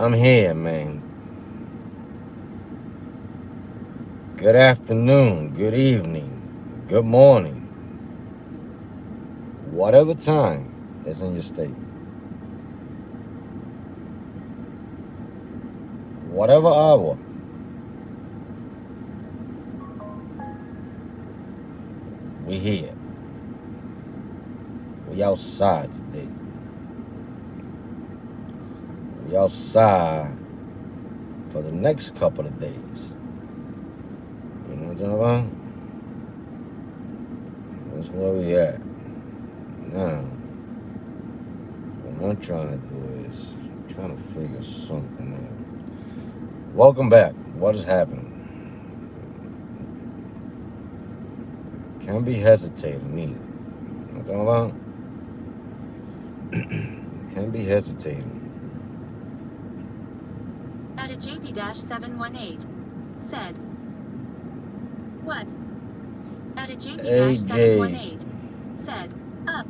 I'm here, man. Good afternoon, good evening, good morning, whatever time is in your state, whatever hour, we here. We outside today. We outside for the next couple of days. You know what I'm talking about? That's where we at. Now, what I'm trying to do is trying to figure something out. Welcome back. What is happening? Can't be hesitating either. You know what I'm talking about? Can't be hesitating. At a JP-718. Said. What? At a AJ. JP-718. Said. Up.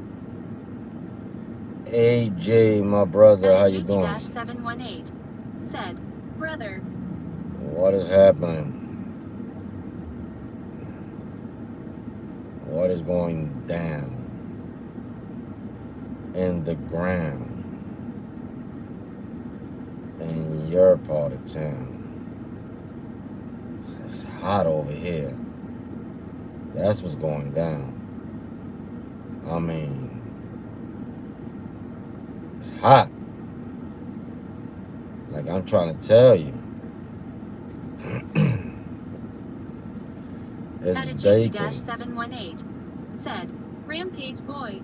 AJ, my brother, At a how you doing? JP-718. Said. Brother. What is happening? What is going down in the ground in your part of town? It's hot over here. That's what's going down. I mean, it's hot. Like I'm trying to tell you. It's At a baking. JP-718. Said. Rampage boy.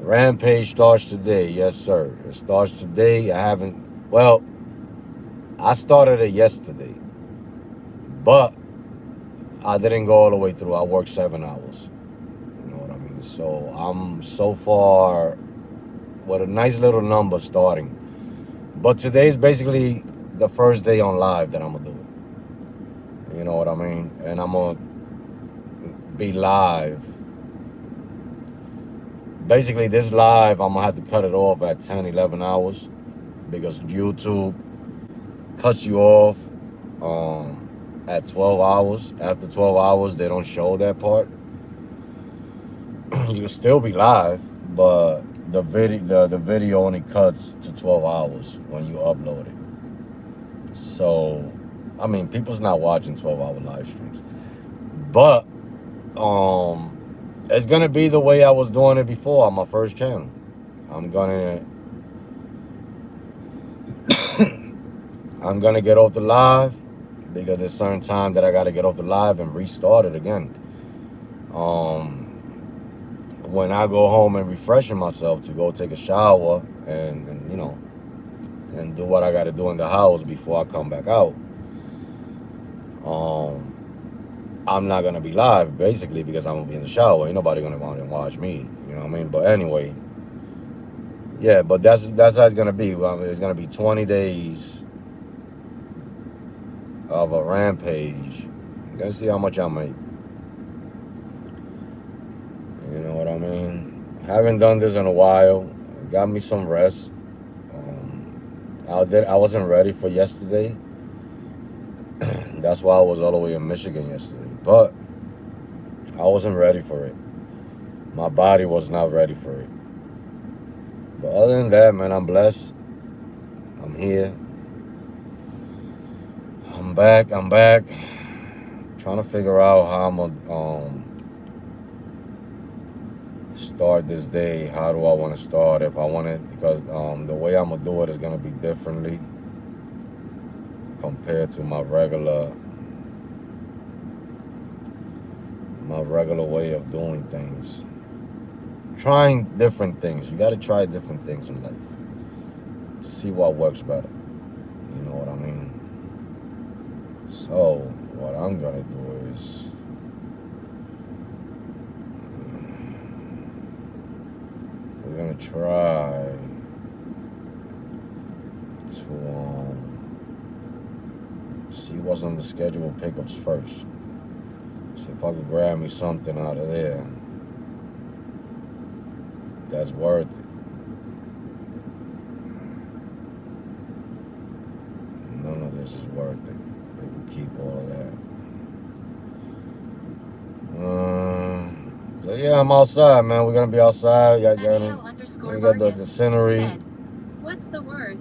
Rampage starts today. Yes, sir. It starts today. Well, I started it yesterday, but I didn't go all the way through. I worked 7 hours. You know what I mean? So I'm so far with a nice little number starting. But today's basically the first day on live that I'm gonna do it. You know what I mean? And I'm gonna be live. Basically, this live, I'm gonna have to cut it off at 10, 11 hours because YouTube cuts you off at 12 hours. After 12 hours, they don't show that part. You can still be live, but the video only cuts to 12 hours when you upload it. So, I mean, people's not watching 12-hour live streams, but it's gonna be the way I was doing it before on my first channel. I'm gonna I'm gonna get off the live because there's certain time that I gotta get off the live and restart it again. Um, when I go home and refreshing myself to go take a shower and you know and do what I gotta do in the house before I come back out. Um, I'm not gonna be live basically because I'm gonna be in the shower. Ain't nobody gonna want to watch me. You know what I mean? But anyway, yeah. But that's how it's gonna be. It's gonna be 20 days of a rampage. You gotta see how much I make. You know what I mean? Haven't done this in a while. Got me some rest. I wasn't ready for yesterday. That's why I was all the way in Michigan yesterday. But I wasn't ready for it. My body was not ready for it. But other than that, man, I'm blessed. I'm here. I'm back. I'm back. Trying to figure out how I'm gonna start this day. How do I want to start? If I want it, because the way I'm gonna do it is gonna be differently compared to my regular way of doing things. Trying different things. You got to try different things in life to see what works better. You know what I mean? So what I'm gonna do is we're gonna try to see what's on the schedule pickups first. See if I could grab me something out of there that's worth it. this is worth it. They will keep all of that. So yeah, I'm outside, man. We're gonna be outside. We got the scenery. Said, what's the word?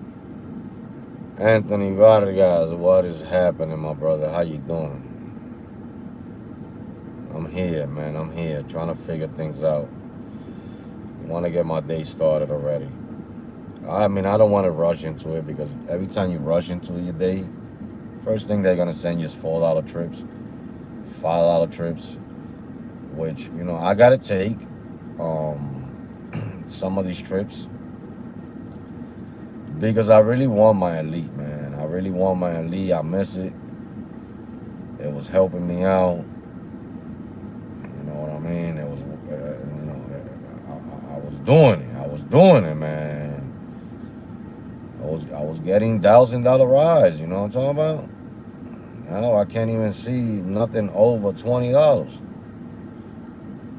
Anthony Vargas, what is happening, my brother? How you doing? I'm here, man. I'm here trying to figure things out. I want to get my day started already. I mean, I don't want to rush into it because every time you rush into your day, first thing they're gonna send you is $4 trips, $5 trips, which I gotta take some of these trips because I really want my elite, man. I really want my elite. I miss it. It was helping me out. You know what I mean? It was, I was doing it. I was doing it, man. I was getting $1,000 rides. You know what I'm talking about? Now I can't even see nothing over $20.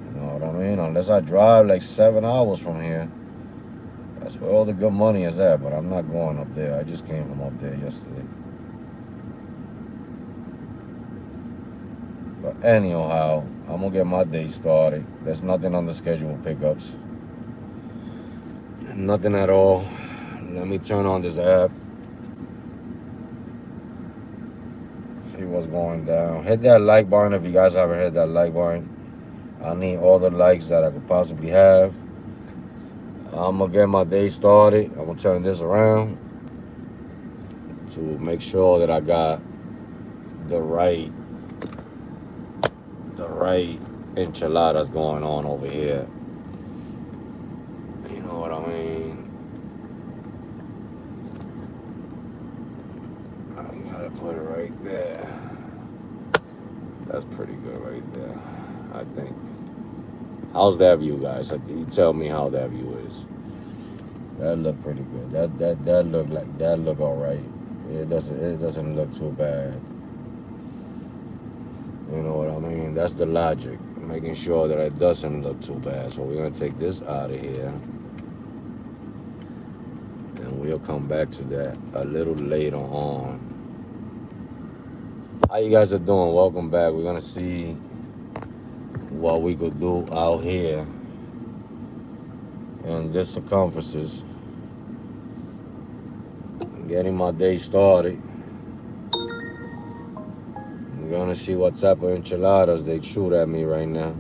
You know what I mean? Unless I drive like 7 hours from here. That's where all the good money is at, but I'm not going up there. I just came from up there yesterday. But anyhow, I'm gonna get my day started. There's nothing on the schedule pickups. Nothing at all. Let me turn on this app. See what's going down. Hit that like button if you guys haven't hit that like button. I need all the likes that I could possibly have. I'm gonna get my day started. I'm gonna turn this around to make sure that I got the right enchiladas going on over here. You know what I mean? I gotta put it right there. That's pretty good right there, I think. How's that view, guys? You tell me how that view is. That look pretty good. That look all right. It doesn't look too bad. You know what I mean? That's the logic. Making sure that it doesn't look too bad. So we're gonna take this out of here. And we'll come back to that a little later on. How you guys are doing? Welcome back. We're gonna see what we could do out here in this circumferences. Getting my day started. I'm gonna see what type of enchiladas they shoot at me right now.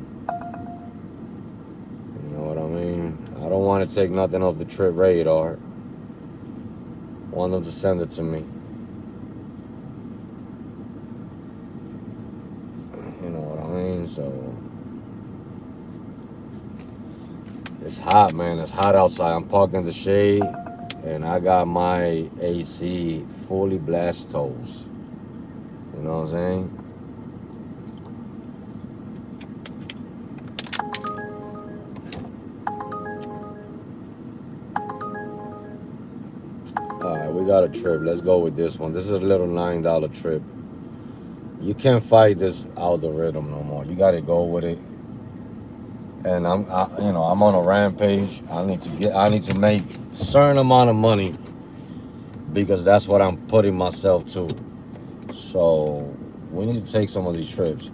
You know what I mean? I don't want to take nothing off the trip radar. I want them to send it to me. You know what I mean? So it's hot, man. It's hot outside. I'm parked in the shade, and I got my AC fully blastos. You know what I'm saying? Alright, we got a trip. Let's go with this one. This is a little $9 trip. You can't fight this algorithm no more. You gotta go with it. And I'm on a rampage. I need to make a certain amount of money because that's what I'm putting myself to. So we need to take some of these trips.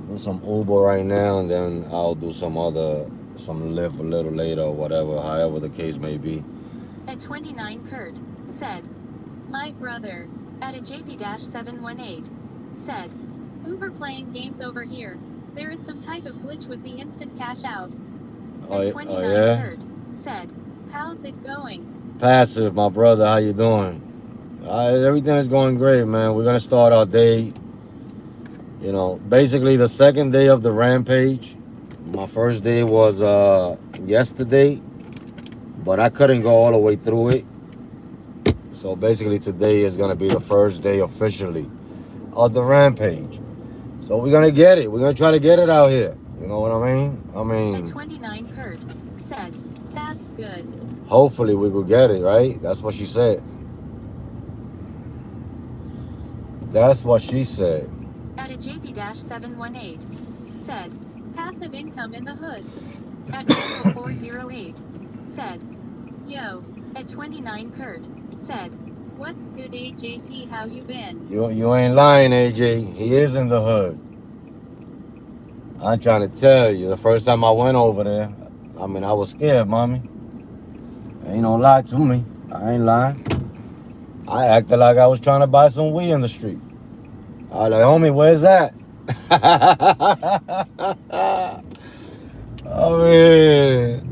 Do some Uber right now, and then I'll do some Lyft a little later or whatever, however the case may be. At 29 Kurt said, my brother, at a JP-718, said, Uber playing games over here. There is some type of glitch with the instant cash out. At 29 yeah? Kurt said, how's it going? Passive, my brother, how you doing? Everything is going great, man. We're gonna start our day. Basically the second day of the rampage. My first day was yesterday, but I couldn't go all the way through it. So basically today is gonna be the first day officially of the rampage. So we're gonna get it. We're gonna try to get it out here. You know what I mean? At 29 Kurt said, that's good. Hopefully we could get it, right? That's what she said. That's what she said. At a JP-718 said, passive income in the hood. At 408 said, yo, At 29 Kurt said, "What's good, AJP? How you been?" You ain't lying, AJ. He is in the hood. I'm trying to tell you, the first time I went over there, I mean, I was scared, mommy. Ain't no lie to me. I ain't lying. I acted like I was trying to buy some weed in the street. I was like, homie, where's that? I mean,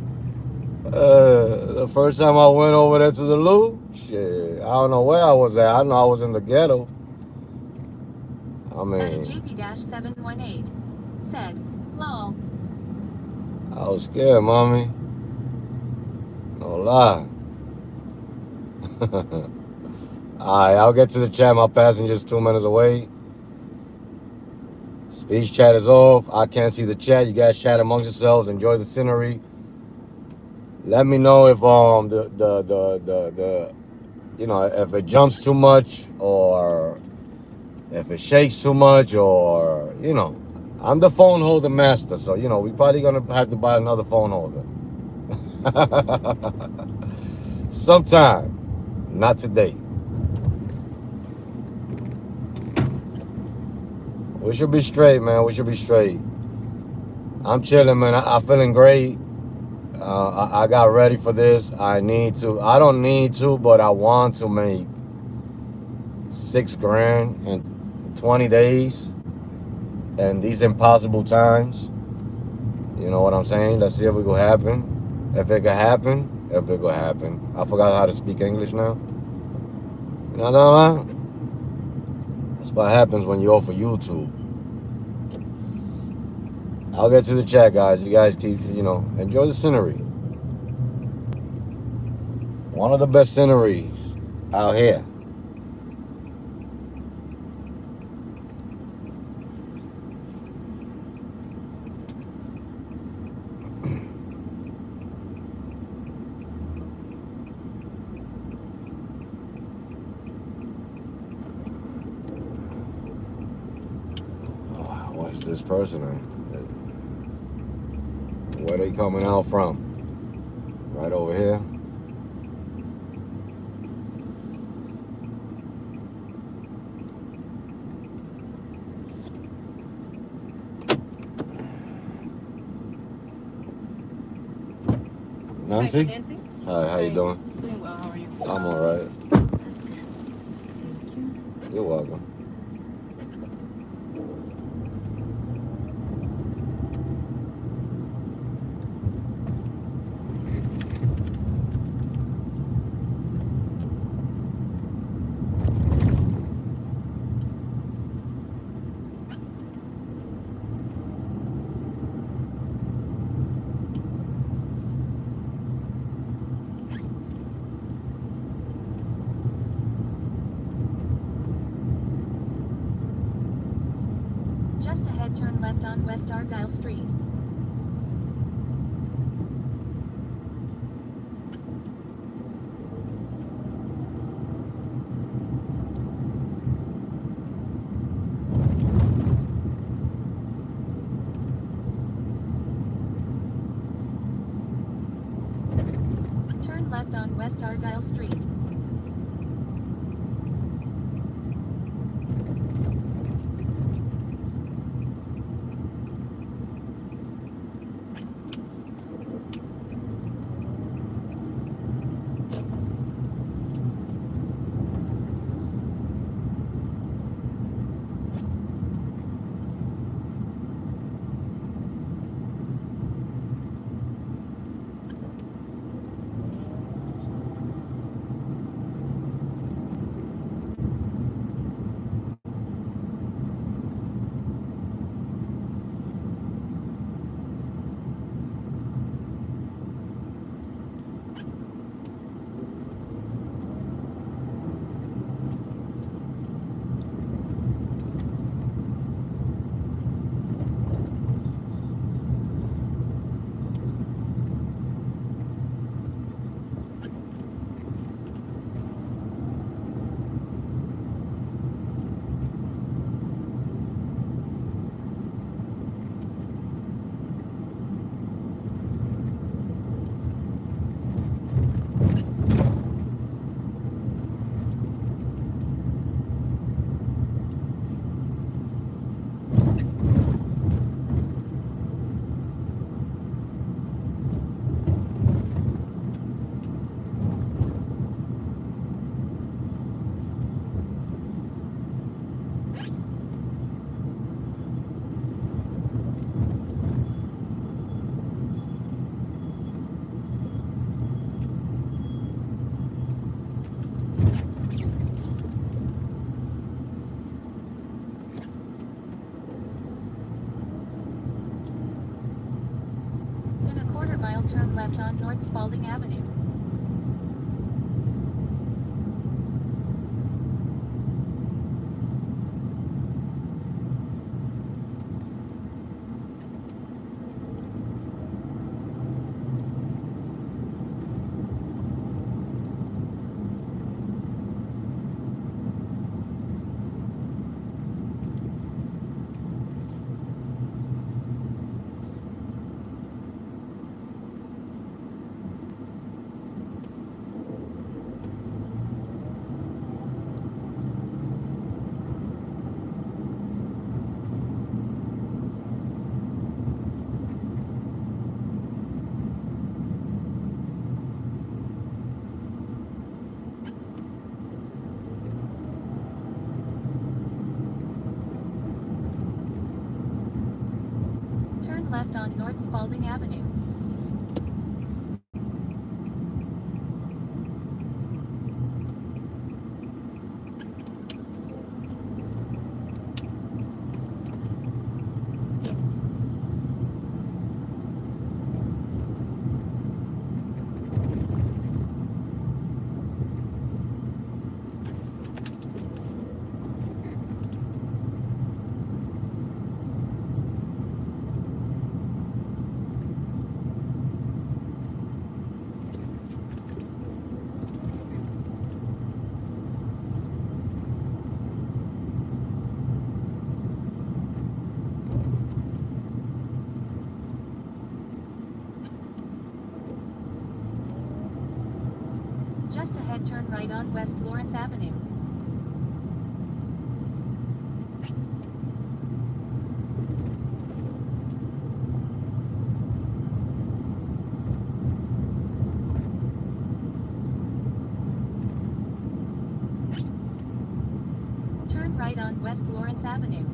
the first time I went over there to the loo, shit, I don't know where I was at. I know I was in the ghetto. I mean, At a JP-718 said, "Lol." I was scared, mommy. No lie. Alright, I'll get to the chat. My passenger's 2 minutes away. Speech chat is off. I can't see the chat. You guys chat amongst yourselves. Enjoy the scenery. Let me know if the you know, if it jumps too much or if it shakes too much, or you know, I'm the phone holder master, so you know we probably gonna have to buy another phone holder. Sometime, not today. We should be straight, man. We should be straight. I'm chilling, man. I'm feeling great. I got ready for this. I need to. I don't need to, but I want to make $6,000 in 20 days and these impossible times. You know what I'm saying? Let's see if it could happen. If it could happen, if it could happen. I forgot how to speak English now. You know what I'm saying? That's what happens when you offer YouTube. I'll get to the chat, guys. You guys keep, you know, enjoy the scenery. One of the best sceneries out here. What's this person? Where they coming out from? Right over here. Nancy? Hi, Nancy. Hi, how you doing? Doing well, how are you? I'm alright. That's good. Thank you. You're welcome. Just ahead, turn left on West Argyle Street. Turn left on West Argyle Street. left on North Spalding Avenue. Turn left on North Spalding Avenue. Just ahead, turn right on West Lawrence Avenue. Turn right on West Lawrence Avenue.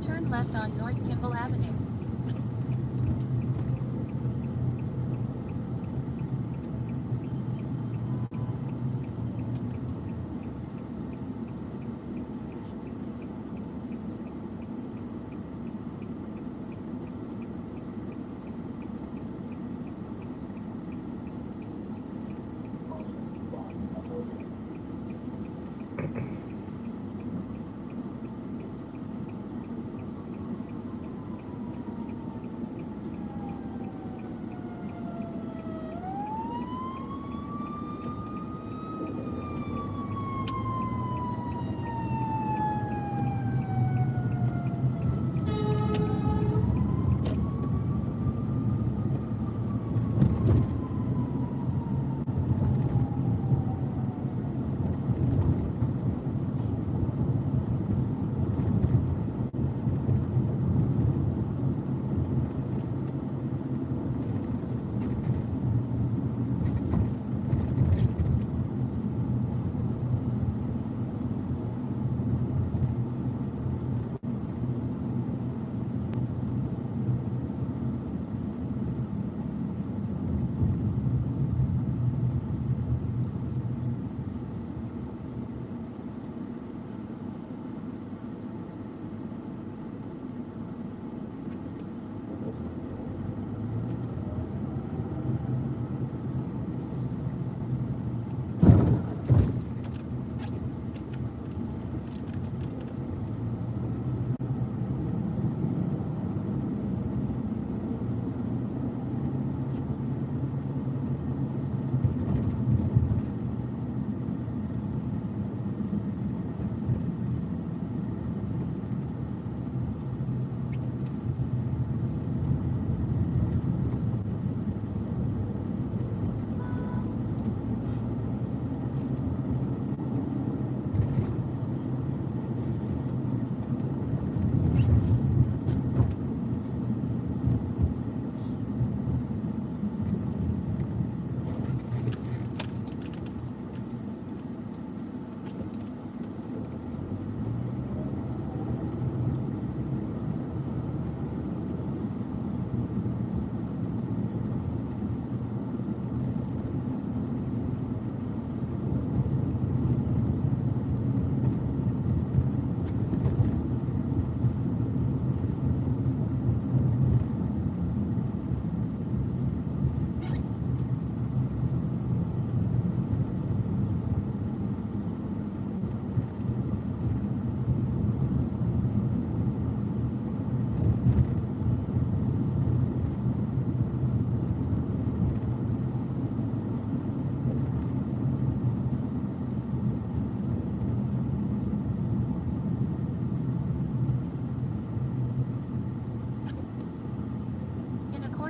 Turn left on North Kimball Avenue.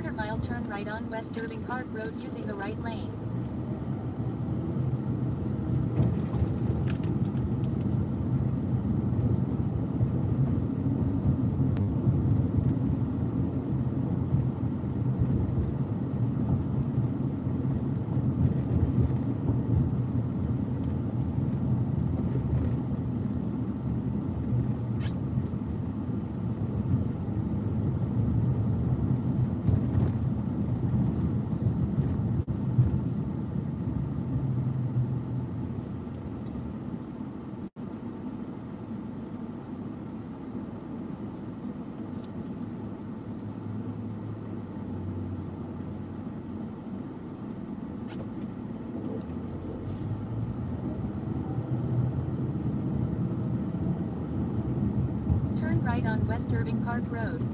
1/4 mile, turn right on West Irving Park Road using the right lane. Turn right on West Irving Park Road.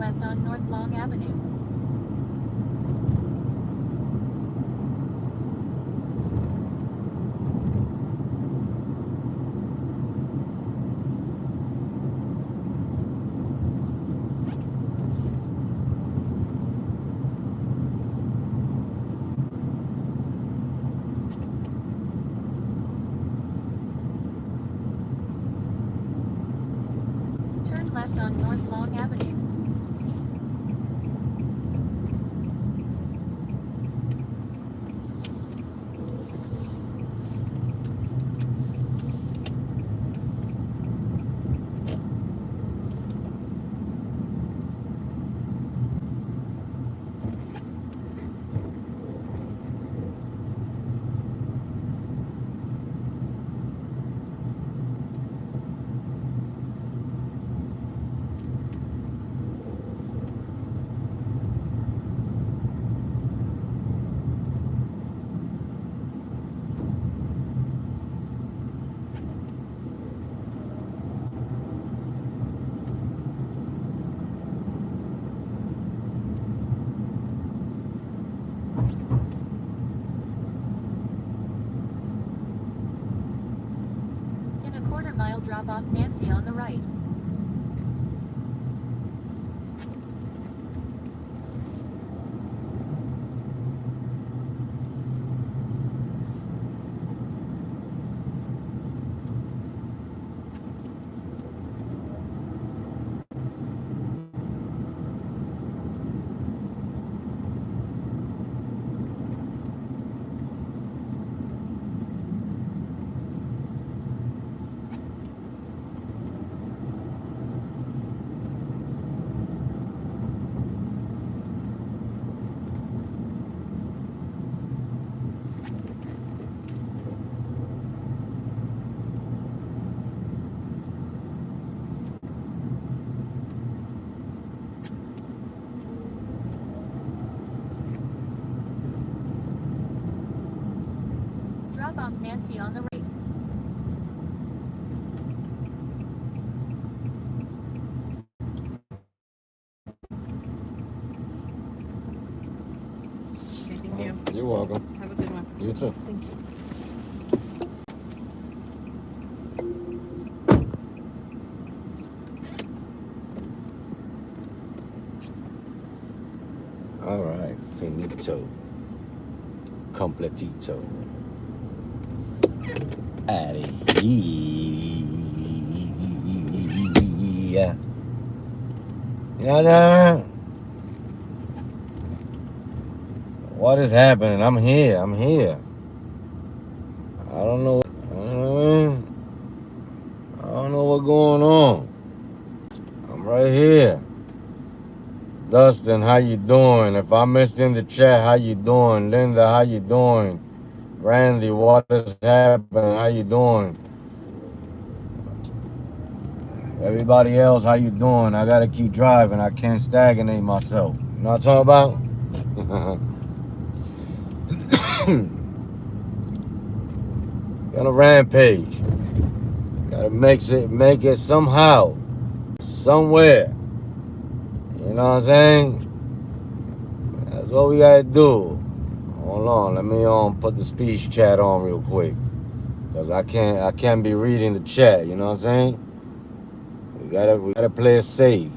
left on North Long Avenue. Turn left on North Long Avenue. In a quarter-mile drop off Nancy on the right. Drop off Nancy on the right. Okay, thank you. You're welcome. Have a good one. You too. Thank you. All right, finito, completito. Out of here. You know that? What is happening? I'm here. I'm here. I don't know. I don't know what's going on. I'm right here. Dustin, how you doing? If I missed in the chat, how you doing? Linda, how you doing? Randy, what is happening? How you doing? Everybody else, how you doing? I gotta keep driving. I can't stagnate myself. You know what I'm talking about? Got a rampage. Gotta make it somehow, somewhere. You know what I'm saying? That's what we gotta do. Hold on, let me put the speech chat on real quick, cause I can't be reading the chat. You know what I'm saying? We gotta play it safe.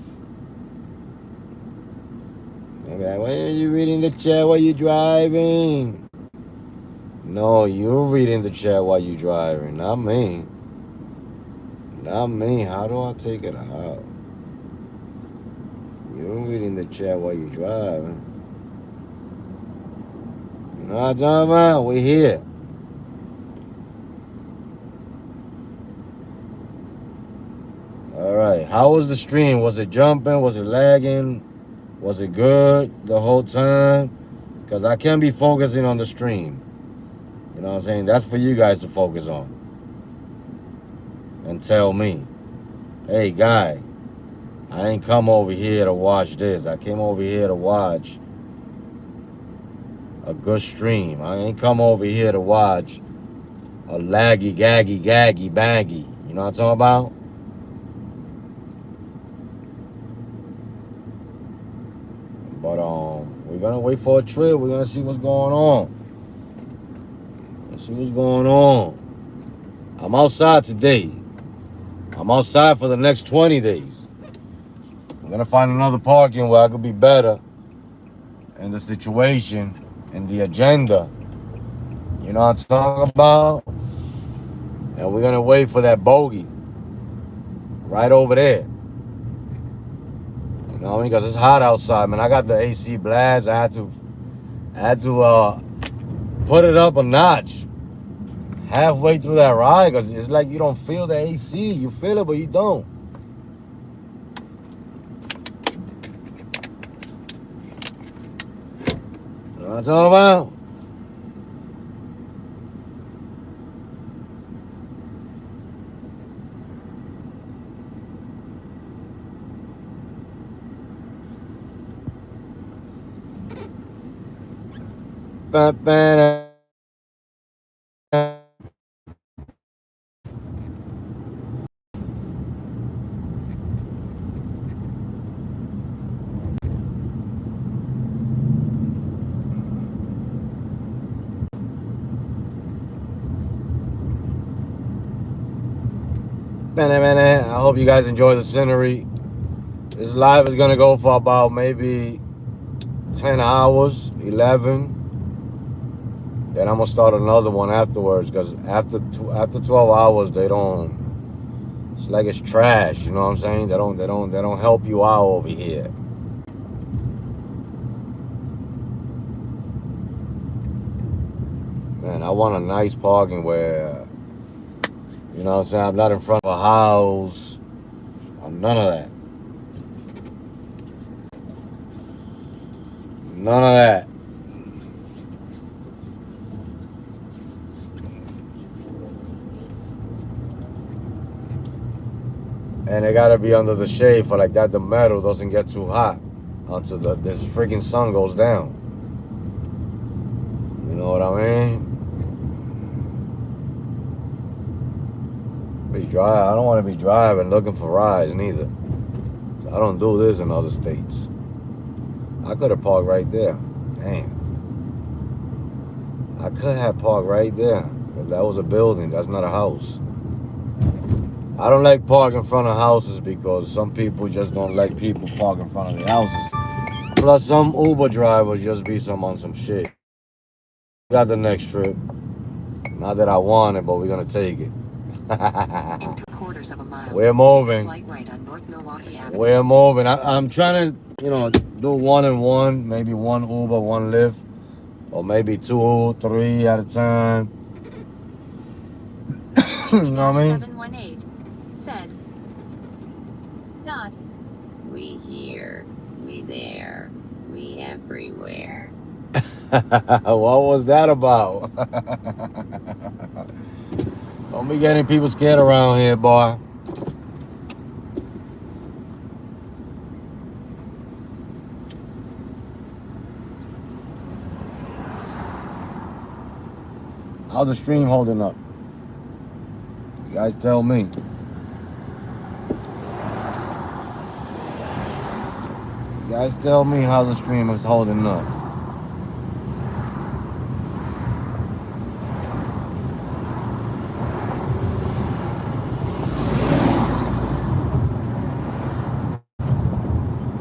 They be like, why are you reading the chat while you driving? No, you're reading the chat while you driving, not me. Not me. How do I take it out? You're reading the chat while you driving. You know what I'm talking about? We here. All right. How was the stream? Was it jumping? Was it lagging? Was it good the whole time? Because I can't be focusing on the stream. You know what I'm saying? That's for you guys to focus on. And tell me, hey, guy, I ain't come over here to watch this. I came over here to watch a good stream. I ain't come over here to watch a laggy, gaggy, baggy. You know what I'm talking about? We're gonna wait for a trip. We're gonna see what's going on. Let's see what's going on. I'm outside today. I'm outside for the next 20 days. I'm gonna find another parking where I could be better in the situation and the agenda. You know what I'm talking about? And we're gonna wait for that bogey right over there. You know what I mean? Because it's hot outside, man. I got the AC blast. I had to put it up a notch halfway through that ride because it's like you don't feel the AC. You feel it, but you don't. You know what I'm talking about? I hope you guys enjoy the scenery. This live is gonna go for about maybe 10 hours, 11. Then I'm gonna start another one afterwards because after 12 hours they don't. It's like it's trash. You know what I'm saying? They don't help you out over here. Man, I want a nice parking where, you know what I'm saying, I'm not in front of a house. None of that. None of that. And they gotta be under the shade for like that the metal doesn't get too hot until this freaking sun goes down. You know what I mean? I don't want to be driving looking for rides neither. I don't do this in other states. I could have parked right there. Damn. I could have parked right there. If that was a building, that's not a house. I don't like parking in front of houses because some people just don't like people park in front of their houses. Plus, some Uber drivers just be on some shit. Got the next trip. Not that I want it, but we're gonna take it. In 3/4 of a mile, We're moving. Slight right on North Milwaukee Avenue. We're moving. I'm trying to, do one and one, maybe one Uber, one Lyft, or maybe 2, 3 at a time. You know what I mean? 718 said, we here, we there, we everywhere. What was that about? Don't be getting people scared around here, boy. How's the stream holding up? You guys tell me. You guys tell me how the stream is holding up.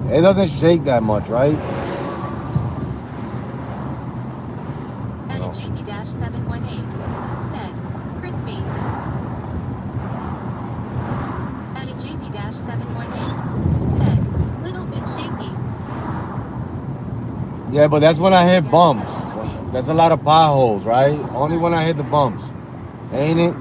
It doesn't shake that much, right? At a JP-718 said, crispy. At a JP-718 said, little bit shaky. Yeah, but that's when I hit bumps. There's a lot of potholes, right? Only when I hit the bumps. Ain't it?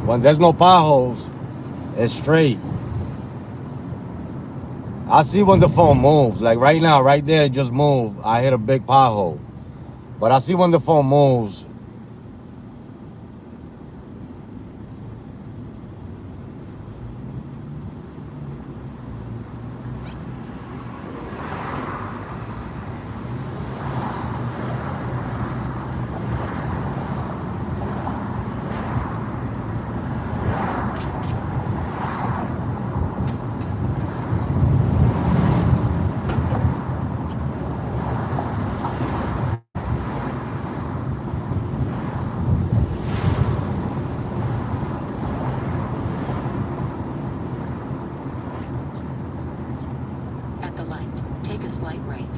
When there's no potholes, it's straight. I see when the phone moves. Like right now, right there, it just moved. I hit a big pothole. But I see when the phone moves. slight right.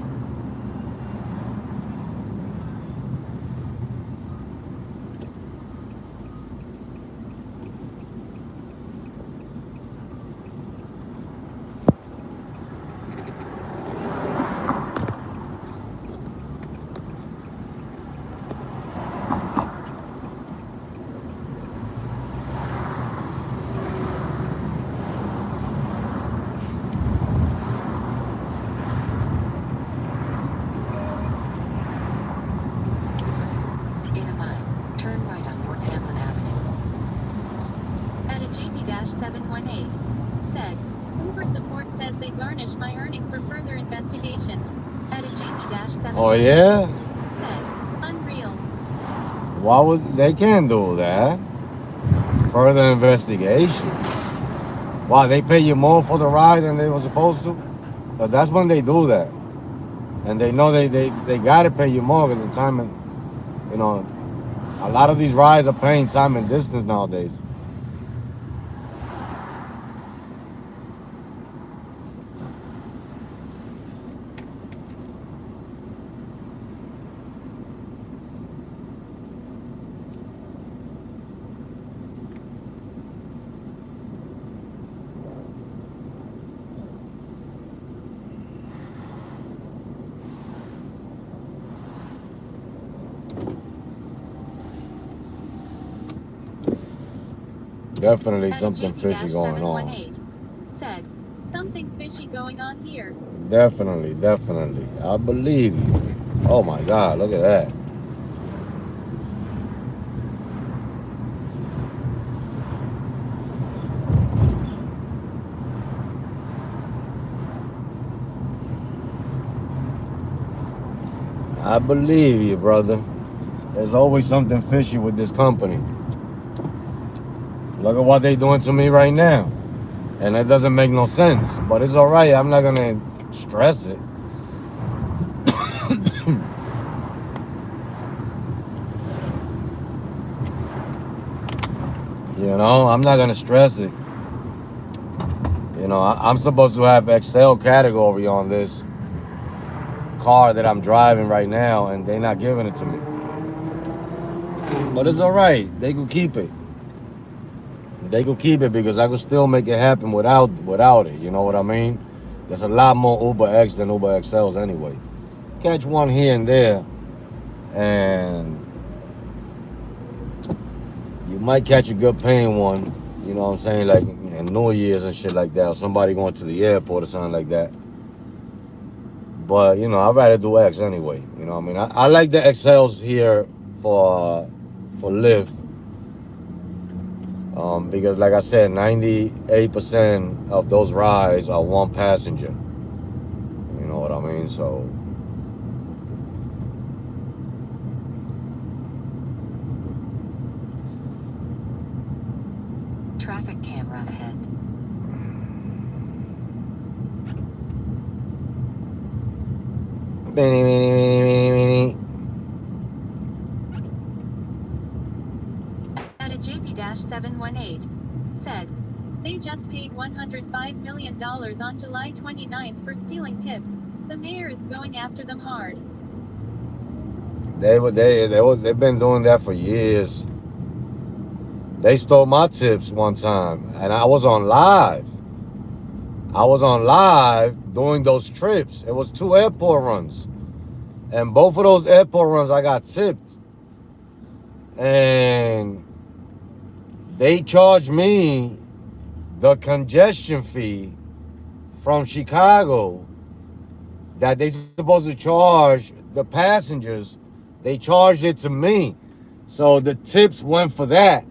In a mile, turn right on North Hamlin Avenue. At a JP-718, said, Uber support says they garnish my earning for further investigation. At a JP-718, Oh yeah? said, unreal. Why would they can't do that? Further investigation. Why they pay you more for the ride than they were supposed to? But that's when they do that. And they know they gotta pay you more because the time and you know, a lot of these rides are paying time and distance nowadays. Definitely At a something fishy going on. JP-718, said, something fishy going on here. Definitely. I believe you. Oh my God, look at that. I believe you, brother. There's always something fishy with this company. Look at what they're doing to me right now. And it doesn't make no sense. But it's all right. I'm not going to stress it. You know, I'm not going to stress it. You know, I'm supposed to have Excel category on this car that I'm driving right now, and they're not giving it to me. But it's all right. They could keep it. They could keep it because I could still make it happen without it. You know what I mean? There's a lot more Uber X than Uber XLs anyway. Catch one here and there, and you might catch a good paying one. You know what I'm saying? Like in New Year's and shit like that, or somebody going to the airport or something like that. But you know, I'd rather do X anyway. You know what I mean? I like the XLs here for Lyft. Because like I said, 98% of those rides are one passenger. You know what I mean? So Traffic camera ahead. At a JP-718, said, they just paid $105 million on July 29th for stealing tips. The mayor is going after them hard. they've been doing that for years. They stole my tips one time, and I was on live. Doing those trips. It was 2 airport runs, and both of those airport runs I got tipped, and they charged me the congestion fee from Chicago that they supposed to charge the passengers. They charged it to me. So the tips went for that.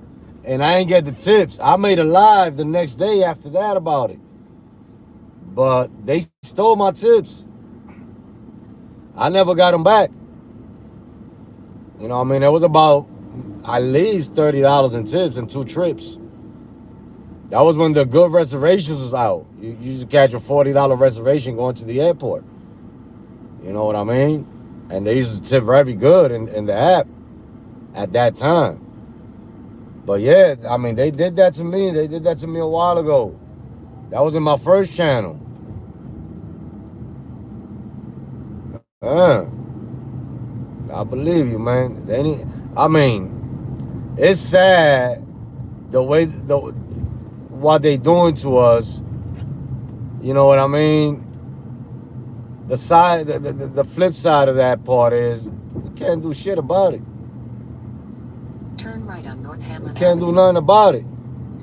And I ain't get the tips. I made a live the next day after that about it. But they stole my tips. I never got them back. You know what I mean? It was about at least $30 in tips in 2 trips. That was when the good reservations was out. You used to catch a $40 reservation going to the airport. You know what I mean? And they used to tip very good in the app at that time. But yeah, I mean, they did that to me. They did that to me a while ago. That was in my first channel. Uh, I believe you, man. I mean, it's sad the what they doing to us. You know what I mean? The flip side of that part is we can't do shit about it. Turn right on North We Hamlin can't do Avenue. nothing about it.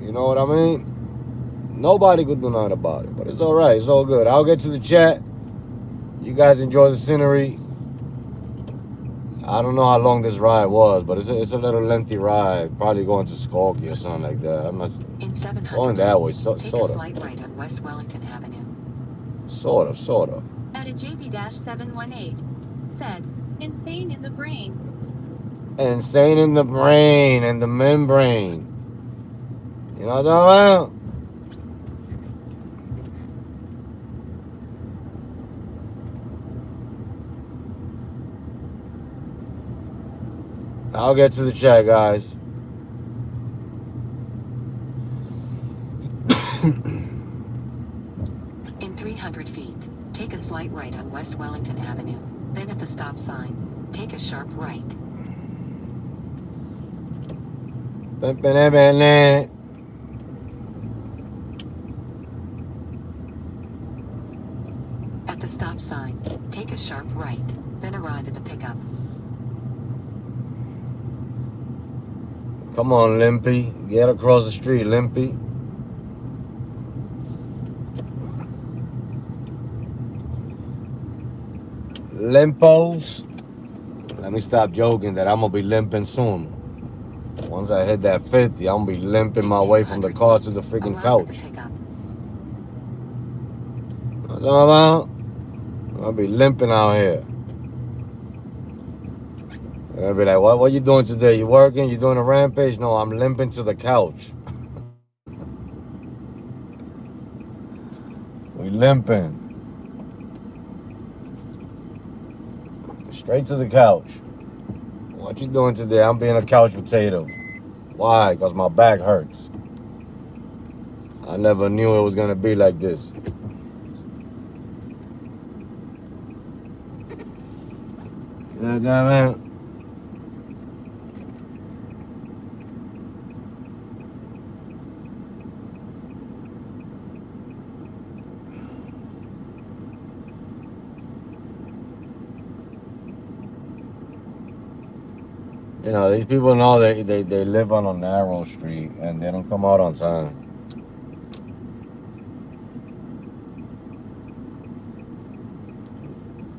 You know what I mean? Nobody could do nothing about it. But it's all right. It's all good. I'll get to the chat. You guys enjoy the scenery. I don't know how long this ride was, but it's a little lengthy ride. Probably going to Skokie or something like that. I'm not In 700 going that feet, way. take a Sort of. slight right on West Wellington Avenue. Sort of. At a JB-718. Said, insane in the brain. Insane in the brain and the membrane. You know what I'm talking about? I'll get to the chat, guys. In 300 feet, take a slight right on West Wellington Avenue. Then at the stop sign, take a sharp right. At the stop sign, take a sharp right, then arrive at the pickup. Come on, Limpy. Get across the street, Limpy. Limpos. Let me stop joking that I'm going to be limping soon. Once I hit that 50, I'm going to be limping my way from the car to the freaking couch. Arrive at the pickup. What's all about? I'll be limping out here. I'll be like, what you doing today? You working? You doing a rampage? No, I'm limping to the couch. We limping. Straight to the couch. What you doing today? I'm being a couch potato. Why? Because my back hurts. I never knew it was going to be like this. You know what I mean? You know, these people know they live on a narrow street and they don't come out on time.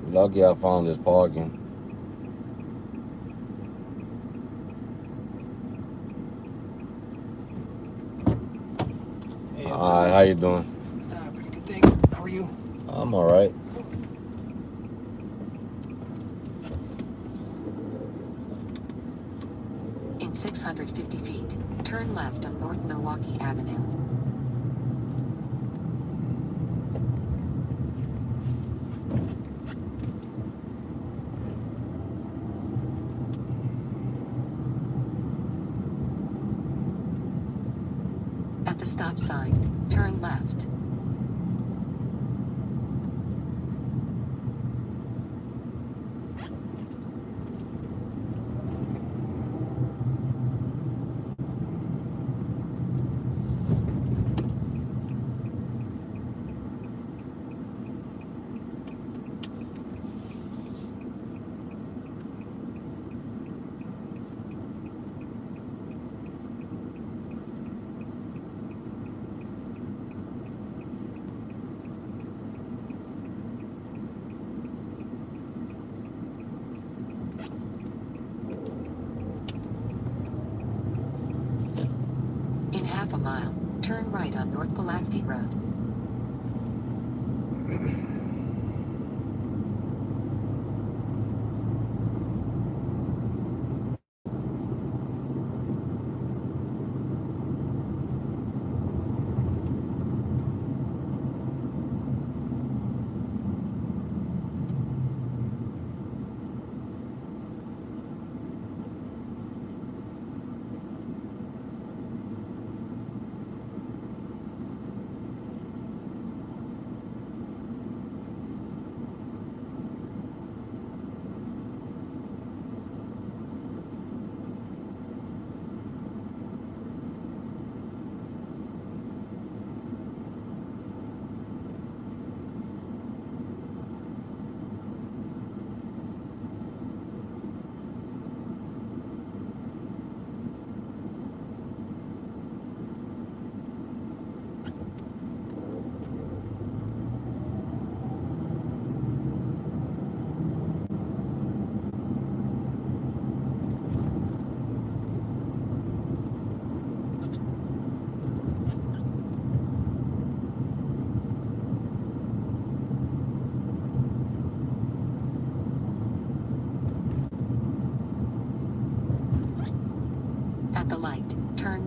Lucky I found this parking. Hey, Hi, how you doing? pretty good, thanks. How are you? I'm all right. In 650 feet, turn left on North Milwaukee Avenue. At the stop sign, turn left. In half a mile, turn right on North Pulaski Road.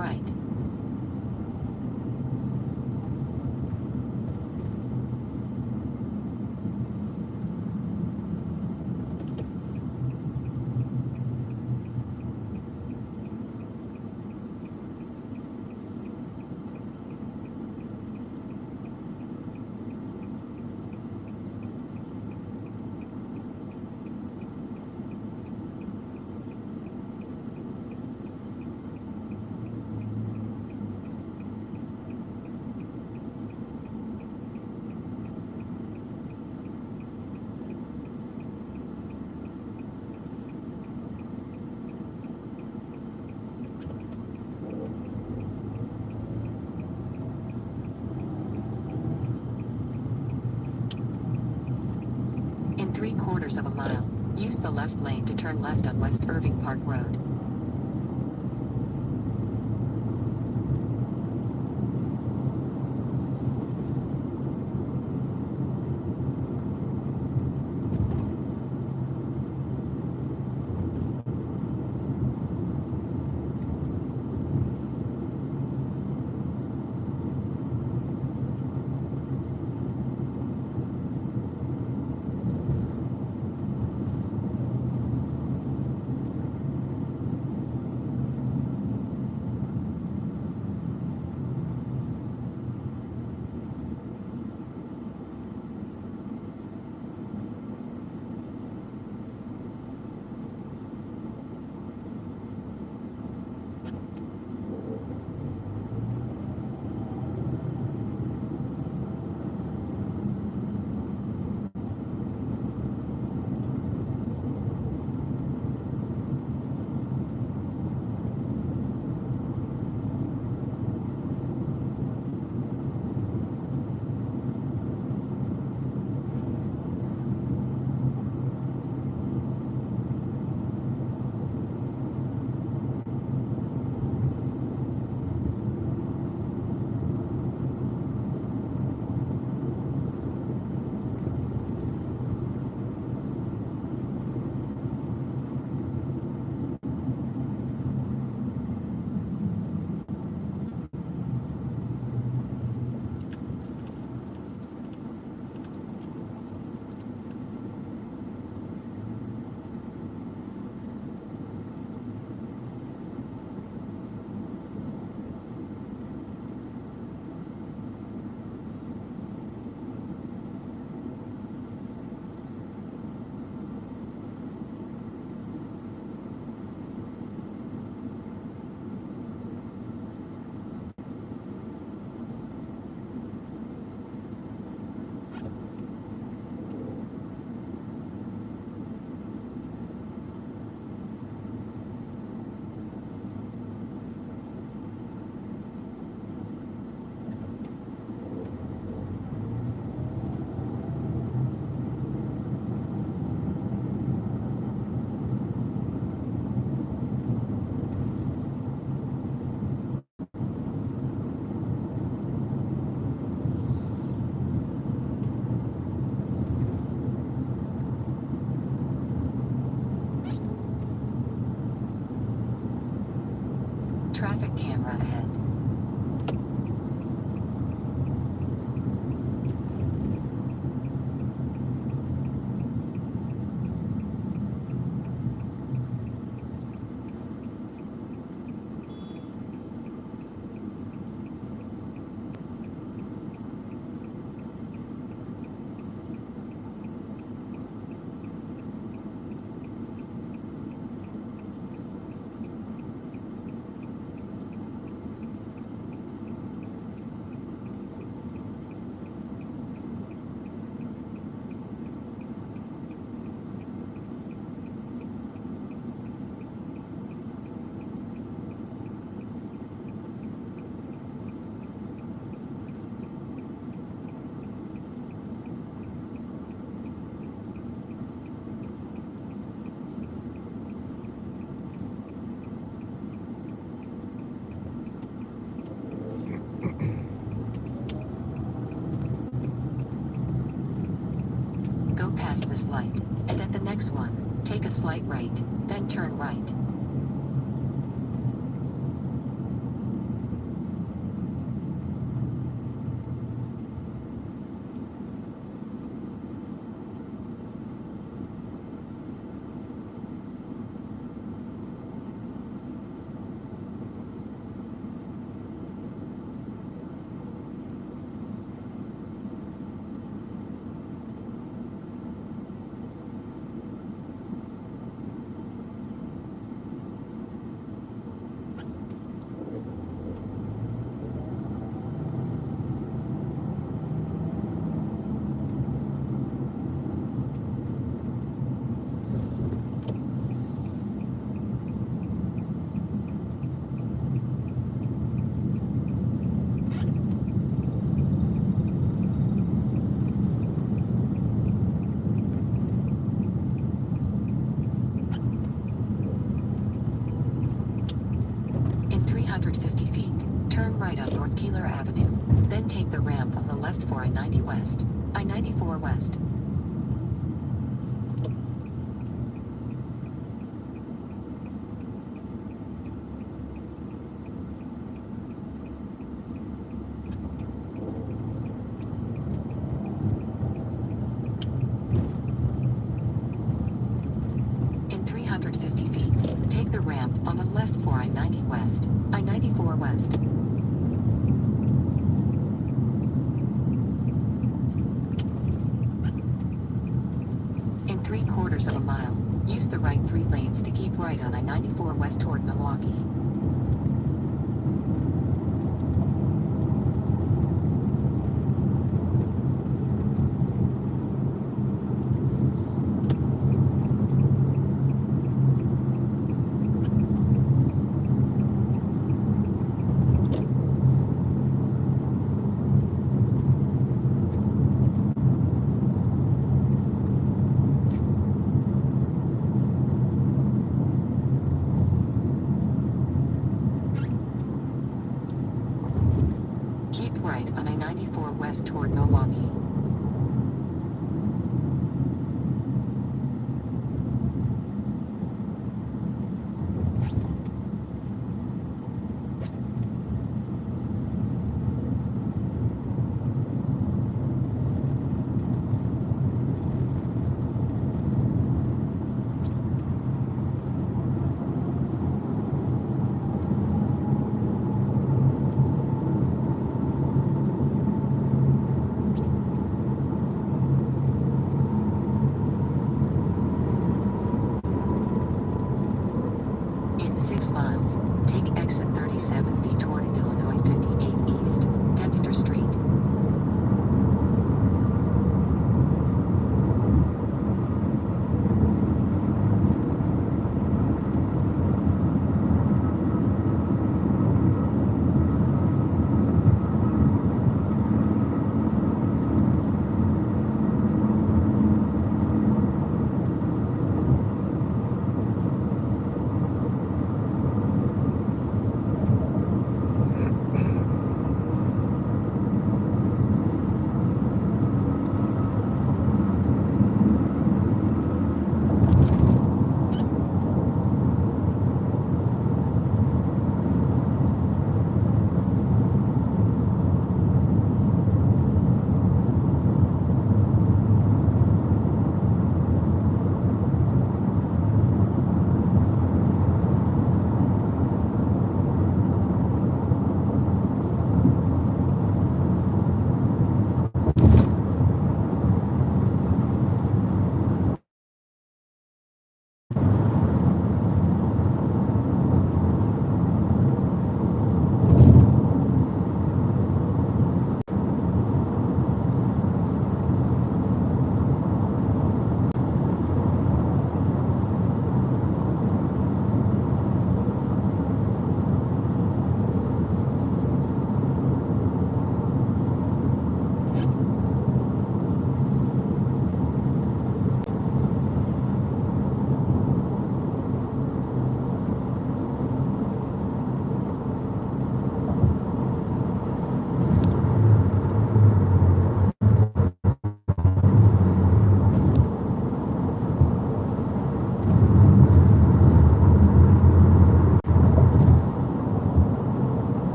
right. In 3/4 of a mile, use the left lane to turn left on West Irving Park Road. Traffic camera ahead. Go past this light, and at the next one, take a slight right, then turn right. right on North Keeler Avenue. Then take the ramp on the left for I-90 West. I-94 West. In 350 feet, take the ramp on the left for I-90 West. I-94 West. In 3/4 of a mile, use the right 3 lanes to keep right on I-94 West toward Milwaukee.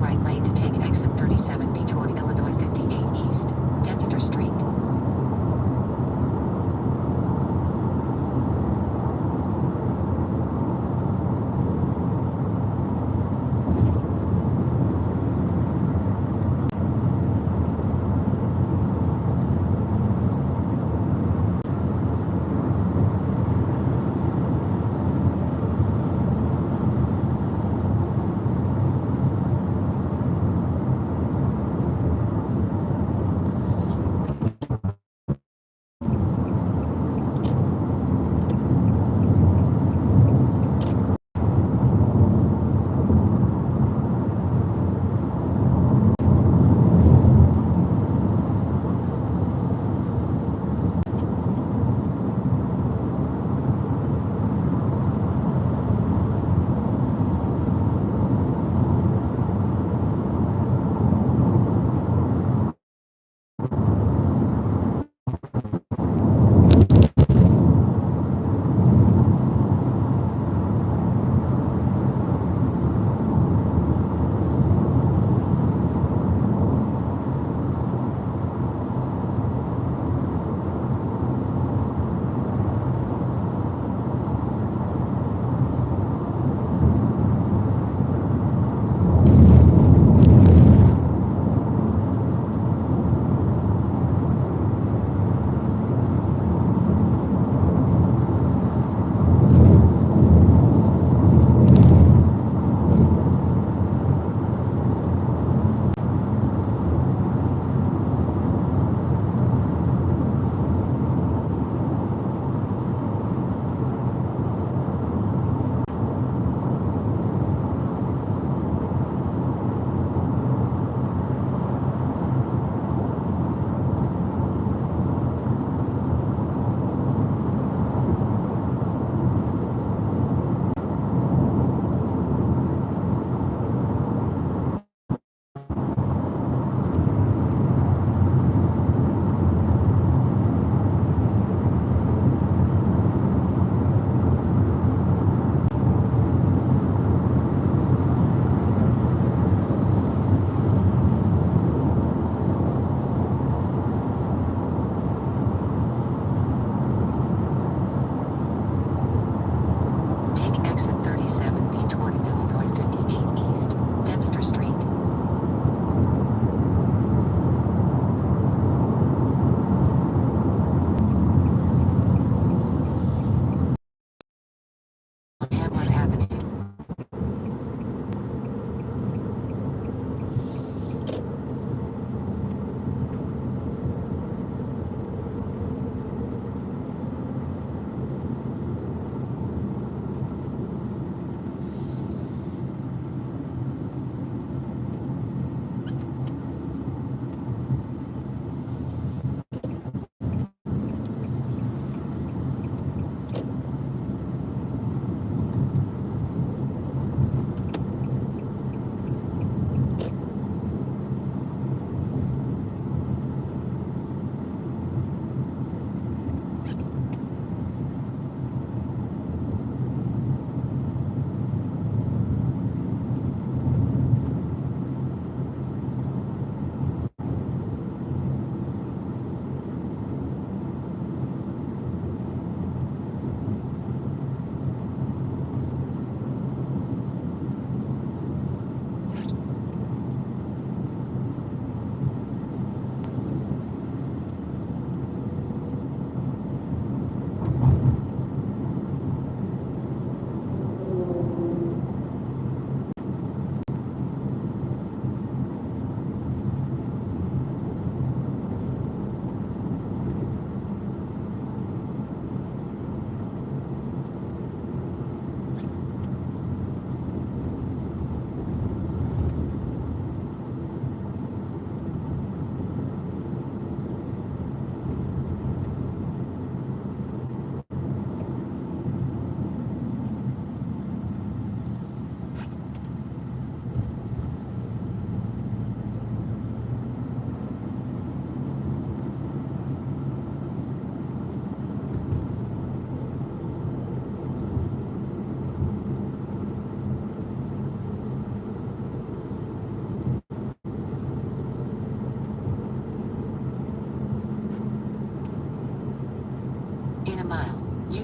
right lane to take exit 37B toward Illinois 58 East, Dempster Street.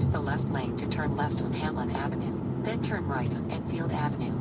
Use the left lane to turn left on Hamlin Avenue, then turn right on Enfield Avenue.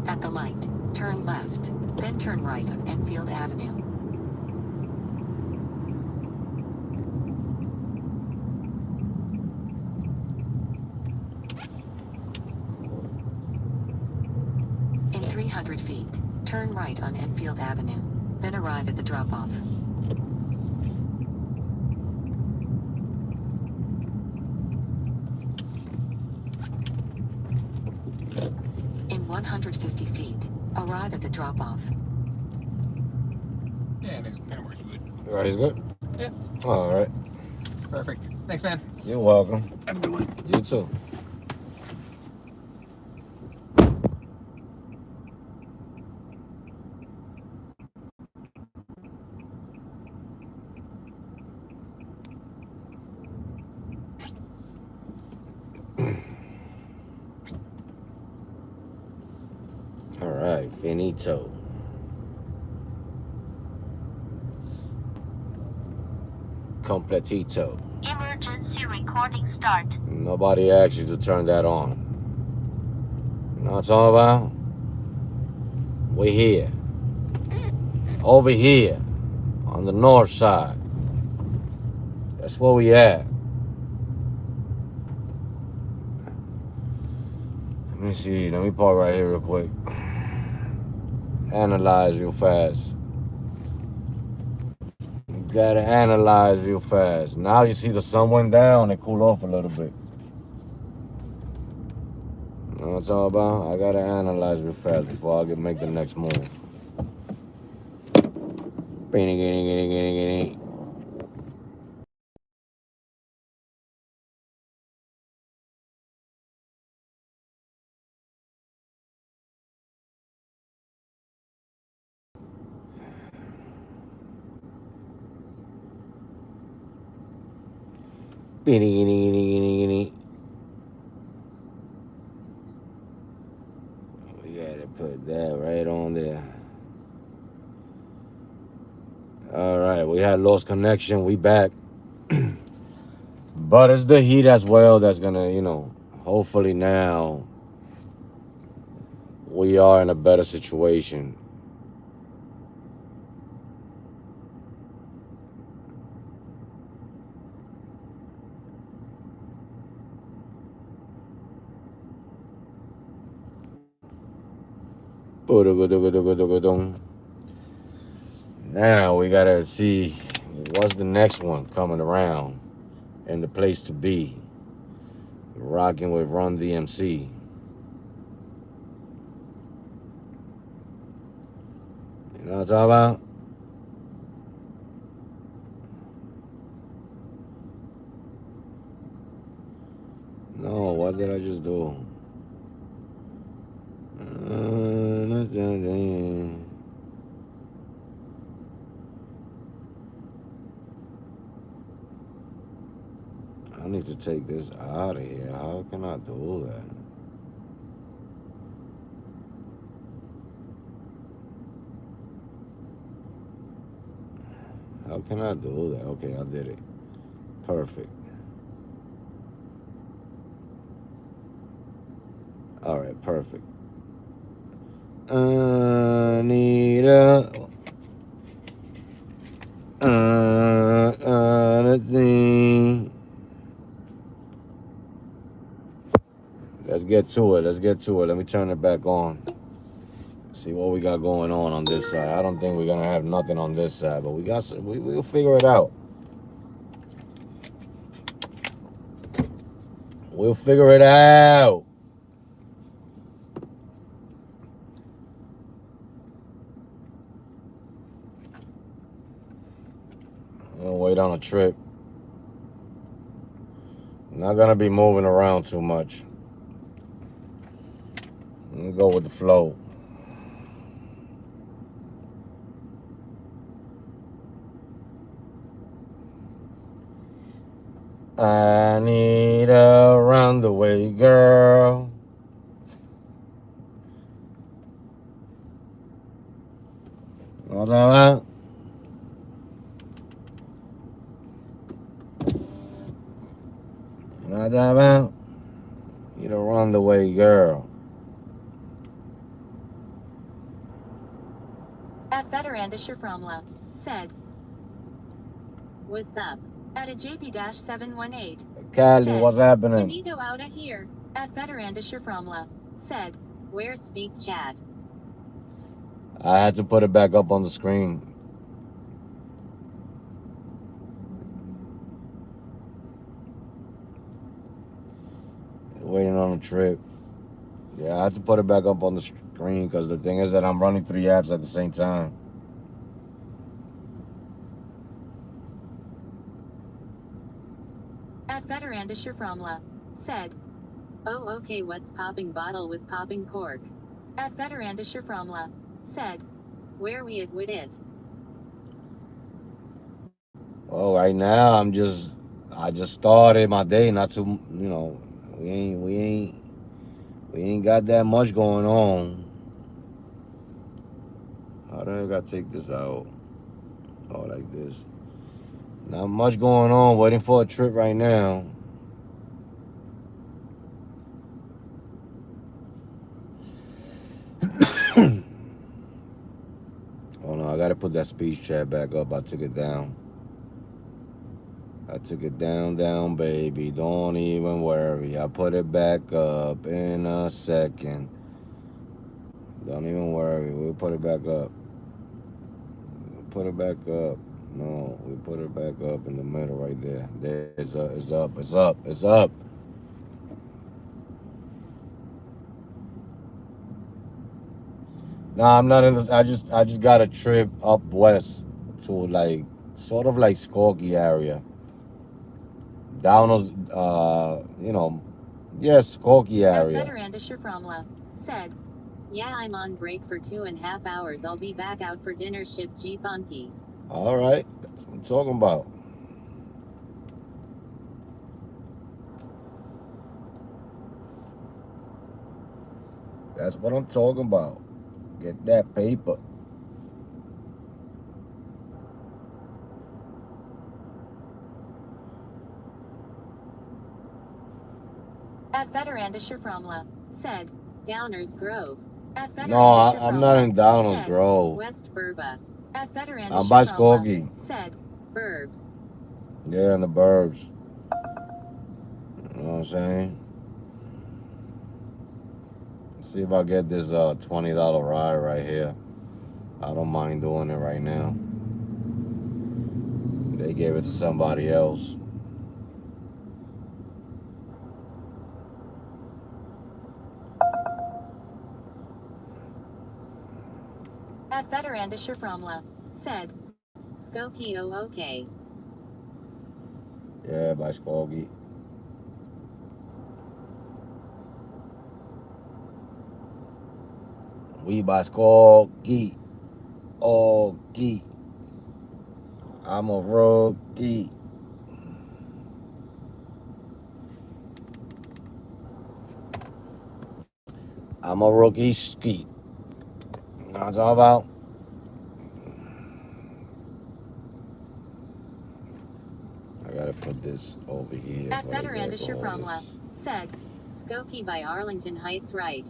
At the light, turn left, then turn right on Enfield Avenue. In 300 feet, turn right on Enfield Avenue, then arrive at the drop-off. In 150 feet, arrive at the drop-off. Yeah, it kind of works good. Right, is good? Yeah. All right. Perfect. Thanks, man. You're welcome. Have a good one. You too. All right, finito. Completito. Emergency recording start. Nobody asked you to turn that on. You know what I'm talking about? We're here. Over here. On the north side. That's where we at. Let me see. Let me park right here real quick. Analyze real fast. You gotta analyze real fast. Now you see the sun went down and cool off a little bit. You know what I'm talking about? I gotta analyze real fast before I can make the next move. We gotta put that right on there. All right, we had lost connection. We back. But it's the heat as well that's gonna, hopefully now we are in a better situation. Now we gotta see what's the next one coming around and the place to be. Rocking with Run DMC. You know what I'm talking about? No, what did I just do? I need to take this out of here. How can I do that? How can I do that? Okay, I did it. Perfect. All right, perfect. Anita. Let's get to it. Let's get to it. Let me turn it back on. See what we got going on this side. I don't think we're gonna have nothing on this side, but we'll figure it out. We'll figure it out. I'll wait on a trip. Not gonna be moving around too much. I'm gonna go with the flow. I need a roundaway girl. What about? You know what I'm talking about? You the roundaway girl. At Veterandischer Fromla said, "What's up?" At a JP-718 Cali, said, what's happening? "Finito outta here." At Veterandischer Fromla said, "Where's speak chat?" I had to put it back up on the screen. Waiting on a trip. Yeah, I had to put it back up on the screen because the thing is that I'm running 3 apps at the same time. At Veterandischer Fromla said, "Oh okay, what's popping bottle with popping cork?" At Veterandischer Fromla said, "Where we at with it?" Well, right now I just started my day. Not too, we ain't got that much going on. How the heck I take this out? Oh, like this. Not much going on. Waiting for a trip right now. Oh no, I gotta put that speech chat back up. I took it down. I took it down, baby. Don't even worry. I put it back up in a second. Don't even worry. We'll put it back up. Put it back up. No, we put it back up in the middle right there. It's up. It's up. It's up. It's up. Nah, I'm not in this. I just got a trip up west to like sort of like Skokie area. Downers, yes, Skokie At area. Veterandischer Fromla said, "Yeah, I'm on break for 2.5 hours. I'll be back out for dinner shift G Funky." All right, that's what I'm talking about. That's what I'm talking about. Get that paper. At Veterandischer Fromla said, "Downers Grove." At No, Veterandischer I'm not in Downers said, Grove. "West Burba." At I'm Veterandischer by Skokie. said, "Burbs." Yeah, in the burbs. You know what I'm saying? See if I get this $20 ride right here. I don't mind doing it right now. They gave it to somebody else. At Veterandisher Fromla said, Skokie okay. Yeah, by Skogie. We by Skogie. Okie. I'm a rookie. I'm a rookie ski. That's all about. I gotta put this over here. At Where the heck Veterandisher all Fromla this? said, Skokie by Arlington Heights right.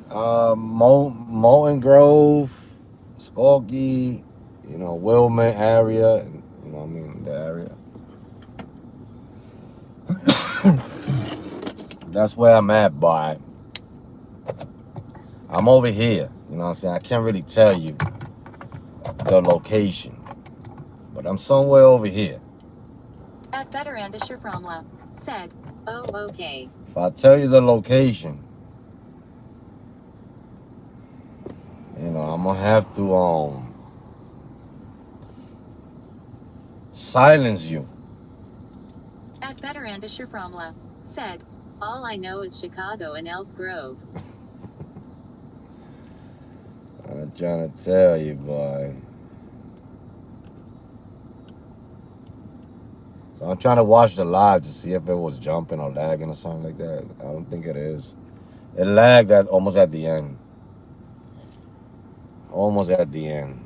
Molten Grove, Skokie, Wilmot area, you know what I mean, the area. That's where I'm at, boy. I'm over here, you know what I'm saying? I can't really tell you the location, but I'm somewhere over here. At Veterandisher Fromla said, oh okay. If I tell you the location, I'm gonna have to silence you. At Veterandisher Fromla said, all I know is Chicago and Elk Grove. I'm trying to tell you, boy. So I'm trying to watch the live to see if it was jumping or lagging or something like that. I don't think it is. It lagged almost at the end. Almost at the end.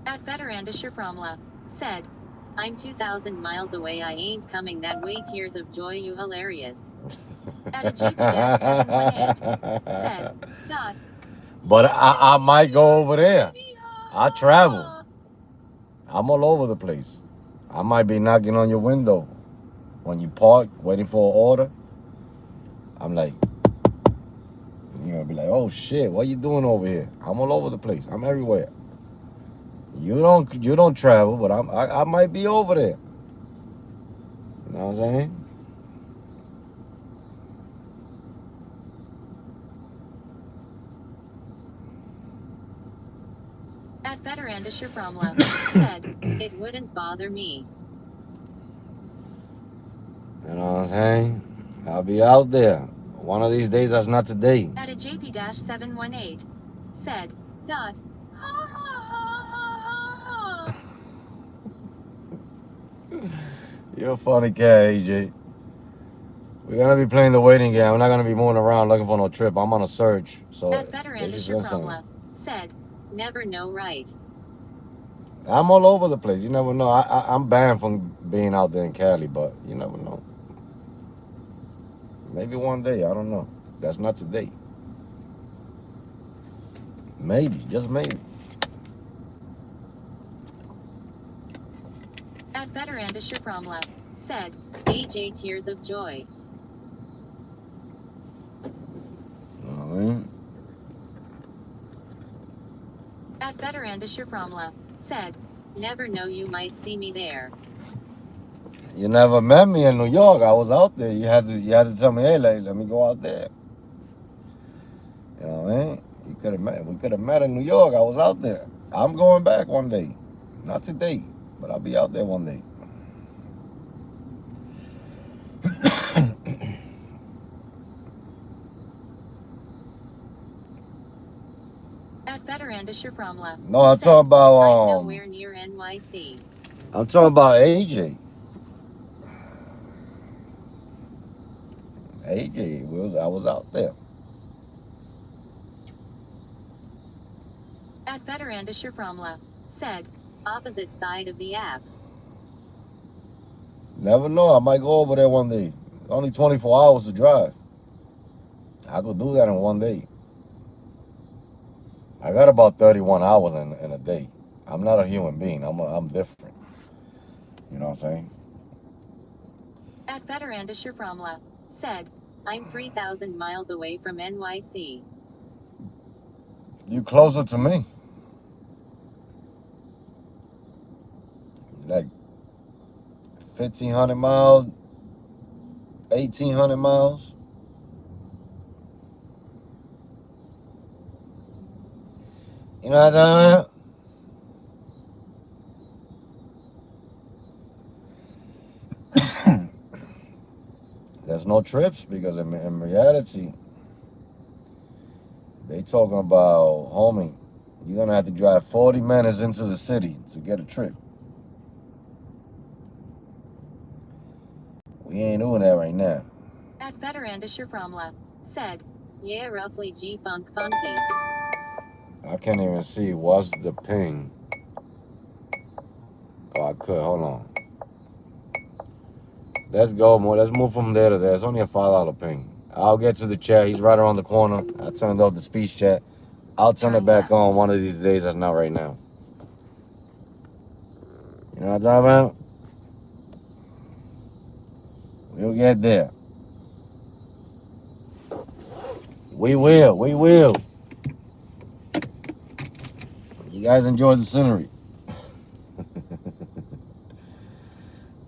At Veterandisher Fromla said, I'm 2,000 miles away. I ain't coming that way. Tears of joy, you hilarious. At a JP-718 said, Dot. But I might go over there. I travel. I'm all over the place. I might be knocking on your window when you park, waiting for an order. I'm like, you're gonna be like, oh shit, what you doing over here? I'm all over the place. I'm everywhere. You don't travel, but I might be over there. You know what I'm saying? At Veterandisher Fromla said, it wouldn't bother me. You know what I'm saying? I'll be out there. One of these days, that's not today. At a JP-718 said, Dot. Ha ha ha ha ha. You're a funny cat, AJ. We're gonna be playing the waiting game. We're not gonna be moving around looking for no trip. I'm on a search. So At Veterandisher Fromla said, never know right. I'm all over the place. You never know. I'm banned from being out there in Cali, but you never know. Maybe one day. I don't know. That's not today. Maybe, just maybe. At Veterandisher Fromla said, AJ tears of joy. You know what I mean? At Veterandisher Fromla said, never know you might see me there. You never met me in New York. I was out there. You had to tell me, hey, let me go out there. You know what I mean? We could have met in New York. I was out there. I'm going back one day. Not today, but I'll be out there one day. At Veterandisher Fromla. No, I'm talking about I'm nowhere near NYC. I'm talking about AJ. AJ, I was out there. At Veterandisher Fromla said, opposite side of the app. Never know. I might go over there one day. Only 24 hours to drive. I could do that in one day. I got about 31 hours in a day. I'm not a human being. I'm different. You know what I'm saying? At Veterandisher Fromla said, I'm 3,000 miles away from NYC. You closer to me. Like 1,500 miles, 1,800 miles. You know what I'm saying? There's no trips because in reality, they talking about, homie, you're gonna have to drive 40 minutes into the city to get a trip. We ain't doing that right now. At Veterandisher Fromla said, yeah, roughly G-Funk Funky. I can't even see what's the ping. Oh, I could. Hold on. Let's go more. Let's move from there to there. It's only a $5 ping. I'll get to the chat. He's right around the corner. I turned off the speech chat. I'll turn it Turn back left. on one of these days. That's not right now. You know what I'm talking about? We'll get there. We will. We will. You guys enjoy the scenery.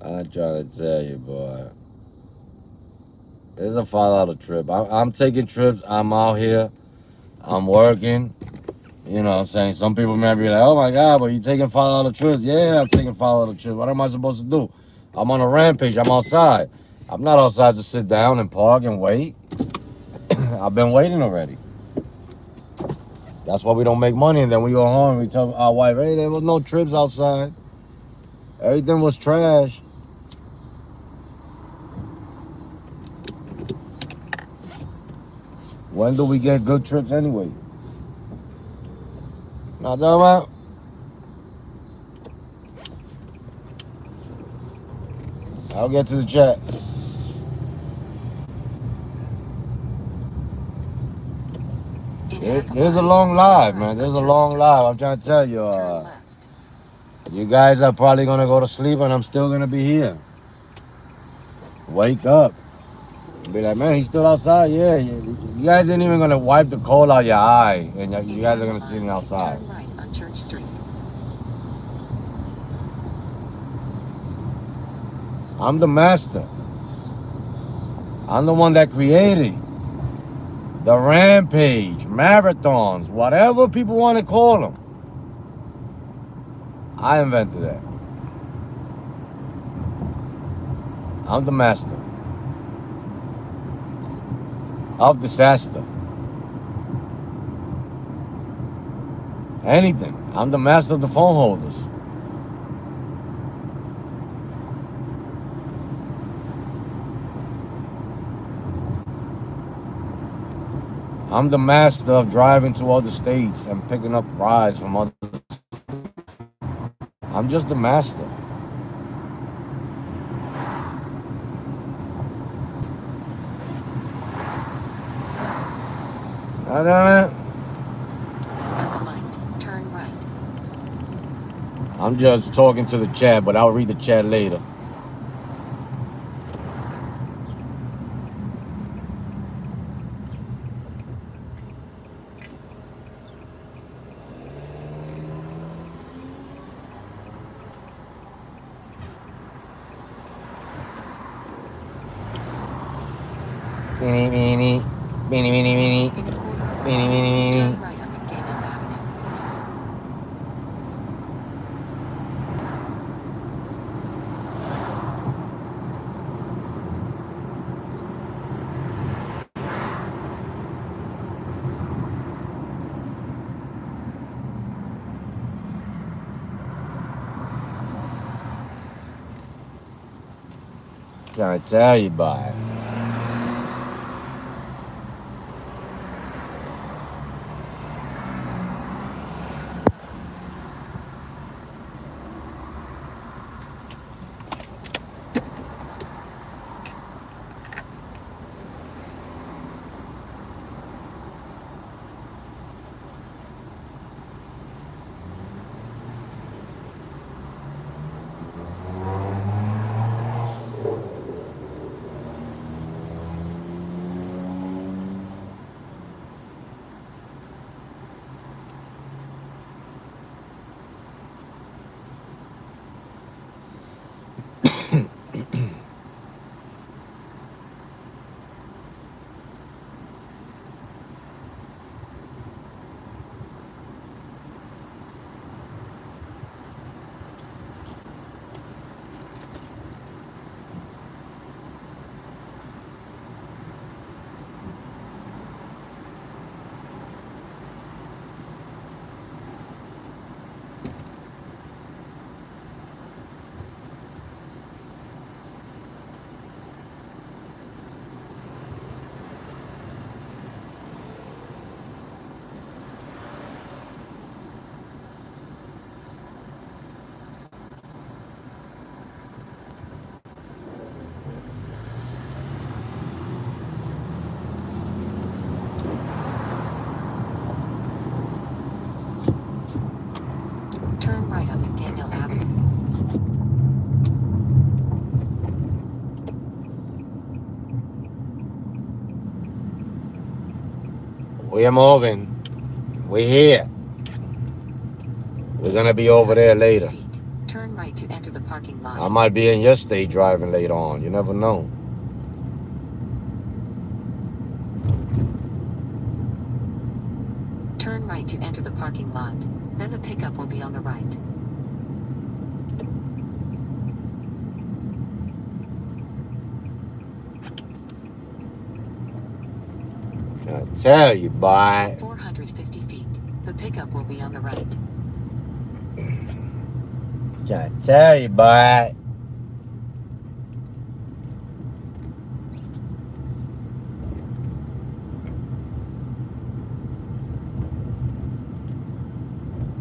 I'm trying to tell you, boy. It's a $5 trip. I'm taking trips. I'm out here. I'm working. You know what I'm saying? Some people might be like, oh my God, but you taking $5 trips? Yeah, I'm taking $5 trips. What am I supposed to do? I'm on a rampage. I'm outside. I'm not outside to sit down and park and wait. I've been waiting already. That's why we don't make money. And then we go home and we tell our wife, hey, there was no trips outside. Everything was trash. When do we get good trips anyway? Not talking about. I'll get to the chat. There's a long live, man. There's a long live. I'm trying to tell you. Turn left. You guys are probably gonna go to sleep, and I'm still gonna be here. Wake up. Be like, man, he's still outside. Yeah, you guys ain't even gonna wipe the coal out your eye, and you guys are gonna see me outside. Turn right on Church Street. I'm the master. I'm the one that created the Rampage, marathons, whatever people want to call them. I invented that. I'm the master of disaster. Anything. I'm the master of the phone holders. I'm the master of driving to other states and picking up rides from other states. I'm just the master. At the light, turn right. I'm just talking to the chat, but I'll read the chat later. Beanie, beanie, beanie, beanie, beanie, In a quarter mile, beanie, beanie, beanie. turn right on McDaniel Avenue. Trying to tell you about it. We are moving. We're here. We're gonna be over there later. Feet. Turn right to enter the parking lot. I might be in your state driving later on. You never know. Turn right to enter the parking lot. Then the pickup will be on the right. I tell you, boy. 450 feet. The pickup will be on the right. I tell you, boy.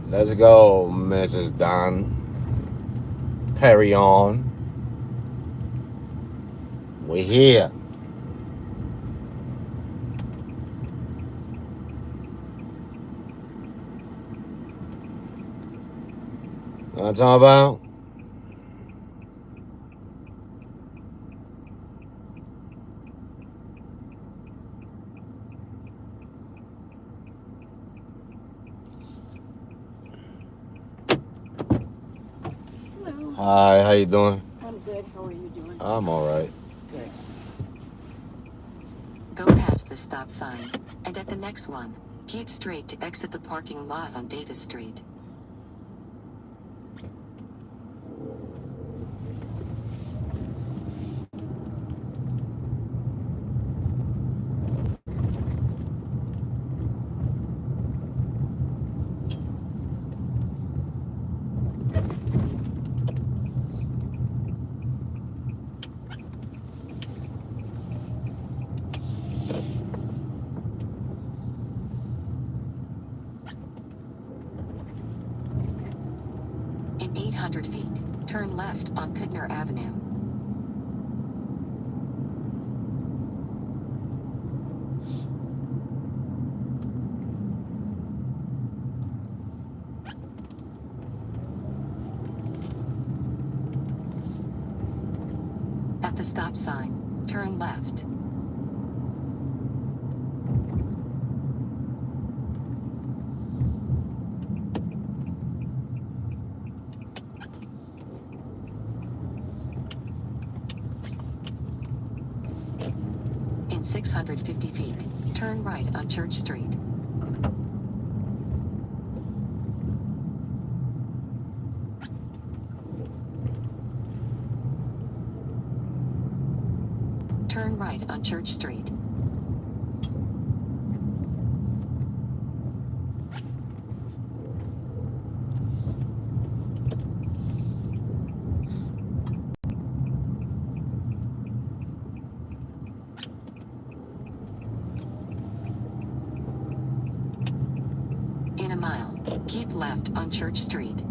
Let's go, Mrs. Don. Carry on. We're here. What I'm talking about? Hello. Hi, how you doing? I'm good. How are you doing? I'm all right. Good. Go past the stop sign. And at the next one, keep straight to exit the parking lot on Davis Street. In 800 feet, turn left on Pittner Avenue. At the stop sign, turn left. In 650 feet, turn right on Church Street. Turn right on Church Street. In a mile, keep left on Church Street.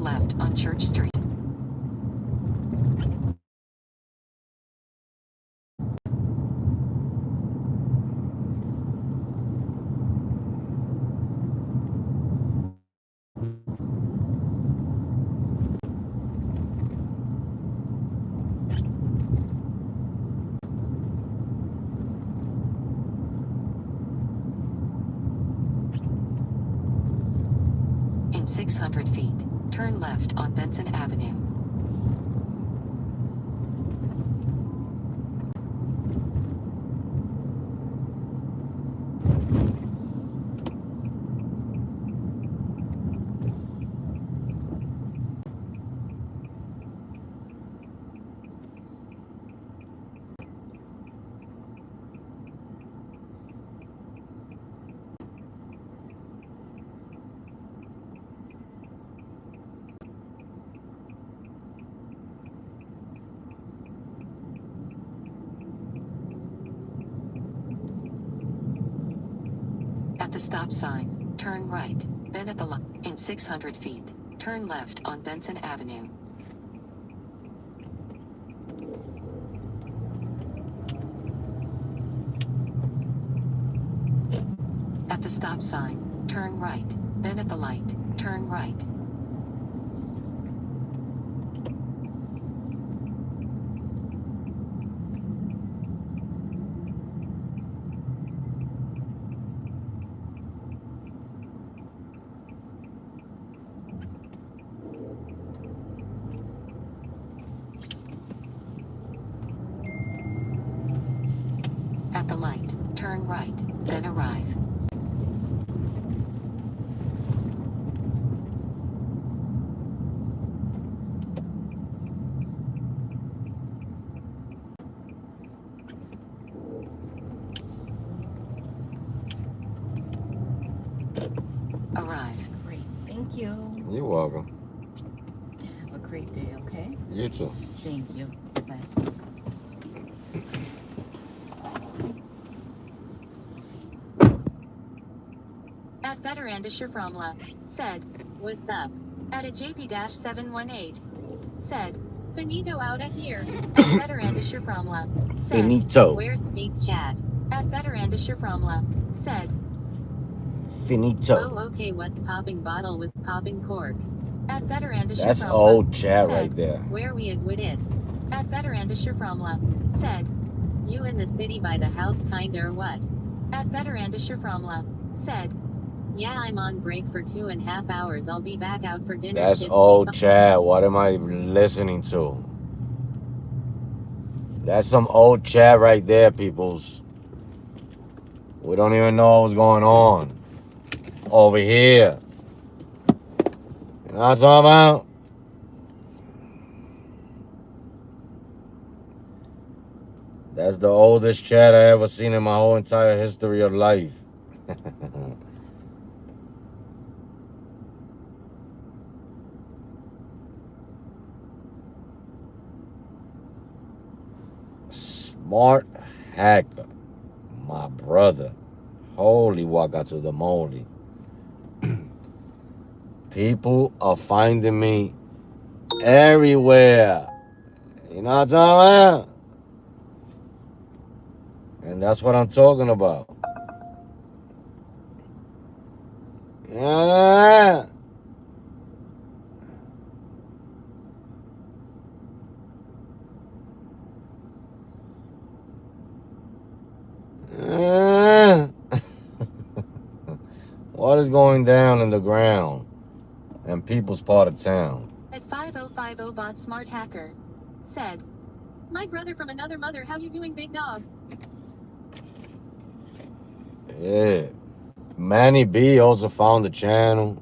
left on Church Street. In 600 feet, turn left on Benson Avenue. At the stop sign, turn right, then at the light. In 600 feet, turn left on Benson Avenue. At the stop sign, turn right, then at the light, turn right. At the light, turn right, then arrive. Arrive. Great. Thank you. You're welcome. Have a great day, okay? You too. Thank you. Bye. At Veterandischer Fromla, said, "What's up?" At a JP-718, said, "Finito out at here." At Veterandischer Fromla, said, Finito. "Where's Speak Chat?" At Veterandischer Fromla, said, Finito. "Oh okay, what's popping bottle with popping cork?" At Veterandischer That's Fromla, old chat said, right there. "Where we would it?" At Veterandischer Fromla, said, "You in the city by the house kinda or what?" At Veterandischer Fromla, said, "Yeah, I'm on break for 2.5 hours. I'll be back out for dinner." That's Shit, old cheap. chat. What am I listening to? That's some old chat right there, peoples. We don't even know what's going on over here. You know what I'm talking about? That's the oldest chat I ever seen in my whole entire history of life. Smart hacker, my brother. Holy waka to the moly. People are finding me everywhere. You know what I'm talking about? And that's what I'm talking about. Yeah. Yeah. What is going down in the ground and people's part of town? At 5050 bot smart hacker, said, "My brother from another mother, how you doing, big dog?" Yeah. Manny B also found the channel.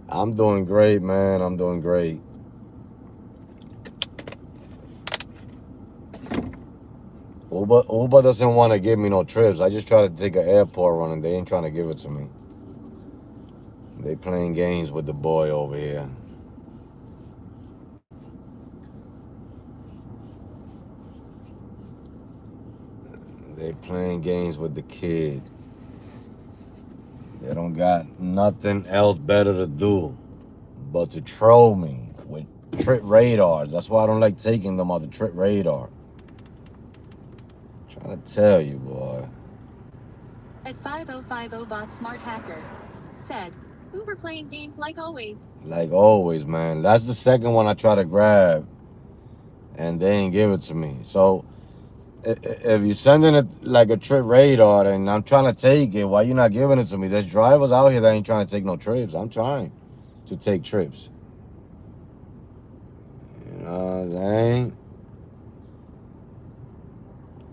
I'm doing great, man. I'm doing great. Uber doesn't want to give me no trips. I just try to take an airport run and they ain't trying to give it to me. They playing games with the boy over here. They playing games with the kid. They don't got nothing else better to do but to troll me with trip radars. That's why I don't like taking them on the trip radar. I'm trying to tell you, boy. At 5050 bot smart hacker said, Uber playing games like always. Like always, man. That's the second one I try to grab, and they ain't give it to me. So if you're sending it like a trip radar and I'm trying to take it, why you not giving it to me? There's drivers out here that ain't trying to take no trips. I'm trying to take trips. You know what I'm saying?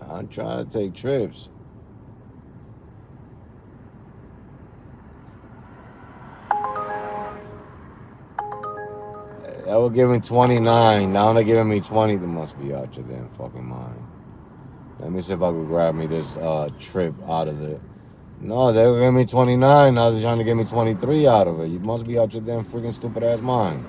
I'm trying to take trips. That would give me 29. Now they're giving me 20. They must be out your damn fucking mind. Let me see if I can grab me this trip out of it. No, they were giving me 29. Now they're trying to give me 23 out of it. You must be out your damn freaking stupid ass mind.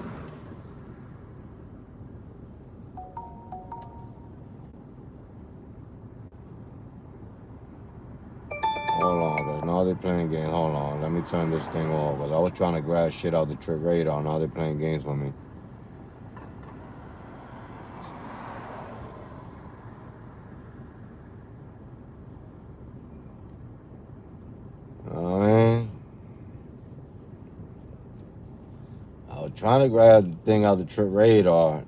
Hold on, because now they're playing games. Hold on, let me turn this thing off. Because I was trying to grab shit out the trip radar. Now they're playing games with me. I was trying to grab the thing out the trip radar.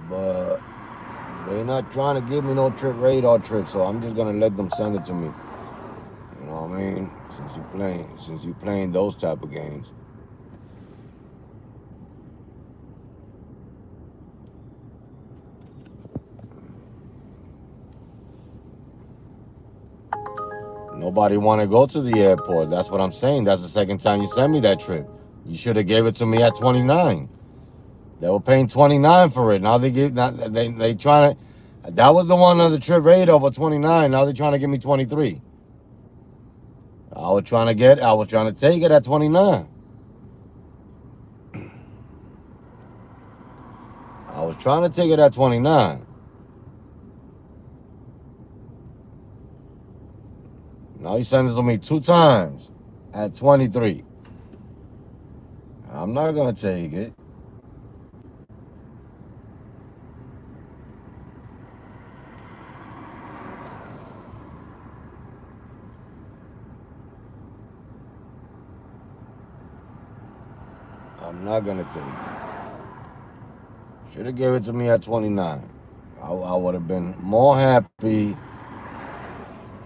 But they're not trying to give me no trip radar trip, so I'm just gonna let them send it to me. You know what I mean? Since you playing those type of games. Nobody want to go to the airport. That's what I'm saying. That's the second time you sent me that trip. You should have gave it to me at 29. They were paying 29 for it. Now they trying to. That was the one on the trip radar for 29. Now they're trying to give me 23. I was trying to take it at 29. I was trying to take it at 29. Now he sent it to me 2 times at 23. I'm not gonna take it. I'm not gonna take it. Should have gave it to me at 29. I would have been more happy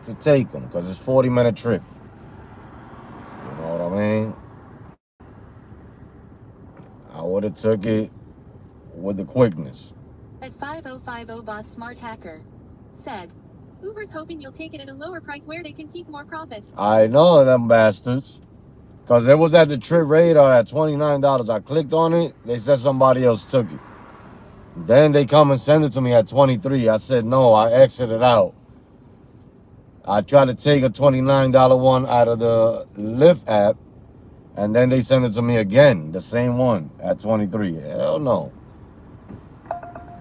to take them because it's 40-minute trip. You know what I mean? I would have took it with the quickness. At 5050 bot smart hacker said, Uber's hoping you'll take it at a lower price where they can keep more profit. I know them bastards. Because it was at the trip radar at $29. I clicked on it. They said somebody else took it. Then they come and send it to me at 23. I said no. I exited out. I tried to take a $29 one out of the Lyft app. And then they send it to me again. The same one at 23. Hell no.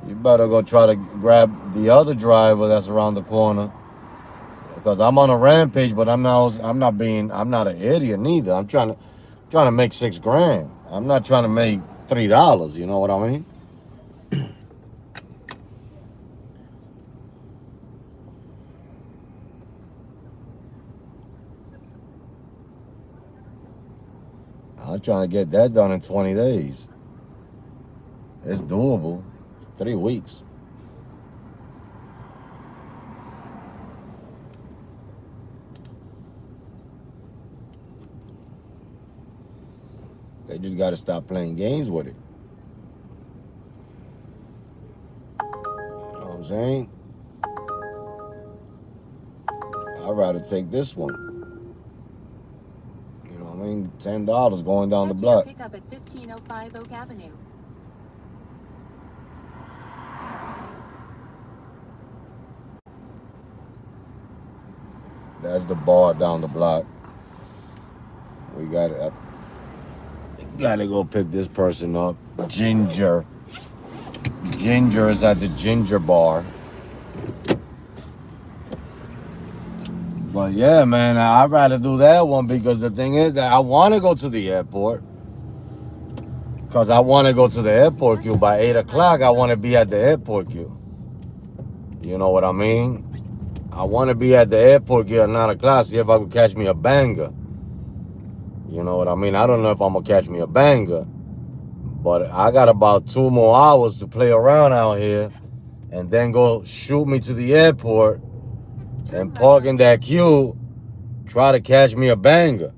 You better go try to grab the other driver that's around the corner. Because I'm on a rampage, but I'm not an idiot neither. I'm trying to make $6,000. I'm not trying to make $3. You know what I mean? I'm trying to get that done in 20 days. It's doable. 3 weeks. They just got to stop playing games with it. You know what I'm saying? I'd rather take this one. You know what I mean? $10 going down the block. Pick up at 15050 Oak Avenue. That's the bar down the block. We got to go pick this person up. Ginger. Ginger is at the Ginger Bar. But yeah, man, I'd rather do that one because the thing is that I want to go to the airport. Because I want to go to the airport queue by 8 o'clock. I want to be at the airport queue. You know what I mean? I want to be at the airport queue at 9 o'clock, see if I can catch me a banger. You know what I mean? I don't know if I'm going to catch me a banger. But I got about 2 more hours to play around out here. And then go shoot me to the airport. And park in that queue. Try to catch me a banger.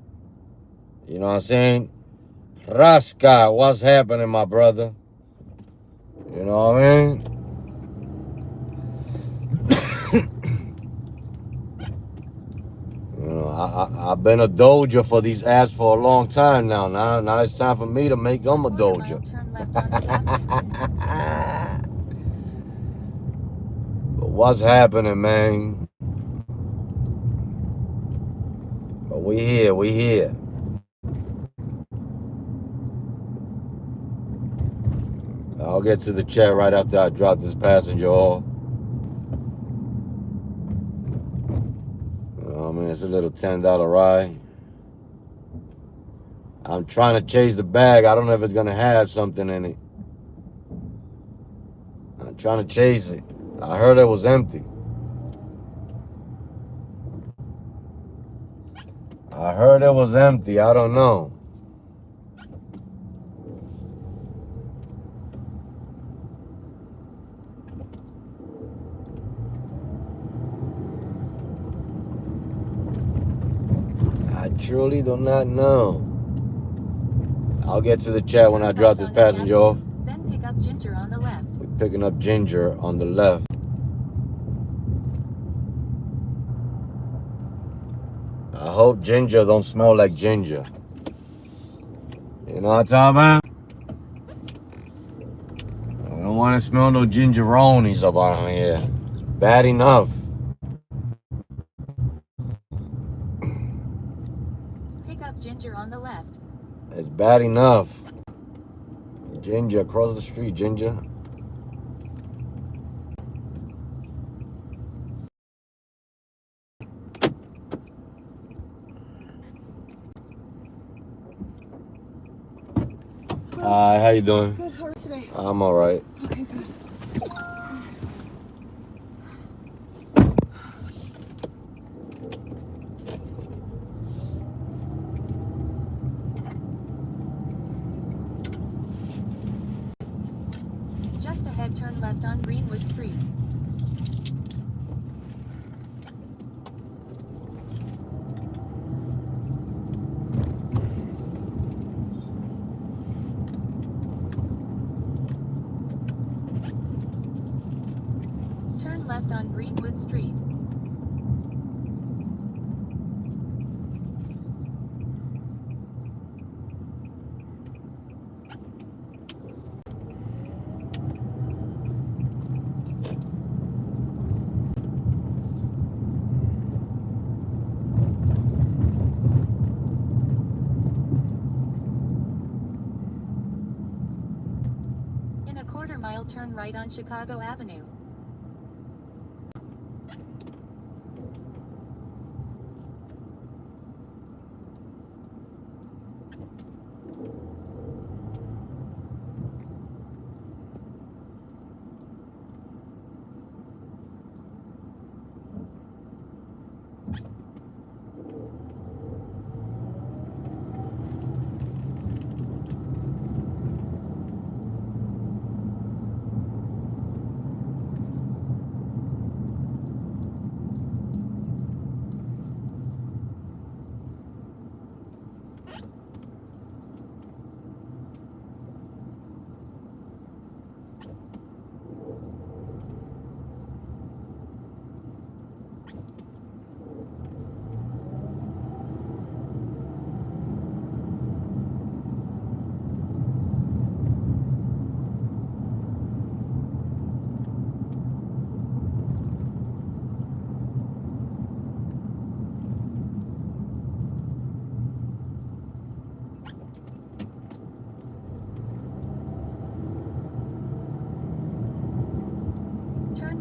You know what I'm saying? Raska, what's happening, my brother? You know what I mean? You know, I've been a doja for these apps for a long time now. Now it's time for me to make them a doja. But what's happening, man? But we here. I'll get to the chat right after I drop this passenger off. I mean, it's a little $10 ride. I'm trying to chase the bag. I don't know if it's gonna have something in it. I'm trying to chase it. I heard it was empty. I heard it was empty. I don't know. I truly do not know. I'll get to the chat when I drop this passenger off. Then pick up Ginger on the left. We're picking up Ginger on the left. I hope Ginger don't smell like ginger. You know what I'm talking about? I don't want to smell no gingeronis up on here. It's bad enough. Pick up Ginger on the left. It's bad enough. Ginger, across the street, Ginger. Hi, how you doing? Good, how are you today? I'm all right. Okay, good. Just ahead, turn left on Greenwood Street. Turn left on Greenwood Street. In a quarter-mile, turn right on Chicago Avenue.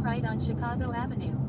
right on Chicago Avenue.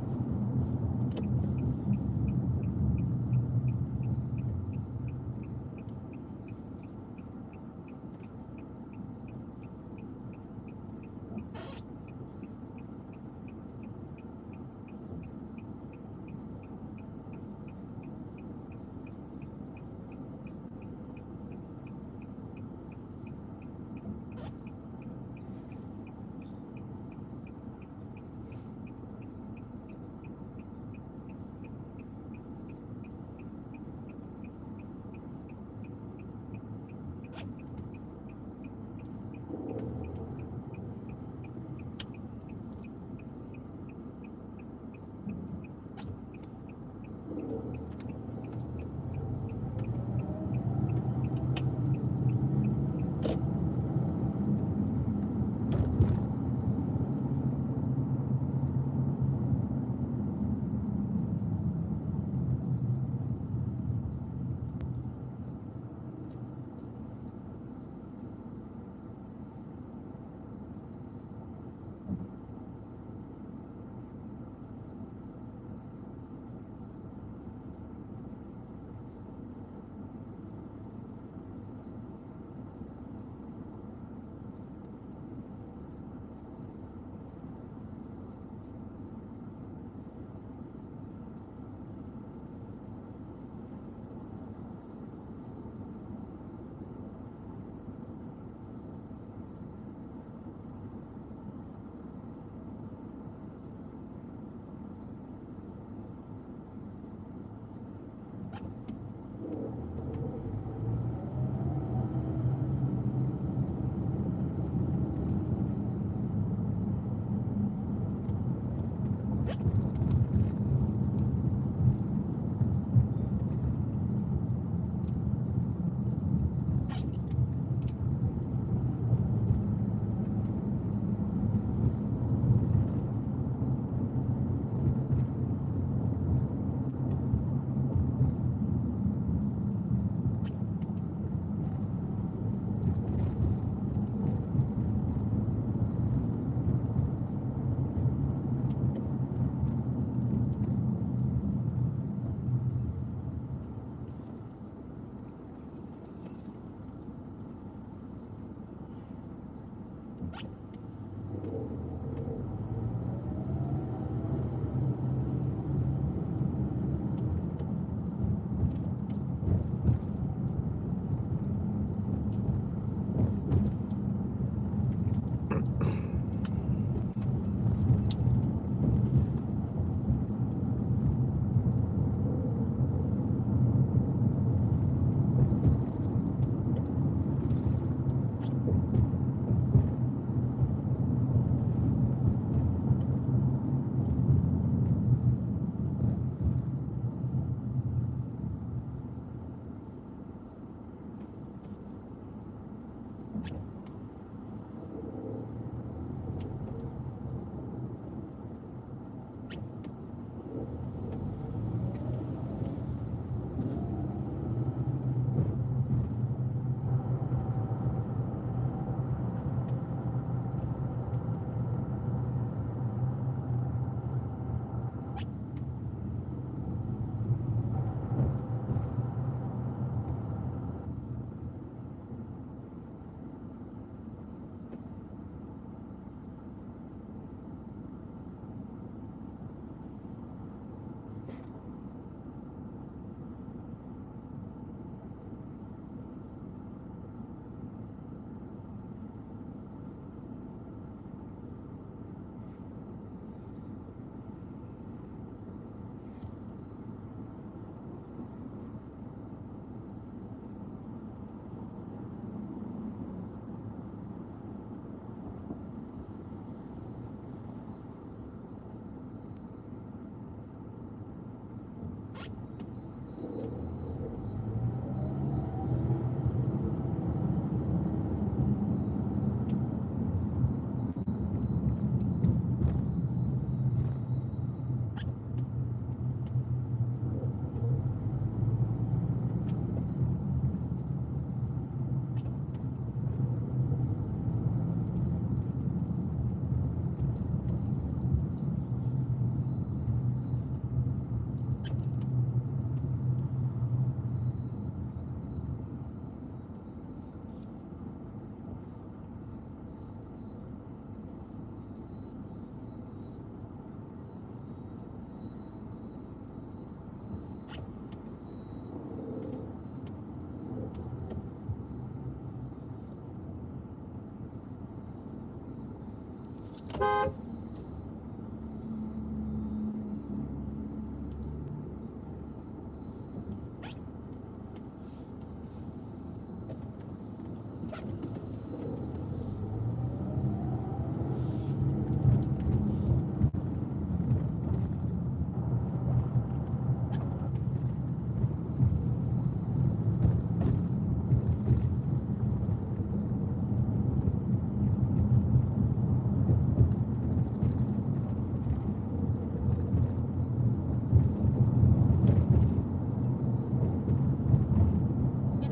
In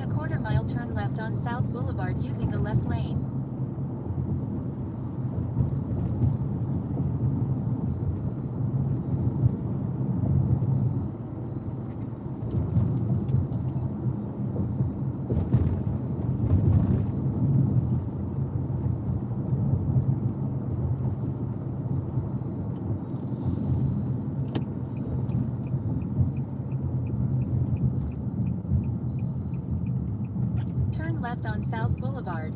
a quarter-mile, turn left on South Boulevard using the left lane. Turn left on South Boulevard.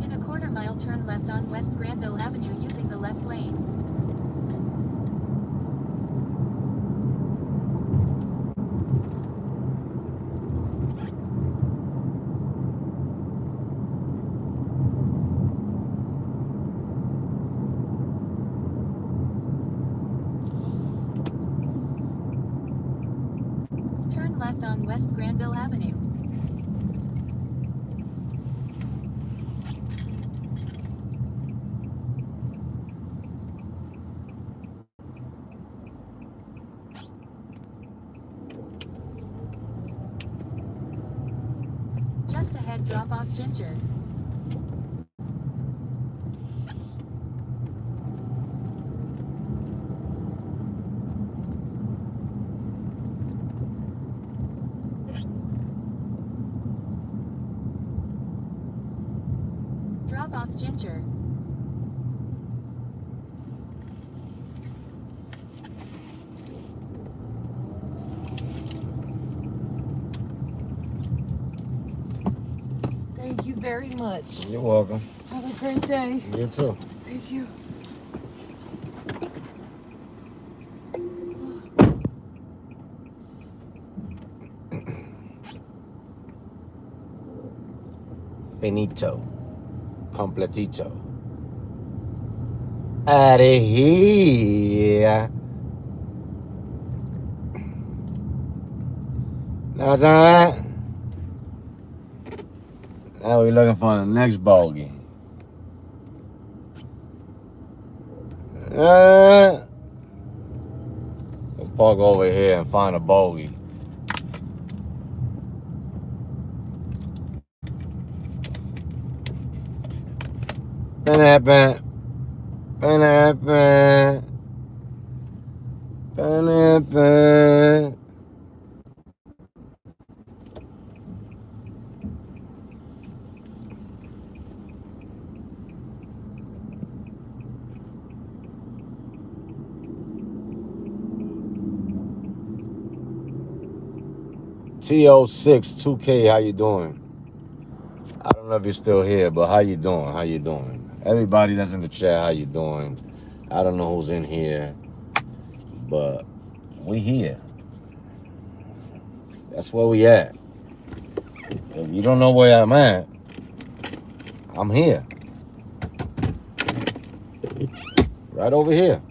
In a quarter-mile, turn left on West Granville Avenue using the left lane. Turn left on West Granville Avenue. Just ahead, drop off Ginger. Drop off Ginger. Thank you very much. You're welcome. Have a great day. You too. Thank you. Finito. Completito. Out of here. Now it's all right. Now we're looking for the next bogey. We'll park over here and find a bogey. Ba-da-ba. Ba-da-ba. Ba-da-ba. TO6 2K, how you doing? I don't know if you're still here, but how you doing? How you doing? Everybody that's in the chat, how you doing? I don't know who's in here, but we here. That's where we at. If you don't know where I'm at, I'm here. Right over here.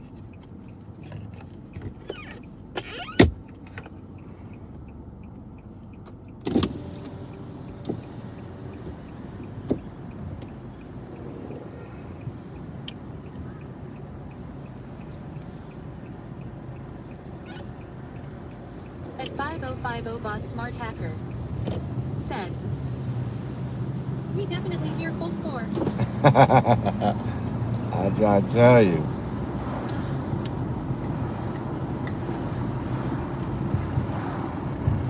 At 5050 bot smart hacker said, "We definitely hear full score." I'm trying to tell you.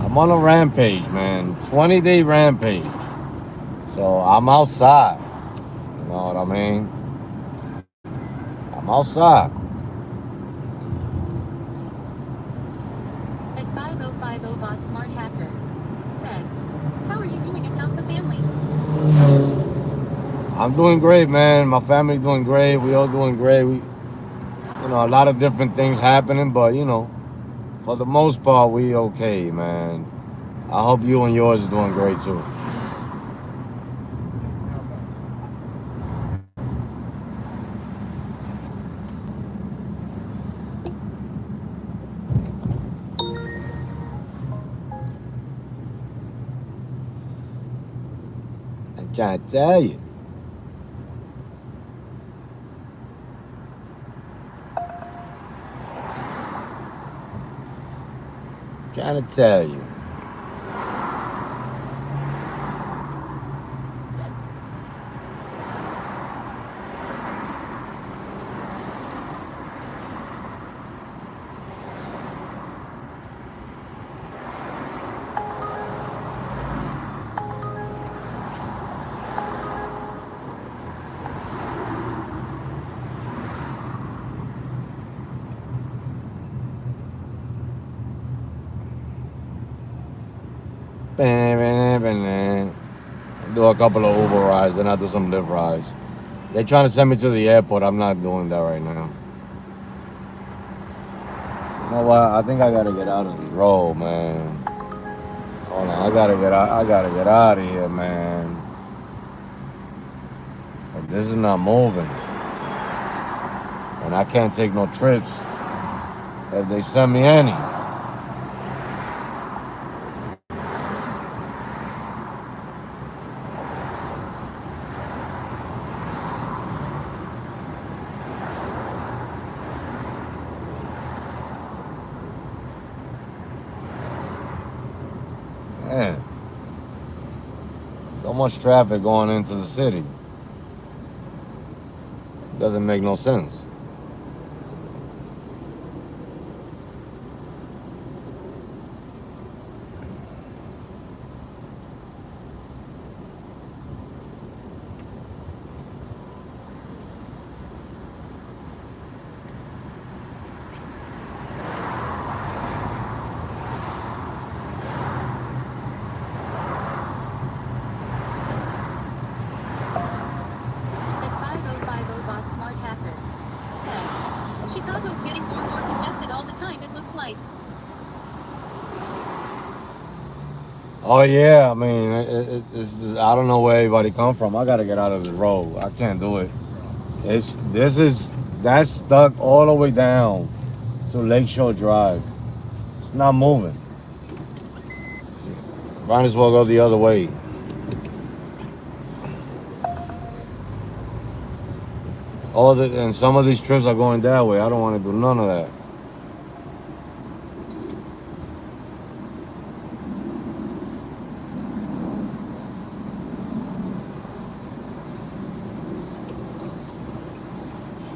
I'm on a rampage, man. 20-day rampage. So I'm outside. You know what I mean? I'm outside. At 5050 bot smart hacker said, "How are you doing and how's the family?" I'm doing great, man. My family doing great. We all doing great. We, a lot of different things happening, but for the most part, we okay, man. I hope you and yours is doing great too. I'm trying to tell you. Trying to tell you. Do a couple of Uber rides, then I do some Lyft rides. They're trying to send me to the airport. I'm not doing that right now. You know what? I think I gotta get out of this road, man. Hold on, I gotta get out. I gotta get out of here, man. But this is not moving, and I can't take no trips if they send me any. Man, so much traffic going into the city. Doesn't make no sense. At 5050 bot smart hacker said, Chicago's getting more and more congested all the time, it looks like. Oh yeah, I mean, it's just, I don't know where everybody come from. I gotta get out of the road. I can't do it. That's stuck all the way down to Lakeshore Drive. It's not moving. Might as well go the other way. And some of these trips are going that way. I don't want to do none of that.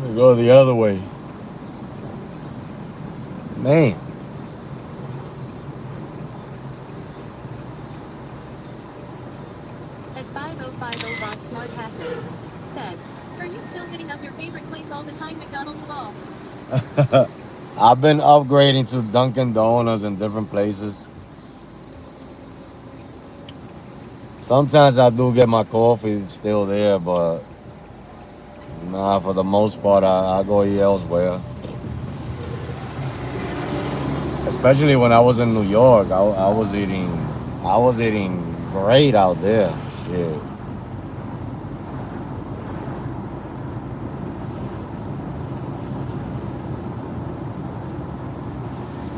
We go the other way. Man. At 5050 bot smart hacker said, are you still hitting up your favorite place all the time, McDonald's Law? I've been upgrading to Dunkin' Donuts in different places. Sometimes I do get my coffee still there, but nah, for the most part, I go eat elsewhere. Especially when I was in New York, I was eating great out there. Shit.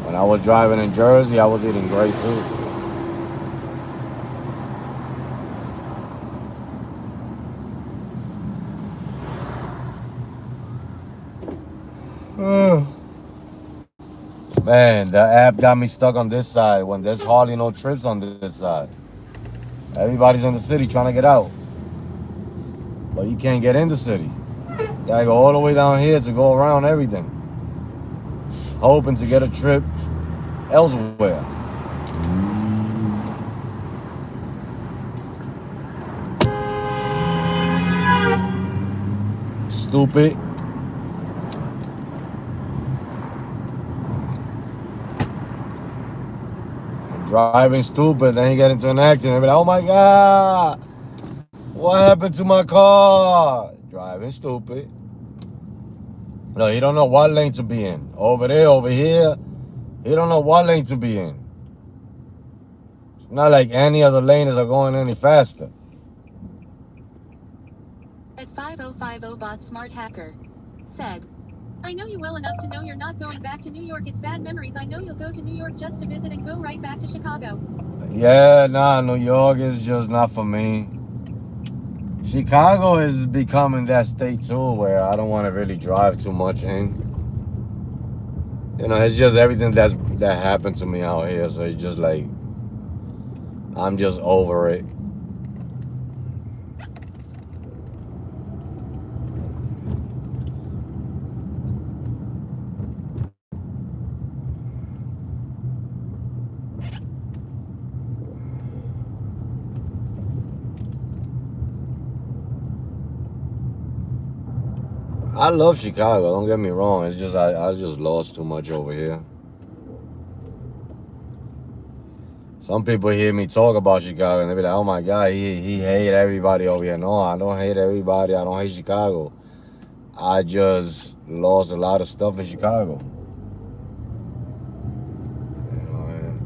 When I was driving in Jersey, I was eating great too. Man, the app got me stuck on this side when there's hardly no trips on this side. Everybody's in the city trying to get out. But you can't get in the city. You gotta go all the way down here to go around everything. Hoping to get a trip elsewhere. Stupid. Driving stupid, then you get into an accident. Be like, oh my God, what happened to my car? Driving stupid. No, you don't know what lane to be in. Over there, over here, you don't know what lane to be in. It's not like any other lanes are going any faster. At 5050 bot smart hacker said, I know you well enough to know you're not going back to New York. It's bad memories. I know you'll go to New York just to visit and go right back to Chicago. Yeah, nah, New York is just not for me. Chicago is becoming that state too where I don't want to really drive too much in. You know, it's just everything that happened to me out here. So it's just like, I'm just over it. I love Chicago, don't get me wrong. It's just I just lost too much over here. Some people hear me talk about Chicago and they be like, "Oh my God, he hate everybody over here." No, I don't hate everybody. I don't hate Chicago. I just lost a lot of stuff in Chicago. You know what I mean?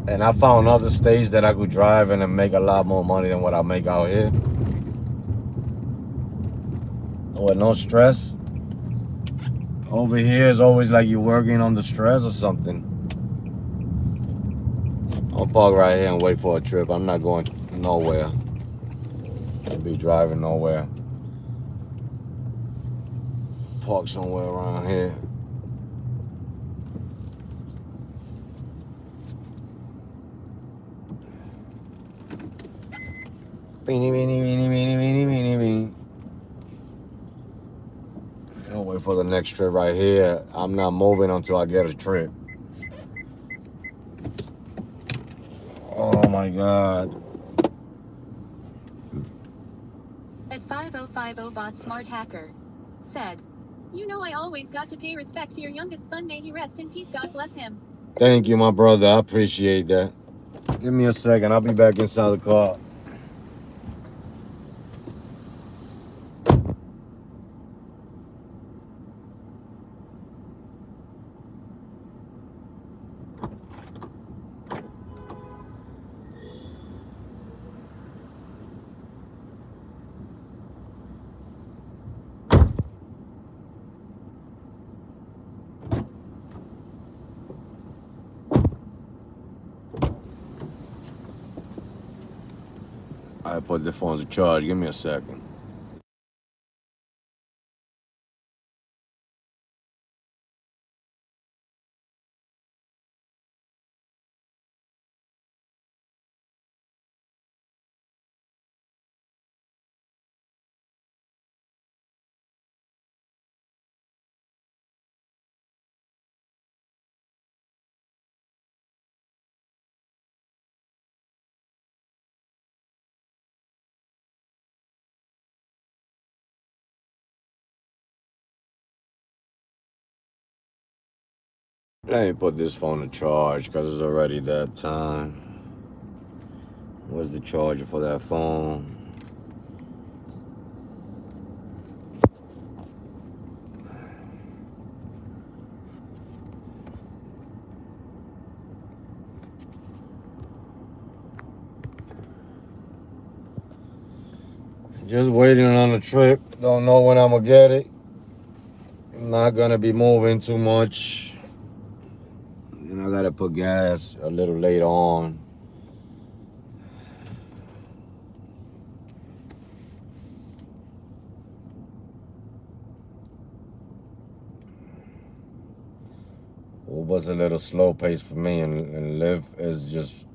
And I found other states that I could drive in and make a lot more money than what I make out here. With no stress. Over here is always like you're working under stress or something. I'll park right here and wait for a trip. I'm not going nowhere. I'll be driving nowhere. Park somewhere around here. Beanie, beanie, beanie, beanie, beanie, beanie, beanie. I'll wait for the next trip right here. I'm not moving until I get a trip. Oh my God. At 5050 bot smart hacker said, "You know I always got to pay respect to your youngest son. May he rest in peace. God bless him." Thank you, my brother. I appreciate that. Give me a second. I'll be back inside the car. I put the phone to charge. Give me a second. Let me put this phone to charge because it's already that time. Where's the charger for that phone? Just waiting on the trip. Don't know when I'm gonna get it. Not gonna be moving too much. And I gotta put gas a little later on. Uber's a little slow pace for me, and Lyft is just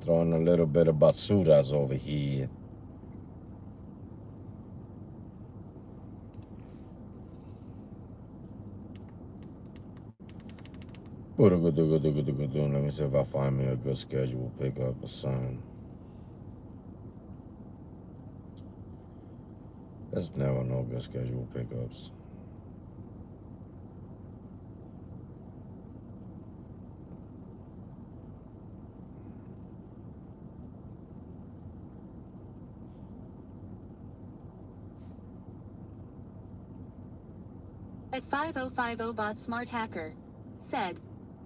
throwing a little bit of basuras over here. Let me see if I find me a good schedule pickup or something. There's never no good schedule pickups. At 5050 bot smart hacker said,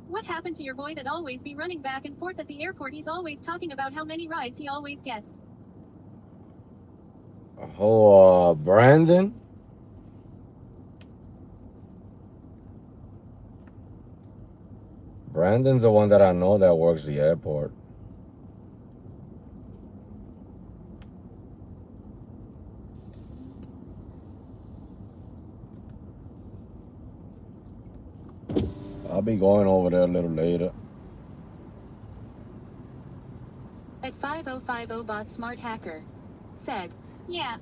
"What happened to your boy that always be running back and forth at the airport? He's always talking about how many rides he always gets." Oh, Brandon? Brandon's the one that I know that works the airport. I'll be going over there a little later. At 5050 bot smart hacker said, "Yeah."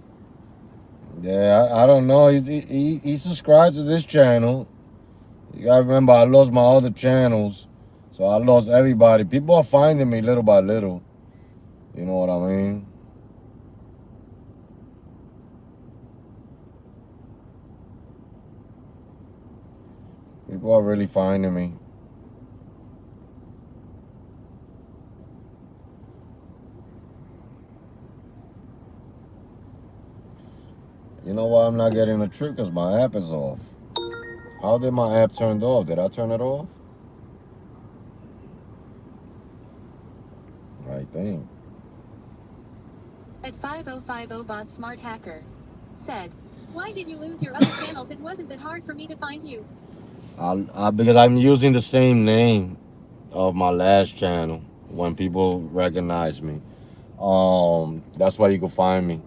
Yeah, I don't know. He subscribed to this channel. You gotta remember, I lost my other channels. So I lost everybody. People are finding me little by little. You know what I mean? People are really finding me. You know why I'm not getting a trip? Because my app is off. How did my app turned off? Did I turn it off? I think. At 5050 bot smart hacker said, "Why did you lose your other channels? It wasn't that hard for me to find you." Because I'm using the same name of my last channel when people recognize me. That's why you can find me.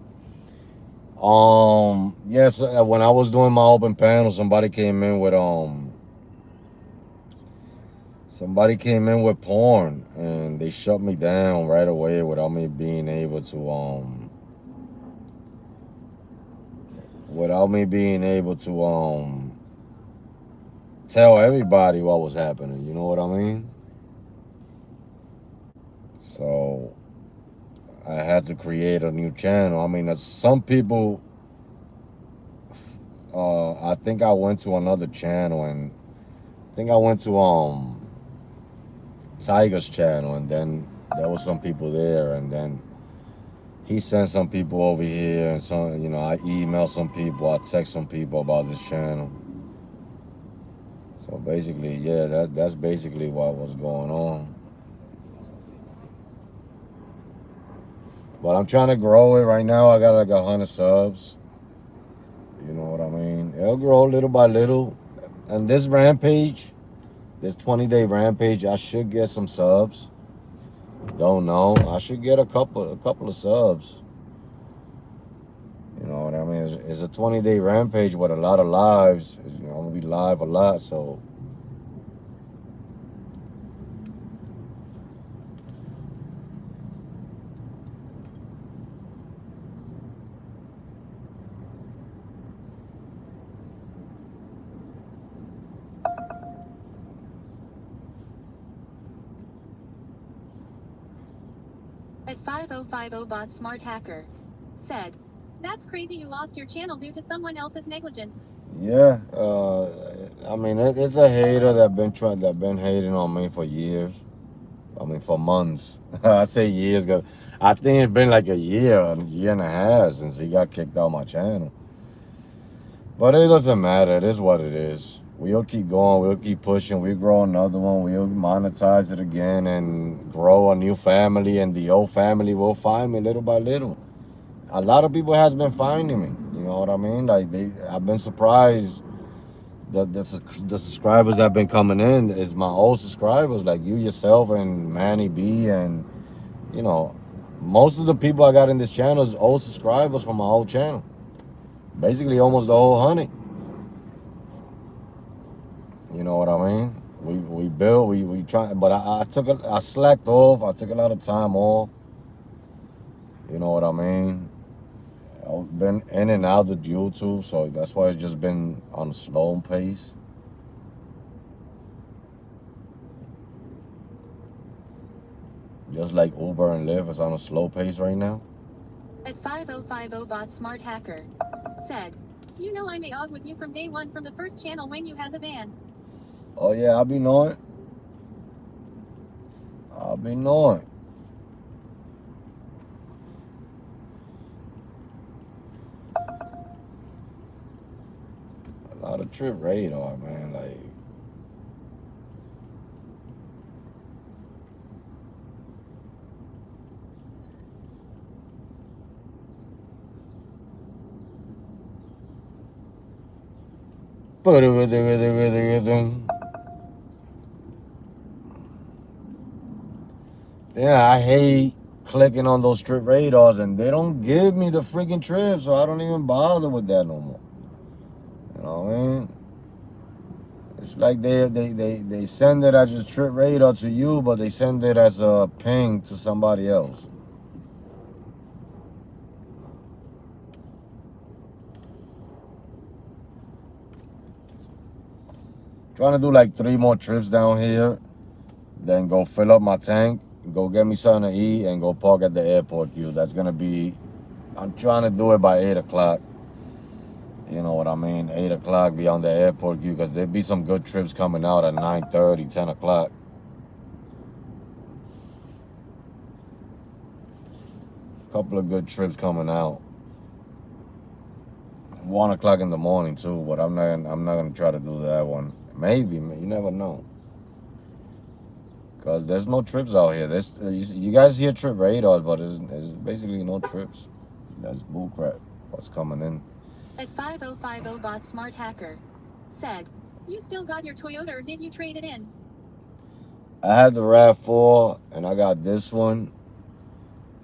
Yes, when I was doing my open panel, somebody came in with porn, and they shut me down right away without me being able to tell everybody what was happening. You know what I mean? So I had to create a new channel. I mean, some people. I think I went to another channel, and I think I went to Tiger's channel, and then there was some people there, and then he sent some people over here, and some, I emailed some people, I text some people about this channel. So basically, yeah, that's basically what was going on. But I'm trying to grow it right now. I got like 100 subs. You know what I mean? It'll grow little by little. And this Rampage, this 20-day Rampage, I should get some subs. Don't know. I should get a couple of subs. You know what I mean? It's a 20-day Rampage with a lot of lives. I'm gonna be live a lot, so. At 5050 bot smart hacker said, "That's crazy you lost your channel due to someone else's negligence." Yeah, I mean, it's a hater that been hating on me for years. I mean, for months. I say years ago. I think it's been like a year and a half since he got kicked out my channel. But it doesn't matter. It is what it is. We'll keep going. We'll keep pushing. We'll grow another one. We'll monetize it again and grow a new family. And the old family will find me little by little. A lot of people has been finding me. You know what I mean? Like I've been surprised. The subscribers that have been coming in is my old subscribers, like you yourself and Manny B, and you know, most of the people I got in this channel is old subscribers from my old channel. Basically, almost the whole 100. You know what I mean? We built, we try, but I slacked off. I took a lot of time off. You know what I mean? I've been in and out of YouTube, so that's why it's just been on a slow pace. Just like Uber and Lyft is on a slow pace right now. At 5050 bot smart hacker said, "You know I may og with you from day one from the first channel when you had the van." Oh yeah, I'll be knowing. A lot of trip radar, man. Like, yeah, I hate clicking on those trip radars, and they don't give me the freaking trip, so I don't even bother with that no more. You know what I mean? It's like they send it as a trip radar to you, but they send it as a ping to somebody else. Trying to do like 3 more trips down here, then go fill up my tank, go get me something to eat, and go park at the airport queue. That's gonna be, I'm trying to do it by 8 o'clock. You know what I mean? 8 o'clock be on the airport queue because there be some good trips coming out at 9:30, 10 o'clock. Couple of good trips coming out. 1 o'clock in the morning too, but I'm not gonna try to do that one. Maybe, man, you never know. Cause there's no trips out here. You guys hear trip radars, but it's basically no trips. That's bullcrap. What's coming in? At 5050 bot smart hacker said, "You still got your Toyota or did you trade it in?" I had the RAV4 and I got this one,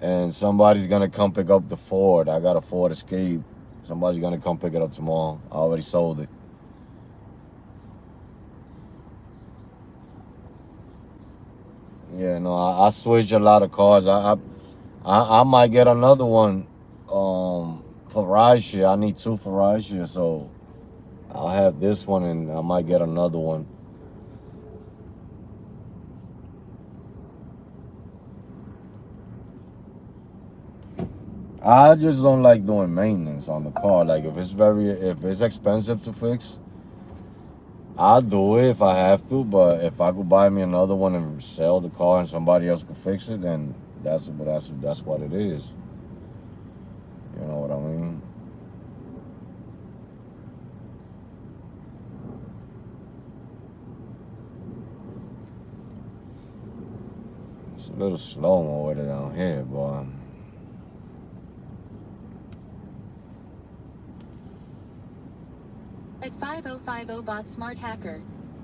and somebody's gonna come pick up the Ford. I got a Ford Escape. Somebody's gonna come pick it up tomorrow. I already sold it. Yeah, no, I switched a lot of cars. I might get another one for rideshare. I need 2 for rideshare, so I'll have this one and I might get another one. I just don't like doing maintenance on the car. Like if it's expensive to fix, I'll do it if I have to. But if I could buy me another one and sell the car and somebody else could fix it, then that's what it is. You know what I mean? It's a little slow over there down here, boy. At 5050 bot smart hacker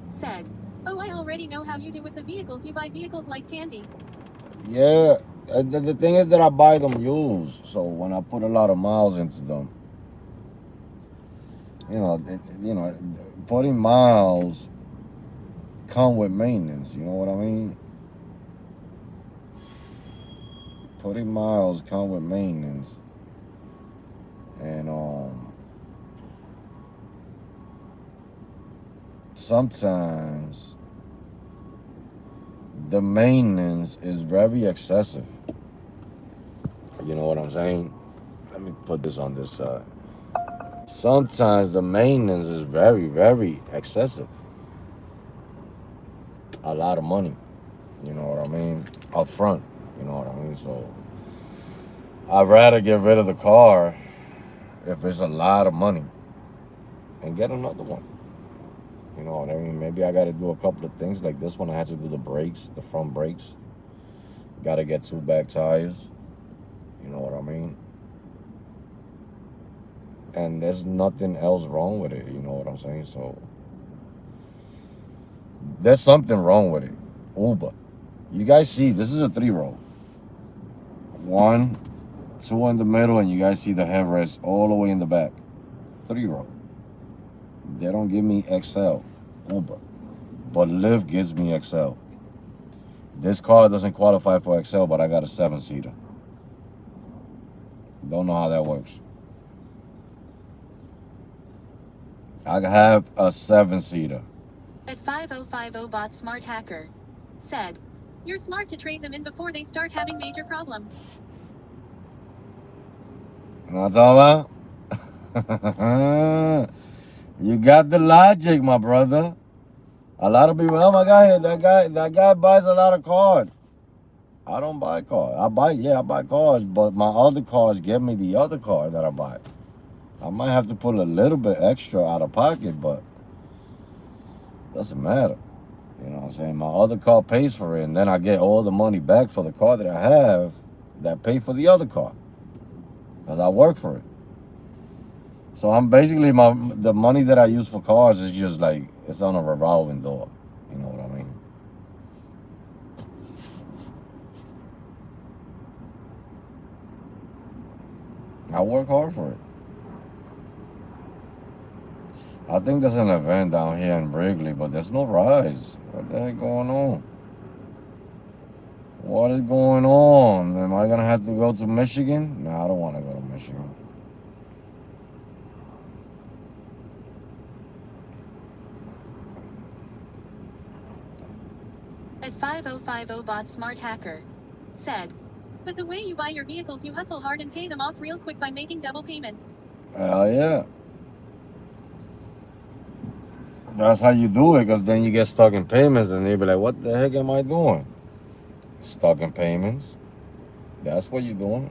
said, "Oh, I already know how you do with the vehicles. You buy vehicles like candy." Yeah, the thing is that I buy them used, so when I put a lot of miles into them, putting miles come with maintenance. You know what I mean? Putting miles come with maintenance, and sometimes the maintenance is very excessive. You know what I'm saying? Let me put this on this side. Sometimes the maintenance is very, very excessive. A lot of money. You know what I mean? Up front. You know what I mean? So I'd rather get rid of the car if it's a lot of money and get another one. You know what I mean? Maybe I got to do a couple of things like this one. I had to do the brakes, the front brakes. Got to get 2 back tires. You know what I mean? And there's nothing else wrong with it. You know what I'm saying? So there's something wrong with it. Uber. You guys see, this is a 3-row. 1, 2 in the middle, and you guys see the headrest all the way in the back. 3-row. They don't give me XL, Uber, but Lyft gives me XL. This car doesn't qualify for XL, but I got a 7-seater. Don't know how that works. I have a 7-seater. At 5050 bot smart hacker said, "You're smart to trade them in before they start having major problems." You know what I'm talking about? You got the logic, my brother. A lot of people, oh my God, that guy buys a lot of cars. I don't buy cars. I buy cars, but my other cars give me the other car that I buy. I might have to put a little bit extra out of pocket, but doesn't matter. You know what I'm saying? My other car pays for it, and then I get all the money back for the car that I have that pay for the other car. Because I work for it. So I'm basically, the money that I use for cars is just like, it's on a revolving door. You know what I mean? I work hard for it. I think there's an event down here in Wrigley, but there's no rides. What the heck going on? What is going on? Am I gonna have to go to Michigan? No, I don't want to go to Michigan. At 5050 bot smart hacker said, "But the way you buy your vehicles, you hustle hard and pay them off real quick by making double payments." Hell yeah. That's how you do it, because then you get stuck in payments and you be like, what the heck am I doing? Stuck in payments. That's what you're doing.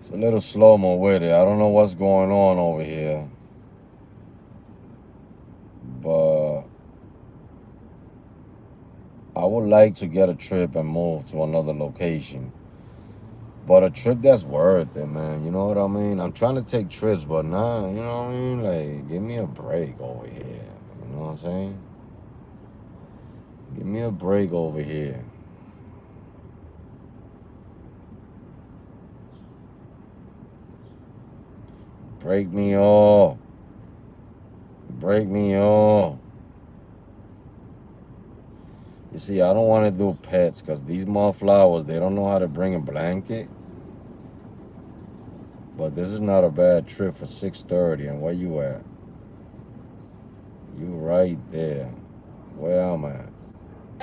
It's a little slow-mo with it. I don't know what's going on over here. But I would like to get a trip and move to another location. But a trip that's worth it, man. You know what I mean? I'm trying to take trips, but nah, you know what I mean? Like, give me a break over here. You know what I'm saying? Give me a break over here. Break me off. Break me off. You see, I don't want to do pets because these flowers, they don't know how to bring a blanket. But this is not a bad trip for 6:30. And where you at? You right there. Where am I?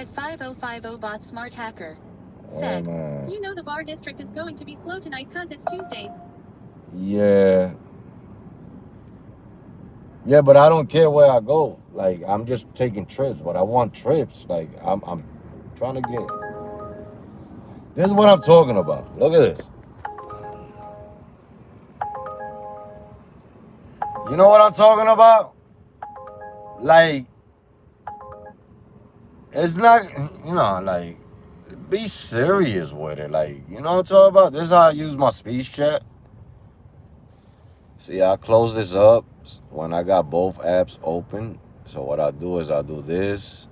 At 5050 bot smart hacker Where said, am I? you know the bar district is going to be slow tonight cause it's Tuesday. Yeah. Yeah, but I don't care where I go. Like, I'm just taking trips, but I want trips. Like, I'm trying to get. This is what I'm talking about. Look at this. You know what I'm talking about? Like, it's not, like, be serious with it. Like, you know what I'm talking about? This is how I use my speech chat. See, I close this up when I got both apps open. So what I do is I do this,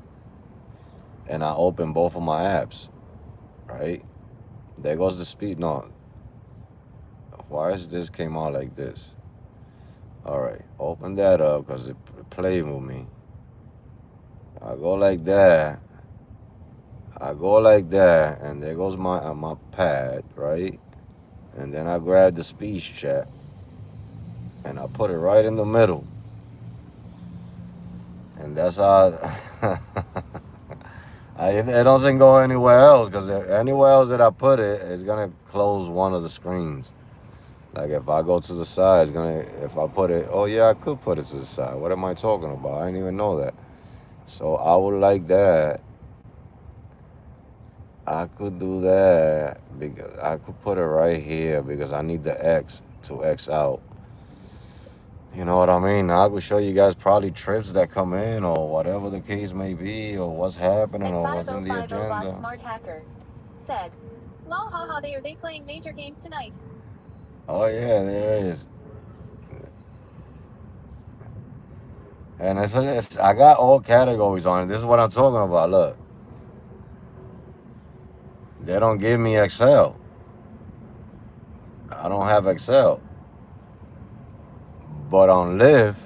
and I open both of my apps, right? There goes the speed. No, why is this came out like this? All right, open that up because it played with me. I go like that. I go like that, and there goes my pad, right? And then I grab the speech chat, and I put it right in the middle. And that's how it doesn't go anywhere else, because anywhere else that I put it, it's gonna close one of the screens. Like if I go to the side, it's gonna. If I put it, oh yeah, I could put it to the side. What am I talking about? I didn't even know that. So I would like that. I could do that because I could put it right here because I need the X to X out. You know what I mean? I could show you guys probably trips that come in or whatever the case may be or what's happening At or what's in the 5050 bot agenda. smart hacker said, lol haha are they playing major games tonight? Oh yeah, there is. And I got all categories on it. This is what I'm talking about. Look, they don't give me Excel. I don't have Excel. But on Lyft,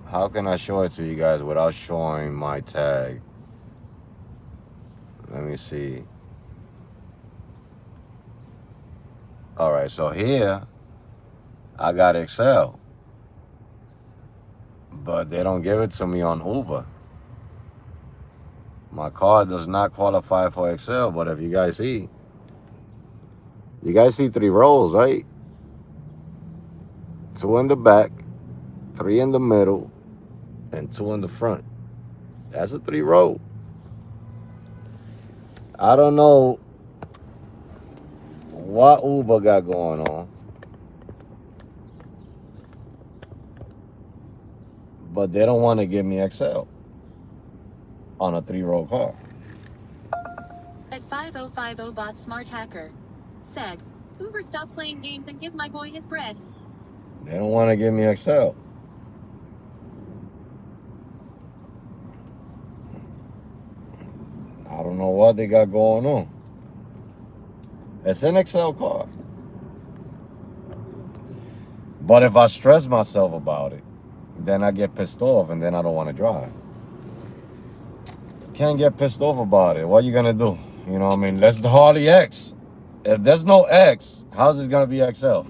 how can I show it to you guys without showing my tag? Let me see. All right, so here I got Excel, but they don't give it to me on Uber. My card does not qualify for Excel, but if you guys see 3 rows, right? 2 in the back, 3 in the middle, and 2 in the front. That's a 3 row. I don't know what Uber got going on, but they don't want to give me Excel on a 3-row car. At 5050 bot smart hacker said, Uber stop playing games and give my boy his bread. They don't want to give me Excel. I don't know what they got going on. It's an Excel car. But if I stress myself about it, then I get pissed off and then I don't want to drive. Can't get pissed off about it. What are you going to do? You know what I mean? Let's hardly X. If there's no X, how's it going to be XL?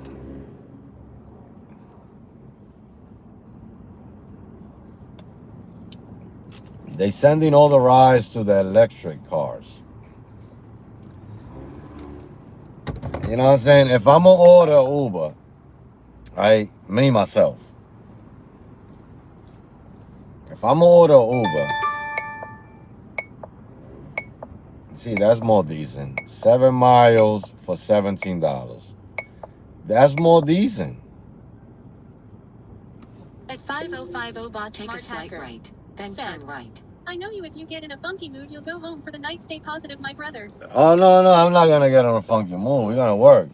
They sending all the rides to the electric cars. You know what I'm saying? If I'm going to order Uber, right, me, myself, If I'm gonna order Uber, see, that's more decent. 7 miles for $17. That's more decent. At 5050 bot Take smart a slight hacker. right, then Said, turn right. I know you if you get in a funky mood, you'll go home for the night. Stay positive, my brother. Oh no, I'm not gonna get on a funky mood. We're gonna work.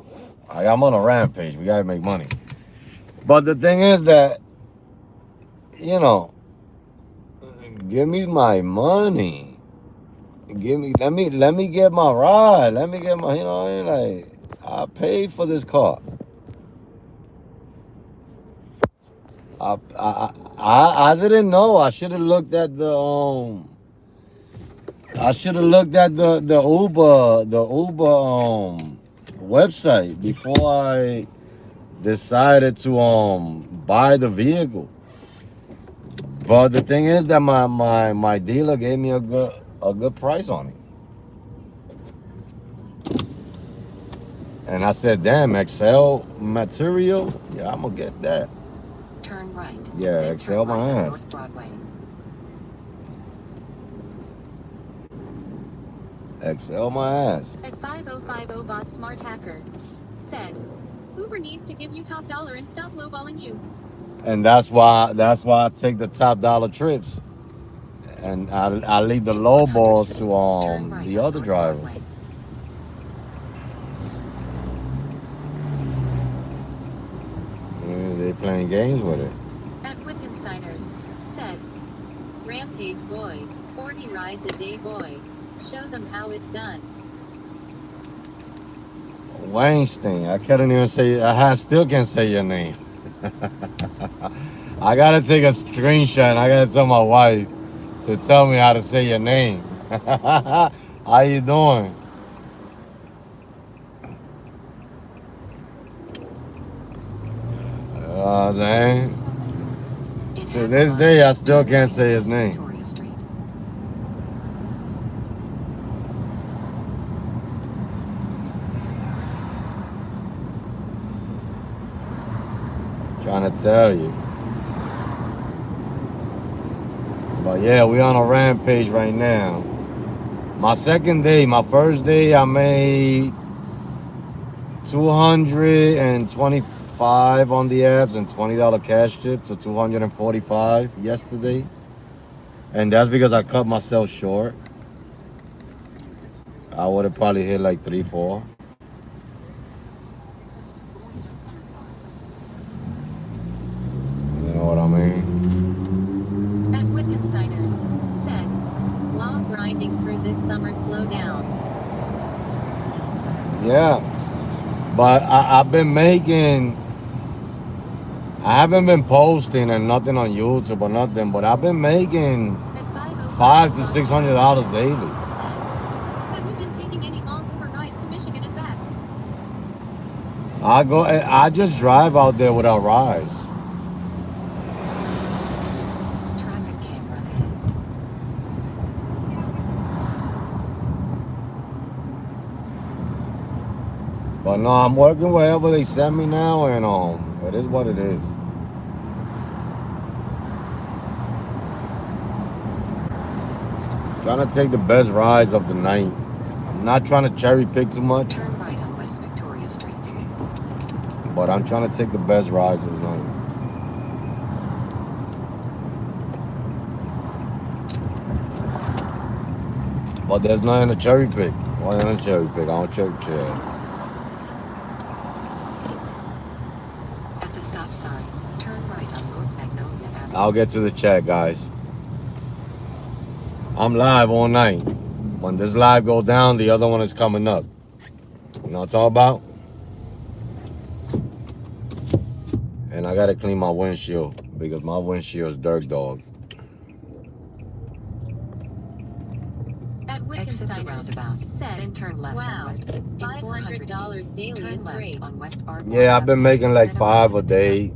I'm on a rampage. We gotta make money. But the thing is that, you know, give me my money. Let me get my ride. Let me get my, you know what I mean? Like, I paid for this car. I didn't know. I should have looked at the Uber website before I decided to buy the vehicle. But the thing is that my dealer gave me a good price on it. And I said, damn, Excel material? Yeah, I'm gonna get that. Turn right. Yeah, then Excel turn my right on ass. North Broadway. Excel my ass. At 5050 bot smart hacker. Said, Uber needs to give you top dollar and stop lowballing you. And that's why I take the top dollar trips. And I leave the low 100 balls feet. to Turn right the on other North drivers. Broadway. They playing games with it. At Wittgensteiners. Said, Rampage boy, 40 rides a day boy. Show them how it's done. Weinstein. I couldn't even say. Still can't say your name. I gotta take a screenshot. I gotta tell my wife to tell me how to say your name. How you doing? You know what I'm saying? In To half a this mile, day, I still turn can't right say on his West name. Victoria Street. Trying to tell you. But yeah, we on a rampage right now. My first day, I made 225 on the apps and $20 cash tip, so 245 yesterday. And that's because I cut myself short. I would have probably hit like 3, 4. You know what I mean? At Wittgensteiners. Said, while grinding through this summer, slow down. Yeah. But I've been making. I haven't been posting and nothing on YouTube or nothing, but I've been making At 5050 $500 to bot $600 smart daily. hacker. Said, have you been taking any long Uber rides to Michigan and back? I just drive out there without rides. Traffic camera ahead. But no, I'm working wherever they send me now, and it is what it is. Trying to take the best rides of the night. I'm not trying to cherry pick too much, Turn right on West Victoria Street. but I'm trying to take the best rides this night. But there's nothing to cherry pick. Why not cherry pick? I don't cherry pick. At the stop sign, turn right on North Magnolia Avenue. I'll get to the chat, guys. I'm live all night. When this live go down, the other one is coming up. You know what I'm talking about? And I gotta clean my windshield because my windshield is dirt dog. At Exit the Wittgensteiners. roundabout. Said, Then turn left on wow, West. In 400 $500 feet, daily turn is left great. on West Ardmore Yeah, I've been Avenue, making like then 5 a arrive at the day.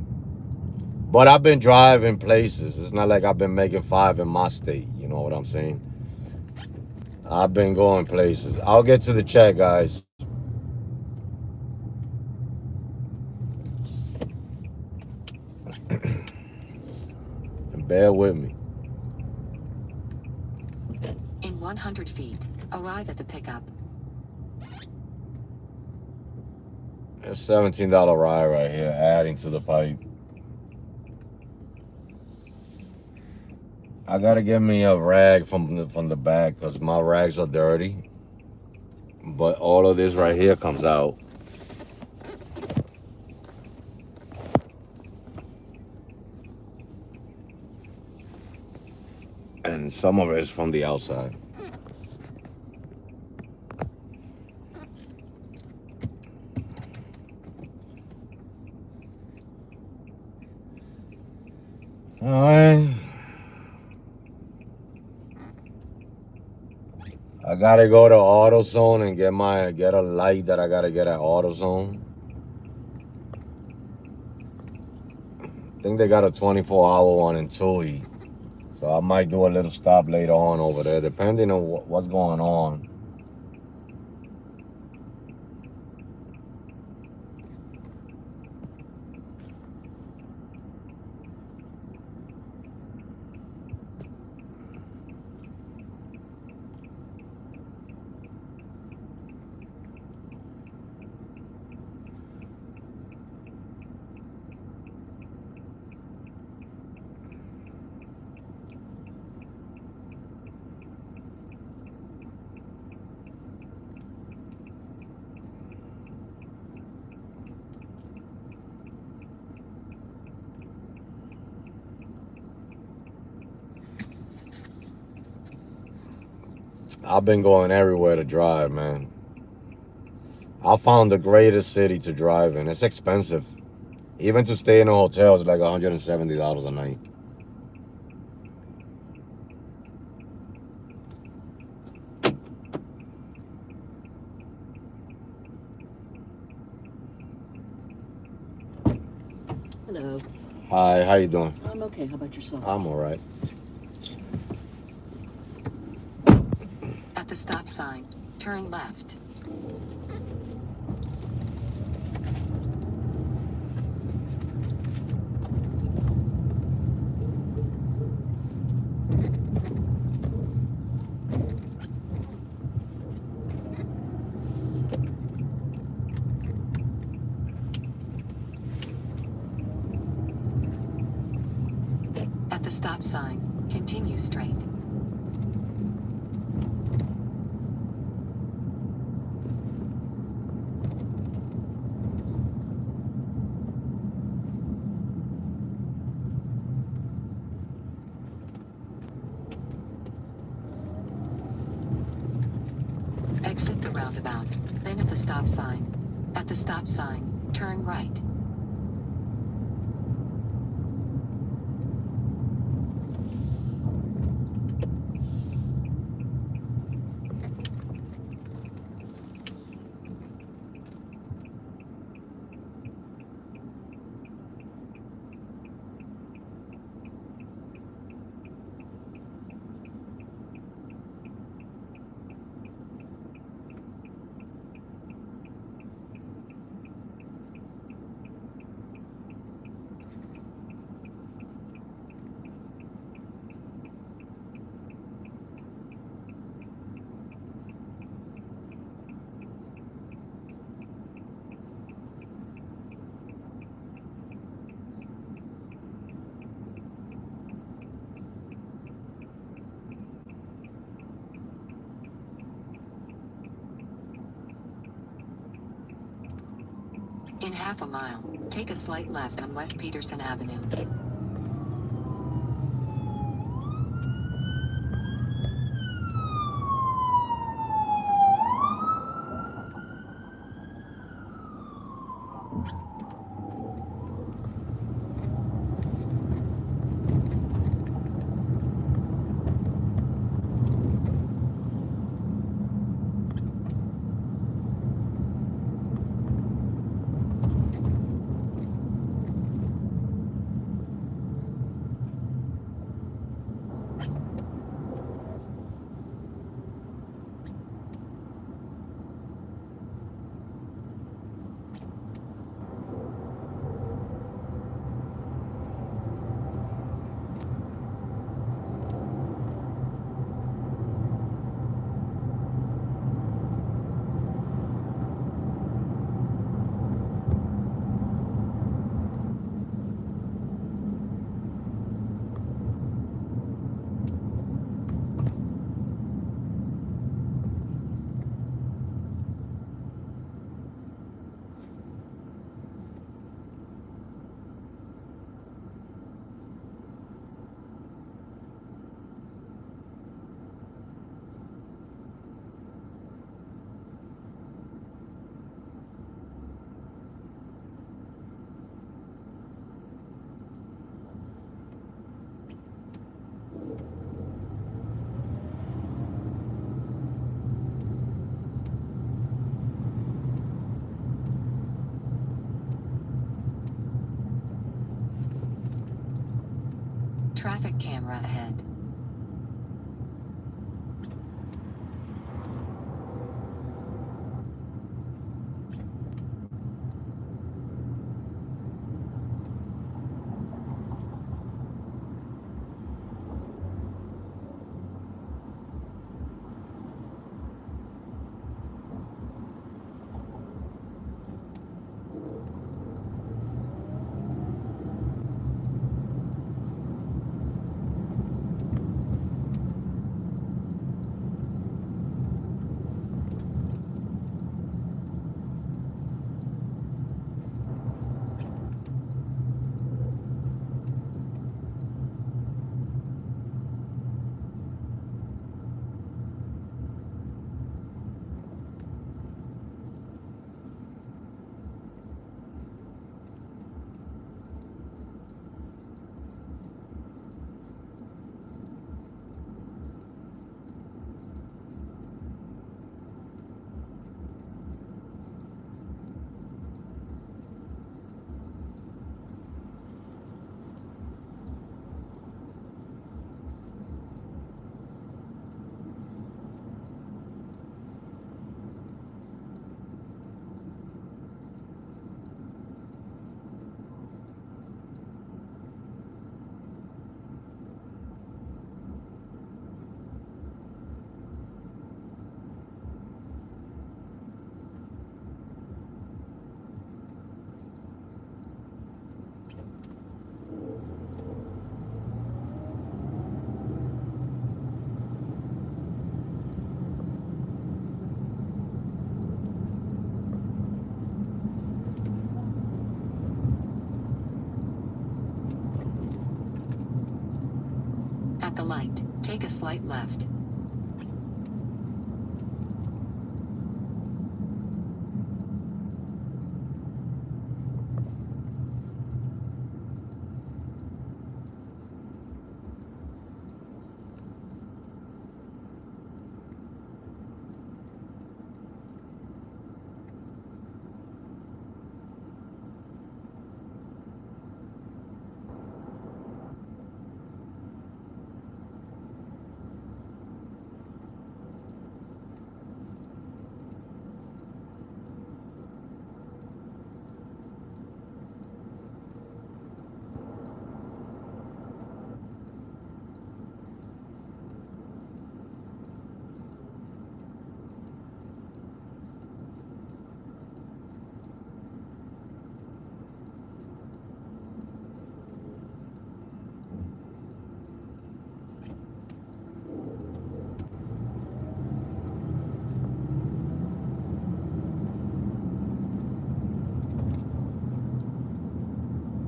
But I've been driving places. It's not like I've been making 5 in my state. You know what I'm saying? I've been going places. I'll get to the chat, guys. Bear with me. 100 feet. Arrive at the pickup. It's $17 ride right here, adding to the pipe. I gotta get me a rag from the back because my rags are dirty. But all of this right here comes out. And some of it is from the outside. All right. I gotta go to AutoZone and get a light that I gotta get at AutoZone. I think they got a 24-hour one in Tui. So I might do a little stop later on over there, depending on what's going on. I've been going everywhere to drive, man. I found the greatest city to drive in. It's expensive. Even to stay in a hotel is like $170 a night. Hello. Hi, how you doing? I'm okay. How about yourself? I'm all right. At the stop sign, turn left. At the stop sign, continue straight. Exit the roundabout, then at the stop sign. At the stop sign, turn right. In half a mile, take a slight left on West Peterson Avenue. traffic camera ahead. At the light, take a slight left.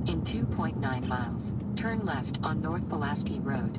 In 2.9 miles, turn left on North Pulaski Road.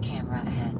Check camera ahead.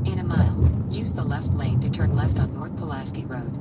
In a mile, use the left lane to turn left on North Pulaski Road.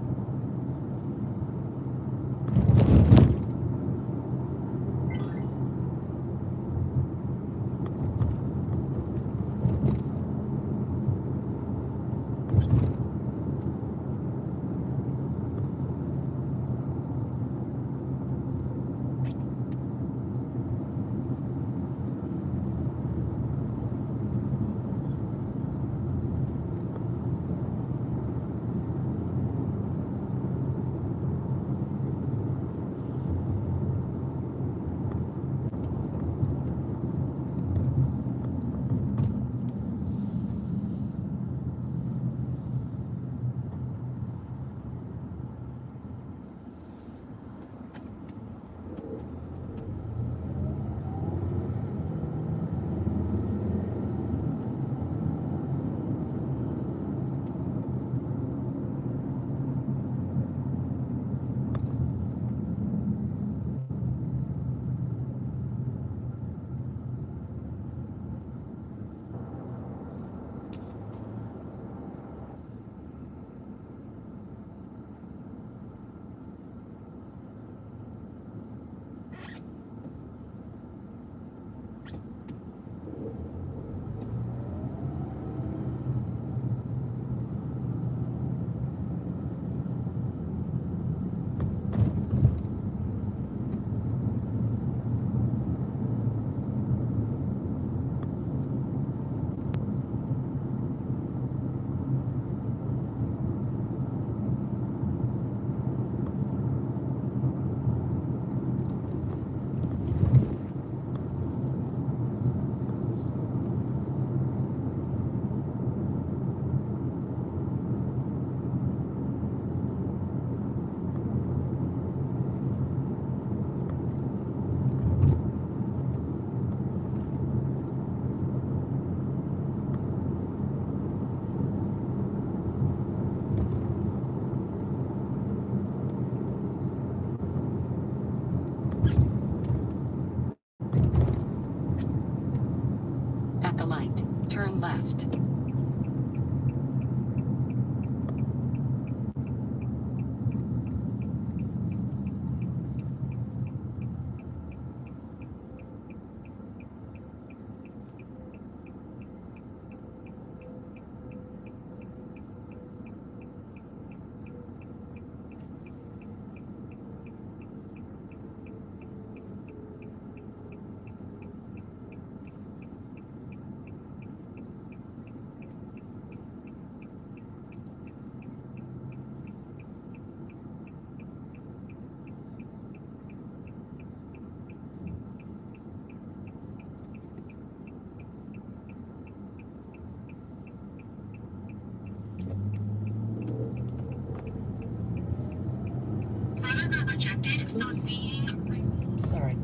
Sorry.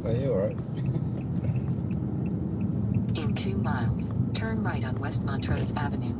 Oh, you're all right. In 2 miles, turn right on West Montrose Avenue.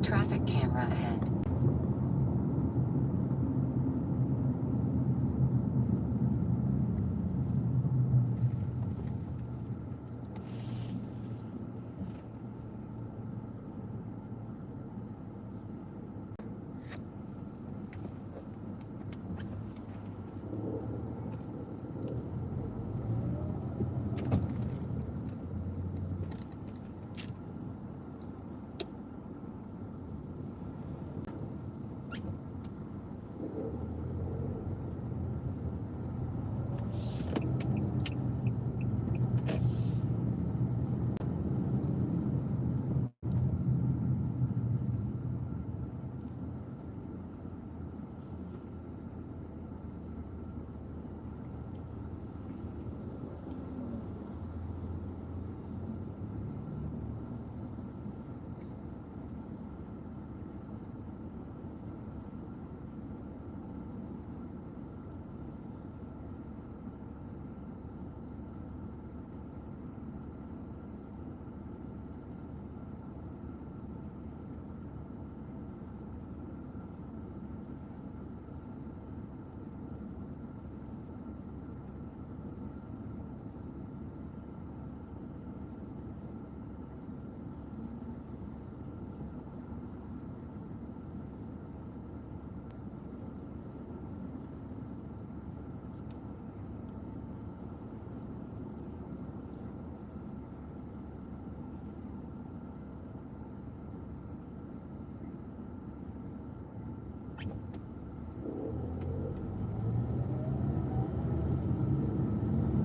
Traffic camera ahead.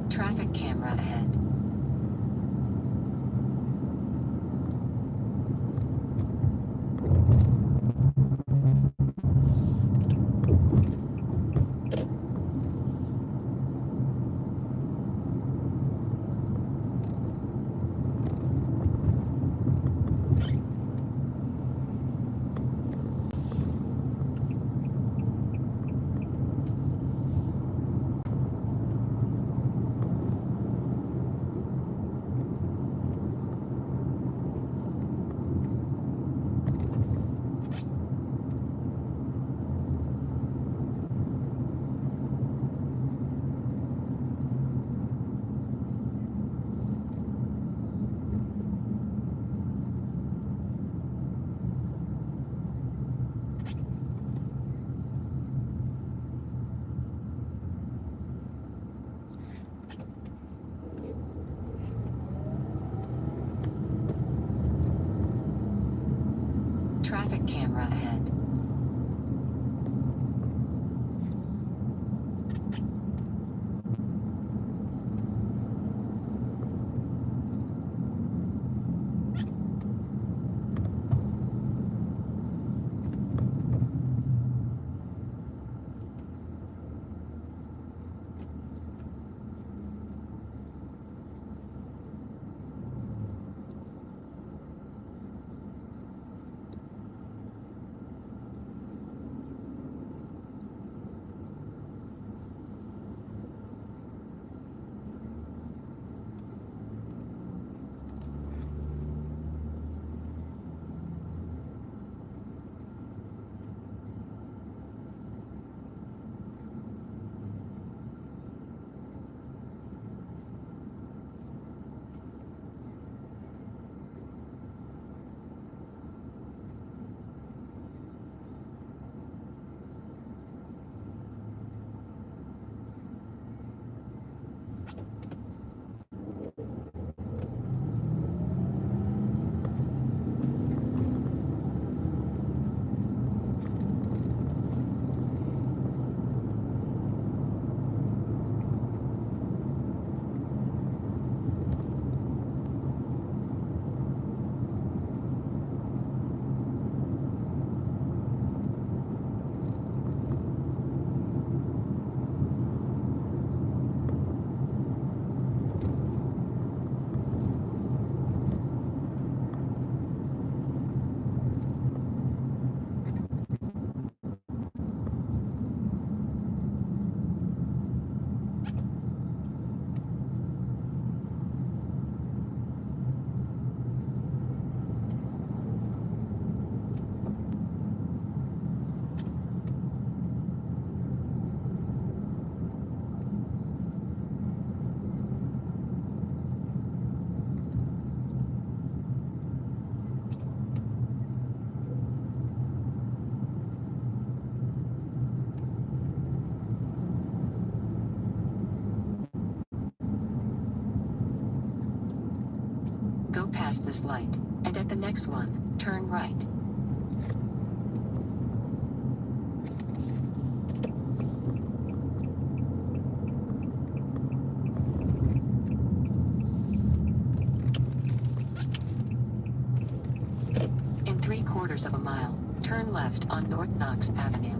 Traffic camera ahead. traffic camera ahead. Go past this light, and at the next one, turn right. In 3/4 of a mile, turn left on North Knox Avenue.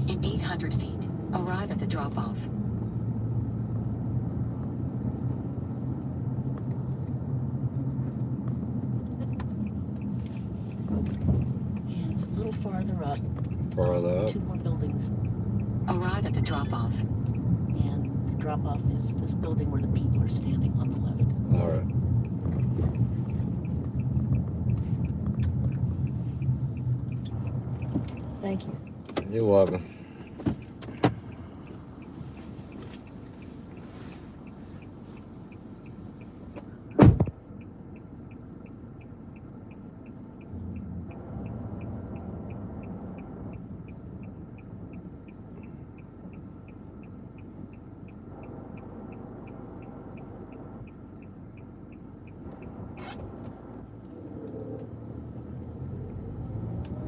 In 800 feet, arrive at the drop-off. Yeah, it's a little farther up. Further up. 2 more buildings. Arrive at the drop-off. And the drop-off is this building where the people are standing on the left. All right. Thank you. You're welcome.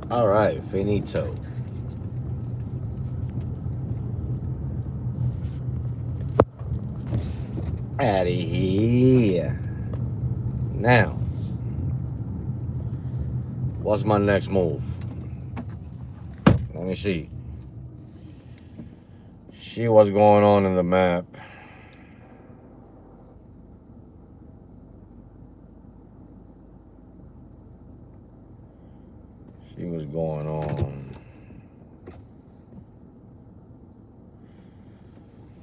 All right, finito. Out of here. Now, what's my next move? Let me see. See what's going on in the map. See what's going on.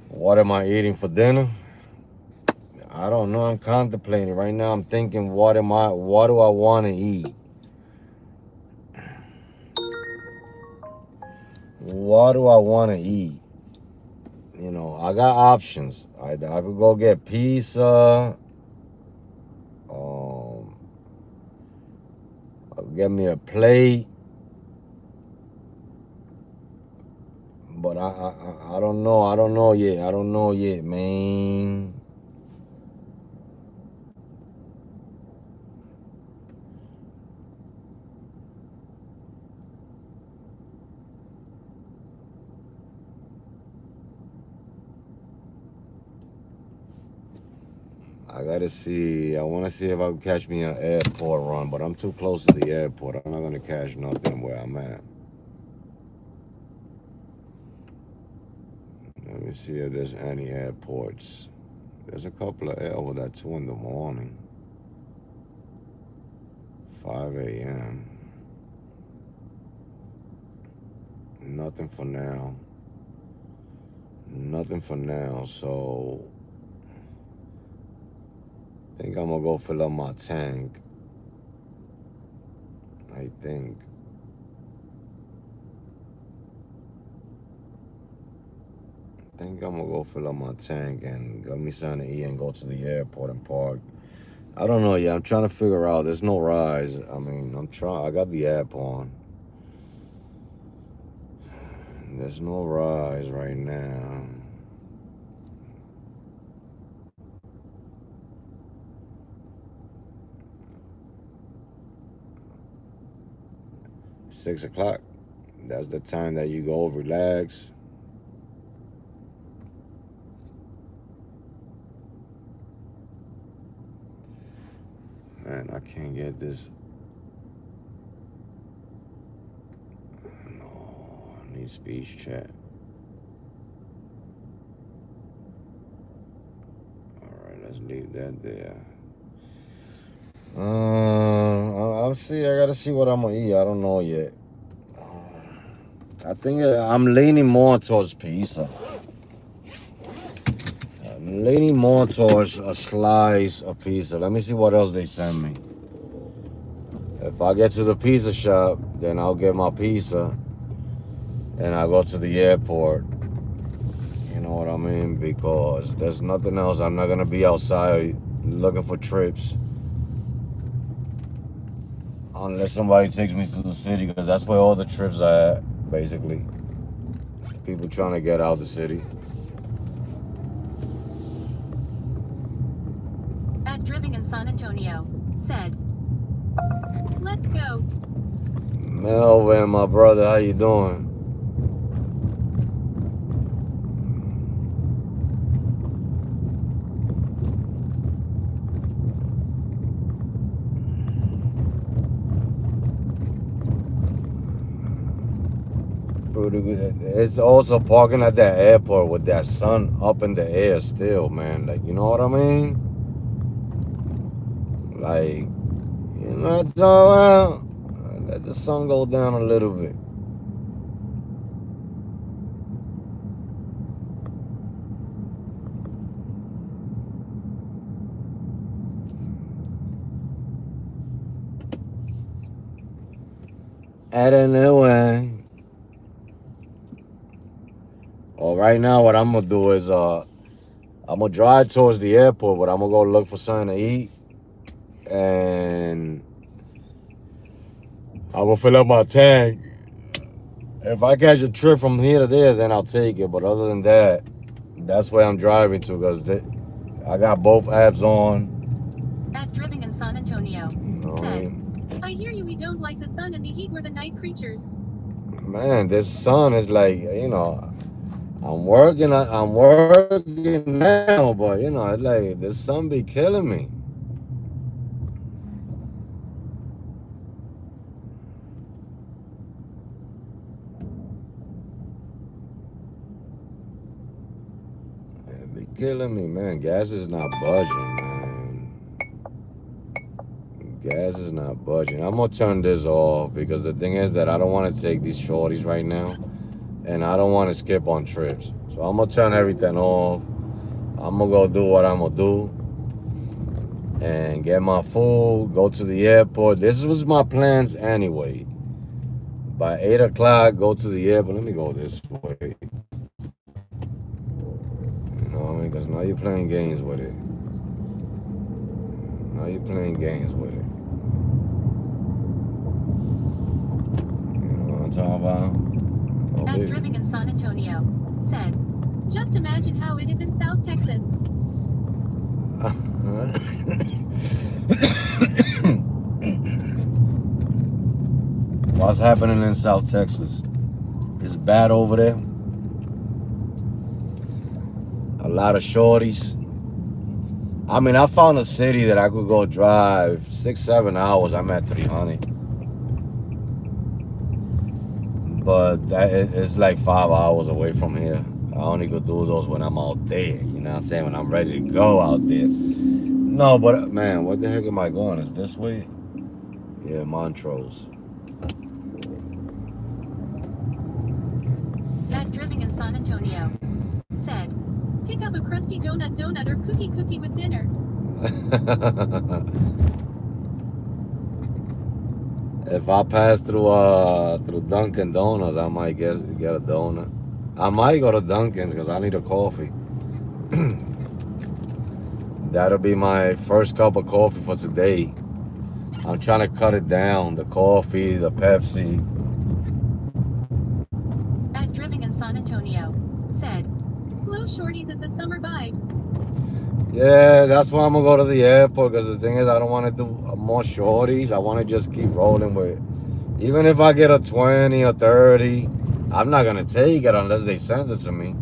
What am I eating for dinner? I don't know. I'm contemplating right now. I'm thinking, what do I want to eat? What do I want to eat? You know, I got options. I could go get pizza. I'll get me a plate. But I don't know. I don't know yet, man. I gotta see. I want to see if I can catch me an airport run, but I'm too close to the airport. I'm not gonna catch nothing where I'm at. Let me see if there's any airports. There's a couple of over at 2 in the morning. 5 a.m. Nothing for now. Nothing for now, so I think I'm gonna go fill up my tank. I think I'm gonna go fill up my tank and get me something to eat and go to the airport and park. I don't know yet. I'm trying to figure out. There's no rise. I mean, I got the app on. There's no rise right now. $6 o'clock. That's the time that you go relax. Man, I can't get this. No, I need speech chat. Alright, let's leave that there. I'll see. I gotta see what I'm gonna eat. I don't know yet. I think I'm leaning more towards pizza. I'm leaning more towards a slice of pizza. Let me see what else they send me. If I get to the pizza shop, then I'll get my pizza and I'll go to the airport. You know what I mean? Because there's nothing else. I'm not gonna be outside looking for trips. Unless somebody takes me to the city, because that's where all the trips are at, basically. People trying to get out of the city. At Driving in San Antonio, said, let's go. Melvin, my brother, how you doing? It's also parking at that airport with that sun up in the air still, man. Like, you know what I mean? Like, you know, it's all right. Let the sun go down a little bit. Anyway. Well, right now, what I'm gonna do is I'm gonna drive towards the airport, but I'm gonna go look for something to eat, and I'm gonna fill up my tank. If I catch a trip from here to there, then I'll take it. But other than that, that's where I'm driving to, because I got both apps on. At Driving in San Antonio, You said, I hear you, we don't like the sun and the heat, we're the night creatures. Man, this sun is like, you know, I'm working now, but you know, it's like this sun be killing me. It be killing me, man. Gas is not budging, man. Gas is not budging. I'm gonna turn this off because the thing is that I don't want to take these shorties right now, and I don't want to skip on trips. So I'm gonna turn everything off. I'm gonna go do what I'm gonna do and get my food, go to the airport. This was my plans anyway. By 8 o'clock, go to the airport. Let me go this way. You know what I mean? Because now you're playing games with it. Now you're playing games with it. You know what I'm talking about? Oh, At baby. Driving in San Antonio, said, just imagine how it is in South Texas. What's happening in South Texas? It's bad over there. A lot of shorties. I mean, I found a city that I could go drive 6-7 hours. I'm at 300, but it's like 5 hours away from here. I only go do those when I'm out there. You know what I'm saying? When I'm ready to go out there. No, but man, what the heck am I going? Is this way? Yeah, Montrose. At Driving in San Antonio, said, pick up a crusty donut or cookie with dinner. If I pass through Dunkin' Donuts, I might get a donut. I might go to Dunkin's because I need a coffee. That'll be my first cup of coffee for today. I'm trying to cut it down. The coffee, the Pepsi. At Driving in San Antonio, said, slow shorties is the summer vibes. Yeah, that's why I'm gonna go to the airport, because the thing is I don't want to do more shorties. I want to just keep rolling with it. Even if I get a 20 or 30, I'm not gonna take it unless they send it to me.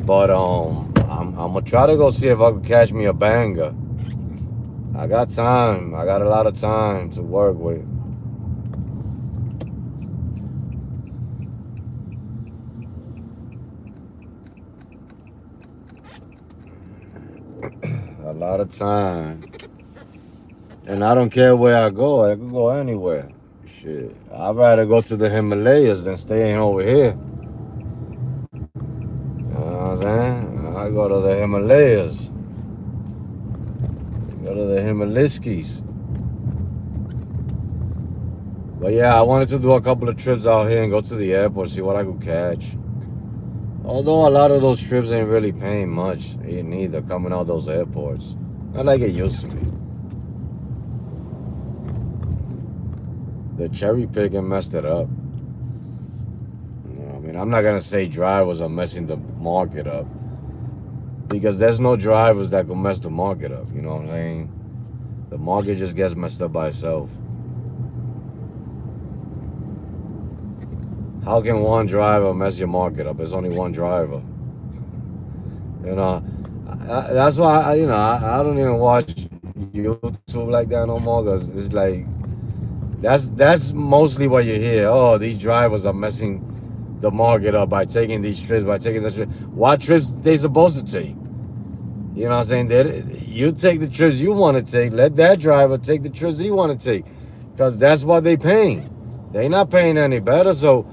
But I'm gonna try to go see if I can catch me a banger. I got time. I got a lot of time to work with. A lot of time. And I don't care where I go. I can go anywhere. Shit. I'd rather go to the Himalayas than staying over here. You know what I'm saying? I go to the Himalayas. Go to the Himalaskis. But yeah, I wanted to do a couple of trips out here and go to the airport, see what I could catch. Although a lot of those trips ain't really paying much neither, coming out those airports. Not like it used to be. The cherry picking messed it up. I mean, I'm not gonna say drivers are messing the market up, because there's no drivers that can mess the market up. You know what I'm saying? The market just gets messed up by itself. How can one driver mess your market up? There's only one driver. You know, that's why I don't even watch YouTube like that no more, because it's like that's mostly what you hear. Oh, these drivers are messing the market up by taking these trips, by taking the trip. What trips they supposed to take? You know what I'm saying? You take the trips you want to take. Let that driver take the trips he want to take, because that's what they paying. They not paying any better. So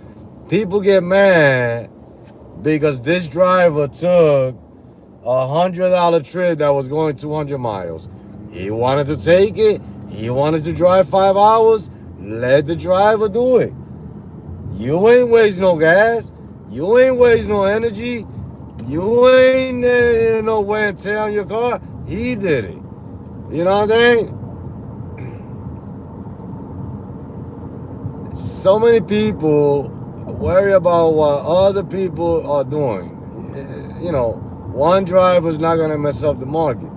people get mad because this driver took $100 trip that was going 200 miles. He wanted to take it. He wanted to drive 5 hours. Let the driver do it. You ain't waste no gas. You ain't waste no energy. You ain't no wear and tear on your car. He did it. You know what I'm saying? So many people worry about what other people are doing. You know, one driver's not gonna mess up the market.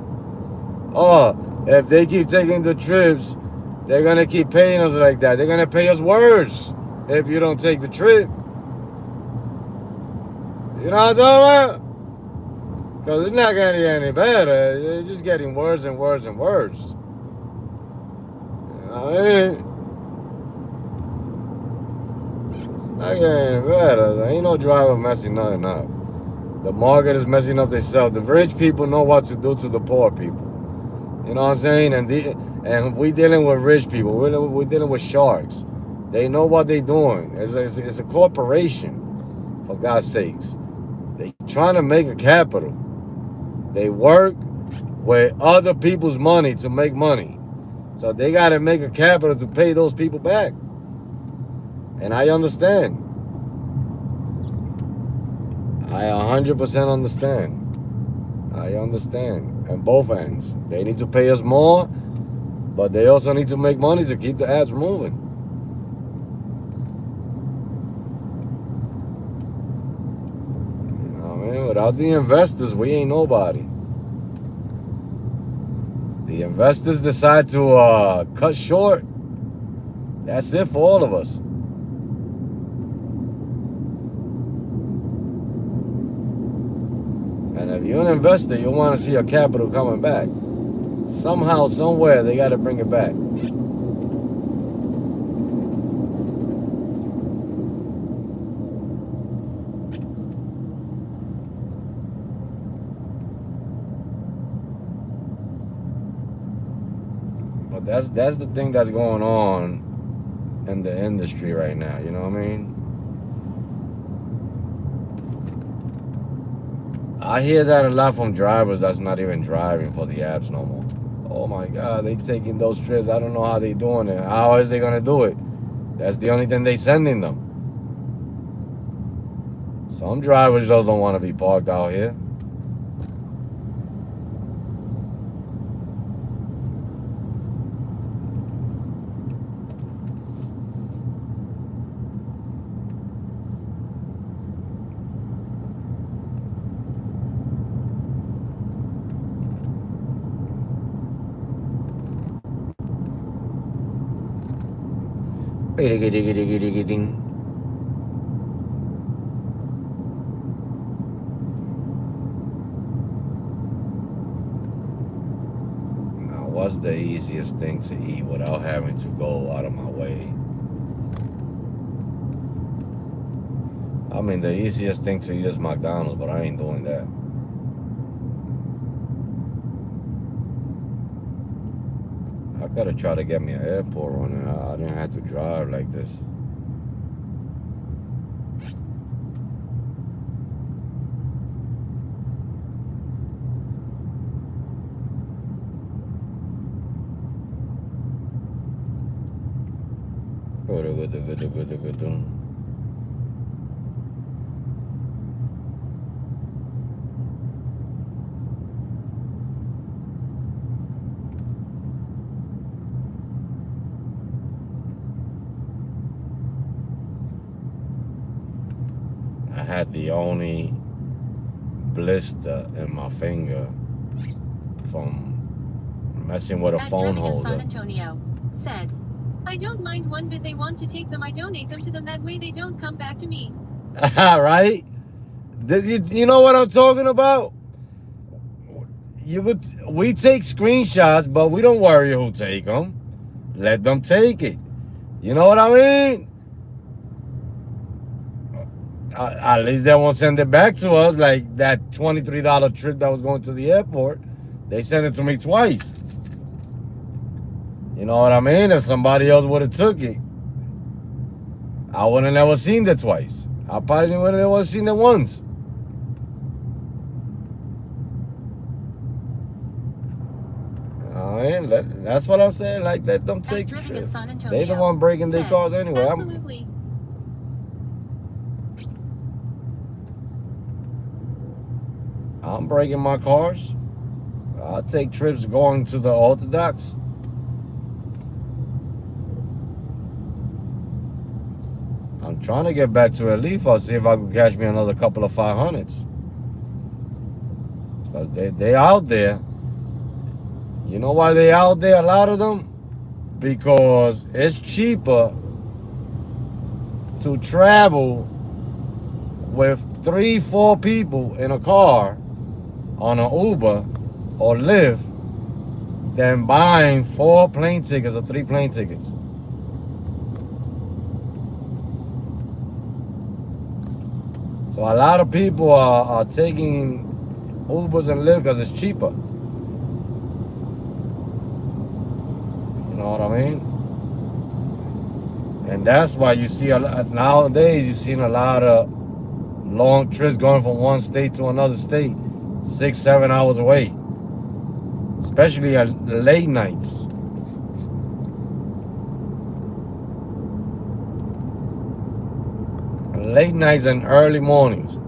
Oh, if they keep taking the trips, they're gonna keep paying us like that. They're gonna pay us worse if you don't take the trip. You know what I'm talking about? Because it's not getting any better. It's just getting worse and worse and worse. You know what I mean? Not getting any better. There ain't no driver messing nothing up. The market is messing up themselves. The rich people know what to do to the poor people. You know what I'm saying? And we dealing with rich people. We're dealing with sharks. They know what they're doing. It's a corporation, for God's sakes. They trying to make a capital. They work with other people's money to make money. So they got to make a capital to pay those people back. And I understand. I 100% understand. I understand. On both ends. They need to pay us more, but they also need to make money to keep the ads moving. You know what I mean? Without the investors, we ain't nobody. The investors decide to cut short. That's it for all of us. And if you're an investor, you want to see your capital coming back. Somehow, somewhere, they got to bring it back. But that's the thing that's going on in the industry right now. You know what I mean? I hear that a lot from drivers that's not even driving for the apps no more. Oh my God, they taking those trips. I don't know how they doing it. How is they gonna do it? That's the only thing they sending them. Some drivers just don't want to be parked out here. Now, what's the easiest thing to eat without having to go out of my way? I mean, the easiest thing to eat is McDonald's, but I ain't doing that. I gotta try to get me an airport running. I didn't have to drive like this. had the only blister in my finger from messing with a At phone Driving in San holder. Antonio said, I don't mind one bit. They want to take them, I donate them to them. That way they don't come back to me. Right? You know what I'm talking about? We take screenshots, but we don't worry who take them. Let them take it. You know what I mean? At least they won't send it back to us, like that $23 trip that was going to the airport. They sent it to me twice. You know what I mean? If somebody else would have took it, I would have never seen it twice. I probably would have never seen it once. I mean, that's what I'm saying. Like, let them take the Driving in trip. San Antonio They the one breaking their said, cars anyway. Absolutely. I'm breaking my cars. I'll take trips going to the Orthodox. I'm trying to get back to Relief. I'll see if I can catch me another couple of 500s. Because they out there. You know why they out there, a lot of them? Because it's cheaper to travel with 3-4 people in a car on an Uber or Lyft than buying 4 plane tickets or 3 plane tickets. So a lot of people are taking Ubers and Lyft because it's cheaper. You know what I mean? And that's why you see nowadays you've seen a lot of long trips going from one state to another state, 6-7 hours away, especially at late nights. Late nights and early mornings.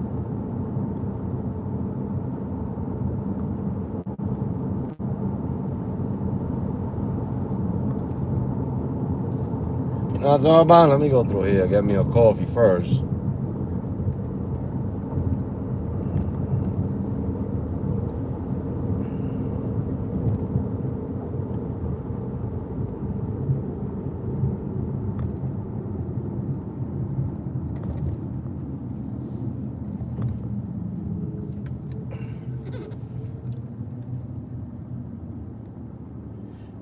Now, it's all about, let me go through here, get me a coffee first.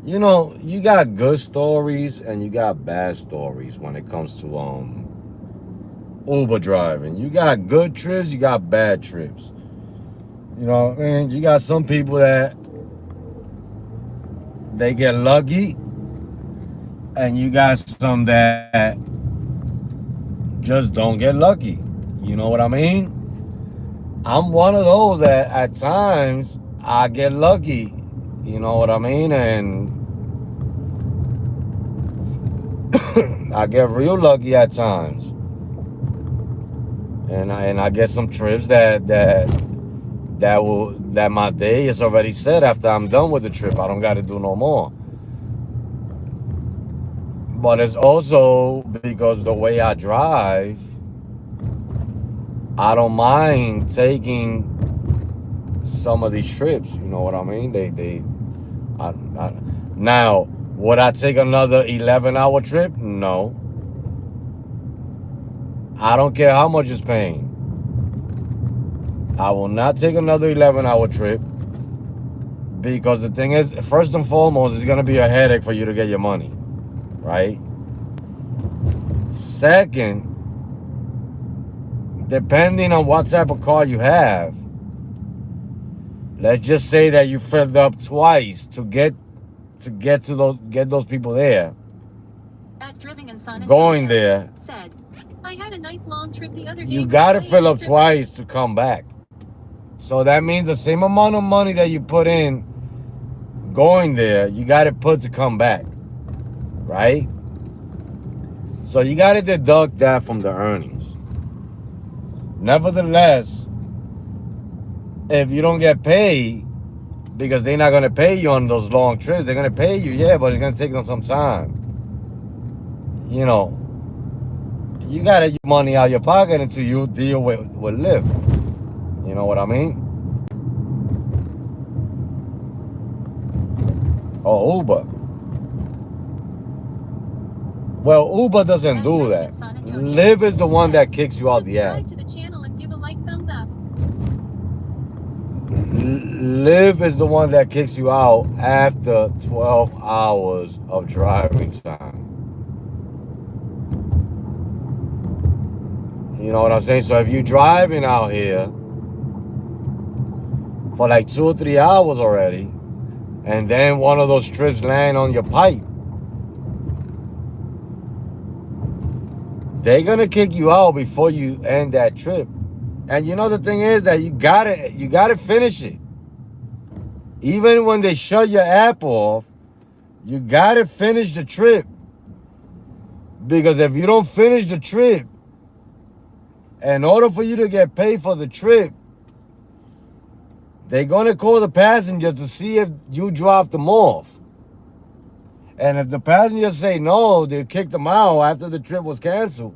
You know, you got good stories and you got bad stories when it comes to Uber driving. You got good trips, you got bad trips. You know what I mean? You got some people that they get lucky, and you got some that just don't get lucky. You know what I mean? I'm one of those that at times I get lucky. You know what I mean? And I get real lucky at times. And I get some trips that my day is already set after I'm done with the trip. I don't got to do no more. But it's also because the way I drive, I don't mind taking some of these trips. You know what I mean? Now, would I take another 11-hour trip? No. I don't care how much it's paying. I will not take another 11-hour trip, because the thing is, first and foremost, it's going to be a headache for you to get your money, right? Second, depending on what type of car you have, let's just say that you filled up twice to get those people there. At Driving in San Going Antonio there, said, I had a nice long trip the other day. you gotta fill up twice to come back. So that means the same amount of money that you put in going there, you gotta put to come back, right? So you gotta deduct that from the earnings. Nevertheless, if you don't get paid, because they're not gonna pay you on those long trips, they're gonna pay you, yeah, but it's gonna take them some time. You know, you gotta use money out of your pocket until you deal with Lyft. You know what I mean? Or Uber. Well, Uber doesn't do that. Lyft is the one that kicks you out the app. Subscribe to the channel and give a like, thumbs up. Lyft is the one that kicks you out after 12 hours of driving time. You know what I'm saying? So if you're driving out here for like 2 or 3 hours already, and then one of those trips land on your pipe, they're gonna kick you out before you end that trip. And you know the thing is that you gotta finish it. Even when they shut your app off, you gotta finish the trip. Because if you don't finish the trip, in order for you to get paid for the trip, they're gonna call the passengers to see if you dropped them off. And if the passengers say no, they kick them out after the trip was canceled.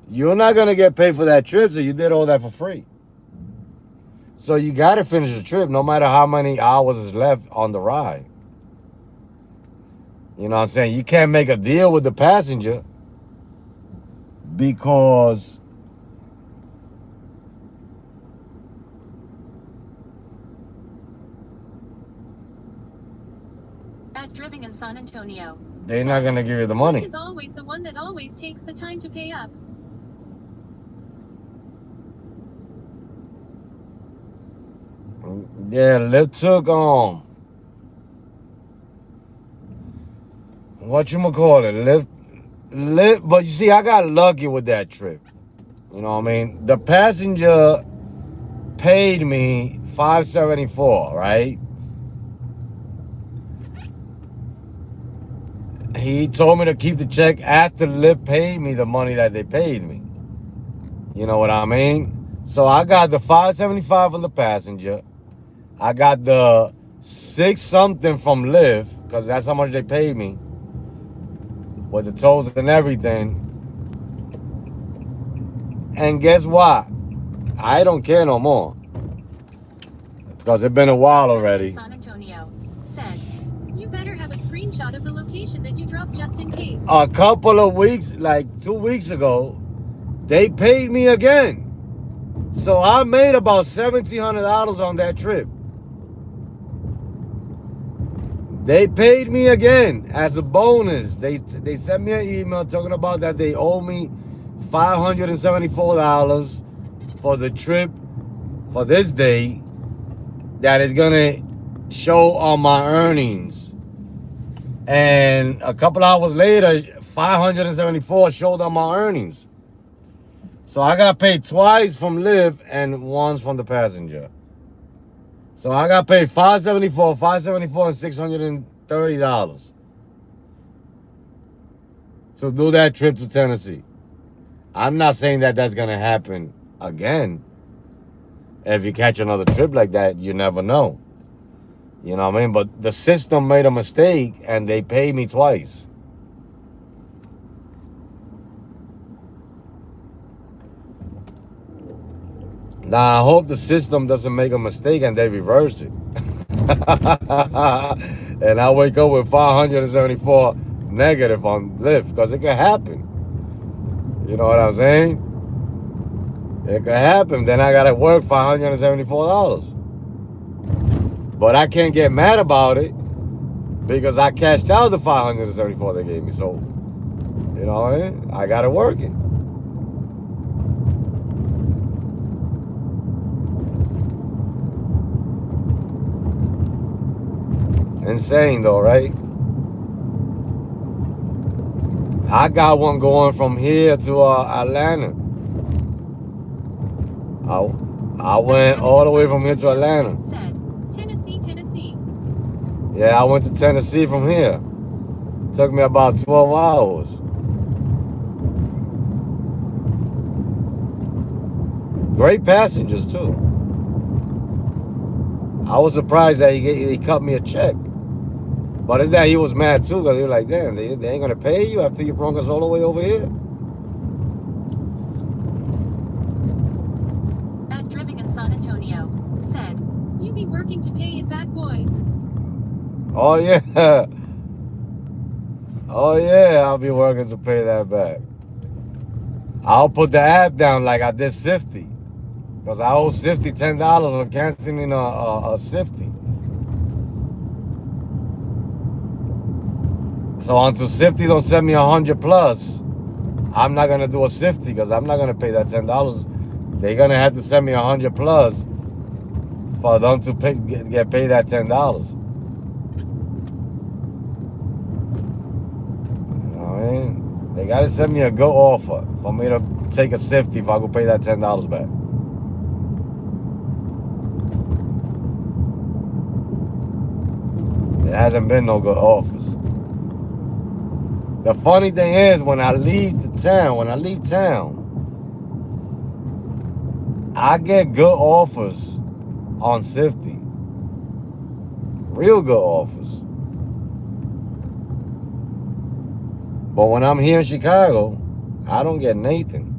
You're not gonna get paid for that trip, so you did all that for free. So you gotta finish the trip no matter how many hours is left on the ride. You know what I'm saying? You can't make a deal with the passenger because At Driving in San Antonio. they're not gonna give you the money. Lyft is always the one that always takes the time to pay up. Yeah, Lyft took whatchamacallit, Lyft, but you see, I got lucky with that trip. You know what I mean? The passenger paid me $574, right? He told me to keep the check after Lyft paid me the money that they paid me. You know what I mean? So I got the $575 from the passenger. I got the 6 something from Lyft, because that's how much they paid me with the tolls and everything. And guess what? I don't care no more, because it's been a while already. San Antonio said, you better have a screenshot of the location that you dropped just in case. A couple of weeks, like 2 weeks ago, they paid me again. So I made about $1,700 on that trip. They paid me again as a bonus. They sent me an email talking about that they owe me $574 for the trip for this day that is gonna show on my earnings. And a couple hours later, $574 showed on my earnings. So I got paid twice from Lyft and once from the passenger. So I got paid $574, and $630 to do that trip to Tennessee. I'm not saying that that's gonna happen again. If you catch another trip like that, you never know. You know what I mean? But the system made a mistake and they paid me twice. Now, I hope the system doesn't make a mistake and they reverse it. And I wake up with 574 negative on Lyft, because it could happen. You know what I'm saying? It could happen. Then I got to work $574. But I can't get mad about it because I cashed out the $574 they gave me. So, you know what I mean? I got to work it. Insane though, right? I got one going from here to Atlanta. I went all the way from here to Atlanta. Said, Tennessee. Yeah, I went to Tennessee from here. Took me about 12 hours. Great passengers too. I was surprised that he cut me a check. But it's that he was mad too, because he was like, damn, they ain't gonna pay you after you brought us all the way over here. At Driving in San Antonio, said, "You be working to pay it back, boy." Oh yeah. Oh yeah, I'll be working to pay that back. I'll put the app down like I did Sifty. Because I owe Sifty $10 for canceling a Sifty. So until Sifty don't send me 100 plus, I'm not gonna do a Sifty because I'm not gonna pay that $10. They're gonna have to send me 100 plus for them to get paid that $10. You know what I mean? They gotta send me a good offer for me to take a Sifty if I go pay that $10 back. There hasn't been no good offers. The funny thing is, when I leave town, I get good offers on Sifty. Real good offers. But when I'm here in Chicago, I don't get Nathan.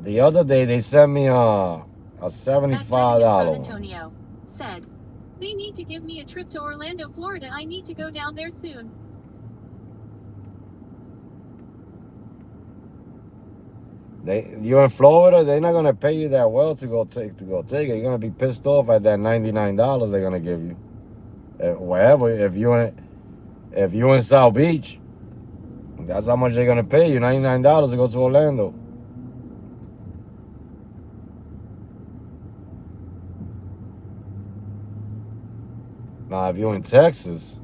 The other day they sent me a At $75 Driving in San one. Antonio, said, "They need to give me a trip to Orlando, Florida. I need to go down there soon." You're in Florida, they're not gonna pay you that well to go take it. You're gonna be pissed off at that $99 they're gonna give you. Wherever, if you're in South Beach, that's how much they're gonna pay you, $99 to go to Orlando. Now, if you're in Texas,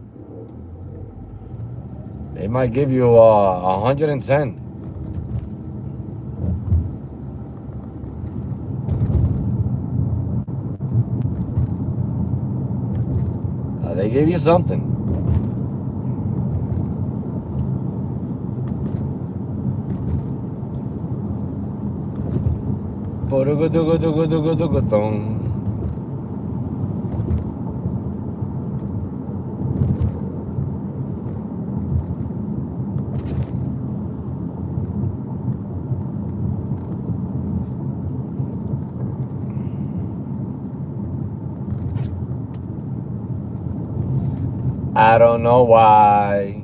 they might give you 110. They give you something. I don't know why.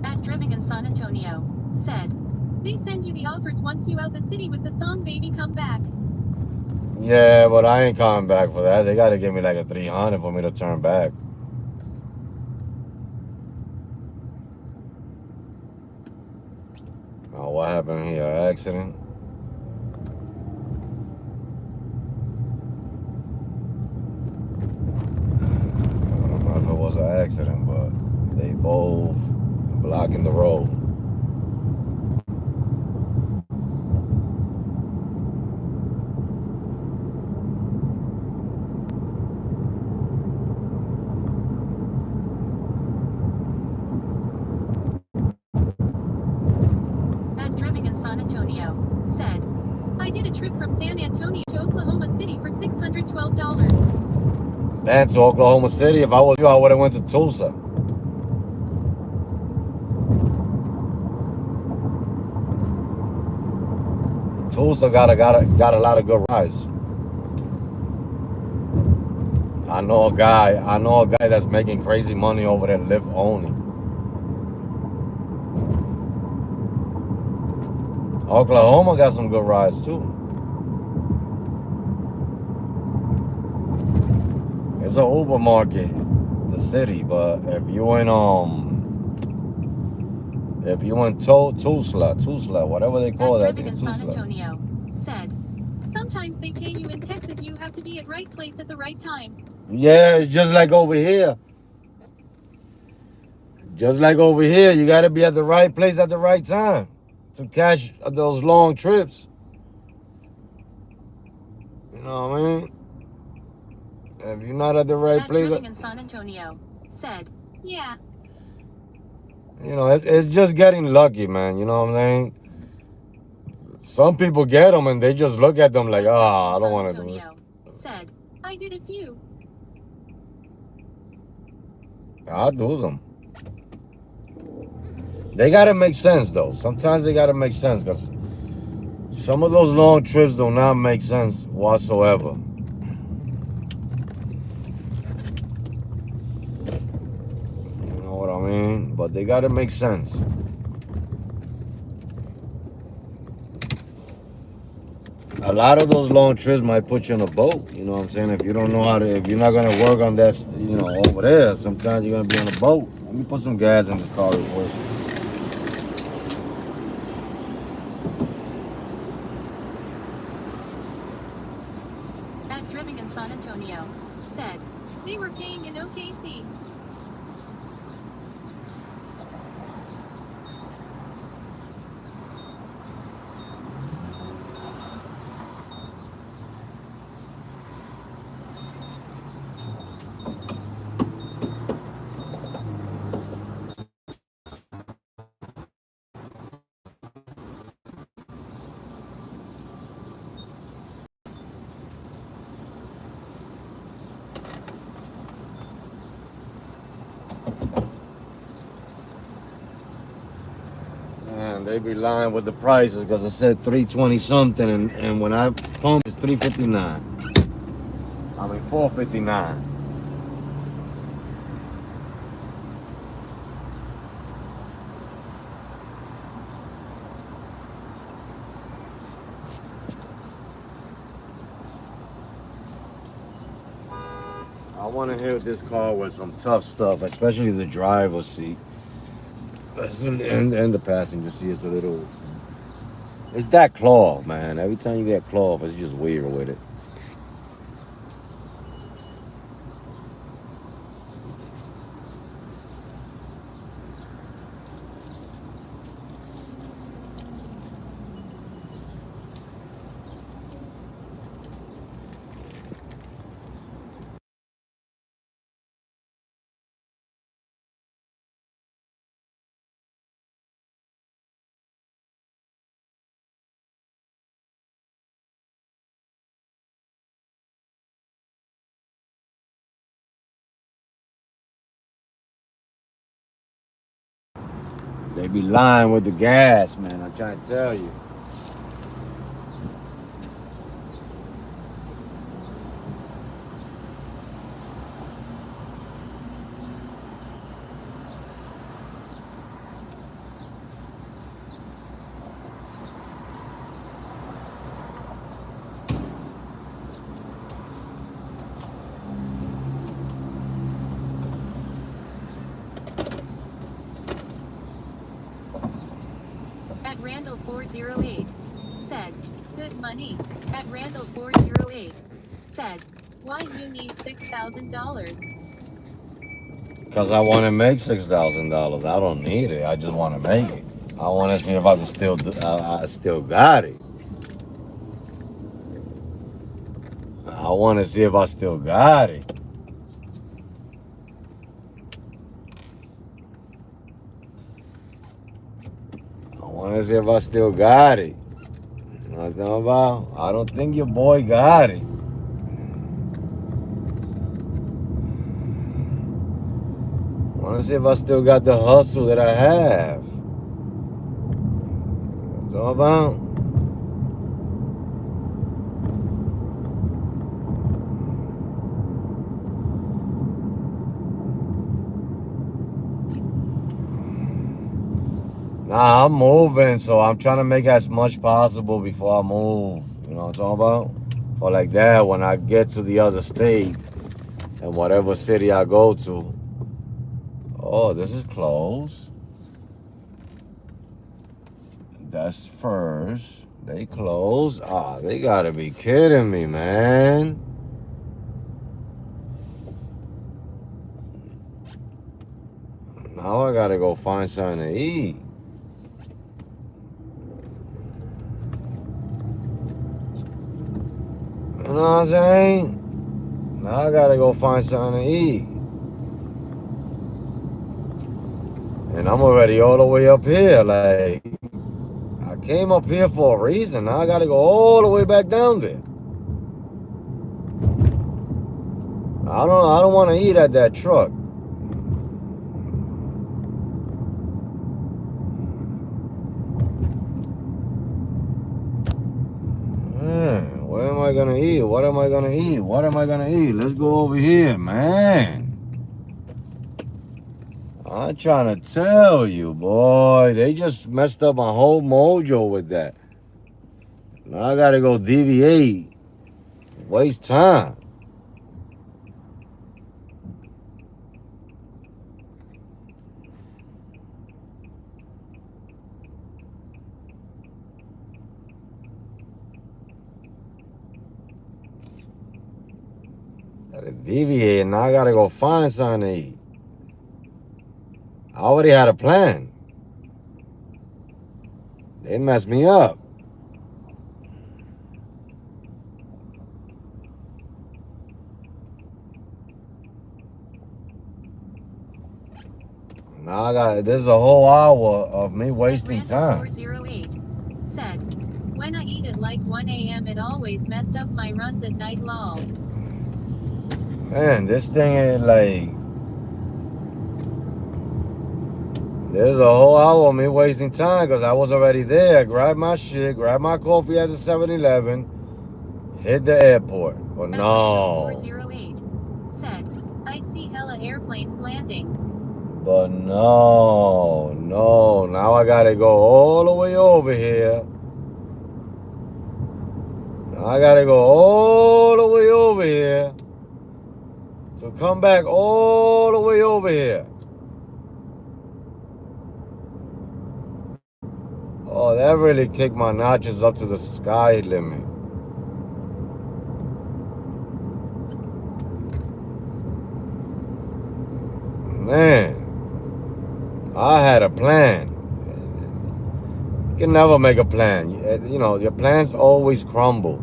At Driving in San Antonio, said, "They send you the offers once you out the city with the song Baby Come Back." Yeah, but I ain't coming back for that. They gotta give me like a 300 for me to turn back. Oh, what happened here? Accident? I don't know if it was an accident, but they both blocking the road. At Driving in San Antonio, said, "I did a trip from San Antonio to Oklahoma City for $612. Man, to Oklahoma City. If I was you, I would have went to Tulsa. Tulsa got a lot of good rides. I know a guy that's making crazy money over there, live only. Oklahoma got some good rides too. It's an Uber market, the city, but if you in Tulsa, whatever they call At that, I Driving think in it's San Tulsa. Antonio, said, "Sometimes they pay you in Texas. You have to be at right place at the right time." Yeah, it's just like over here. Just like over here, you got to be at the right place at the right time to catch those long trips. You know what I mean? If you're not at the right At place, Living in San Antonio said, yeah. you know, it's just getting lucky, man. You know what I'm saying? Some people get them and they just look at them like, At Living ah, in I don't San want to do this. Antonio said, I did a few. I'll do them. They gotta make sense though. Sometimes they gotta make sense because some of those long trips do not make sense whatsoever. You know what I mean? But they gotta make sense. A lot of those long trips might put you on a boat. You know what I'm saying? If you don't know how to, if you're not gonna work on that, you know, over there, sometimes you're gonna be on a boat. Let me put some gas in this car real quick. At Driving in San Antonio said, they were paying in OKC. Man, they be lying with the prices because it said 320 something, and when I pump it's 359. I mean 459. I want to hit this car with some tough stuff, especially the driver's seat. And the passenger seat is a little. It's that cloth, man. Every time you get cloth, it's just weird with it. They be lying with the gas, man. I'm trying to tell you. At Randall 408 said, good money. At Randall 408 said, why do you need $6,000? Because I want to make $6,000. I don't need it. I just want to make it. I want to see if I can still, I still got it. I want to see if I still got it. I want to see if I still got it. You know what I'm talking about? I don't think your boy got it. I want to see if I still got the hustle that I have. What's all about? Nah, I'm moving, so I'm trying to make as much possible before I move. You know what I'm talking about? Or like that, when I get to the other state and whatever city I go to. Oh, this is closed. That's first. They closed. Ah, they gotta be kidding me, man. Now I gotta go find something to eat. You know what I'm saying? Now I gotta go find something to eat. And I'm already all the way up here. Like, I came up here for a reason. Now I gotta go all the way back down there. I don't want to eat at that truck. Man, where am I gonna eat? What am I gonna eat? What am I gonna eat? Let's go over here, man. I'm trying to tell you, boy. They just messed up my whole mojo with that. Now I gotta go deviate. Waste time. Gotta deviate, and now I gotta go find something to eat. I already had a plan. They messed me up. Now I got, this is a whole hour of me wasting time. 408 said, when I eat at like 1 a.m. it always messed up my runs at night lol. Man, this thing is like, there's a whole hour of me wasting time because I was already there. Grab my shit, grab my coffee at the 7-Eleven, hit the airport. But no. 408 said, I see hella airplanes landing. But no. Now I gotta go all the way over here. Now I gotta go all the way over here. So come back all the way over here. Oh, that really kicked my notches up to the sky limit. Man, I had a plan. You can never make a plan. You know, your plans always crumble.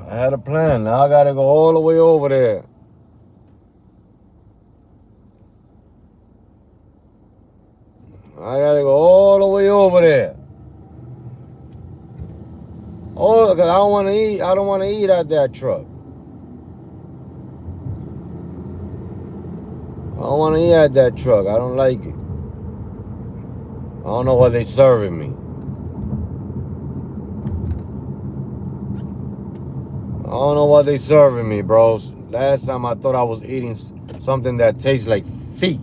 I had a plan. Now I gotta go all the way over there. I gotta go all the way over there. Oh, because I don't want to eat. I don't want to eat at that truck. I don't want to eat at that truck. I don't like it. I don't know what they serving me. I don't know what they serving me, bros. Last time I thought I was eating something that tastes like feet.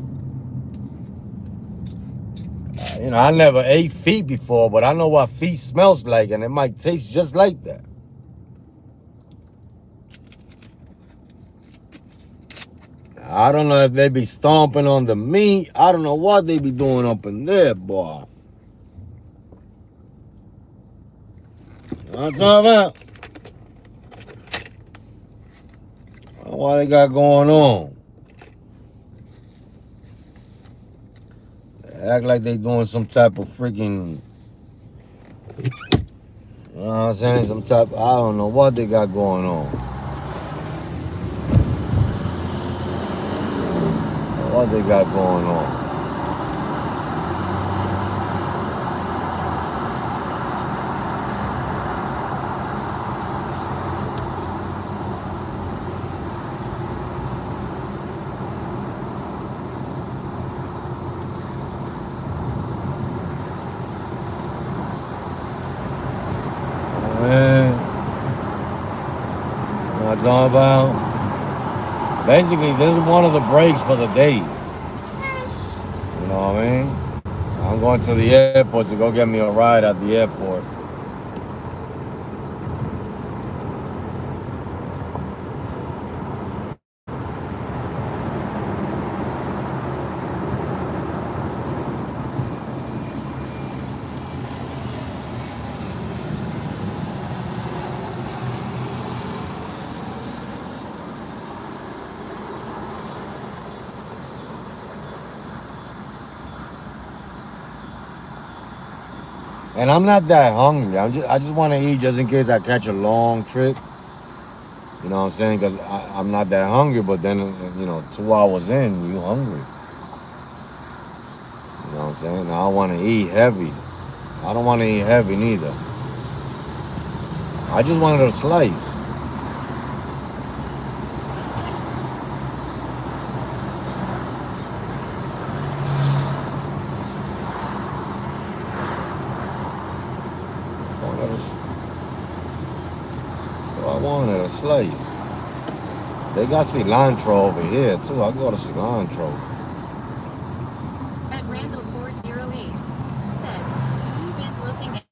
You know, I never ate feet before, but I know what feet smells like, and it might taste just like that. I don't know if they be stomping on the meat. I don't know what they be doing up in there, boy. I'm talking about. What they got going on? They act like they doing some type of freaking, you know what I'm saying? Some type, I don't know what they got going on. What they got going on? Man, what I'm talking about? Basically, this is one of the breaks for the day. You know what I mean? I'm going to the airport to go get me a ride at the airport. And I'm not that hungry. I just want to eat just in case I catch a long trip. You know what I'm saying? Because I'm not that hungry. But then, 2 hours in, you hungry. You know what I'm saying? I want to eat heavy. I don't want to eat heavy neither. I just wanted a slice. So I wanted a slice. They got cilantro over here too. I go to cilantro. At Randall 408 said, you've been looking at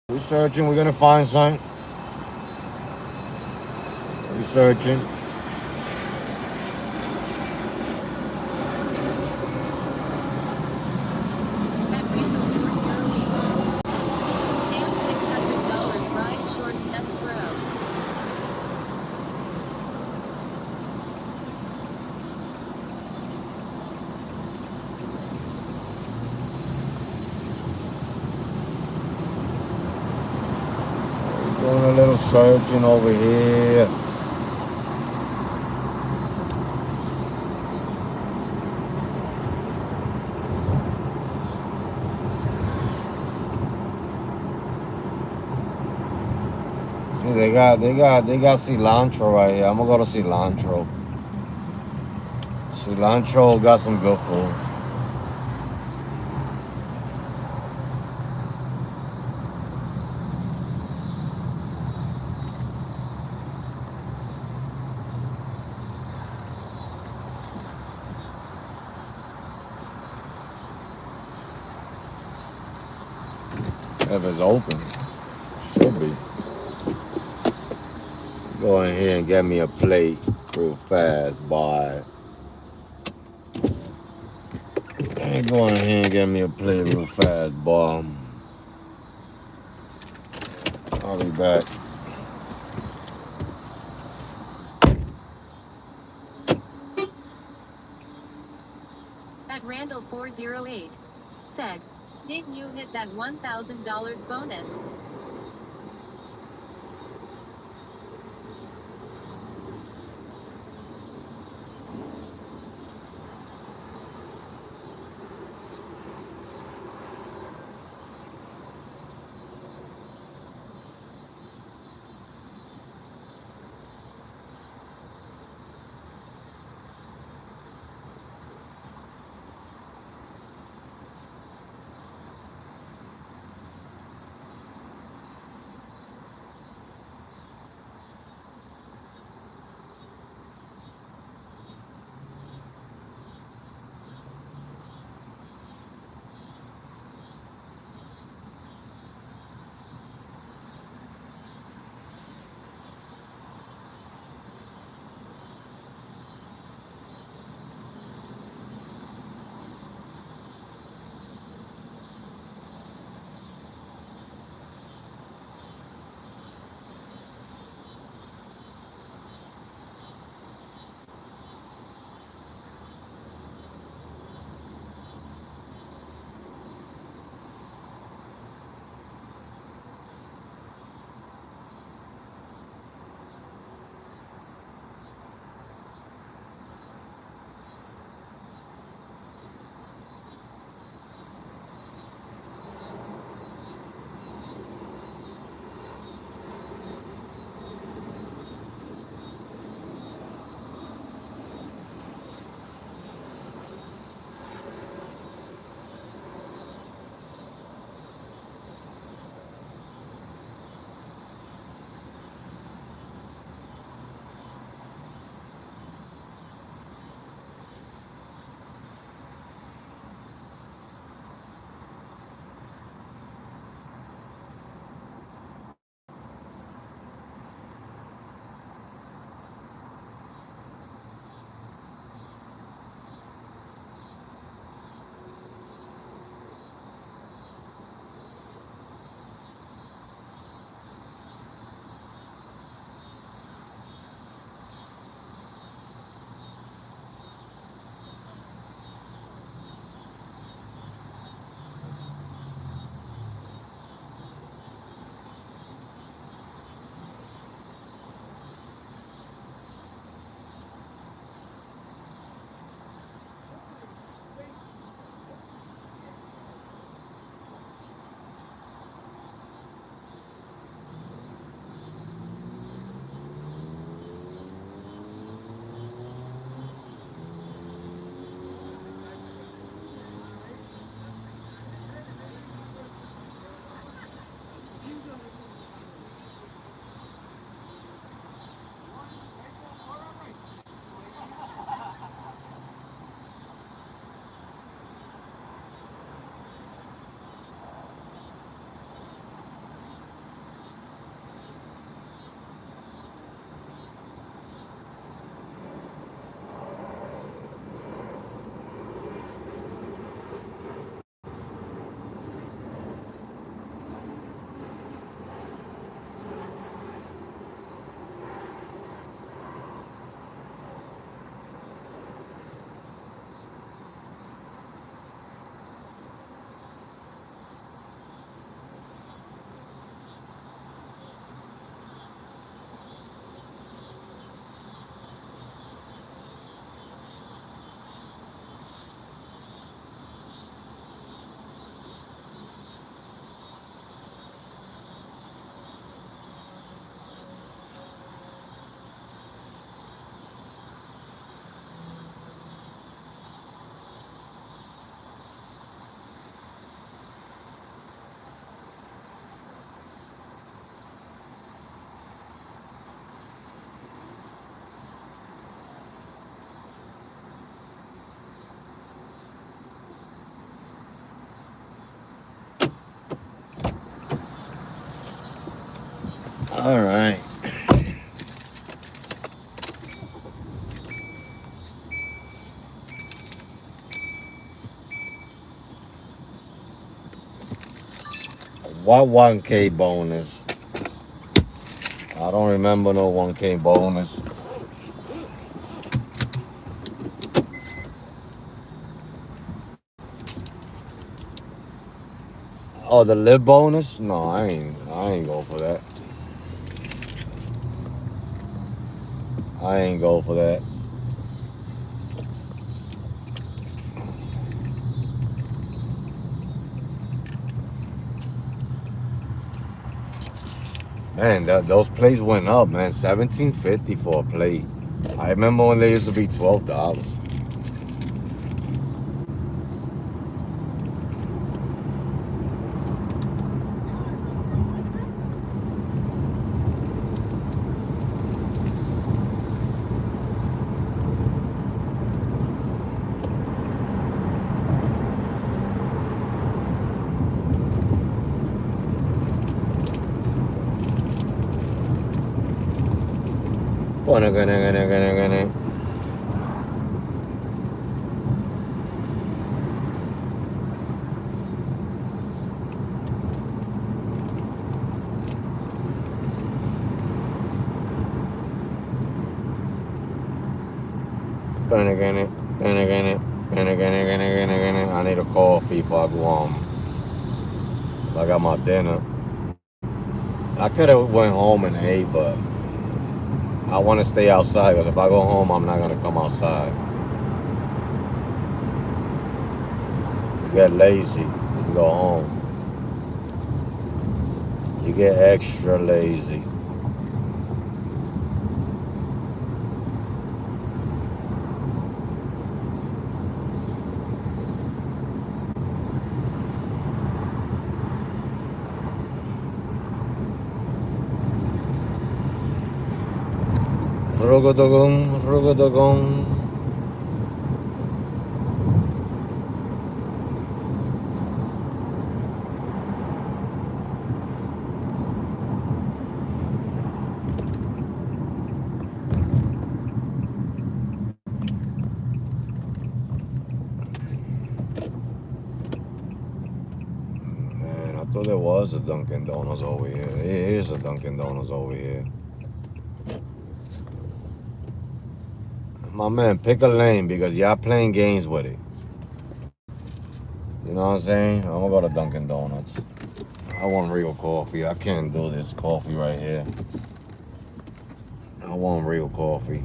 We're searching. We're gonna find something. We're searching. at Randall 408. And $600 rides shorts nuts bro. Doing a little searching over here. See, they got cilantro right here. I'm gonna go to cilantro. Cilantro got some good food. If it's open, should be. Go in here and get me a plate real fast, boy. Go in here and get me a plate real fast, boy. I'll be back. At Randall 408 said, did you hit that $1,000 bonus? All right. What 1K bonus? I don't remember no 1K bonus. Oh, the live bonus? No, I ain't go for that. I ain't go for that. Man, those plates went up, man. $17.50 for a plate. I remember when they used to be $12. I need a coffee before I go home. I got my dinner. I could have went home and ate, but I want to stay outside because if I go home, I'm not going to come outside. You get lazy, you go home. You get extra lazy. Rugadagum, rugadagum. Man, I thought there was a Dunkin' Donuts over here. There is a Dunkin' Donuts over here. My man, pick a lane because y'all playing games with it. You know what I'm saying? I'm gonna go to Dunkin' Donuts. I want real coffee. I can't do this coffee right here. I want real coffee.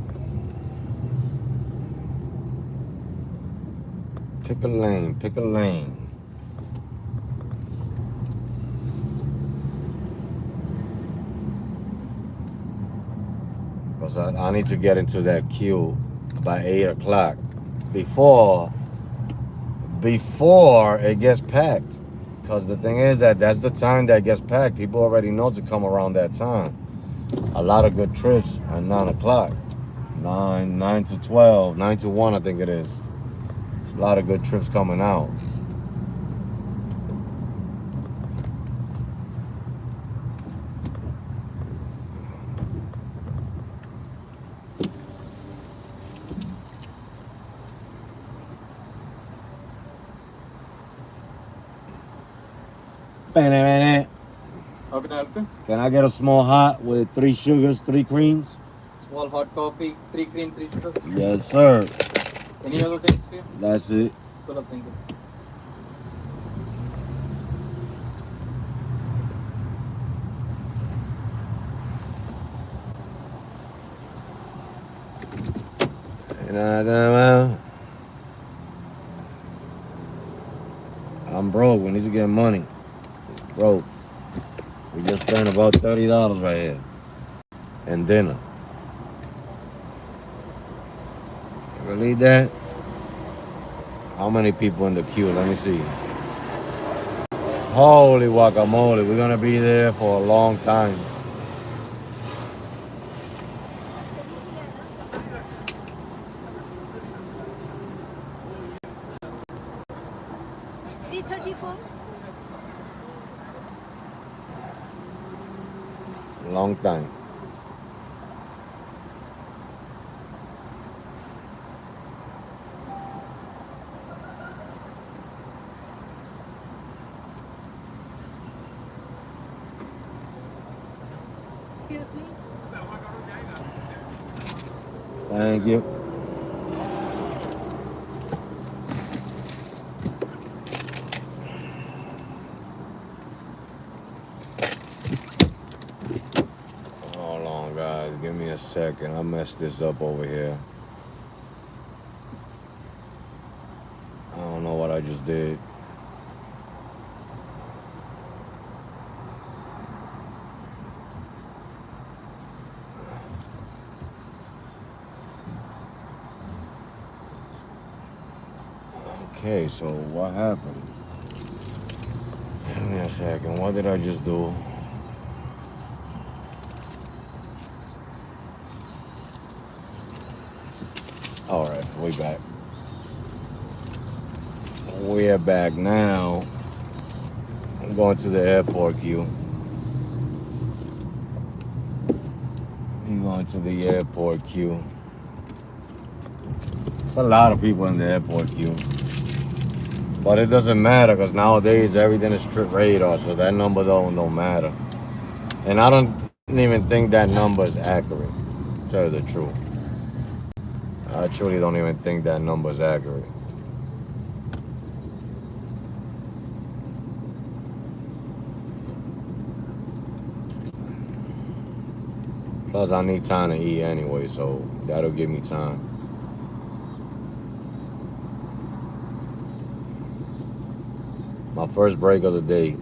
Pick a lane, pick a lane. Because I need to get into that queue by 8 o'clock before it gets packed. Because the thing is that's the time that gets packed. People already know to come around that time. A lot of good trips at 9 o'clock. 9 to 12, 9 to 1 I think it is. There's a lot of good trips coming out. How can I help you? Can I get a small hot with 3 sugars, 3 creams? Small hot coffee, 3 cream, 3 sugar. Yes, sir. Any other things for you? That's it. Full of things. I'm broke. We need to get money. Broke. We just spent about $30 right here. And dinner. Believe that? How many people in the queue? Let me see. Holy guacamole. We're gonna be there for a long time. Long time. Excuse me? Thank you. Hold on, guys. Give me a second. I messed this up over here. I don't know what I just did. Okay, so what happened? Give me a second. What did I just do? All right, we back. We're back now. I'm going to the airport queue. I'm going to the airport queue. It's a lot of people in the airport queue. But it doesn't matter because nowadays everything is trip radar, so that number don't matter. And I don't even think that number is accurate, to tell you the truth. I truly don't even think that number is accurate. Plus, I need time to eat anyway, so that'll give me time. My first break of the day.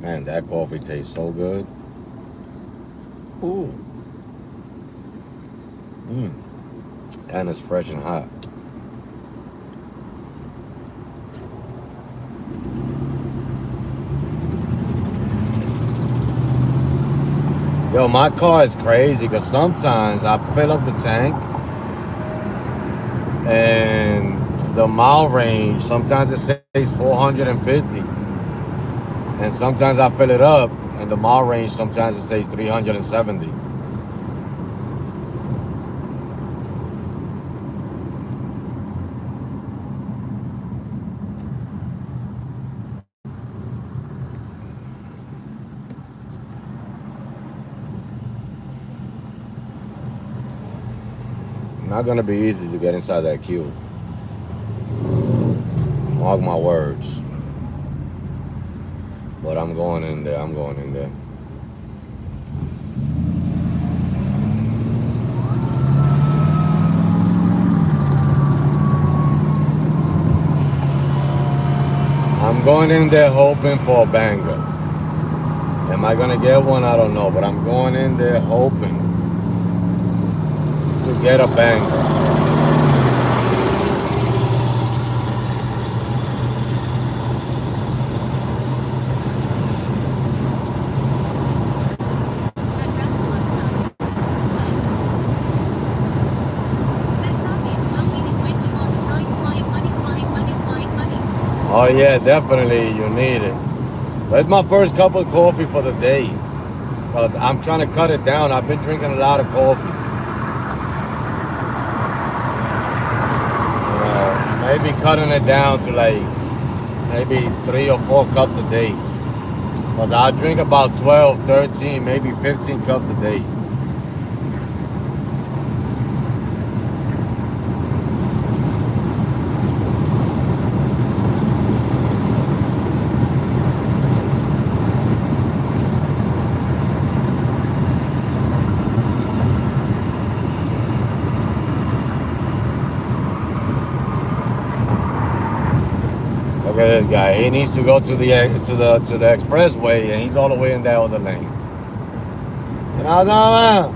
Man, that coffee tastes so good. Ooh. And it's fresh and hot. Yo, my car is crazy because sometimes I fill up the tank and the mile range, sometimes it says 450. And sometimes I fill it up and the mile range, sometimes it says 370. Not gonna be easy to get inside that queue. Mark my words. But I'm going in there. I'm going in there. I'm going in there hoping for a banger. Am I gonna get one? I don't know. But I'm going in there hoping to get a banger. That restaurant said. That coffee is well needed when you on the grind, money. Oh yeah, definitely you need it. But it's my first cup of coffee for the day. Because I'm trying to cut it down. I've been drinking a lot of coffee. Maybe cutting it down to like maybe 3 or 4 cups a day. Because I drink about 12, 13, maybe 15 cups a day. Look at this guy. He needs to go to the expressway, and he's all the way in that other lane. And I was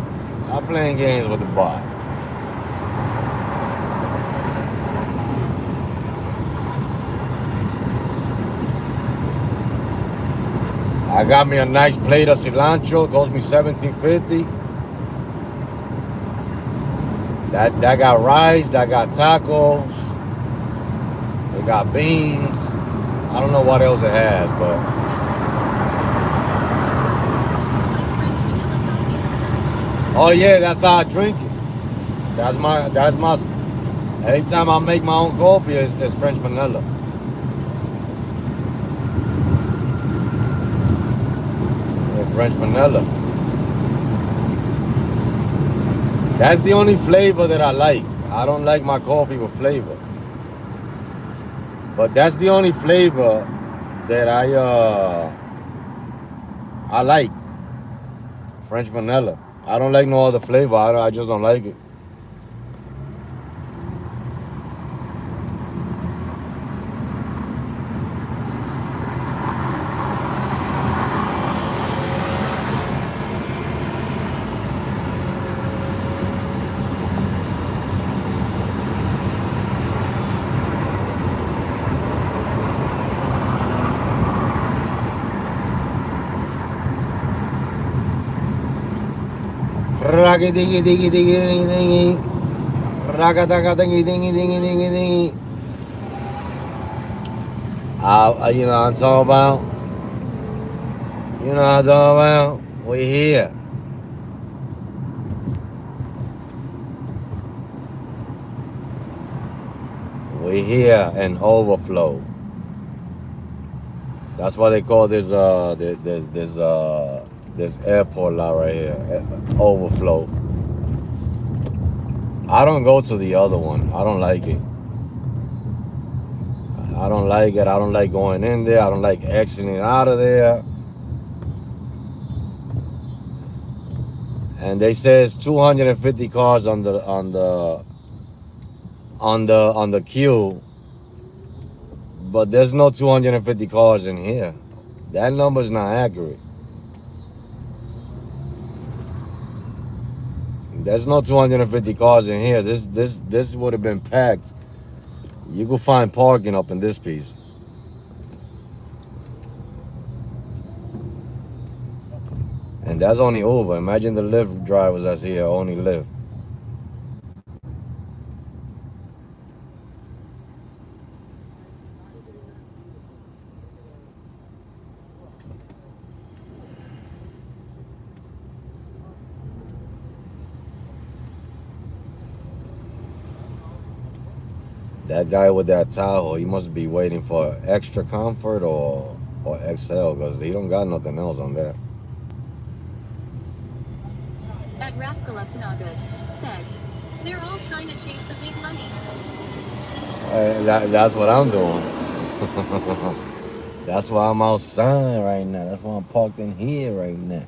I'm playing games with the bot. I got me a nice plate of cilantro. Cost me $17.50. That got rice. That got tacos. It got beans. I don't know what else it has, but oh yeah, that's how I drink it. That's my. Every time I make my own coffee, it's French vanilla. Yeah, French vanilla. That's the only flavor that I like. I don't like my coffee with flavor. But that's the only flavor that I like. French vanilla. I don't like no other flavor. I just don't like it. Raggy diggy diggy diggy diggy diggy. Ragga dagga dingy dingy dingy dingy dingy. You know what I'm talking about? You know what I'm talking about? We here. We here and overflow. That's why they call this this airport lot right here, overflow. I don't go to the other one. I don't like it. I don't like it. I don't like going in there. I don't like exiting out of there. And they says 250 cars on the queue, but there's no 250 cars in here. That number's not accurate. There's no 250 cars in here. This would have been packed. You could find parking up in this piece. And that's only Uber. Imagine the Lyft drivers that's here, only Lyft. That guy with that Tahoe, he must be waiting for extra comfort or XL, because he don't got nothing else on that. At Rascal Uptonagood said, they're all trying to chase the big money. That's what I'm doing. That's why I'm outside right now. That's why I'm parked in here right now.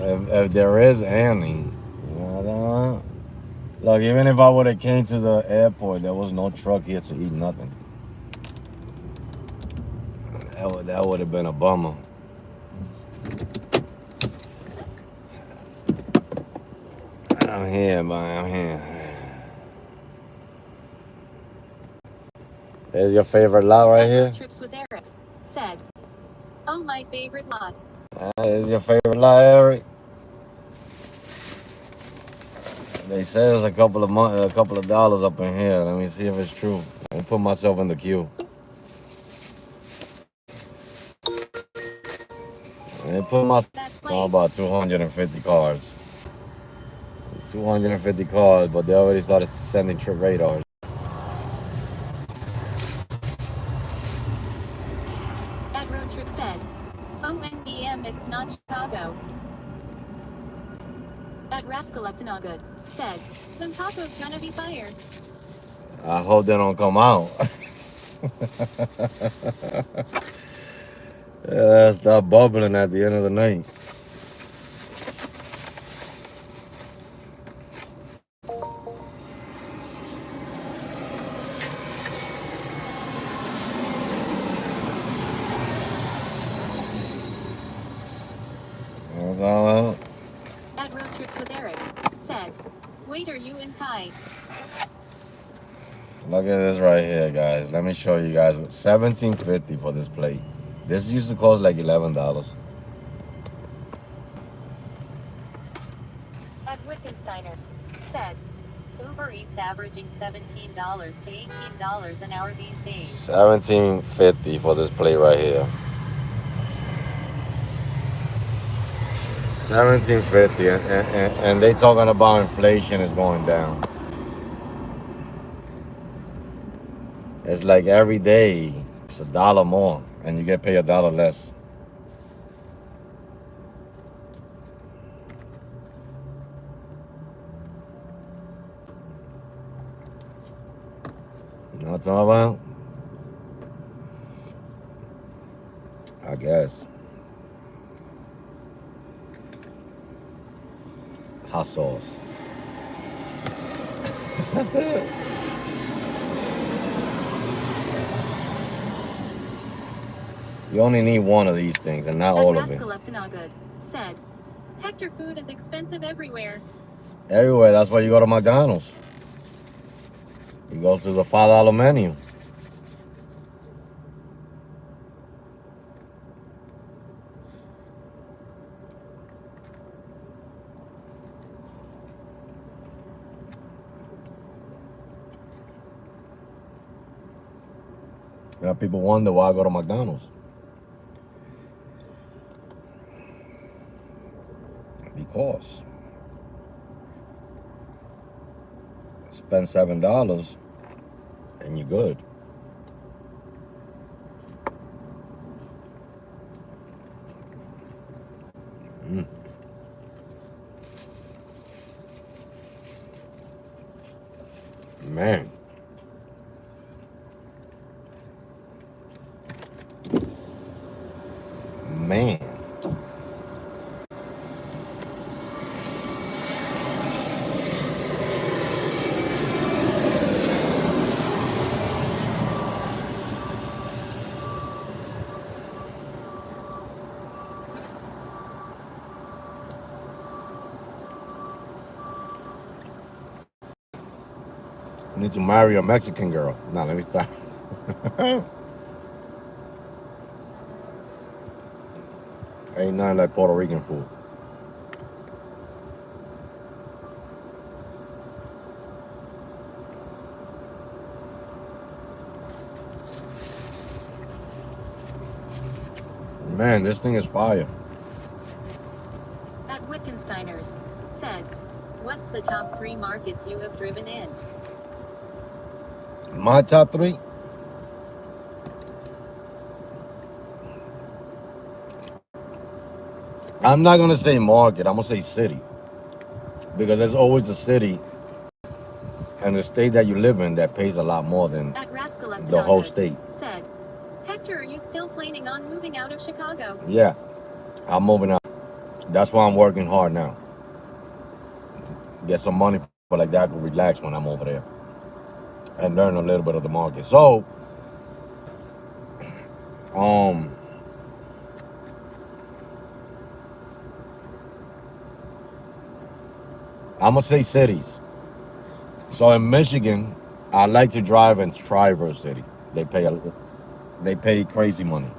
If there is any, you know, look, even if I would have came to the airport, there was no truck here to eat nothing. That would have been a bummer. I'm here, man. I'm here. There's your favorite lot right here. Trips with Eric said, oh, my favorite lot. There's your favorite lot, Eric. They say there's a couple of dollars up in here. Let me see if it's true. Let me put myself in the queue. Let me put myself on about 250 cars. 250 cars, but they already started sending trip radars. That road trip said, oh, NBM, it's not Chicago. That Rascal Uptonagood said, them tacos gonna be fire. I hope they don't come out. Stop bubbling at the end of the night. At Road Trips with Eric said, Wait, are you in Kai? Look at this right here, guys. Let me show you guys. $17.50 for this plate. This used to cost like $11. At Wittgensteiner's said, Uber Eats averaging $17 to $18 an hour these days. $17.50 for this plate right here. $17.50, and they talking about inflation is going down. It's like every day it's $1 more, and you get paid $1 less. You know what I'm talking about? I guess. Hot sauce. You only need one of these things and not all of it. Said, Hector, food is expensive everywhere. Everywhere. That's why you go to McDonald's. You go to the $5 menu. Yeah, people wonder why I go to McDonald's. Because spend $7 and you're good. Man. Man. I need to marry a Mexican girl. Now let me stop. Ain't nothing like Puerto Rican food. Man, this thing is fire. At Wittgensteiner's said, what's the top 3 markets you have driven in? My top 3? I'm not gonna say market, I'm gonna say city. Because there's always a city and the state that you live in that pays a lot more than the whole state. Said, Hector, are you still planning on moving out of Chicago? Yeah, I'm moving out. That's why I'm working hard now. Get some money for like that, I can relax when I'm over there and learn a little bit of the market. So, I'm gonna say cities. So in Michigan, I like to drive in Traverse City. They pay crazy money.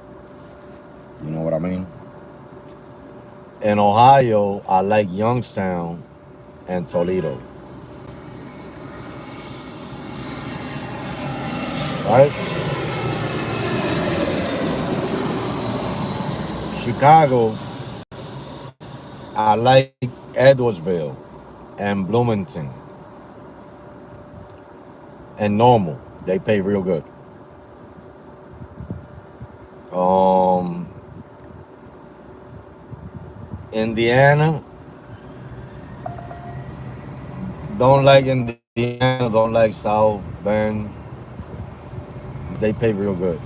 You know what I mean? In Ohio, I like Youngstown and Toledo. Right? Chicago, I like Edwardsville and Bloomington and Normal. They pay real good. Indiana, don't like Indiana, don't like South Bend. They pay real good.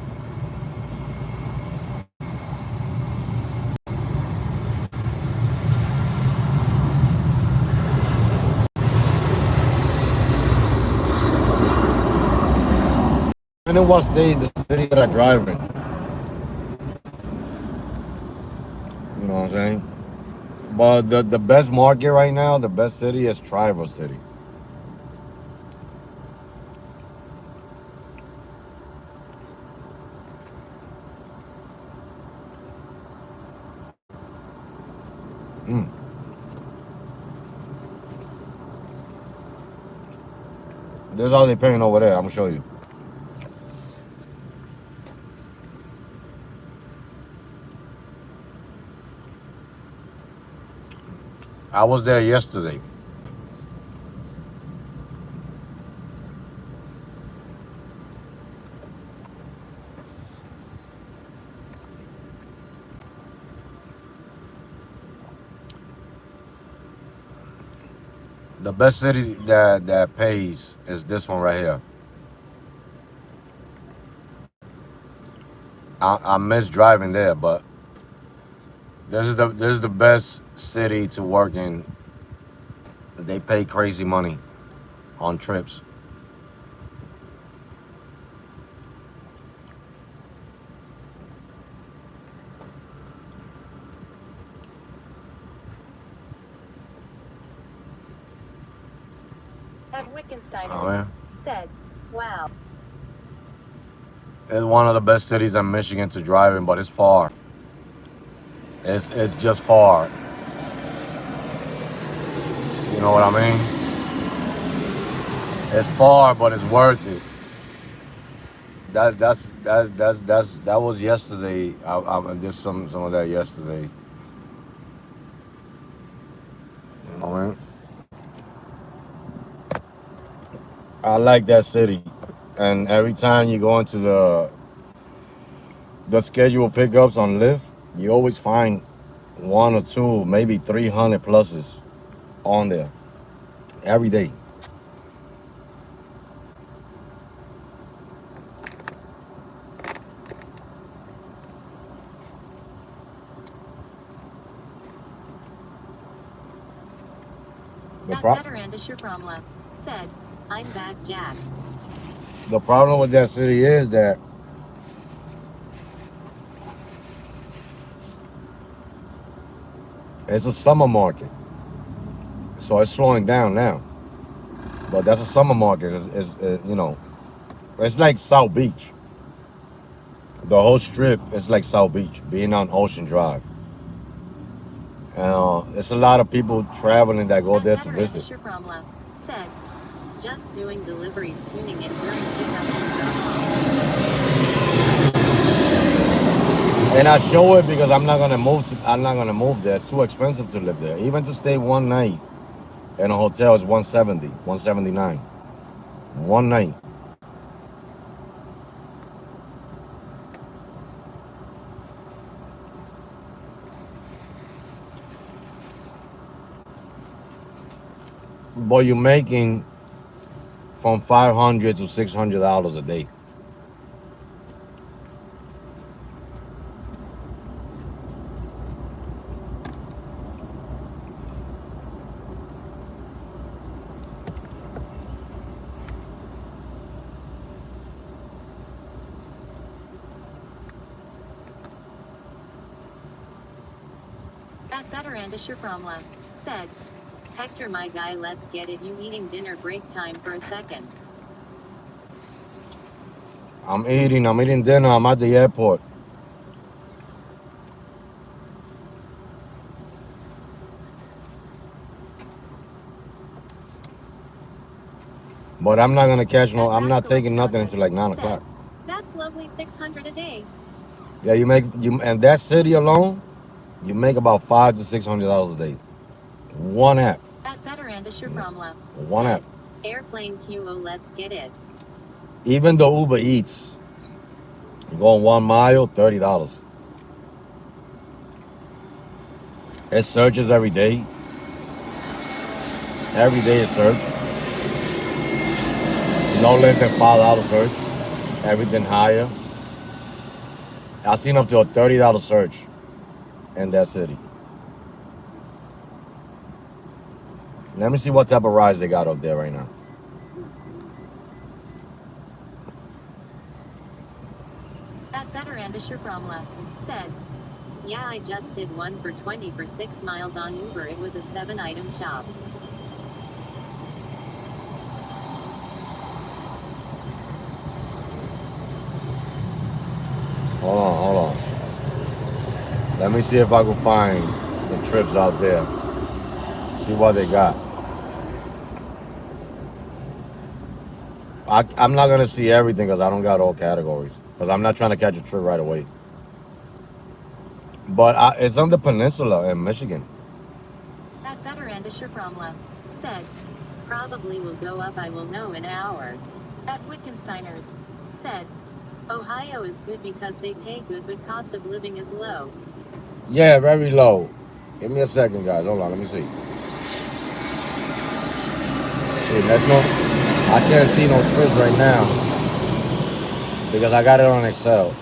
And in what state, the city that I drive in. You know what I'm saying? But the best market right now, the best city is Traverse City. Mm. This is how they paying over there. I'm gonna show you. I was there yesterday. The best city that pays is this one right here. I miss driving there, but this is the best city to work in. They pay crazy money on trips. At Wittgensteiners Oh yeah. said, wow. It's one of the best cities in Michigan to drive in, but it's far. It's just far. You know what I mean? It's far, but it's worth it. That was yesterday. I did some of that yesterday. You know what I mean? I like that city, and every time you go into the scheduled pickups on Lyft, you always find one or two, maybe 300 pluses on there every day. The, At pro- Veterandischer Fromla said, I'm back, Jack. the problem with that city is that it's a summer market, so it's slowing down now. But that's a summer market. It's like South Beach. The whole strip is like South Beach, being on Ocean Drive. It's a lot of people traveling that go At there to visit. Veterandischer Fromla said, just doing deliveries, tuning in during pickups and drop-offs. And I show it because I'm not gonna move there. It's too expensive to live there. Even to stay one night in a hotel is 170, 179. One night. But you're making from $500 to $600 a day. At Veterandischer Fromla said, Hector, my guy, let's get it. You eating dinner, break time for a second. I'm eating dinner. I'm at the airport. But I'm not gonna catch no. I'm not taking nothing until like 9 o'clock. That's lovely, 600 a day. Yeah, and that city alone, you make about $500 to $600 a day. One app. At Veterandischer Fromla One said, app. Airplane QO, let's get it. Even the Uber Eats, you go 1 mile, $30. It searches every day. Every day it search. No less than $5 search. Everything higher. I seen up to a $30 search in that city. Let me see what type of rides they got up there right now. At Veterandischer Fromla said, yeah, I just did one for 20 for 6 miles on Uber. It was a 7-item shop. Hold on. Let me see if I can find the trips out there. See what they got. I'm not gonna see everything because I don't got all categories. Because I'm not trying to catch a trip right away. But it's on the peninsula in Michigan. That veteran to Shaframla said, probably will go up, I will know in an hour. At Wittgensteiners said, Ohio is good because they pay good but cost of living is low. Yeah, very low. Give me a second, guys. Hold on, let me see. See, I can't see no trips right now because I got it on Excel.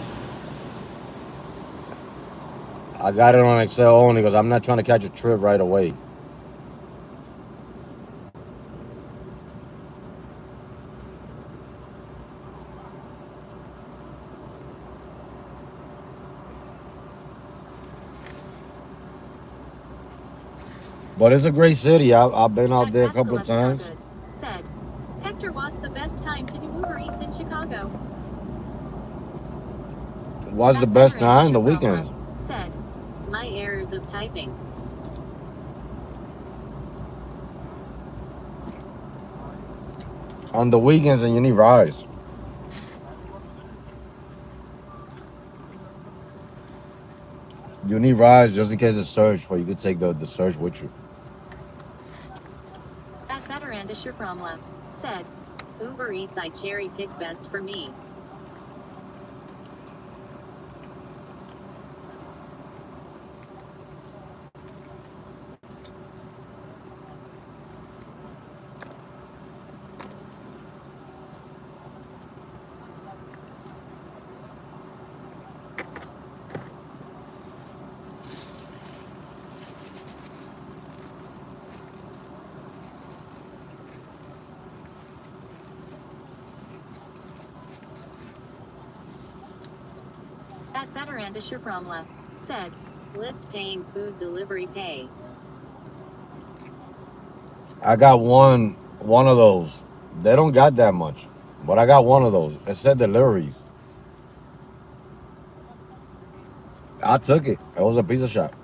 I got it on Excel only because I'm not trying to catch a trip right away. But it's a great city. I've been out there a couple of times. Said, Hector, what's the best time to do Uber Eats in Chicago? What's the best time? The weekends. Said, my errors of typing. On the weekends, and you need rides. You need rides just in case it's surge, for you could take the surge with you. That veteran to Shaframla said, Uber Eats I cherry pick best for me. That veteran to Shaframla said, Lyft paying food delivery pay. I got one of those. They don't got that much, but I got one of those. It said deliveries. I took it. It was a pizza shop.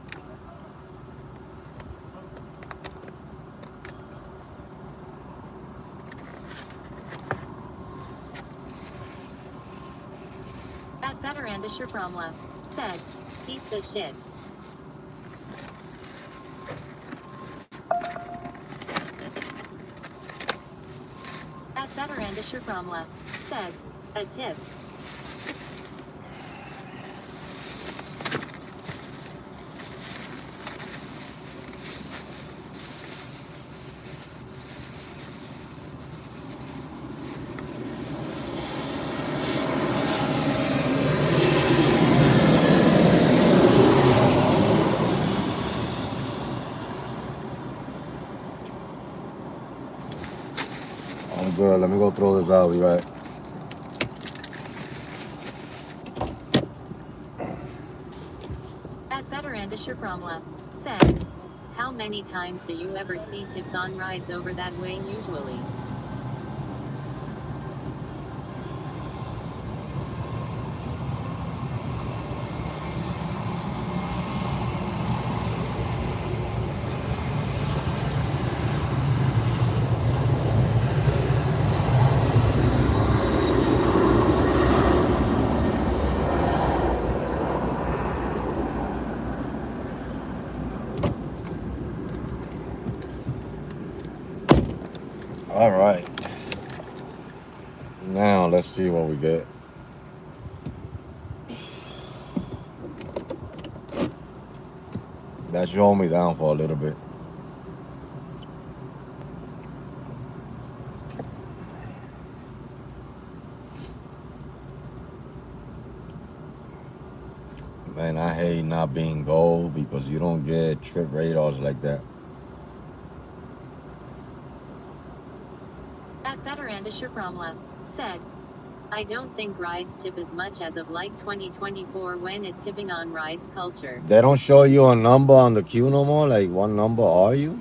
That veteran to Shaframla said, pizza shit. That veteran to Shaframla said, a tip. I'm good. Let me go throw this out. Be right. That veteran to Shaframla said, how many times do you ever see tips on rides over that way usually? All right. Now let's see what we get. That should hold me down for a little bit. Man, I hate not being gold because you don't get trip radars like that. That veteran to Shaframla said, I don't think rides tip as much as of like 2024 when it tipping on rides culture. They don't show you a number on the queue no more? Like, what number are you?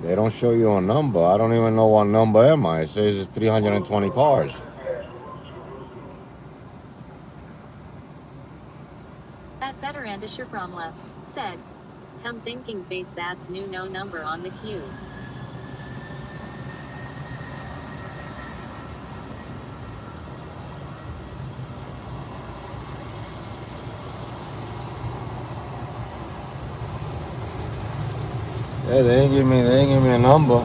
They don't show you a number. I don't even know what number am I. It says it's 320 cars. At Veterandischer Fromla said, I'm thinking base that's new no number on the queue. Yeah, they ain't give me a number.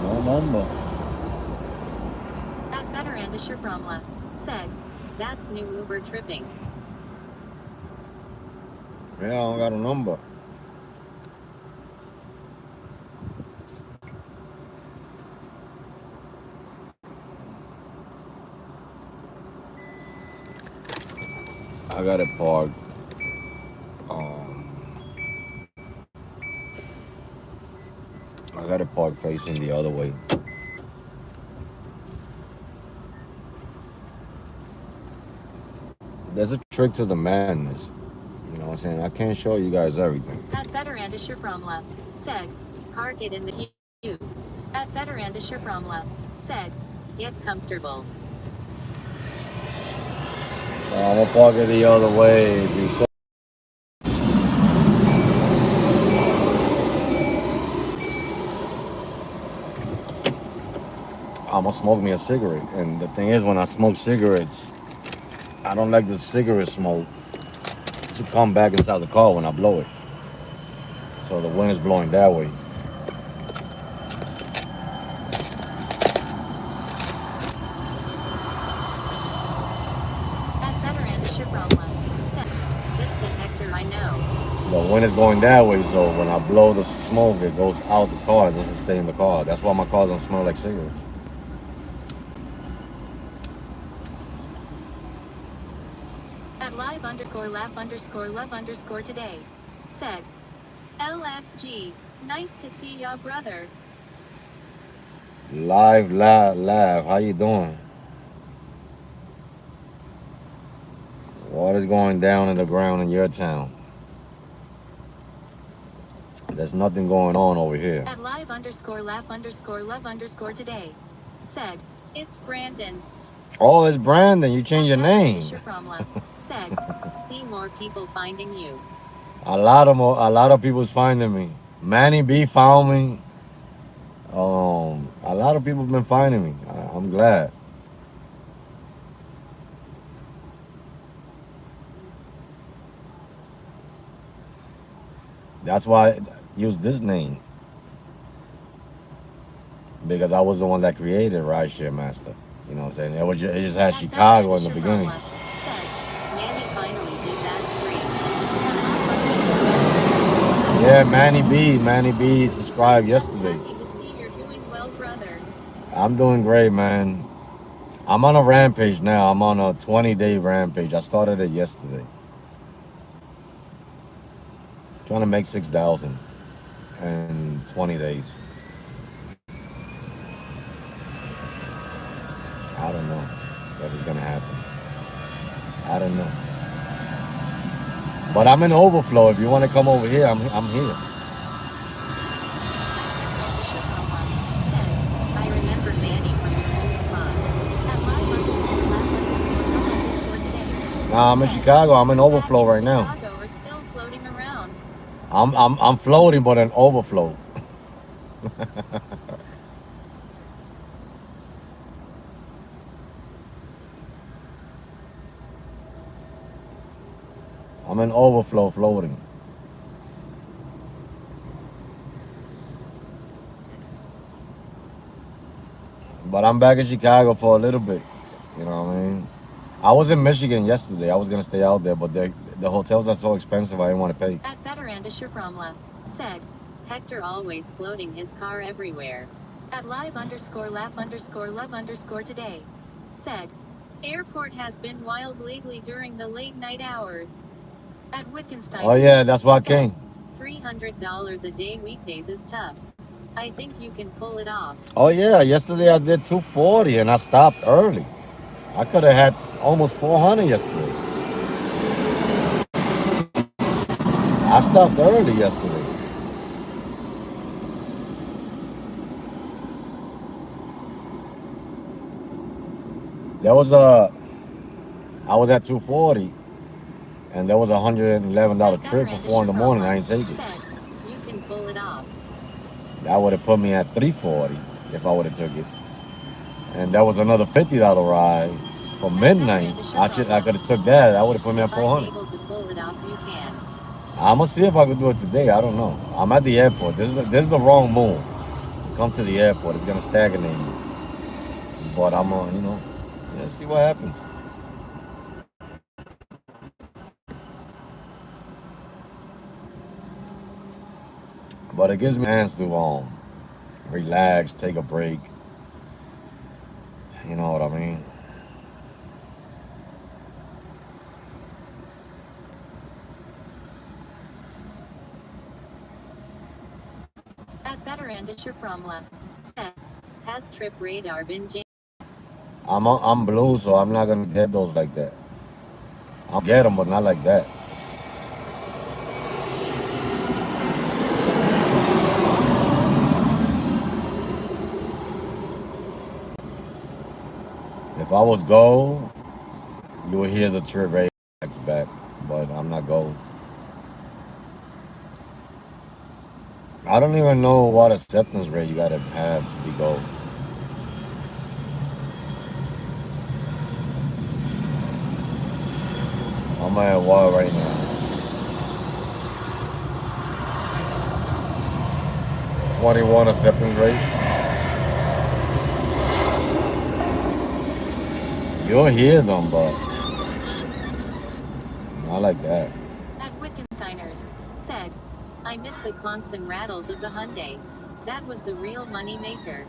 No number. At Veterandischer Fromla said, that's new Uber tripping. Yeah, I don't got a number. I got it parked. I got it parked facing the other way. There's a trick to the madness. You know what I'm saying? I can't show you guys everything. At Veterandischer Fromla said, park it in the queue. At Veterandischer Fromla said, get comfortable. I'm gonna park it the other way because I'm gonna smoke me a cigarette. And the thing is, when I smoke cigarettes, I don't like the cigarette smoke to come back inside the car when I blow it. So the wind is blowing that way. At Veterandischer Fromla said, this the Hector I know. The wind is going that way, so when I blow the smoke, it goes out the car. It doesn't stay in the car. That's why my car don't smell like cigarettes. At live_laugh_love_ today said, LFG, nice to see ya brother. Live, laugh. How you doing? What is going down in the ground in your town? There's nothing going on over here. At live_laugh_love_ today said, it's Brandon. Oh, it's Brandon. You changed your name. Said, see more people finding you. A lot of people's finding me. Manny B found me. A lot of people have been finding me. I'm glad. That's why I use this name. Because I was the one that created Rideshare Master. You know what I'm saying? It just had Chicago in the beginning. Said, Manny finally did that screen. Yeah, Manny B subscribed yesterday. Happy to see you're doing well, brother. I'm doing great, man. I'm on a rampage now. I'm on a 20-day rampage. I started it yesterday. Trying to make 6,000 in 20 days. I don't know if it's gonna happen. I don't know. But I'm in overflow. If you want to come over here, I'm here. Said, I remember Manny from the old spot. At live_laugh_love_ today. Nah, I'm in Chicago. I'm in overflow right now. Chicago are still floating around. I'm floating, but in overflow. I'm in overflow floating. But I'm back in Chicago for a little bit. You know what I mean? I was in Michigan yesterday. I was gonna stay out there, but the hotels are so expensive. I didn't want to pay. At Veterandischer Fromla said, Hector always floating his car everywhere. At live_laugh_love_ today said, airport has been wild lately during the late night hours. At Wittgenstein. Oh yeah, that's why I said, came. $300 a day weekdays is tough. I think you can pull it off. Oh yeah, yesterday I did 240 and I stopped early. I could have had almost 400 yesterday. I stopped early yesterday. There was I was at 240, and there was a $111 trip for 4 in the morning. I ain't take it. Said, you can pull it off. That would have put me at 340 if I would have took it. And there was another $50 ride for midnight. I could have took that. That would have put me at 400. Able to pull it off, you can. I'm gonna see if I can do it today. I don't know. I'm at the airport. This is the wrong move to come to the airport. It's gonna stagnate me. But I'm gonna, see what happens. But it gives me a chance to relax, take a break. You know what I mean? At veteran Fromla said, has trip radar been jammed? I'm blue, so I'm not gonna get those like that. I'll get them, but not like that. If I was gold, you would hear the trip rate back, but I'm not gold. I don't even know what acceptance rate you gotta have to be gold. I'm at what right now? 21 acceptance rate. You'll hear them, but not like that. At Wittgensteiners said, I miss the clunks and rattles of the Hyundai. That was the real money maker.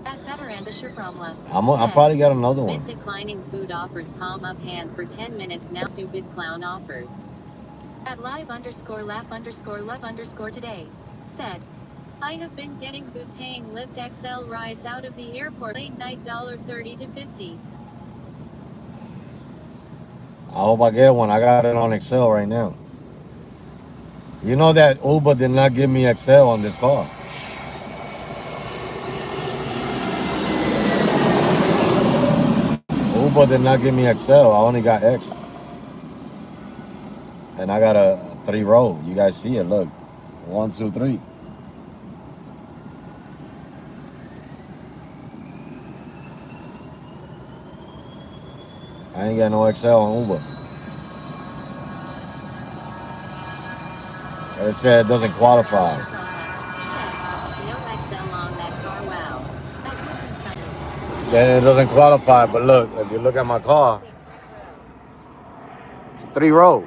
At veteran Fromla I probably got another one. Mid declining food offers palm up hand for 10 minutes now. Stupid clown offers. At live_laugh_love_ today said, I have been getting good paying Lyft XL rides out of the airport late night $30 to $50. I hope I get one. I got it on Excel right now. You know that Uber did not give me Excel on this car. Uber did not give me Excel. I only got X. And I got a 3-row. You guys see it, look. 1, 2, 3. I ain't got no Excel on Uber. It said it doesn't qualify. No XL on that car, wow. At Wittgensteiners. Then it doesn't qualify, but look, if you look at my car, it's 3-row.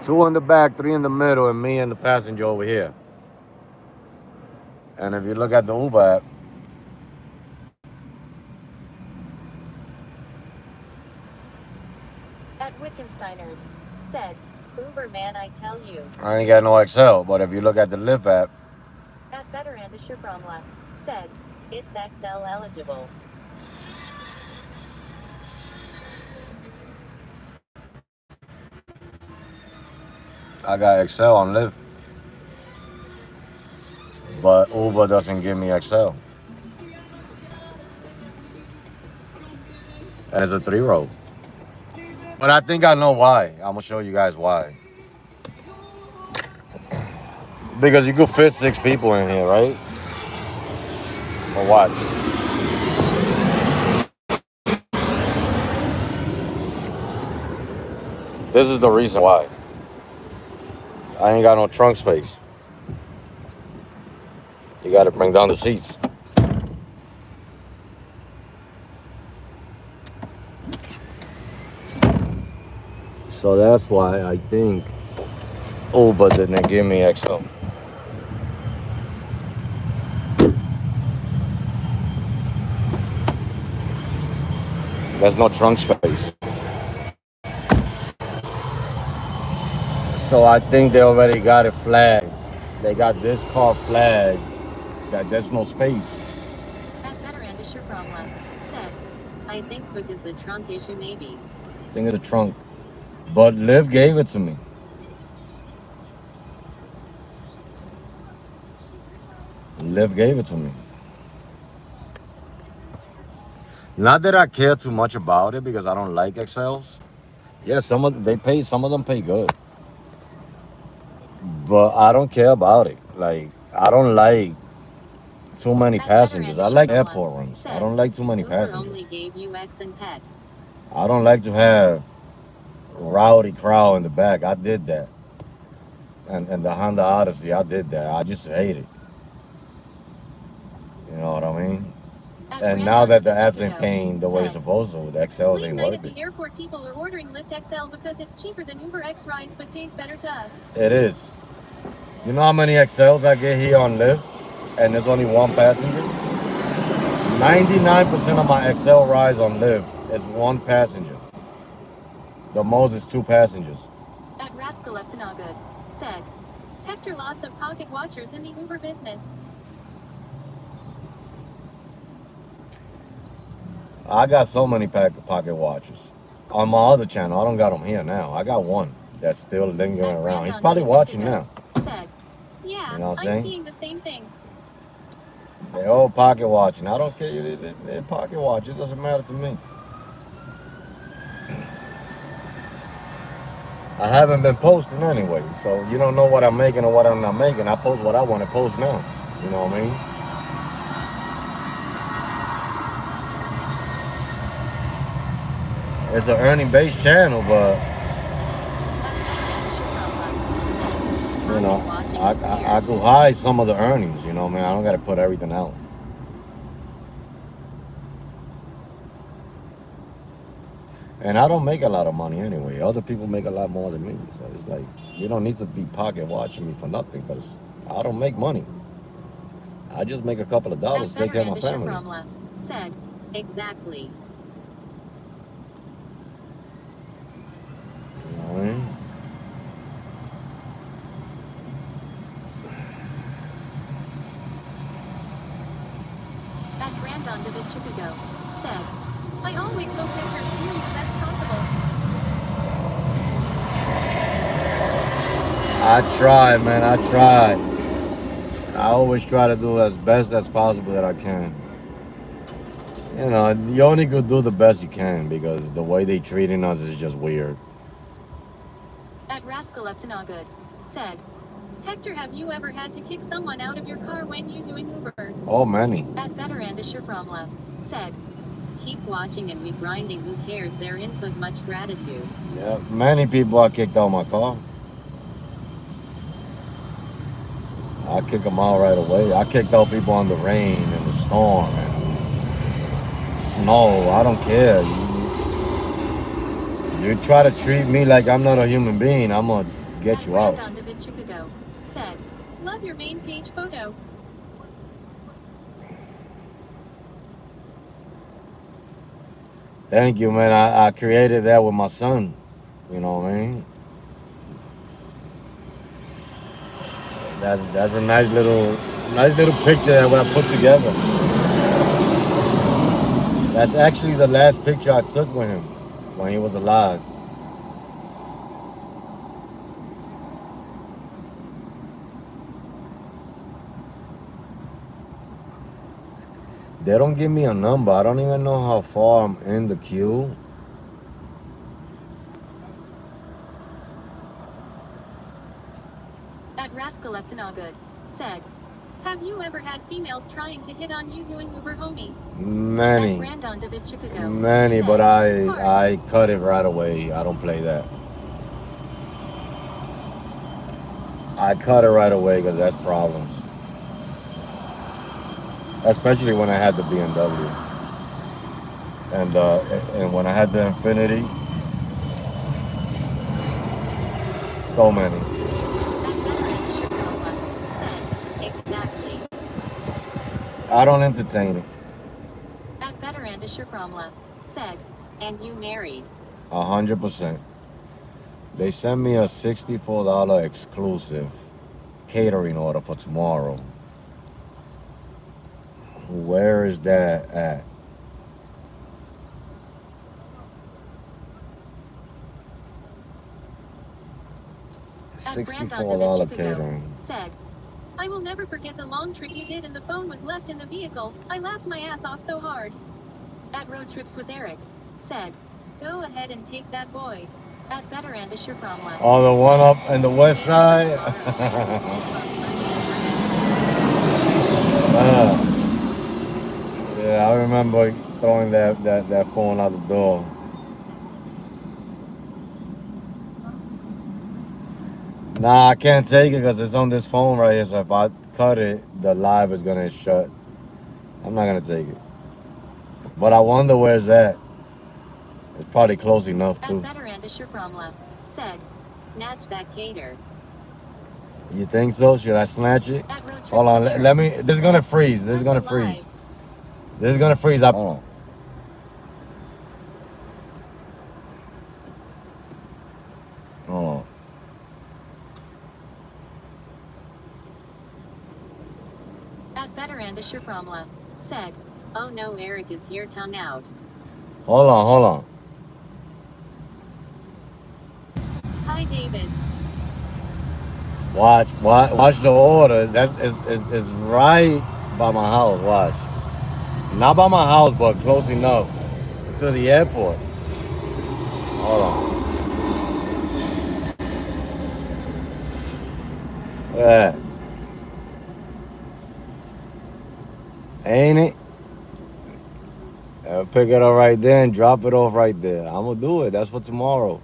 2 in the back, 3 in the middle, and me and the passenger over here. And if you look at the Uber app, At Wittgensteiners said, Uber man, I tell you. I ain't got no Excel, but if you look at the Lyft app, At veteran Fromla said, it's XL eligible. I got Excel on Lyft. But Uber doesn't give me Excel. And it's a 3-row. But I think I know why. I'm gonna show you guys why. Because you could fit 6 people in here, right? Or what? This is the reason why. I ain't got no trunk space. You gotta bring down the seats. So that's why I think Uber didn't give me XL. There's no trunk space. So I think they already got it flagged. They got this car flagged that there's no space. At veteran Fromla said, I think quick is the trunk issue maybe. I think it's a trunk. But Lyft gave it to me. Liv gave it to me. Not that I care too much about it because I don't like XLs. Yeah, some of them pay good. But I don't care about it. Like I don't like too many That passengers. I veteran like Shyamalan airport runs. I said, don't like too many Uber passengers. only gave you X and pet. I don't like to have rowdy crowd in the back. I did that. And the Honda Odyssey, I did that. I just hate it. You know what I mean? At And Brand now that the Unlimited apps ain't Chicago paying the way it's said, supposed to, the XLs late ain't night worth at it. the airport, people are ordering Lyft XL because it's cheaper than Uber X rides but pays better to us. It is. You know how many XLs I get here on Lyft? And there's only one passenger? 99% of my XL rides on Lyft is one passenger. The most is two passengers. At Rascal Eptonagood said, Hector, lots of pocket watchers in the Uber business. I got so many pocket watches. On my other channel, I don't got them here now. I got one that's still lingering At around. He's Brand probably Unlimited watching Chicago now. said, yeah, You know what I'm I'm saying? seeing the same thing. They all pocket watching. I don't care. They pocket watch. It doesn't matter to me. I haven't been posting anyway, so you don't know what I'm making or what I'm not making. I post what I want to post now. You know what I mean? It's an earning-based channel, but you know, I go hide some of the earnings. You know what I mean? I don't got to put everything out. And I don't make a lot of money anyway. Other people make a lot more than me. So it's like, you don't need to be pocket watching me for nothing because I don't make money. I just make a couple of dollars to take care of my family. Said, exactly. You know what I mean? At Brandon David Chicago said, I always hope Hector's doing the best possible. I try, man. I try. I always try to do as best as possible that I can. You know, you only could do the best you can because the way they treating us is just weird. At Rascal Eptonagood said, Hector, have you ever had to kick someone out of your car when you doing Uber? Oh, many. At Veterandisha Fromla said, keep watching and we grinding, who cares, their input, much gratitude. Yeah, many people I kicked out my car. I kick them out right away. I kicked out people on the rain and the storm and snow. I don't care. You try to treat me like I'm not a human being, I'm gonna get you out. Brandon David Chicago said, love your main page photo. Thank you, man. I created that with my son. You know what I mean? That's a nice little picture that I put together. That's actually the last picture I took with him when he was alive. They don't give me a number. I don't even know how far I'm in the queue. At Rascal Eptonagood said, have you ever had females trying to hit on you doing Uber, homie? Many. At Brandon David Chicago Many, said, but I cut it right away. I don't play that. I cut it right away because that's problems. Especially when I had the BMW. And when I had the Infinity, so many. Exactly. I don't entertain it. At Veterandisha Fromla said, and you married. 100%. They sent me a $64 exclusive catering order for tomorrow. Where is that at? $64 catering. Said, I will never forget the long trip you did and the phone was left in the vehicle. I laughed my ass off so hard. At Road Trips with Eric said, go ahead and take that boy. At Veteranda Shiframla. Oh, the one up in the west side? Yeah, I remember throwing that phone out the door. Nah, I can't take it because it's on this phone right here. So if I cut it, the live is gonna shut. I'm not gonna take it. But I wonder where's that. It's probably close enough At too. Veteranda Shiframla said, snatch that cater. You think so? Should I snatch it? At Road Trips Hold on, with Eric let me. This is gonna said, freeze. This is gonna "Live." freeze. This is gonna freeze. Hold on. Hold on. At Veteranda Shiframla said, oh no, Eric is here, tongue out. Hold on. Hold on. Hi, David. Watch the order. That's is right by my house. Watch. Not by my house, but close enough to the airport. Hold on. Yeah. Ain't it? I'll pick it up right there and drop it off right there. I'm gonna do it. That's for tomorrow.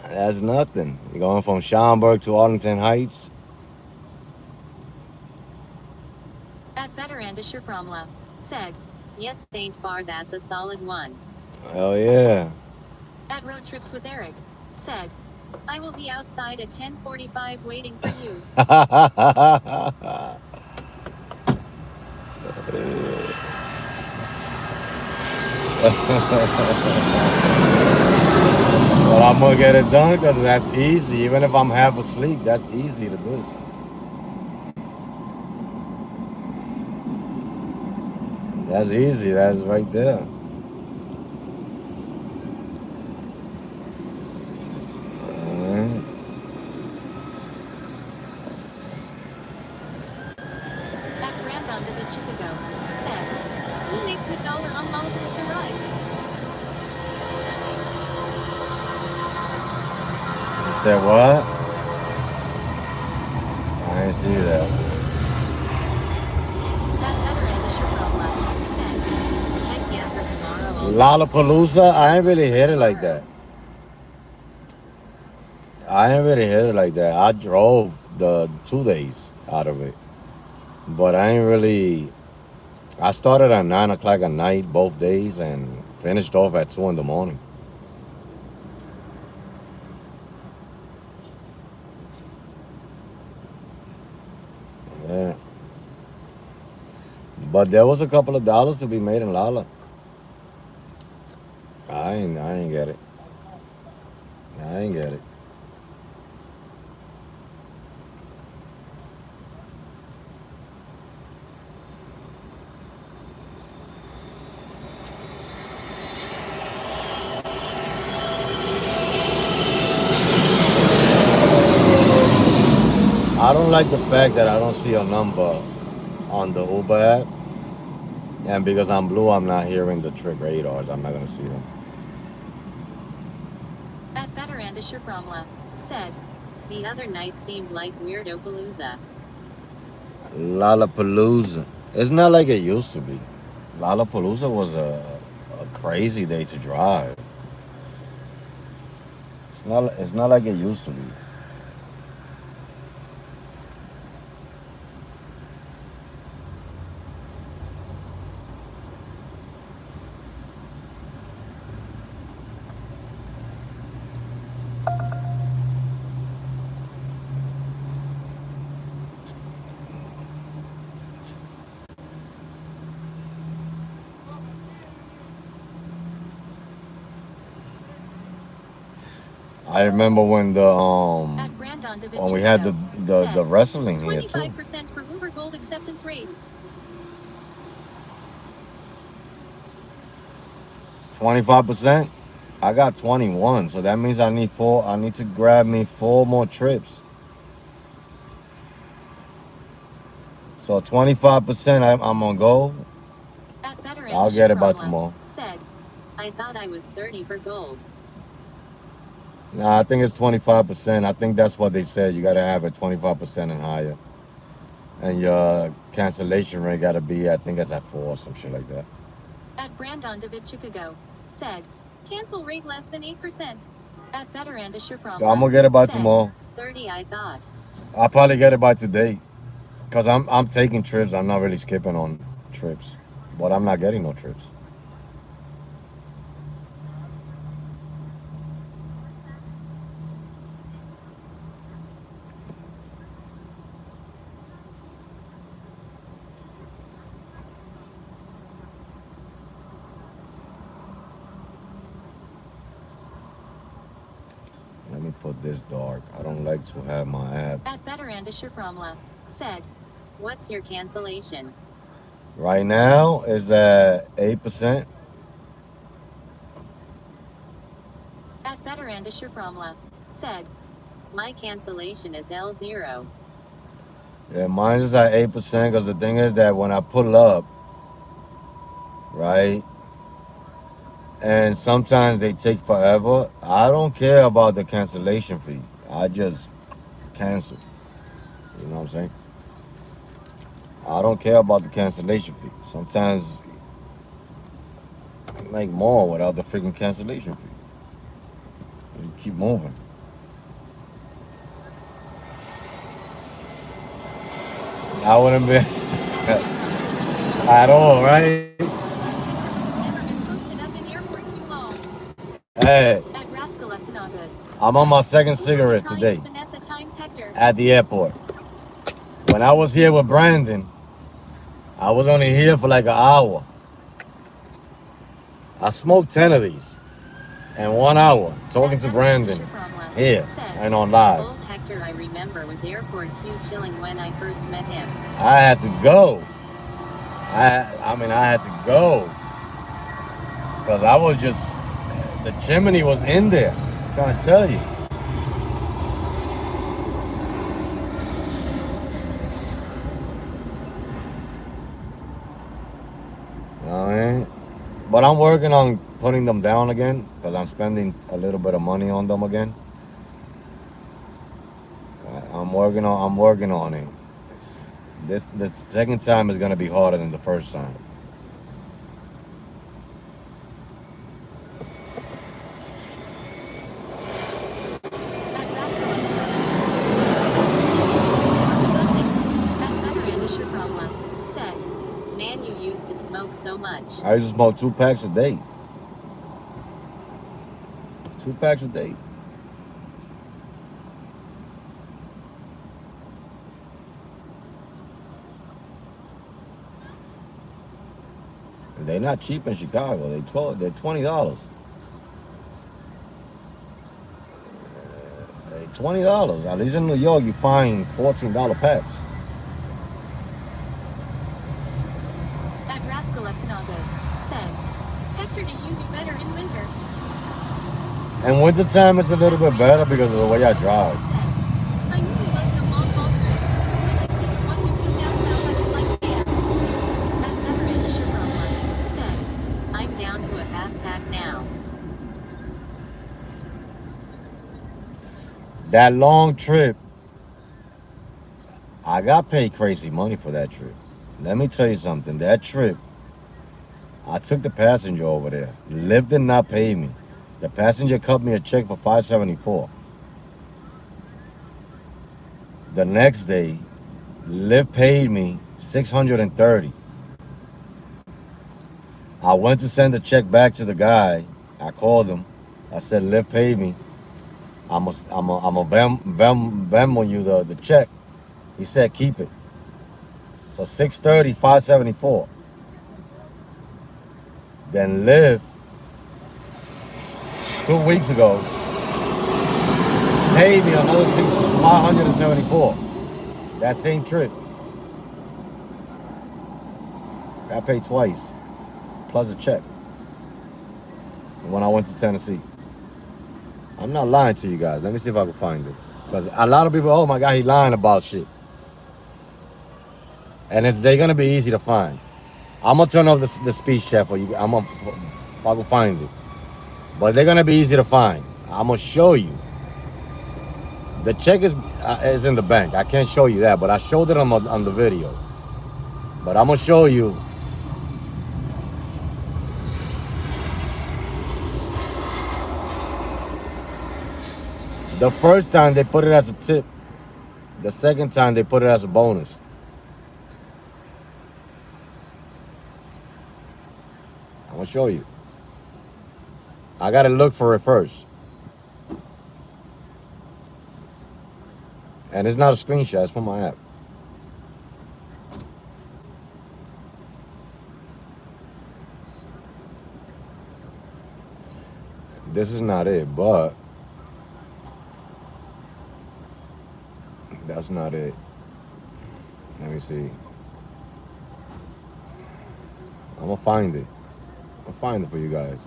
That's nothing. You're going from Schaumburg to Arlington Heights. At Veteranda Shiframla said, yes, ain't far, that's a solid one. Hell yeah. At Road Trips with Eric said, I will be outside at 10:45 waiting for you. But I'm gonna get it done because that's easy. Even if I'm half asleep, that's easy to do. That's easy. That's right there. Alright. At Brandon de Chicago said, we make good dollar on Lollapalooza rides. You said what? I ain't see that. At Veteranda Shiframla said, heck yeah, for tomorrow. I'll be Lollapalooza? I ain't really hit it like that. I ain't really hit it like that. I drove the 2 days out of it. But I ain't really. I started at 9 o'clock at night both days and finished off at 2 in the morning. Yeah. But there was a couple of dollars to be made in Lala. I ain't get it. I ain't get it. I don't like the fact that I don't see a number on the Uber app. And because I'm blue, I'm not hearing the trick radars. I'm not gonna see them. At Veteranda Shiframla said, the other night seemed like Weirdo Palooza. Lollapalooza. It's not like it used to be. Lollapalooza was a crazy day to drive. It's not like it used to be. I remember when At Brandon de when we had Chicago the wrestling here too. 25% for Uber Gold acceptance rate. 25%. I got 21, so that means I need four. I need to grab me 4 more trips. So 25%, I'm gonna go. At veteran I'll get it by Shaframla tomorrow. said, I thought I was 30 for gold. Nah, I think it's 25%. I think that's what they said. You gotta have it 25% and higher, and your cancellation rate gotta be, I think it's at 4 or some shit like that. At Brandon David Chicago said, cancel rate less than 8%. At veteran Shaframla I'm gonna get it by said, tomorrow. 30 I thought. I'll probably get it by today, cause I'm taking trips. I'm not really skipping on trips, but I'm not getting no trips. Let me put this dark. I don't like to have my app. At veteran Shaframla said, what's your cancellation? Right now is at 8%. At veteran Shaframla said, my cancellation is L0. Yeah, mine is at 8% because the thing is that when I pull up, right, and sometimes they take forever, I don't care about the cancellation fee. I just cancel. You know what I'm saying? I don't care about the cancellation fee. Sometimes I make more without the freaking cancellation fee. You keep moving. I wouldn't be at all, right? Never been posted up in airport too long. Hey, At Rascal Good. I'm on my second cigarette today Vanessa times Hector. at the airport. When I was here with Brandon, I was only here for like an hour. I smoked 10 of these in 1 hour talking to Brandon here and on live. Old Hector I remember was airport Q chilling when I first met him. I had to go. I mean, I had to go because I was just, the chimney was in there. I'm trying to tell you. You know what I mean? But I'm working on putting them down again because I'm spending a little bit of money on them again. I'm working on it. The second time is gonna be harder than the first time. Said, man, you used to smoke so much. I used to smoke 2 packs a day. 2 packs a day. They're not cheap in Chicago. They're $20. They're $20. At least in New York, you find $14 packs. At Rascal said, Hector, do you do better in winter? In wintertime, it's a little bit better because of the way I drive. I knew you loved the long haul trips. When I see the one you took down south, I was like, yeah. That veteran said, I'm down to a half pack now. That long trip, I got paid crazy money for that trip. Let me tell you something. That trip, I took the passenger over there. Lyft did not pay me. The passenger cut me a check for $574. The next day, Lyft paid me $630. I went to send the check back to the guy. I called him. I said, Lyft paid me. I'm a Venmo you the check. He said, keep it. So $630, $574. Then Lyft 2 weeks ago paid me another $574. That same trip. Got paid twice, plus a check. when I went to Tennessee. I'm not lying to you guys. Let me see if I can find it. Because a lot of people, oh my God, he lying about shit. And they're gonna be easy to find. I'm gonna turn off the speech chat for you. If I can find it. But they're gonna be easy to find. I'm gonna show you. The check is in the bank. I can't show you that, but I showed it on the video. But I'm gonna show you. The first time they put it as a tip. The second time they put it as a bonus. I'm gonna show you. I gotta look for it first. And it's not a screenshot, it's from my app. This is not it, but that's not it. Let me see. I'm gonna find it. I'll find it for you guys.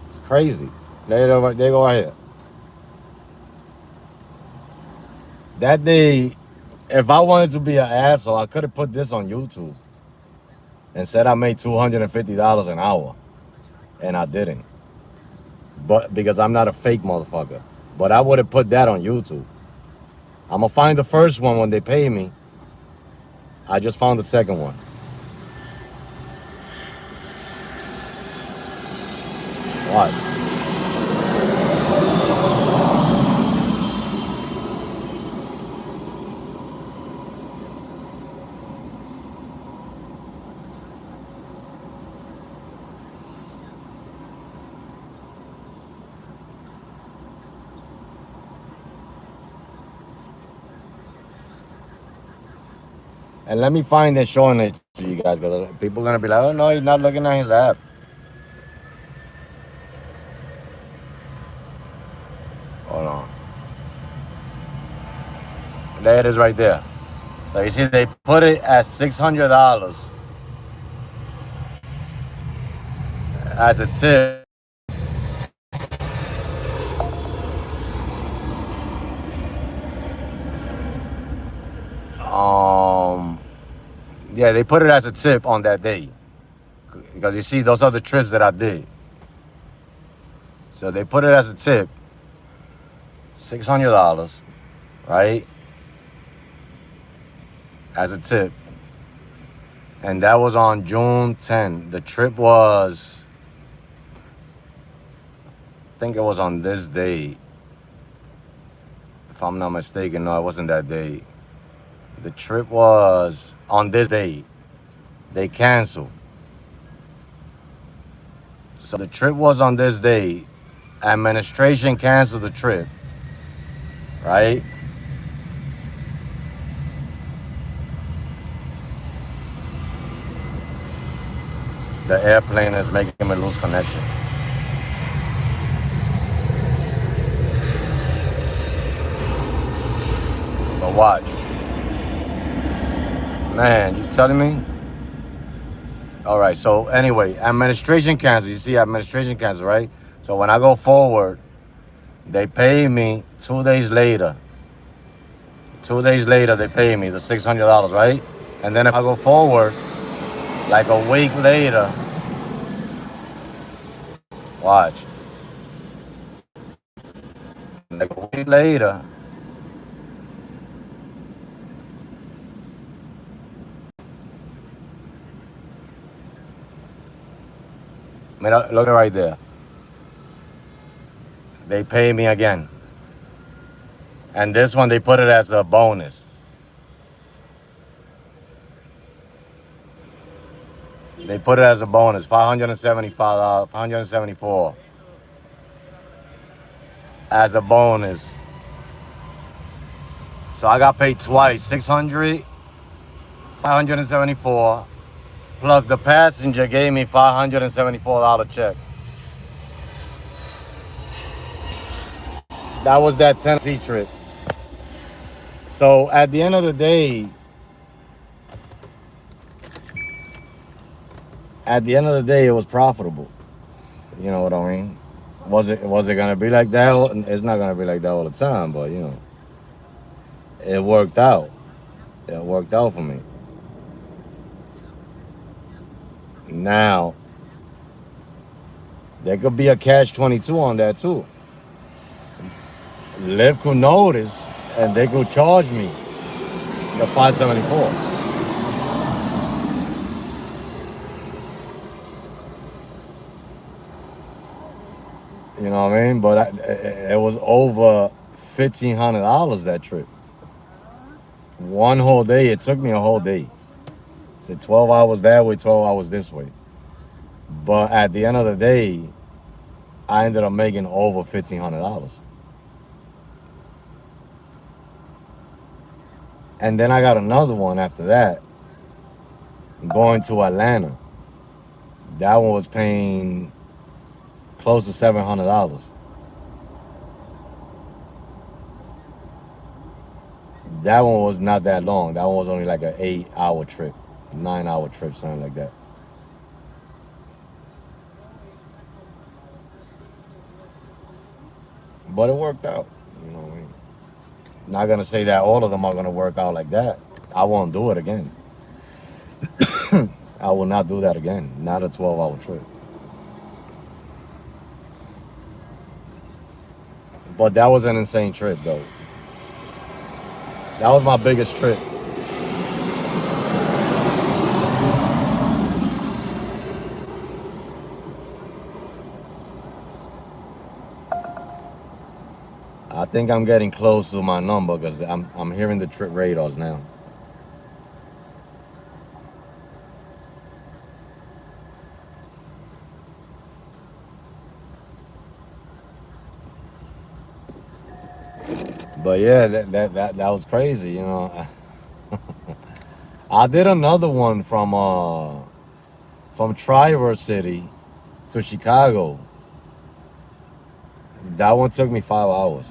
It's crazy. They go right here. That day, if I wanted to be an asshole, I could have put this on YouTube and said I made $250 an hour, and I didn't. But because I'm not a fake motherfucker, but I would have put that on YouTube. I'm gonna find the first one when they pay me. I just found the second one. Watch. And let me find it showing it to you guys, because people are gonna be like, oh no, he's not looking at his app. Hold on. There it is right there. So you see they put it at $600 as a tip. Yeah, they put it as a tip on that day. Because you see, those are the trips that I did. So they put it as a tip, $600, right? As a tip. And that was on June 10th. The trip was, I think it was on this day. If I'm not mistaken, no, it wasn't that day. The trip was on this day. They canceled. So the trip was on this day. Administration canceled the trip, right? The airplane is making me lose connection. But watch. Man, you telling me? All right, so anyway, administration canceled. You see administration canceled, right? So when I go forward, they pay me 2 days later. 2 days later, they pay me the $600, right? And then if I go forward, like a week later, watch. Like a week later, I mean, look right there. They pay me again. And this one, they put it as a bonus. They put it as a bonus, $575, $574 as a bonus. So I got paid twice, $600, $574, plus the passenger gave me $574 check. That was that Tennessee trip. So at the end of the day, it was profitable. You know what I mean? Was it gonna be like that? It's not gonna be like that all the time, but it worked out. It worked out for me. Now there could be a catch-22 on that too. Liv could notice, and they could charge me the 574. You know what I mean? But it was over $1,500 that trip. One whole day. It took me a whole day. So 12 hours that way, 12 hours this way. But at the end of the day, I ended up making over $1,500. And then I got another one after that, going to Atlanta. That one was paying close to $700. That one was not that long. That one was only like an 8-hour trip, 9-hour trip, something like that. But it worked out. You know what I mean? Not gonna say that all of them are gonna work out like that. I won't do it again. I will not do that again. Not a 12-hour trip. But that was an insane trip, though. That was my biggest trip. I think I'm getting close to my number because I'm hearing the trip radars now. But yeah, that was crazy, I did another one from Traverse City to Chicago. That one took me 5 hours.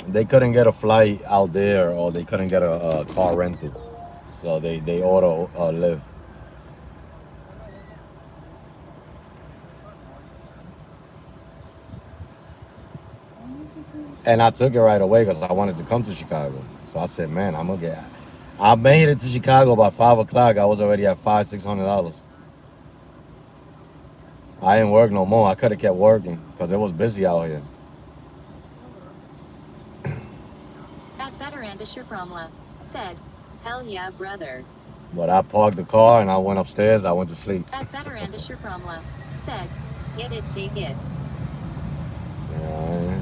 They couldn't get a flight out there, or they couldn't get a car rental, so they order Lyft. And I took it right away because I wanted to come to Chicago. So I said, man, I made it to Chicago by 5 o'clock. I was already at $600. I didn't work no more. I could have kept working because it was busy out here. At Veterandischer Fromla said, hell yeah, brother. But I parked the car and I went upstairs. I went to sleep. At Veterandischer Fromla said, get it, take it. Yeah.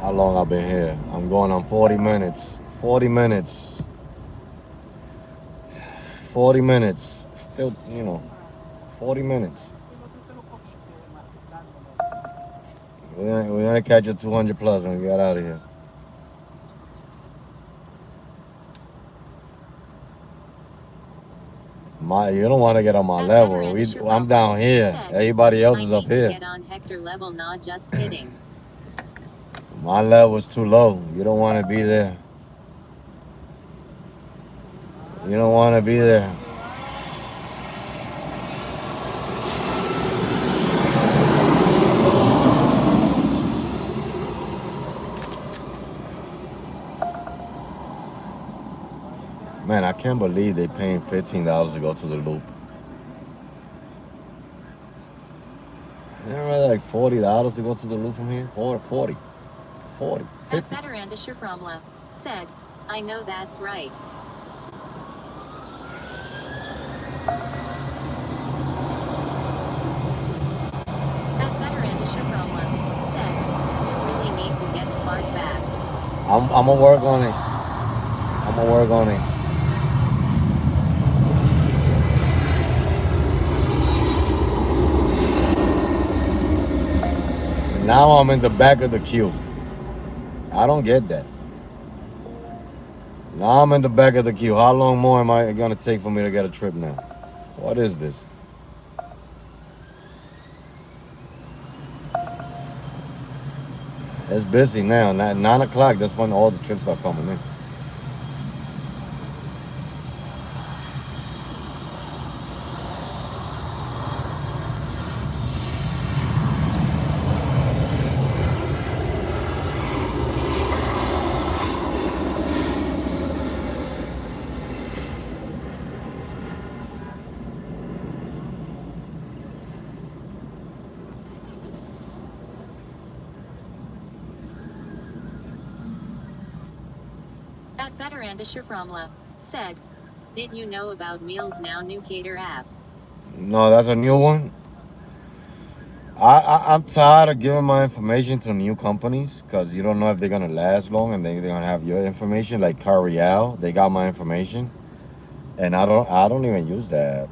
How long I've been here? I'm going on 40 minutes. 40 minutes. 40 minutes. Still, 40 minutes. We're gonna catch a 200 plus and get out of here. You don't want to get on my At level. Veterandischer I'm Fromla down here. said, Everybody else I is need up to here. get on Hector level, not just kidding. My level is too low. You don't want to be there. You don't want to be there. Man, I can't believe they paying $15 to go to the loop. Isn't it really like $40 to go to the loop from here? 40. 40. At Veterandischer Fromla said, I know that's right. At Veterandischer Fromla said, you really need to get smart back. I'm gonna work on it. I'm gonna work on it. Now I'm in the back of the queue. I don't get that. Now I'm in the back of the queue. How long more am I gonna take for me to get a trip now? What is this? It's busy now. 9 o'clock, that's when all the trips are coming in. At Veterandischer Fromla said, did you know about Meals Now new Cater app? No, that's a new one. I'm tired of giving my information to new companies because you don't know if they're gonna last long and they're gonna have your information. Like Carial, they got my information, and I don't even use that app.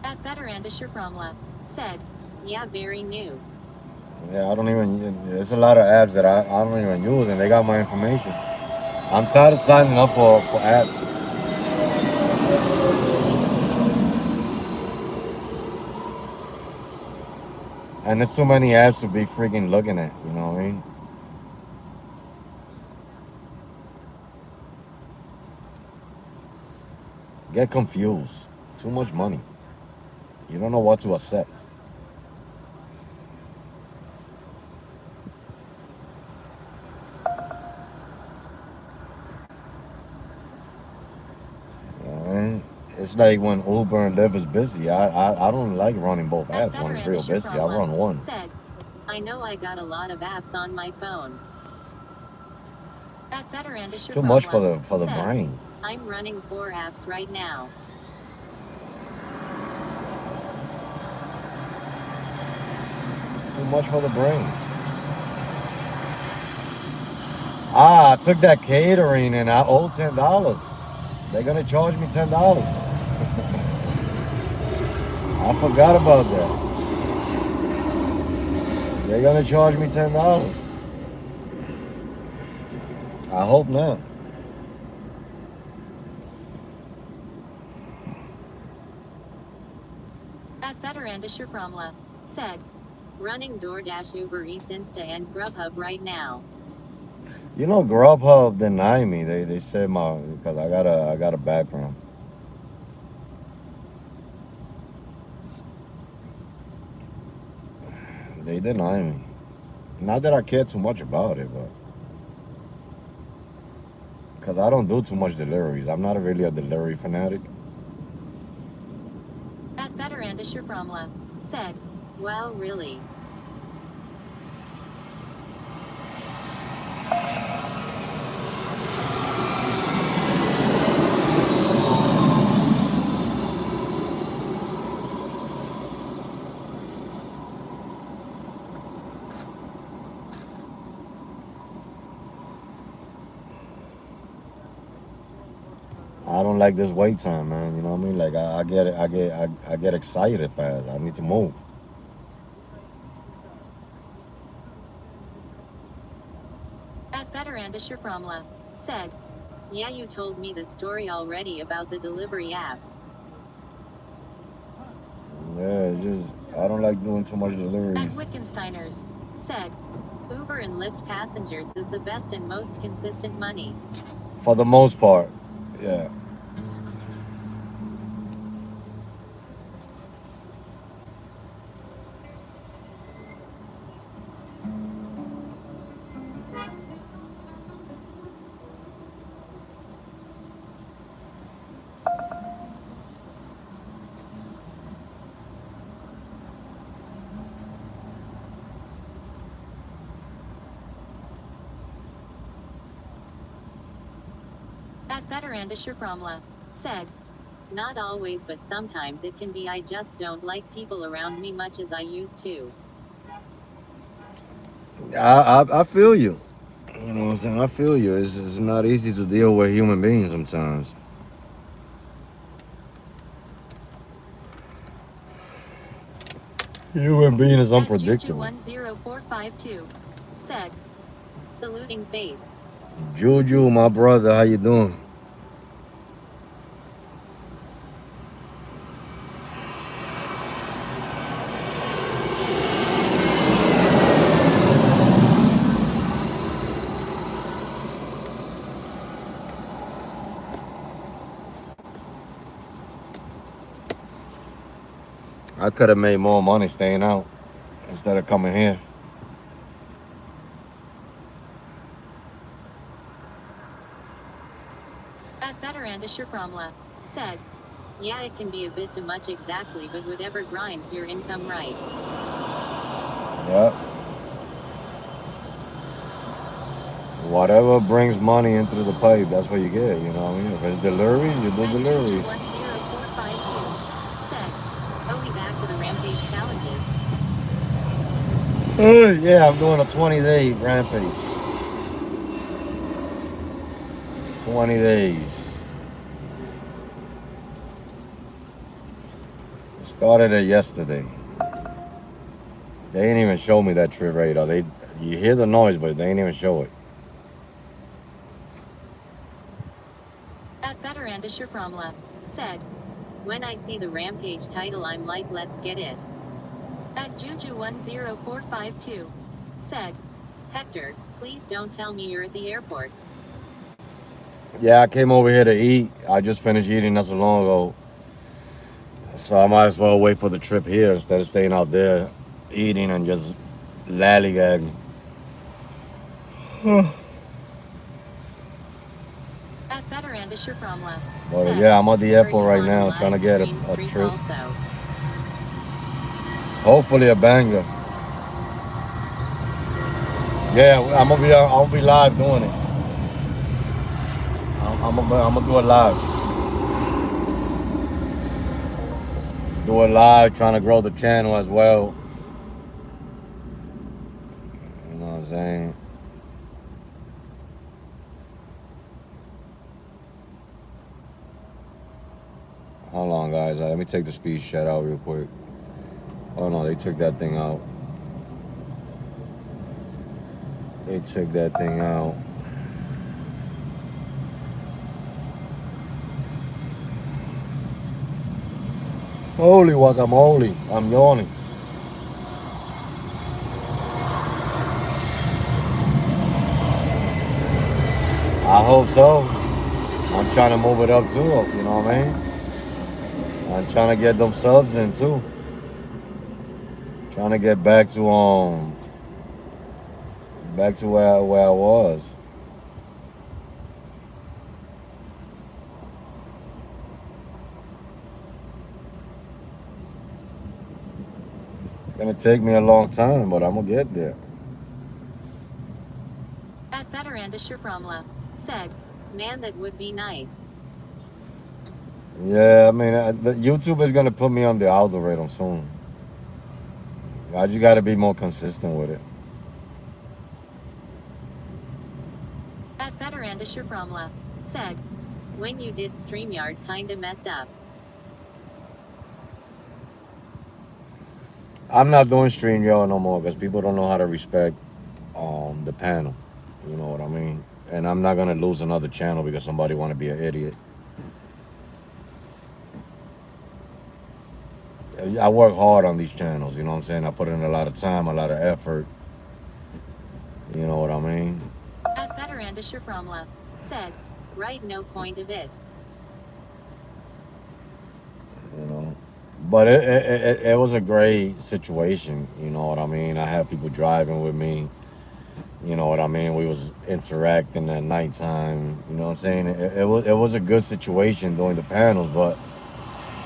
At Veterandischer Fromla said, yeah, very new. Yeah, I don't even. There's a lot of apps that I don't even use, and they got my information. I'm tired of signing up for apps, and there's too many apps to be freaking looking at. You know what I mean? Get confused. Too much money. You don't know what to accept. You know what I mean? It's like when Uber and Lyft is busy. I don't like running both At apps when it's real Veterandischer busy. I run Fromla one. said, I know I got a lot of apps on my phone. At Veterandischer Too much for Fromla the said, brain. I'm running 4 apps right now. Too much for the brain. I took that catering and I owe $10. They're gonna charge me $10. I forgot about that. They're gonna charge me $10. I hope not. At Veterandischer Fromla said, running DoorDash, Uber Eats, Insta, and Grubhub right now. You know, Grubhub denied me. They said because I got a background. They deny me. Not that I care too much about it, but because I don't do too much deliveries. I'm not really a delivery fanatic. At Veterandischer Fromla said, wow, really? I don't like this wait time, man. You know what I mean? Like I get excited fast. I need to move. At Veterandischer Fromla said, yeah, you told me the story already about the delivery app. Yeah, it's just I don't like doing too much At deliveries. Wittgensteiners said, Uber and Lyft passengers is the best and most consistent money. For the most part, yeah. At Veterandischer Fromla said, not always, but sometimes it can be. I just don't like people around me much as I used to. I feel you. You know what I'm saying? I feel you. It's not easy to deal with human beings sometimes. Human being is At unpredictable. Juju10452 said, saluting face. Juju, my brother, how you doing? I could have made more money staying out instead of coming here. At Veterandisher Fromla said, yeah, it can be a bit too much exactly, but whatever grinds your income right. Yep. Whatever brings money into the pipe, that's what you get, you know what I mean? If it's deliveries, you do At deliveries. Juju10452 said, oh, we back to the Rampage challenges. Yeah, I'm doing a 20-day rampage. 20 days. Started it yesterday. They ain't even show me that trip radar. You hear the noise, but they ain't even show it. At Veterandisher Fromla said, when I see the Rampage title, I'm like, let's get it. At Juju10452 said, Hector, please don't tell me you're at the airport. Yeah, I came over here to eat. I just finished eating not so long ago. So I might as well wait for the trip here instead of staying out there eating and just lollygagging. At Veterandisher Fromla But said, yeah, I'm at the heard airport you right on now live trying to get stream a streak trip. Also. Hopefully a banger. Yeah, I'll be live doing it. I'm gonna do it live. Do it live, trying to grow the channel as well. You know what I'm saying? Hold on, guys. Let me take the speed shut out real quick. Oh no, they took that thing out. They took that thing out. Holy guacamole. I'm yawning. I hope so. I'm trying to move it up too, you know what I mean? I'm trying to get them subs in too. Trying to get back to where I was. It's gonna take me a long time, but I'm gonna get there. At Veterandisher Fromla said, man, that would be nice. Yeah, I mean, YouTube is gonna put me on the algorithm soon. I just gotta be more consistent with it. At Veterandisher Fromla said, when you did StreamYard kinda messed up. I'm not doing StreamYard no more because people don't know how to respect the panel. You know what I mean? And I'm not gonna lose another channel because somebody want to be an idiot. I work hard on these channels. You know what I'm saying? I put in a lot of time, a lot of effort. You know what I mean? At Veterandisher Fromla said, right, no point of it. You know, but it was a great situation. You know what I mean? I had people driving with me. You know what I mean? We was interacting at nighttime. You know what I'm saying? It was a good situation during the panels, but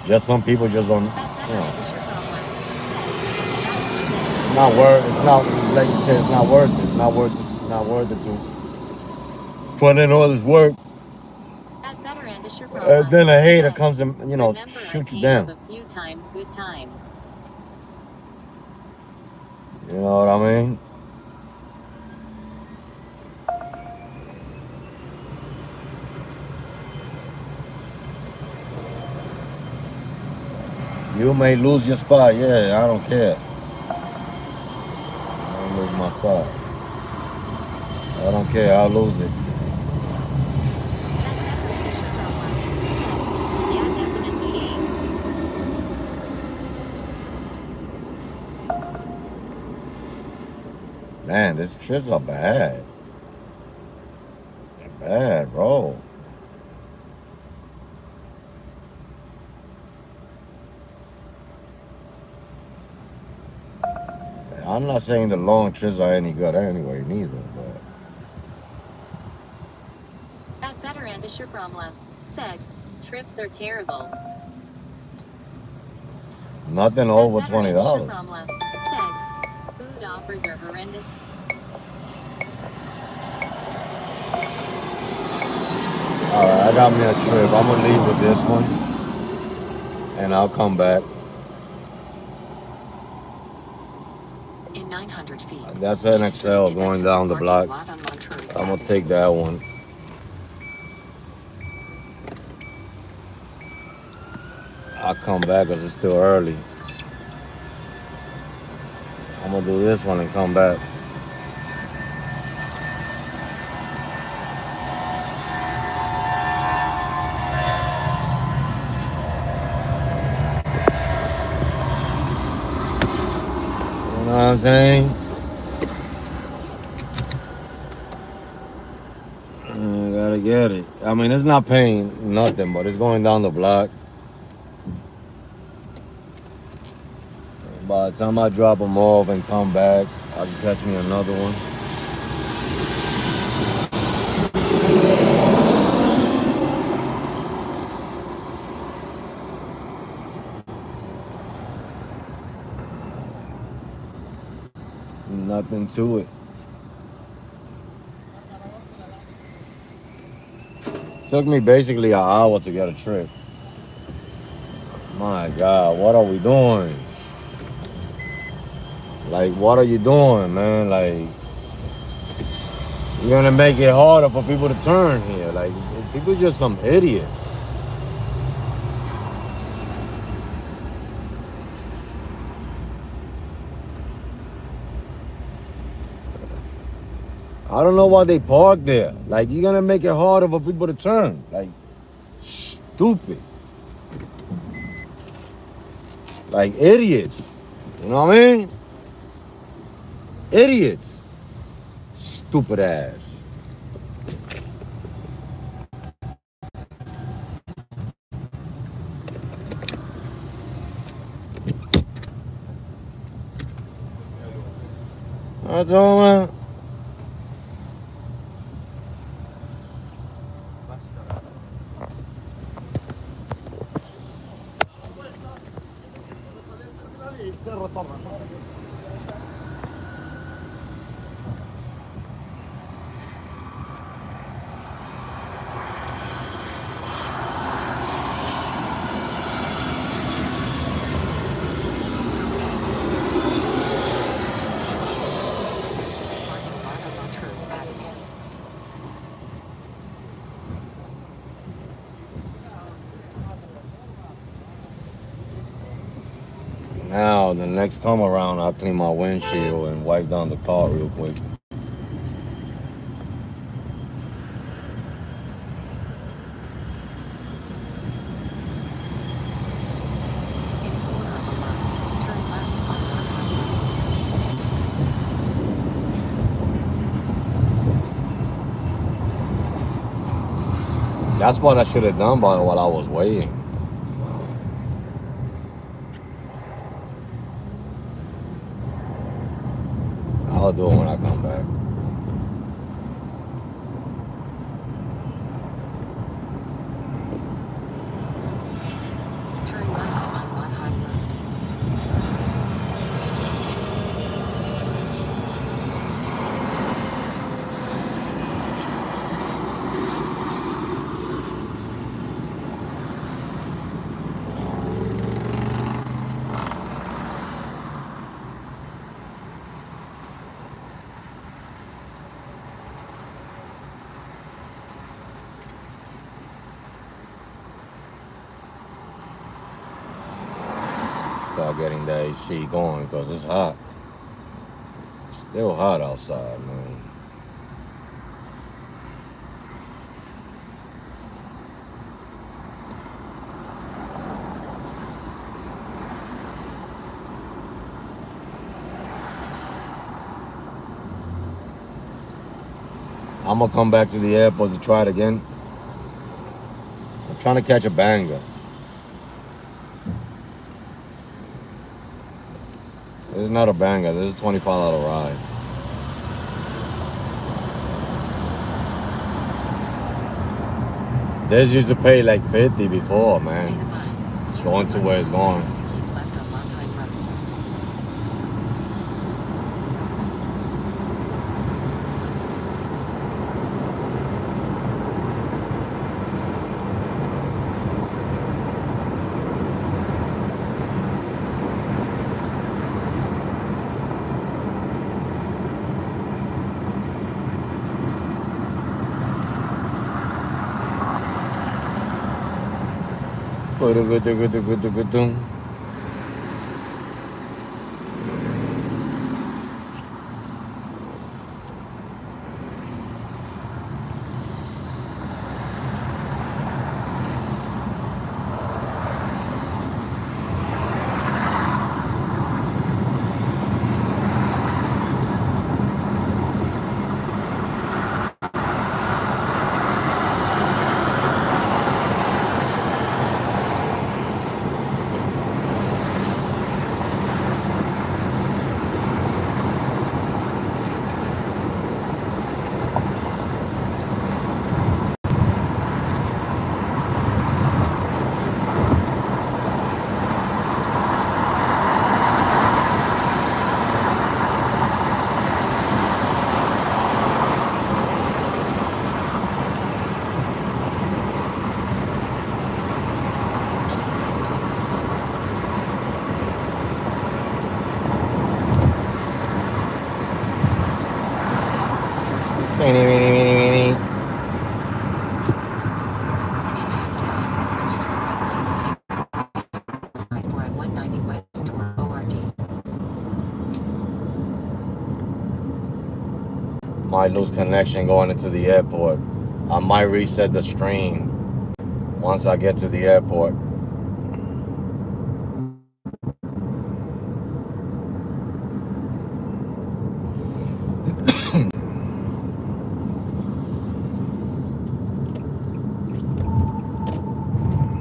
just some people just don't. At You know, Veterandisher Fromla said, it's not worth. It's not like you said. It's not worth it. It's not worth it. Not worth it to put in all this work. at Veterandisher And Fromla then a hater said, comes and remember shoot I you came down. up a few times, good times. You know what I mean? You may lose your spot, yeah, I don't care. spot. I don't care. I'll lose it. That veteran Mr. Cromwell said, yeah, definitely ain't. Man, these trips are bad. They're bad, bro. I'm not saying the long trips are any good anyway, neither. But That veteran Mr. Cromwell said, trips are terrible. nothing That over veteran Mr. $20. Cromwell said, food offers are horrendous. All right, I got me a trip. I'm gonna leave with this one, and I'll come back. In 900 feet, That's an keep straight XL to going exit down the the parking block. lot on Montrose I'm gonna Avenue. take that one. I'll come back because it's still early. I'm gonna do this one and come back. You know what I'm saying? I gotta get it. I mean, it's not paying nothing, but it's going down the block. By the time I drop them off and come back, I can catch me another one. Nothing to it. Took me basically an hour to get a trip. My God, what are we doing? Like, what are you doing, man? Like, you're gonna make it harder for people to turn here. Like, people are just some idiots. I don't know why they park there. Like, you're gonna make it harder for people to turn. Like, stupid. Like, idiots. You know what I mean? Idiots. Stupid ass. That's all, man. Parking lot on Montrose Avenue. Now, the next come around, I'll clean my windshield and wipe down the car real quick. In a quarter of a mile, turn left on Mount Highway. That's what I should have done while I was waiting. I'll do it when I come back. Turn left on Mount High Road. Start getting the AC going because it's hot. Still hot outside, man. I'm gonna come back to the airport to try it again. I'm trying to catch a banger. This is not a banger. This is a $25 ride. This used to pay like 50 before, man. Going to where it's going. To keep left on Monheim Road. Might lose connection going into the airport. I might reset the stream once I get to the airport.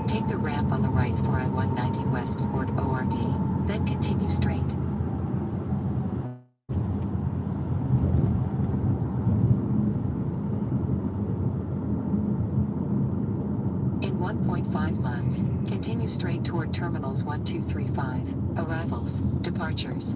Take the ramp on the right for I-190 West toward ORD, then continue straight. In 1.5 miles, continue straight toward terminals 1, 2, 3, 5, arrivals, departures.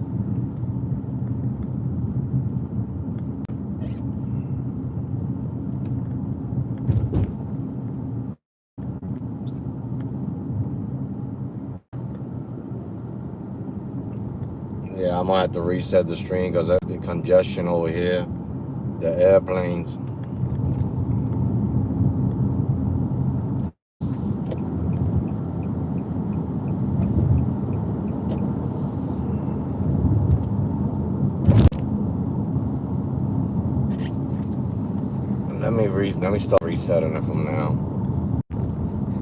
Yeah, I'm gonna have to reset the stream because of the congestion over here. The airplanes. Let me start resetting it from now.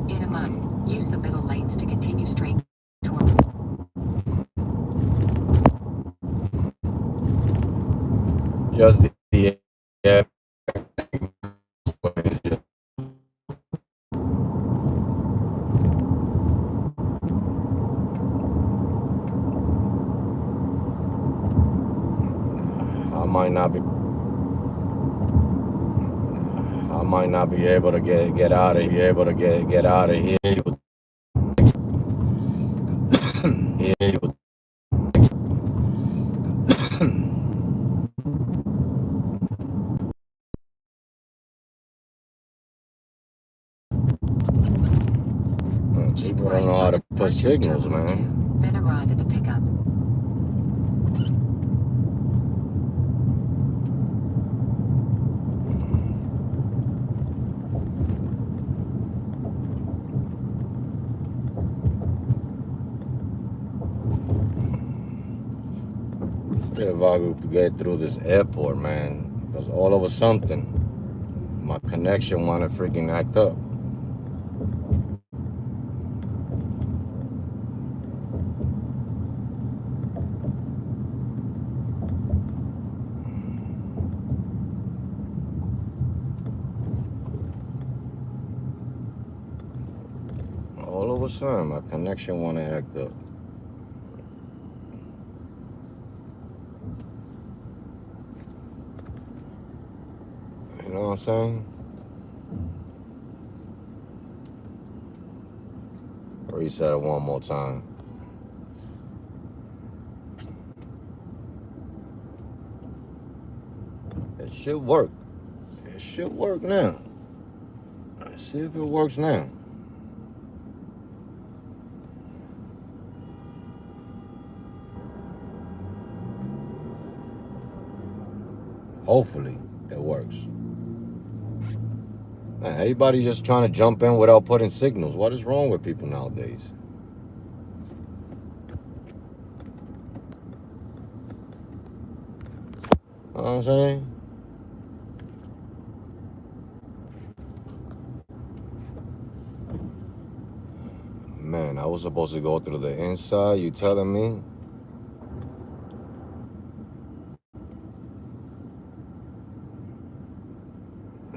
In a mile, use the middle lanes to continue straight toward. Just the air. I might not be able to get out of here. Get out of here. People don't know how to put signals, man. Then arrive at the pickup. if I could get through this airport, man. Because all of a sudden, my connection wanna freaking act up. All of a sudden, my connection wanna act up. You know what I'm saying? Reset it one more time. It should work. It should work now. Let's see if it works now. Hopefully, it works. Man, everybody just trying to jump in without putting signals. What is wrong with people nowadays? You know what I'm saying? Man, I was supposed to go through the inside. You telling me?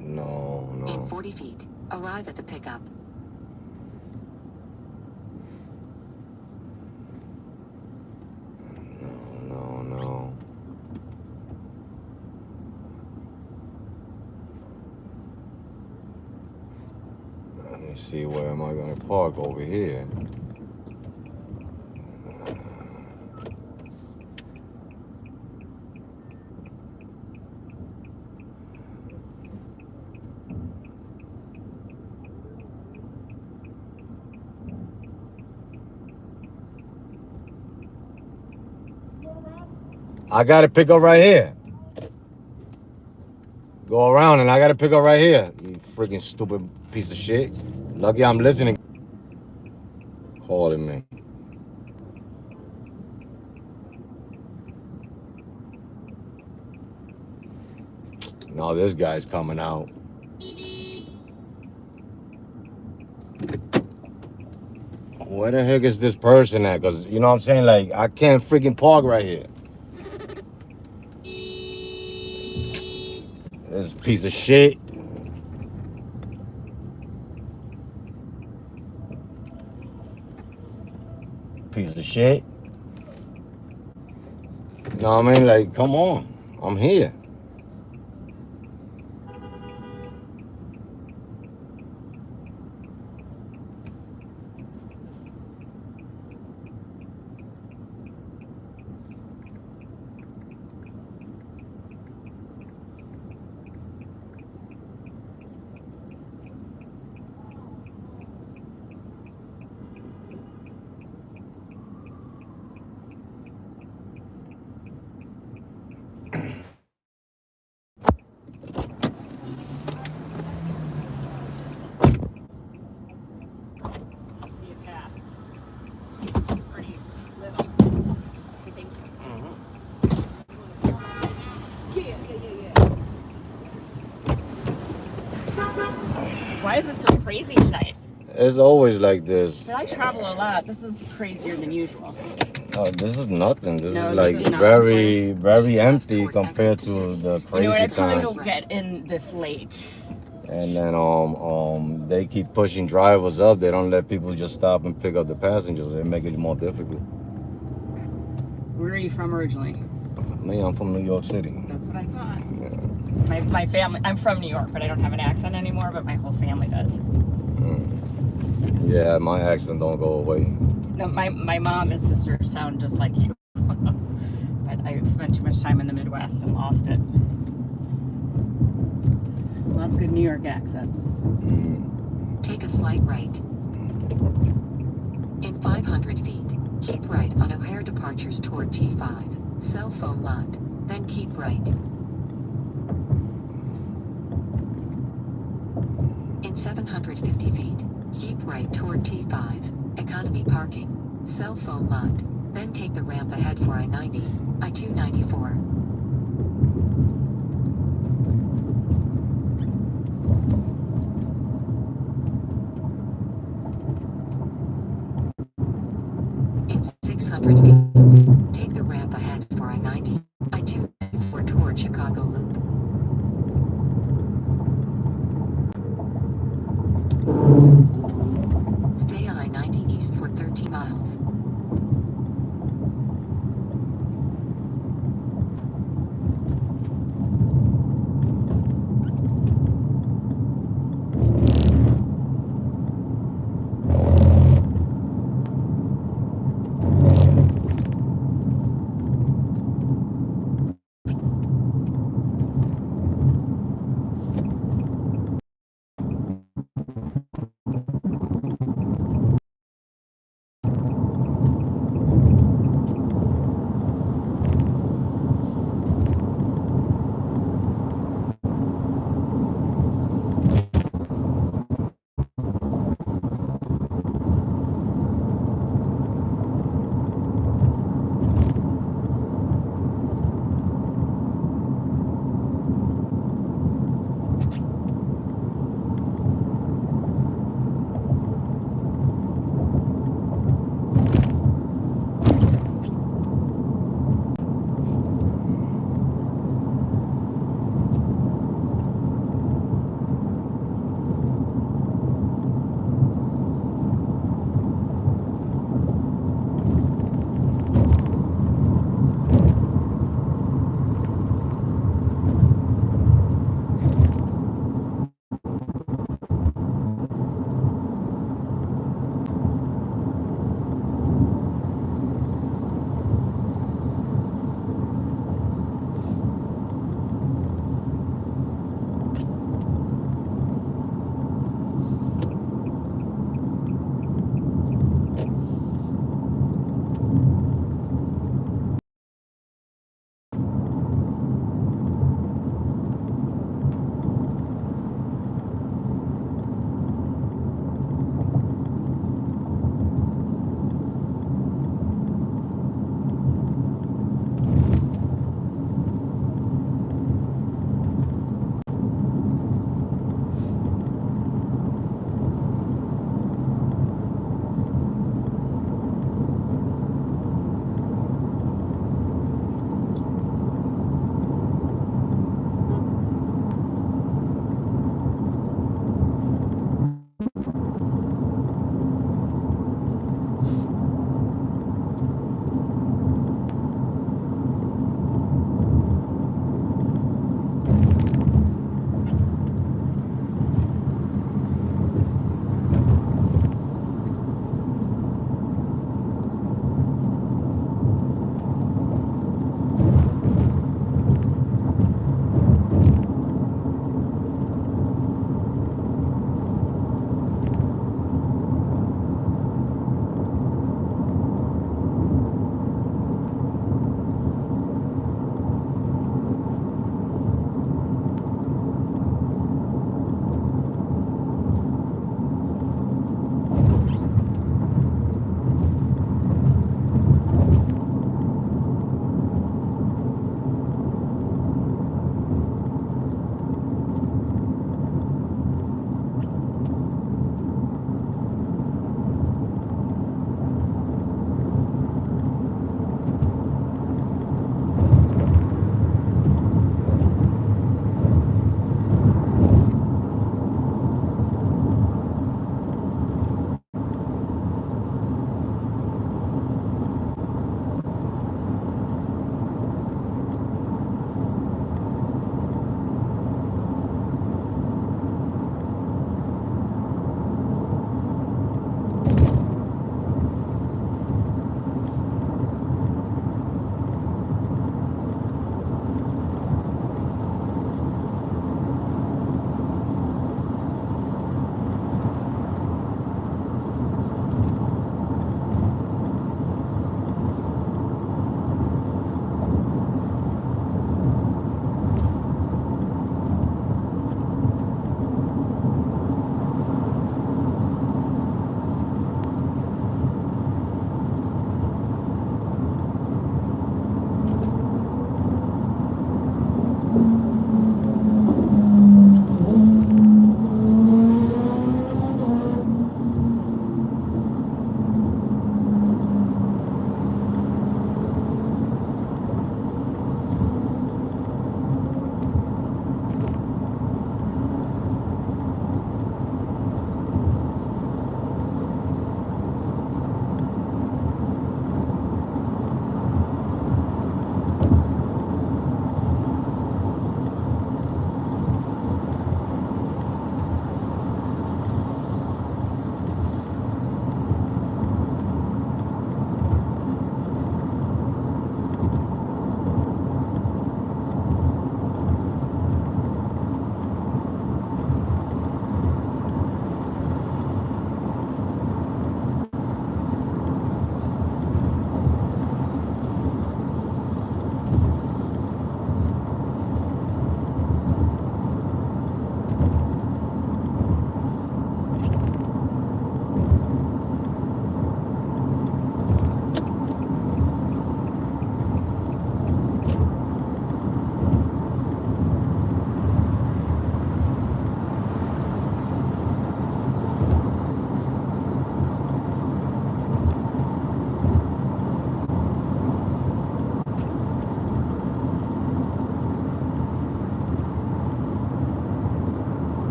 No, In no. 40 feet, arrive at the pickup. No, no. Let me see, where am I gonna park over here? I gotta pick up right here. Go around and I gotta pick up right here. You freaking stupid piece of shit. Lucky I'm listening. Calling me. No, this guy's coming out. Where the heck is this person at? Because, you know what I'm saying? Like, I can't freaking park right here. This piece of shit. Piece of shit. You know what I mean? Like, come on. I'm here. Why is it so crazy tonight? It's always like this. But I travel a lot. This is crazier than usual. This is nothing. This No, is this like is not. very, very empty compared to the You know what? I crazy probably times. don't get in this late. And then they keep pushing drivers up. They don't let people just stop and pick up the passengers. They make it more difficult. Where are you from originally? Me, I'm from New York City. That's what I thought. Yeah. My family, I'm from New York, but I don't have an accent anymore, but my whole family does. Yeah, my accent don't go away. No, my mom and sister sound just like you. But I spent too much time in the Midwest and lost it. Love good New York accent. Take a slight right. In 500 feet, keep right on O'Hare departures toward T5, cell phone lot, then keep right. In 750 feet, keep right toward T5, economy parking, cell phone lot, Then take the ramp ahead for I-90, I-294. In 600 feet, take the ramp ahead for I-90, I-294 toward Chicago Loop. Stay on I-90 east for 13 miles.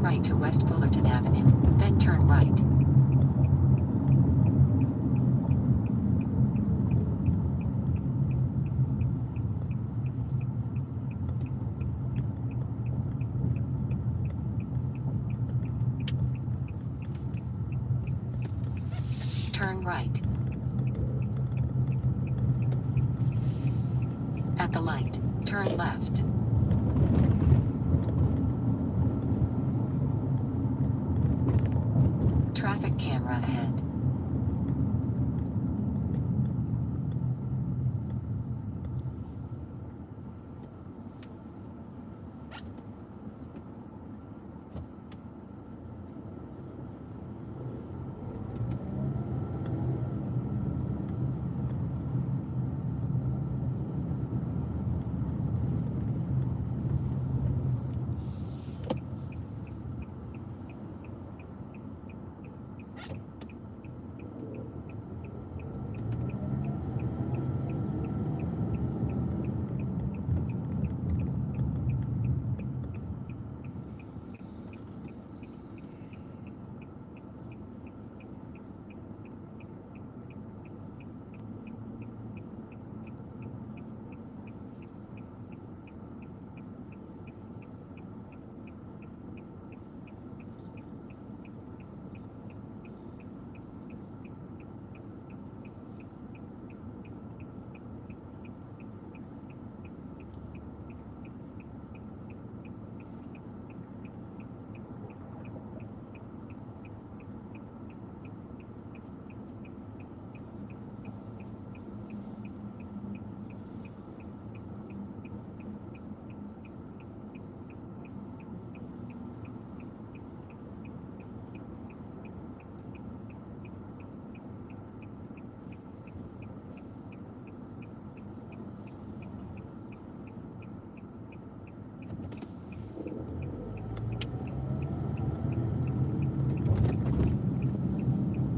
Turn right to West Fullerton Avenue, then turn right. Turn right. At the light, turn left. Traffic camera ahead.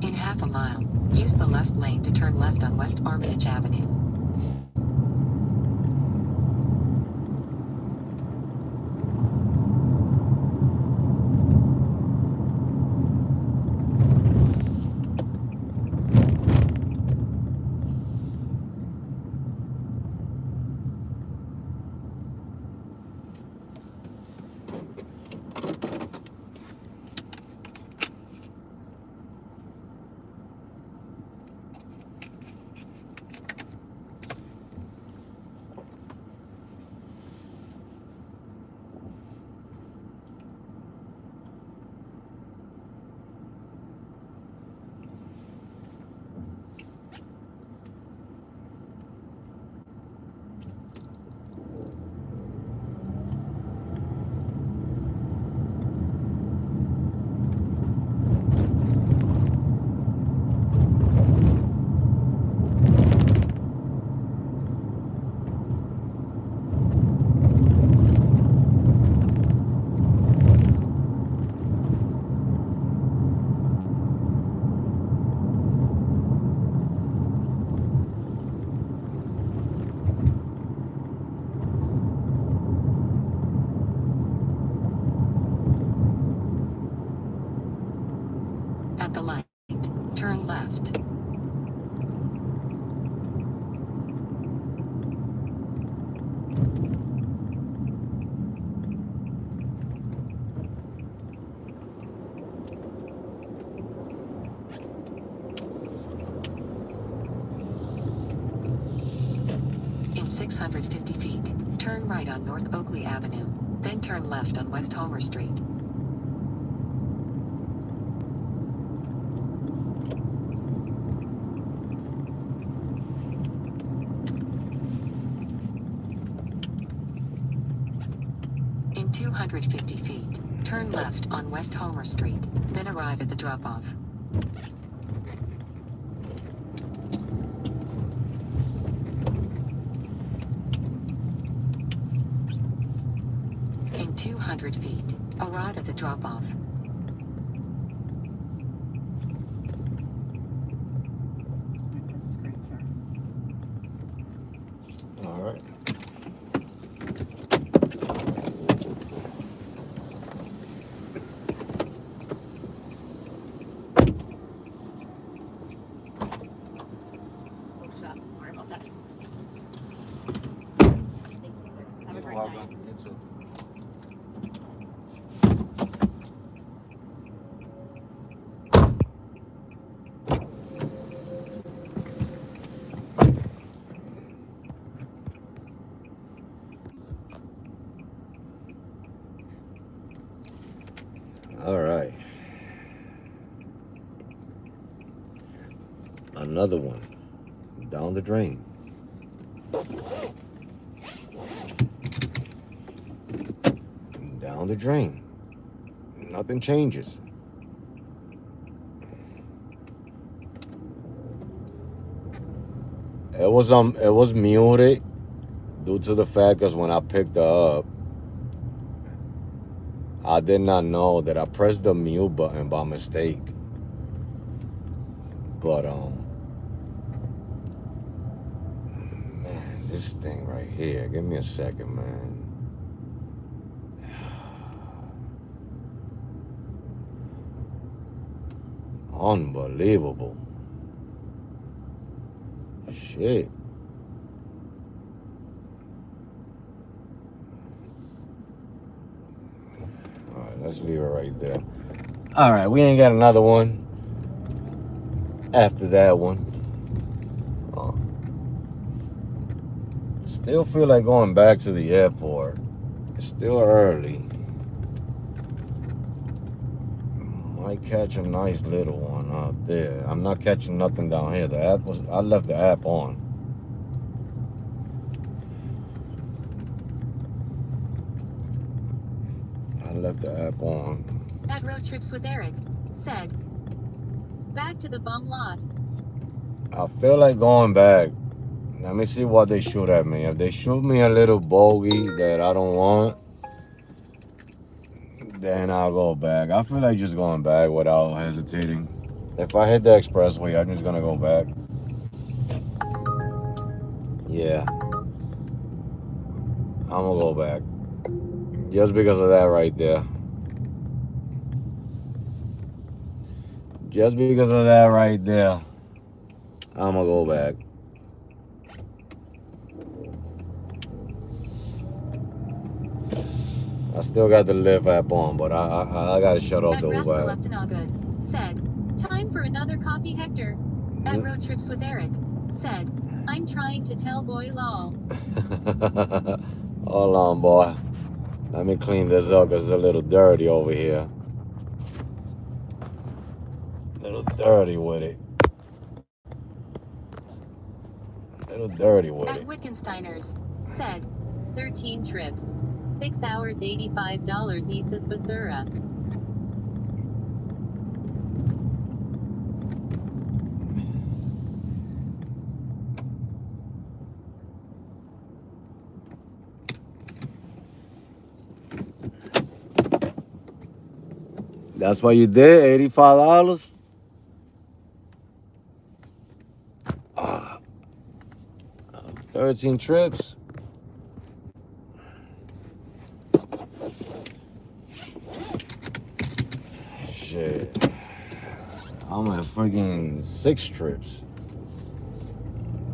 In half a mile, use the left lane to turn left on West Armitage Avenue. At the light, turn left. In 650 feet, turn right on North Oakley Avenue, then turn left on West Homer Street. In 250 feet, turn left on West Homer Street, then arrive at the drop-off. In 200 feet, arrive at the drop-off. This is great, sir. All right. All right. Another one. Down the drain. Down the drain. Nothing changes. It was muted due to the fact because when I picked her up, I did not know that I pressed the mute button by mistake. But man, this thing right here. Give me a second, man. Unbelievable. Shit. All right, let's leave it right there. All right, we ain't got another one after that one. Still feel like going back to the airport. It's still early. Might catch a nice little one out there. I'm not catching nothing down here. I left the app on. I left the app on. At Road Trips with Eric said, back to the bum lot. I feel like going back. Let me see what they shoot at me. If they shoot me a little bogey that I don't want, then I'll go back. I feel like just going back without hesitating. If I hit the expressway, I'm just gonna go back. Yeah. I'm gonna go back. Just because of that right there. Just because of that right there. I'm gonna go back. I still got the Lyft app on, but I gotta shut off At the Uber app. Rascaluptonagud said, time for another coffee, Hector. At Road Trips with Eric said, I'm trying to tell boy lol. Hold on, boy. Let me clean this up because it's a little dirty over here. A little dirty with it. A little dirty with At it. Wittgensteiners said, 13 trips, 6 hours, $85 eats as basura. That's what you did, $85? 13 trips. Shit. I'm at freaking 6 trips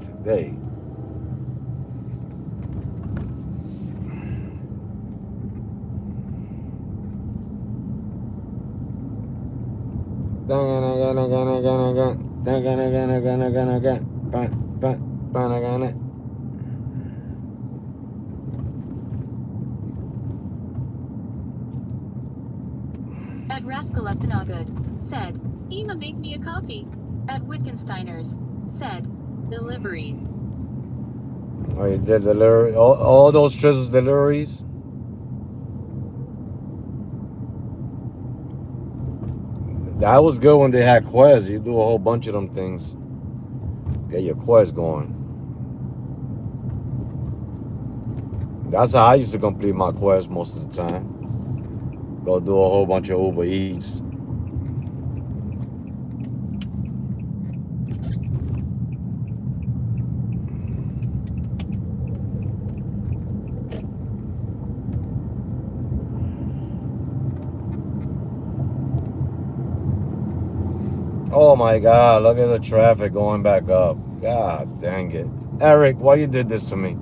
today. At Rascaluptonagud said, Ema make me a coffee. At Wittgensteiners said, deliveries. Oh, you did delivery? All those trips was deliveries? That was good when they had quests. You do a whole bunch of them things. Get your quest going. That's how I used to complete my quest most of the time. Go do a whole bunch of Uber Eats. Oh my God, look at the traffic going back up. God dang it. Eric, why you did this to me?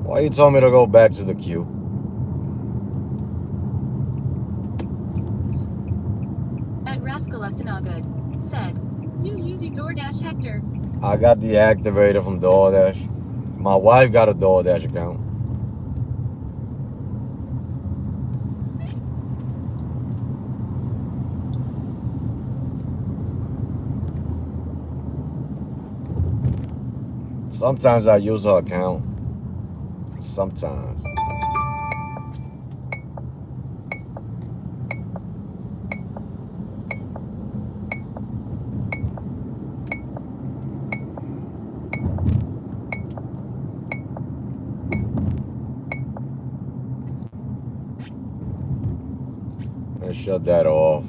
Why you told me to go back to the queue? At Rascaluptonagud said, do you do DoorDash, Hector? I got deactivated from DoorDash. My wife got a DoorDash account. Sometimes I use her account. Sometimes. Let's shut that off.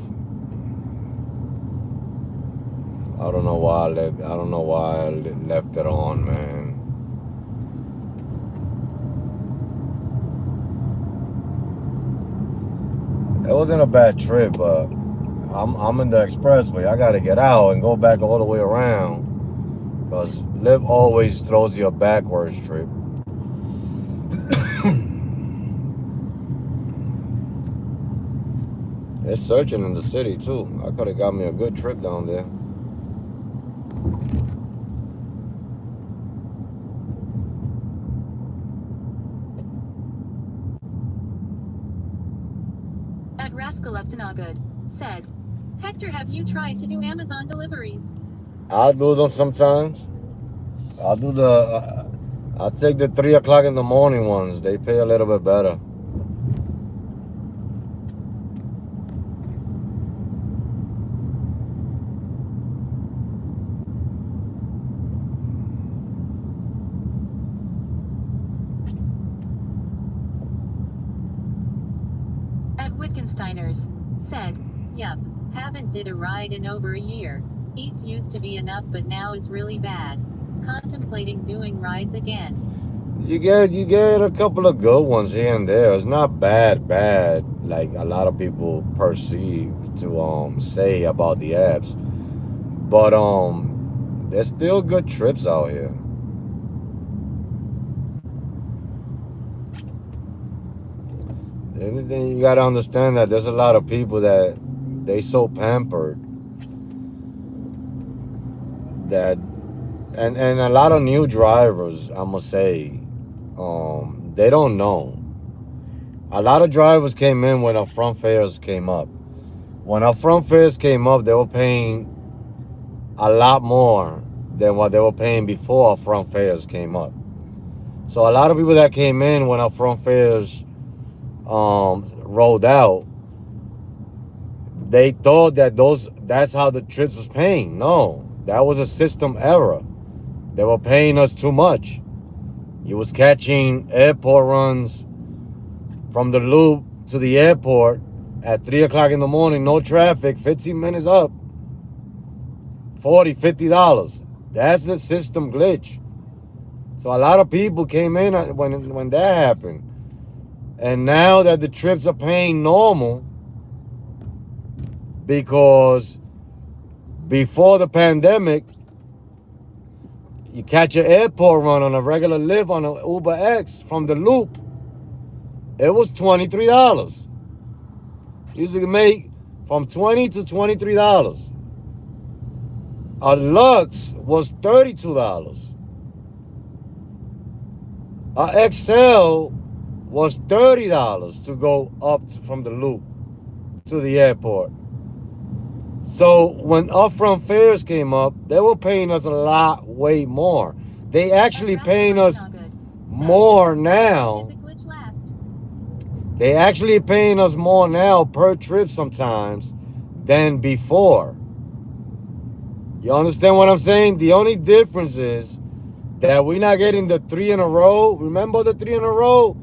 I don't know why I left it on, man. It wasn't a bad trip, but I'm in the expressway. I gotta get out and go back all the way around, because Liv always throws you a backwards trip. It's searching in the city too. I could have got me a good trip down there. At Rascal Uptonagood said, Hector, have you tried to do Amazon deliveries? I'll do them sometimes. I'll do I'll take the 3 o'clock in the morning ones. They pay a little bit better. At Wittgensteiners said, yup, haven't did a ride in over a year. Eats used to be enough but now is really bad. Contemplating doing rides again. You get a couple of good ones here and there. It's not bad like a lot of people perceive to say about the apps. But there's still good trips out here. Anything you gotta understand that there's a lot of people that they so pampered that and a lot of new drivers, I must say, they don't know. A lot of drivers came in when our front fares came up. When our front fares came up, they were paying a lot more than what they were paying before our front fares came up. So a lot of people that came in when our front fares rolled out, they thought that that's how the trips was paying. No, that was a system error. They were paying us too much. You was catching airport runs from the loop to the airport at 3 o'clock in the morning, no traffic, 15 minutes up, $40, $50. That's the system glitch. So a lot of people came in when that happened. And now that the trips are paying normal, because before the pandemic, you catch an airport run on a regular live on an Uber X from the loop, it was $23. You used to make from $20 to $23. A Lux was $32. A XL was $30 to go up from the loop to the airport. So when upfront fares came up, they were paying us a lot, way more. They actually paying us more now. They actually paying us more now per trip sometimes than before. You understand what I'm saying? The only difference is that we're not getting the 3 in a row. Remember the 3 in a row?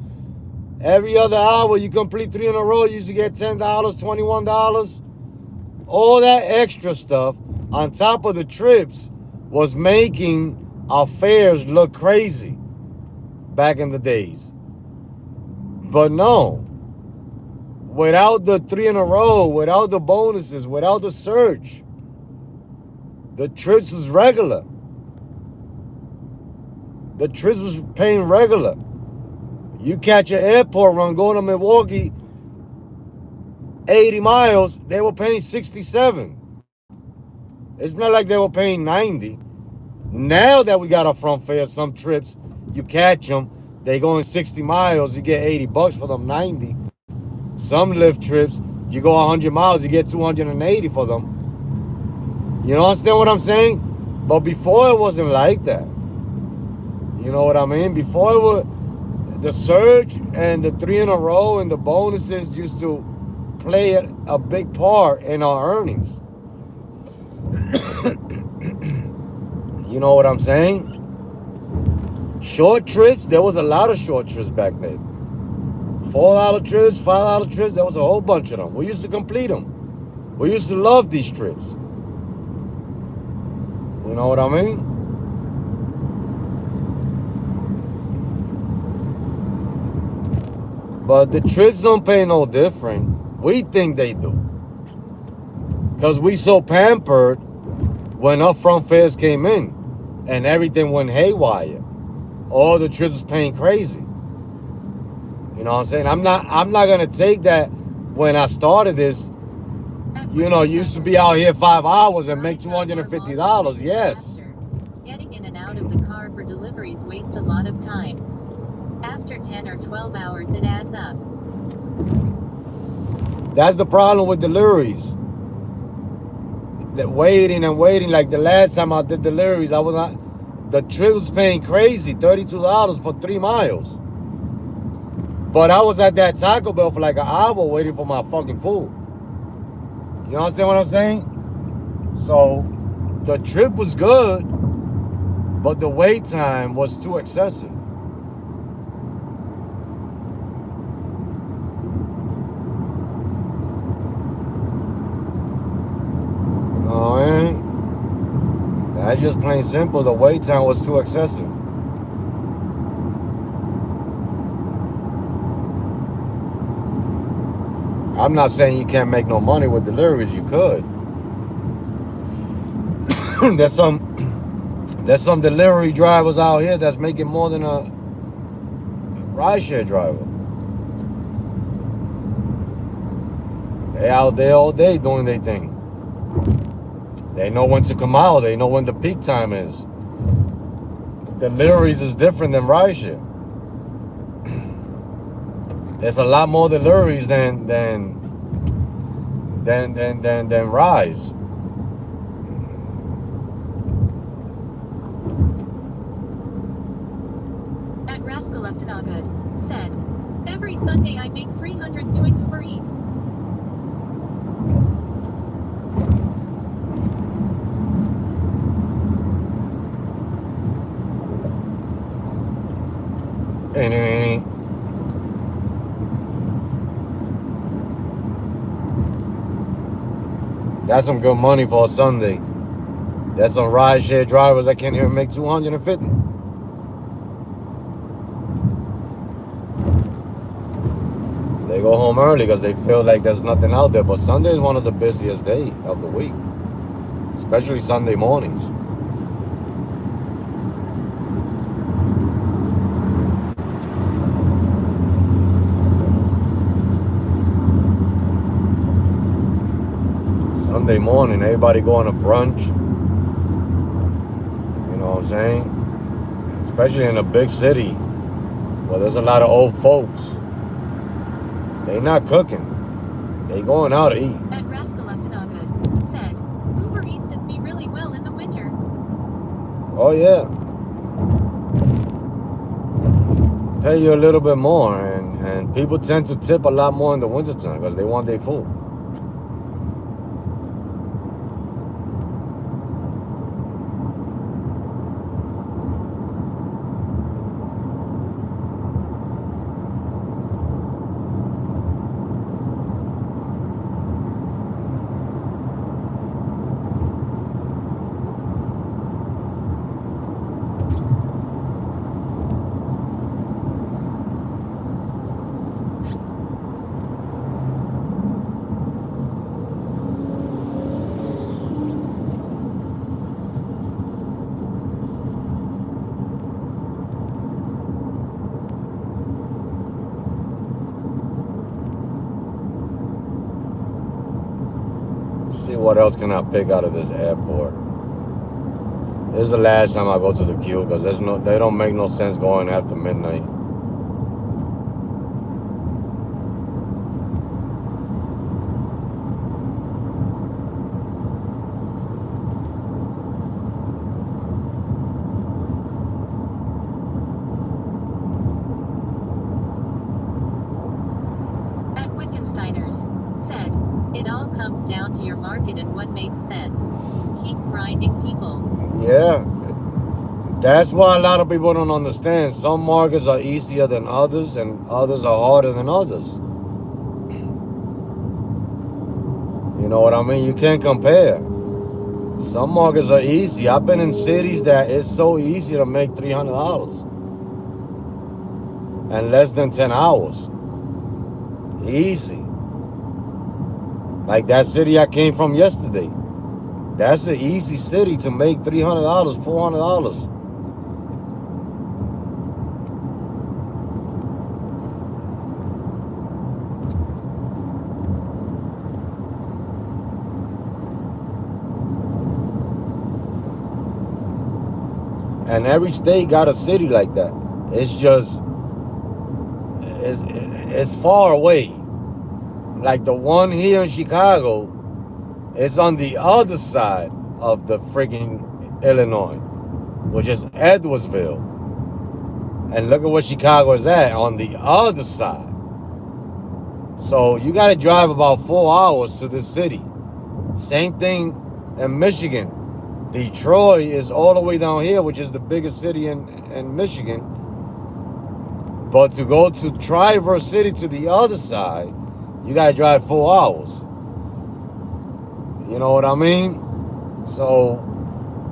Every other hour you complete 3 in a row, you used to get $10, $21. All that extra stuff on top of the trips was making our fares look crazy back in the days. But no, without the 3 in a row, without the bonuses, without the surge, the trips was regular. The trips was paying regular. You catch an airport run going to Milwaukee, 80 miles, they were paying 67. It's not like they were paying 90. Now that we got our front fare, some trips, you catch them, they going 60 miles, you get $80 for them, 90. Some lift trips, you go 100 miles, you get 280 for them. You understand what I'm saying? But before it wasn't like that. You know what I mean? Before it was the surge and the 3 in a row and the bonuses used to play a big part in our earnings. You know what I'm saying? Short trips, there was a lot of short trips back then. $4 trips, $5 trips, there was a whole bunch of them. We used to complete them. We used to love these trips. You know what I mean? But the trips don't pay no different. We think they do. Because we so pampered when upfront fares came in and everything went haywire. All the trips was paying crazy. You know what I'm saying? I'm not gonna take that when I started this. You know, used to be out here 5 hours and make $250. Yes. Getting in and out of the car for deliveries waste a lot of time. After 10 or 12 hours, it adds up. That's the problem with deliveries. The waiting and waiting. Like the last time I did deliveries, the trip was paying crazy, $32 for 3 miles. But I was at that Taco Bell for like an hour waiting for my fucking food. You understand what I'm saying? So the trip was good, but the wait time was too excessive. You know what I mean? That's just plain simple. The wait time was too excessive. I'm not saying you can't make no money with deliveries. You could. There's some delivery drivers out here that's making more than a rideshare driver. They out there all day doing their thing. They know when to come out. They know when the peak time is. Deliveries is different than rideshare. There's a lot more deliveries than rides. At Rascal Uptonagood said, every Sunday I make 300 doing Uber Eats. That's some good money for a Sunday. That's some rideshare drivers that can't even make 250. They go home early because they feel like there's nothing out there. But Sunday is one of the busiest days of the week, especially Sunday mornings. Sunday morning, everybody going to brunch. You know what I'm saying? Especially in a big city where there's a lot of old folks. They not cooking. They going out to eat. At Rascal Uptonagood said, Uber Eats does me really well in the winter. Oh yeah. Pay you a little bit more, and people tend to tip a lot more in the wintertime because they want their food. See what else can I pick out of this airport. This is the last time I go to the queue because they don't make no sense going after midnight. It all comes down to your market and what makes sense. Keep grinding, people. Yeah. That's why a lot of people don't understand. Some markets are easier than others, and others are harder than others. You know what I mean? You can't compare. Some markets are easy. I've been in cities that it's so easy to make $300 in less than 10 hours. Easy. Like that city I came from yesterday. That's an easy city to make $300, $400. And every state got a city like that. It's just, it's far away. Like the one here in Chicago, it's on the other side of the freaking Illinois, which is Edwardsville. And look at where Chicago is at, on the other side. So you got to drive about 4 hours to this city. Same thing in Michigan. Detroit is all the way down here, which is the biggest city in Michigan. But to go to Traverse City to the other side, you got to drive 4 hours. You know what I mean? So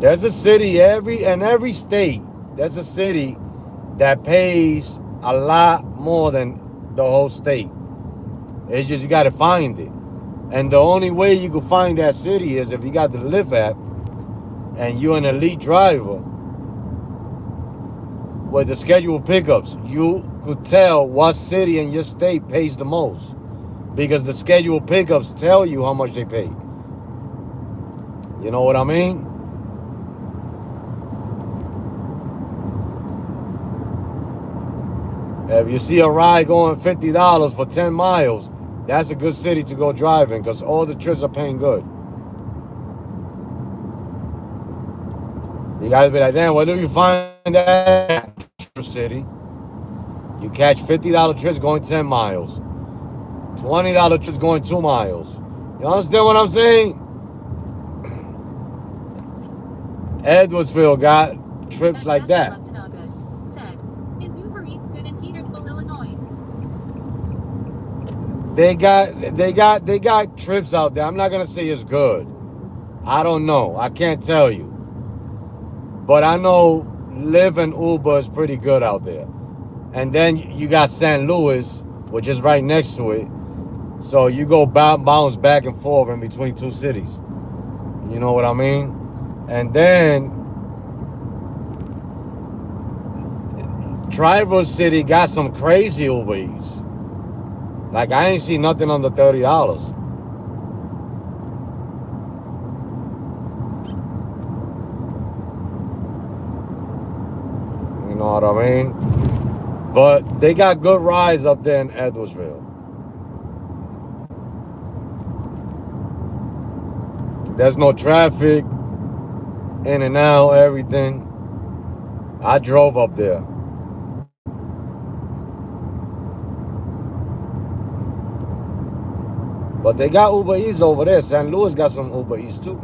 there's a city in every state. There's a city that pays a lot more than the whole state. It's just you got to find it. And the only way you can find that city is if you got the Lyft app and you're an elite driver with the scheduled pickups. You could tell what city in your state pays the most because the scheduled pickups tell you how much they pay. You know what I mean? If you see a ride going $50 for 10 miles, that's a good city to go driving because all the trips are paying good. You gotta be like, damn, where do you find that city? You catch $50 trips going 10 miles. $20 trips going 2 miles. You understand what I'm saying? Edwardsville got trips like that. Said, is Uber Eats good in Petersville, Illinois? They got trips out there. I'm not gonna say it's good. I don't know. I can't tell you. But I know Lyft and Uber is pretty good out there. And then you got St. Louis, which is right next to it. So you go bounce back and forth in between two cities. You know what I mean? And then Traverse City got some crazy Uber Eats. Like I ain't seen nothing under $30. You know what I mean? But they got good rides up there in Edwardsville. There's no traffic, in and out, everything. I drove up there. But they got Uber Eats over there. St. Louis got some Uber Eats too.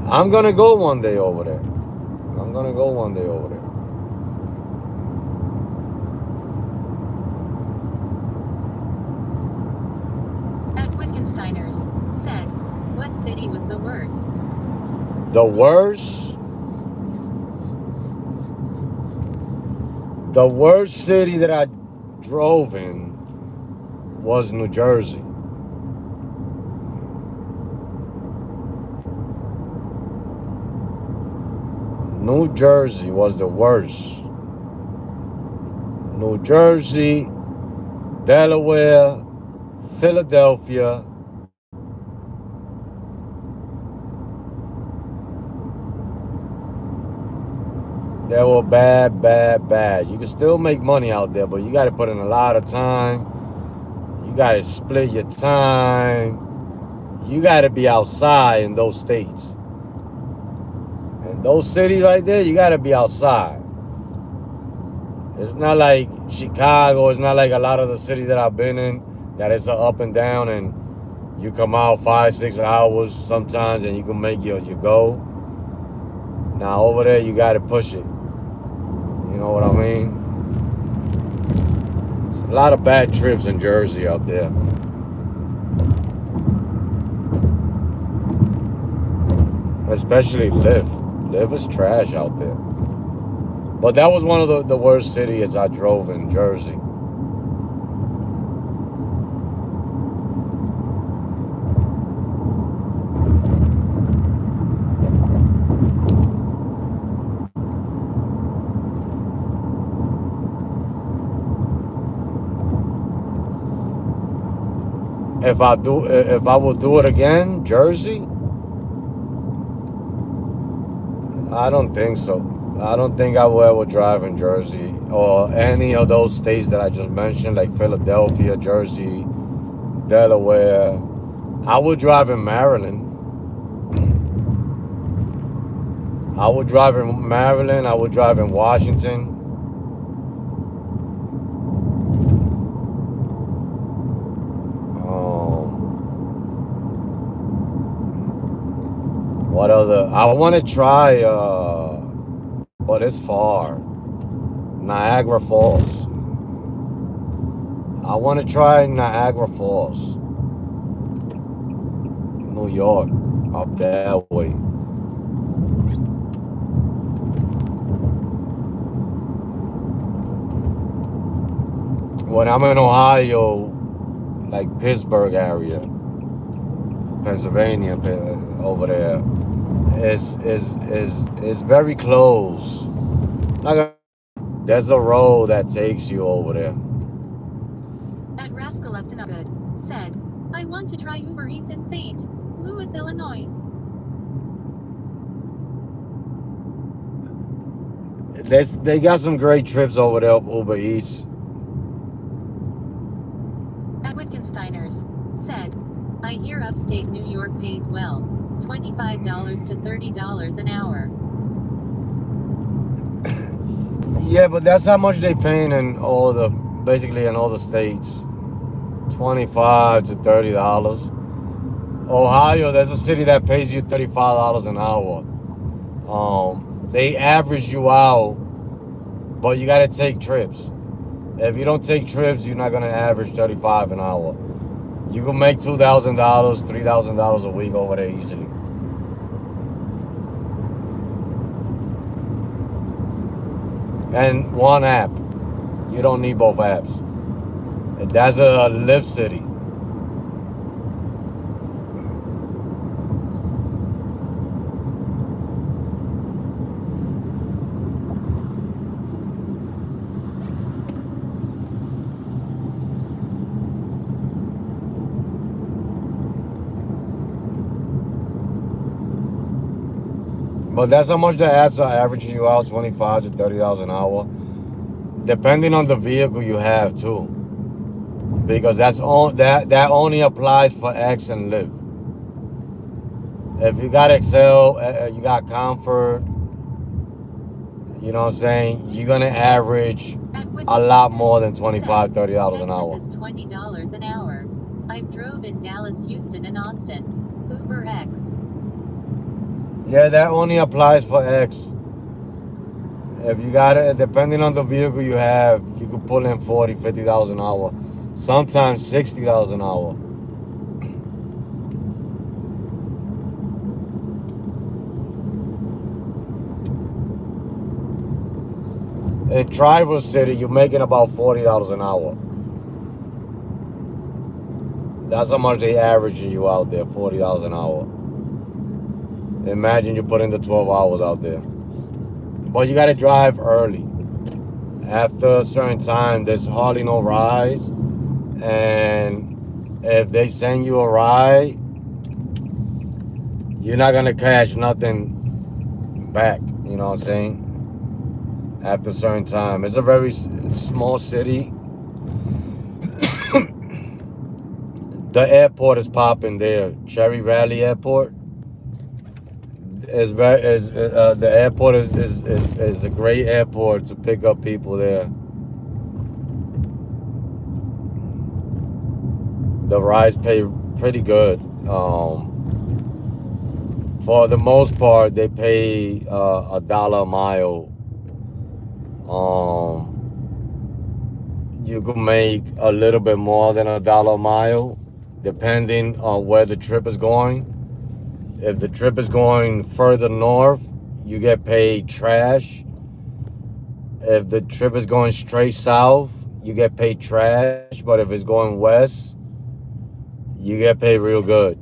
I'm gonna go one day over there. At Wittgensteiners said, what city was the worst? The worst? The worst city that I drove in was New Jersey. New Jersey was the worst. New Jersey, Delaware, Philadelphia. They were bad. You can still make money out there, but you got to put in a lot of time. You got to split your time. You got to be outside in those states. In those cities right there, you got to be outside. It's not like Chicago. It's not like a lot of the cities that I've been in that it's a up and down, and you come out 5-6 hours sometimes, and you can make your go. Now over there, you got to push it. You know what I mean? It's a lot of bad trips in Jersey out there. Especially Liv. Liv is trash out there. But that was one of the worst cities I drove in Jersey. If I would do it again, Jersey, I don't think so. I don't think I will ever drive in Jersey or any of those states that I just mentioned, like Philadelphia, Jersey, Delaware. I would drive in Maryland. I would drive in Maryland. I would drive in Washington. What other? I want to try, but it's far. Niagara Falls. I want to try Niagara Falls. New York, up that way. When I'm in Ohio, like Pittsburgh area, Pennsylvania, over there, is very close. There's a road that takes you over there. At Rascal Upton Good said, I want to try Uber Eats in St. Louis, Illinois. They got some great trips over there, Uber Eats. At Wittgensteiners said, I hear upstate New York pays well, $25 to $30 an hour. Yeah, but that's how much they paying in basically in all the states. $25 to $30. Ohio, there's a city that pays you $35 an hour. They average you out, but you gotta take trips. If you don't take trips, you're not gonna average $35 an hour. You can make $2,000, $3,000 a week over there easily. And one app. You don't need both apps. And that's a live city. But that's how much the apps are averaging you out, $25 to $30 an hour. Depending on the vehicle you have too. Because that only applies for X and Live. If you got Excel, you got Comfort, you know what I'm saying, you're gonna average a lot more than $25, $30 an hour. Texas is $20 an hour. I've drove in Dallas, Houston, and Austin. Uber X. Yeah, that only applies for X. If you got it, depending on the vehicle you have, you could pull in $40, $50 an hour. Sometimes $60 an hour. In Traverse City, you're making about $40 an hour. That's how much they averaging you out there, $40 an hour. Imagine you put in the 12 hours out there. But you gotta drive early. After a certain time, there's hardly no rides. And if they send you a ride, you're not gonna cash nothing back. You know what I'm saying? After a certain time. It's a very small city. The airport is popping there. Cherry Valley Airport. The airport is a great airport to pick up people there. the rides pay pretty good. For the most part, they pay $1 a mile. You can make a little bit more than $1 a mile, depending on where the trip is going. If the trip is going further north, you get paid trash. If the trip is going straight south, you get paid trash. But if it's going west, you get paid real good.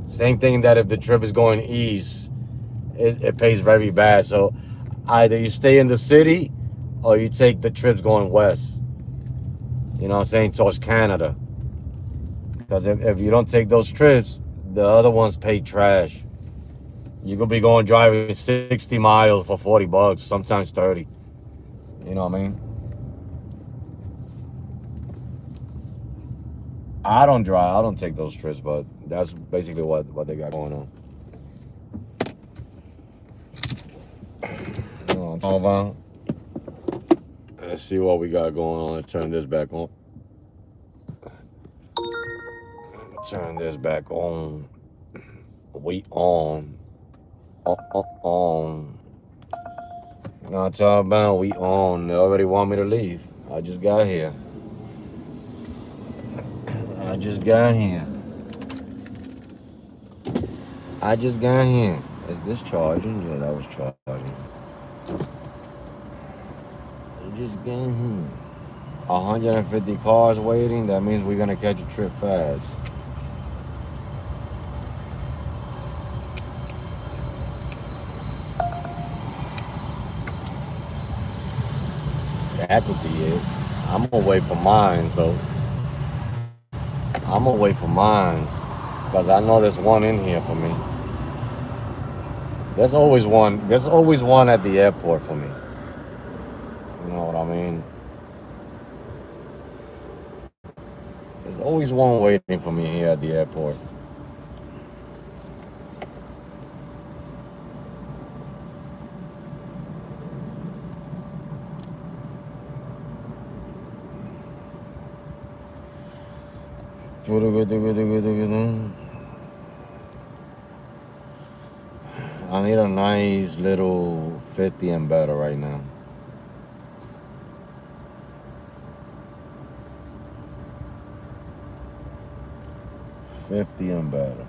Same thing that if the trip is going east, it pays very bad. So either you stay in the city or you take the trips going west. You know what I'm saying? Towards Canada. Because if you don't take those trips, the other ones pay trash. You could be going driving 60 miles for $40, sometimes 30. You know what I mean? I don't drive. I don't take those trips, but that's basically what they got going on. You know what I'm talking about? Let's see what we got going on. Turn this back on. Turn this back on. We on. On. You know what I'm talking about? We on. They already want me to leave. I just got here. I just got here. Is this charging? Yeah, that was charging. I just got here. 150 cars waiting. That means we're gonna catch a trip fast. That could be it. I'm gonna wait for mines though. I'm gonna wait for mines because I know there's one in here for me. There's always one. There's always one at the airport for me. You know what I mean? There's always one waiting for me here at the airport. I need a nice little 50 and better right now. $50 and better.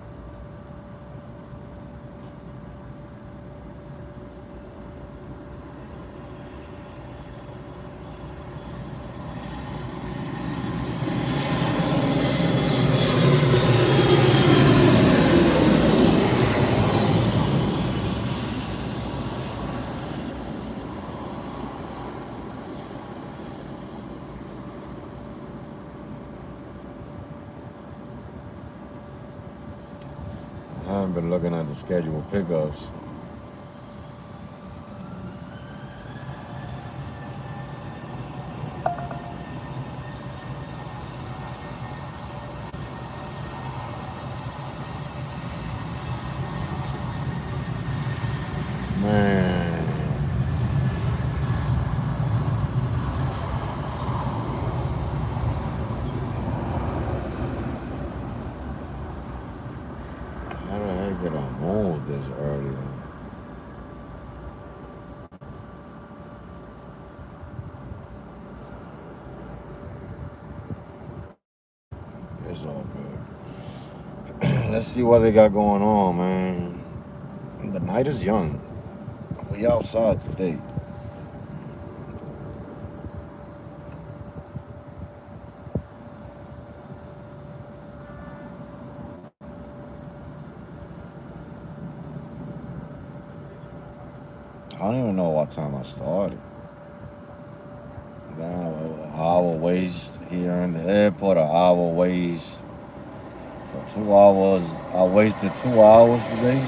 I haven't been looking at the scheduled pickups. Man. How the heck did I move this earlier? It's all good. Let's see what they got going on, man. The night is young. We outside today. I don't even know what time I started. Now, an hour waste here in the airport, an hour waste. So 2 hours. I wasted 2 hours today.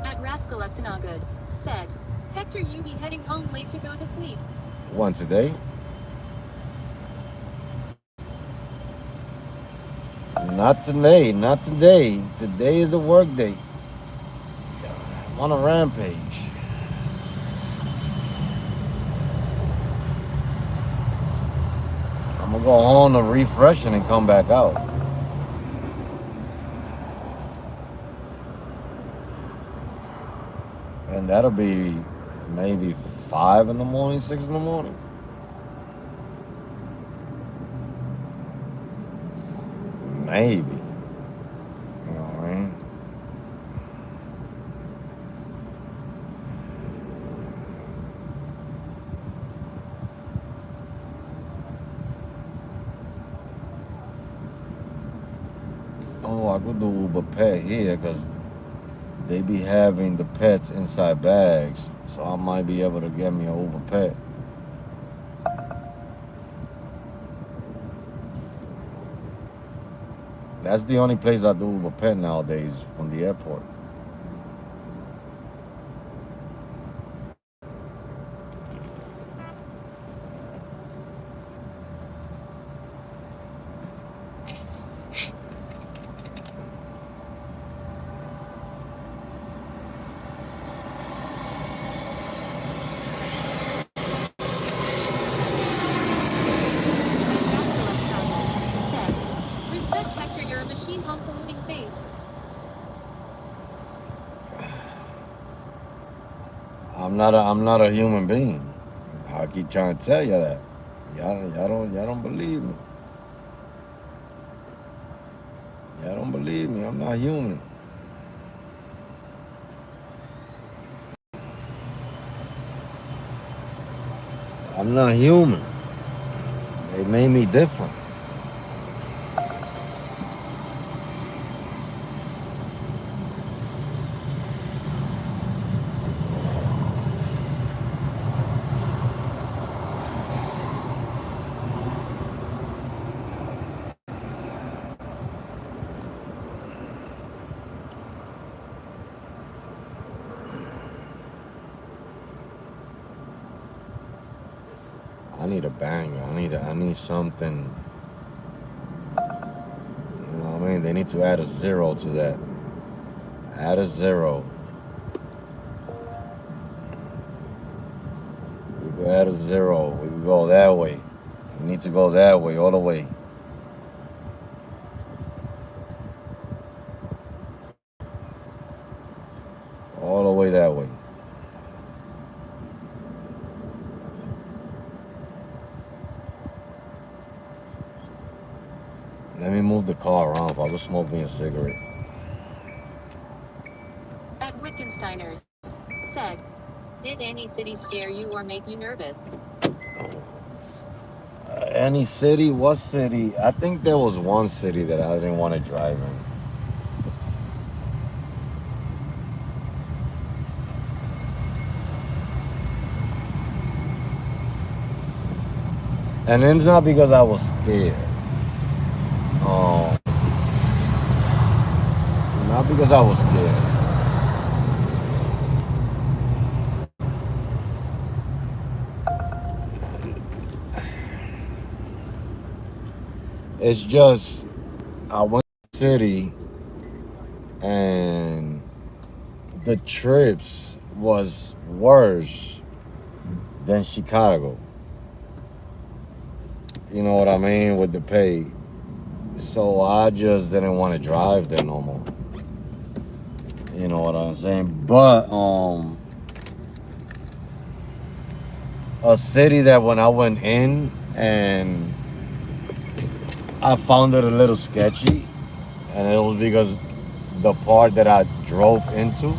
At Rascalactanagud said, Hector, you be heading home late to go to sleep. One today. Not today, not today. Today is the work day. I'm on a rampage. I'm gonna go home to refresh and then come back out. And that'll be maybe 5 in the morning, 6 in the morning. Maybe. You know what I mean? Oh, I could do Uber Pet here because they be having the pets inside bags. So I might be able to get me an Uber Pet. That's the only place I do Uber Pet nowadays from the airport. Said, respect Hector, you're a machine hall saluting face. I'm not a human being. I keep trying to tell you that. Y'all don't believe me. Y'all don't believe me. I'm not human. I'm not human. They made me different. I need a banger. I need something. You know what I mean? They need to add a 0 to that. Add a 0. We could add a 0. We could go that way. We need to go that way, all the way. All the way that way. Let me move the car around if I was smoking a cigarette. At Wittgensteiners. Said, did any city scare you or make you nervous? Any city? What city? I think there was one city that I didn't want to drive in. And it's not because I was scared. Not because I was scared. It's just I went to the city and the trips was worse than Chicago. You know what I mean? With the pay. So I just didn't want to drive there no more. You know what I'm saying? But a city that when I went in and I found it a little sketchy, and it was because the part that I drove into,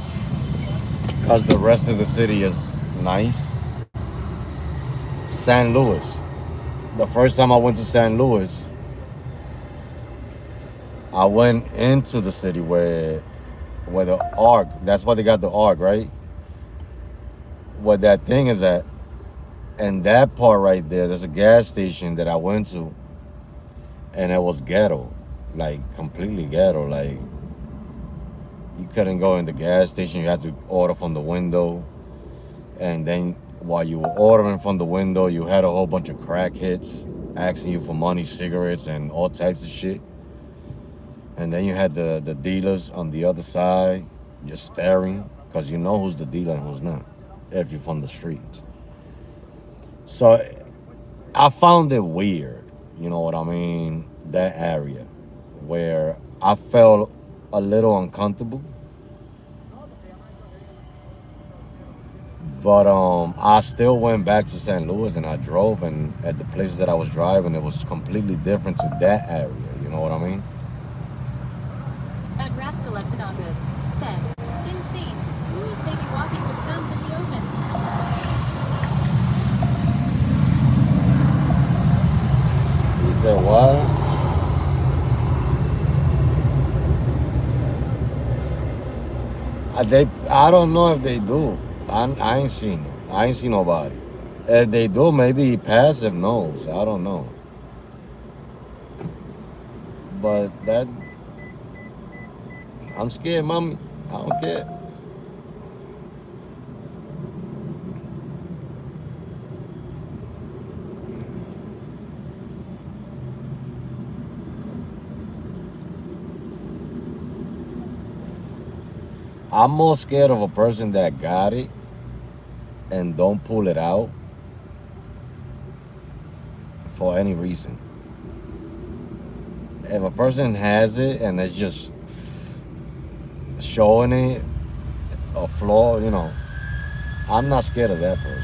because the rest of the city is nice. San Luis. The first time I went to San Luis, I went into the city where the arc, that's why they got the arc, right? Where that thing is at. And that part right there, there's a gas station that I went to, and it was ghetto. Like, completely ghetto. Like, you couldn't go in the gas station, you had to order from the window. And then while you were ordering from the window, you had a whole bunch of crackheads asking you for money, cigarettes, and all types of shit. And then you had the dealers on the other side just staring because you know who's the dealer and who's not if you're from the streets. So I found it weird, you know what I mean? That area where I felt a little uncomfortable. But I still went back to St. Louis and I drove, and at the places that I was driving, it was completely different to that area. You know what I mean? At Rascal Good said, insane. Who is they be walking with guns in the open? He said, what? I don't know if they do. I ain't seen them. I ain't seen nobody. If they do, maybe passive knows. I don't know. But that, I'm scared, mommy. I don't care. I'm more scared of a person that got it and don't pull it out for any reason. If a person has it and it's just showing it a flaw, you know, I'm not scared of that person.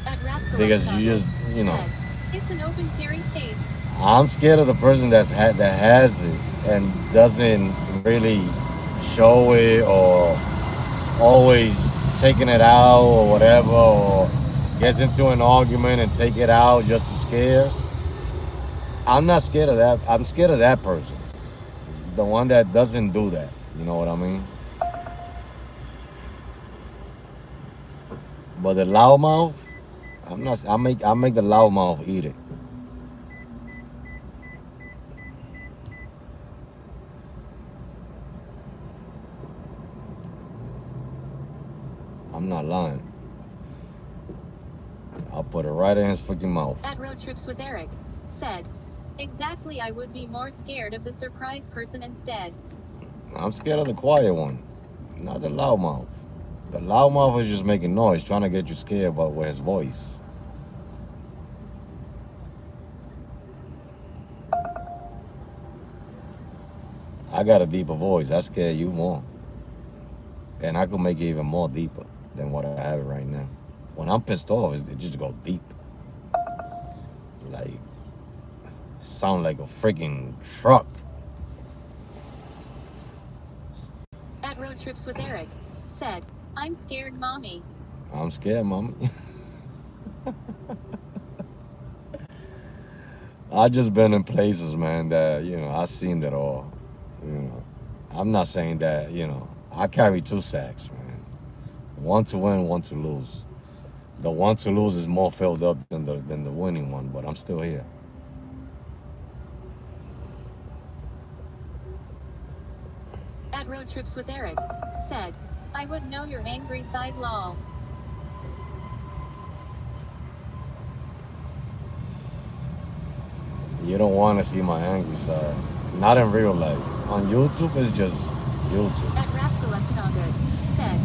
At Rascal Because you just, you know, said, it's an open carry state. I'm scared of the person that has it and doesn't really show it or always taking it out or whatever, or gets into an argument and take it out just to scare. I'm not scared of that. I'm scared of that person. The one that doesn't do that. You know what I mean? But the loudmouth, I'm not. I make the loudmouth eat it. I'm not lying. I'll put it right in his freaking mouth. At Road Trips with Eric said, exactly, I would be more scared of the surprise person instead. I'm scared of the quiet one, not the loudmouth. The loudmouth is just making noise, trying to get you scared with his voice. I got a deeper voice. I scare you more. And I could make it even more deeper than what I have right now. When I'm pissed off, it just go deep. Like, sound like a freaking truck. At Road Trips with Eric said, I'm scared, mommy. I'm scared, mommy. I just been in places, man, that, you know, I seen it all. You know, I'm not saying that, you know, I carry 2 sacks, man. One to win, one to lose. The one to lose is more filled up than the winning one, but I'm still here. At Road Trips with Eric said, I would know your angry side, lol. You don't want to see my angry side. Not in real life. On YouTube, it's just YouTube. At Rascal Good said,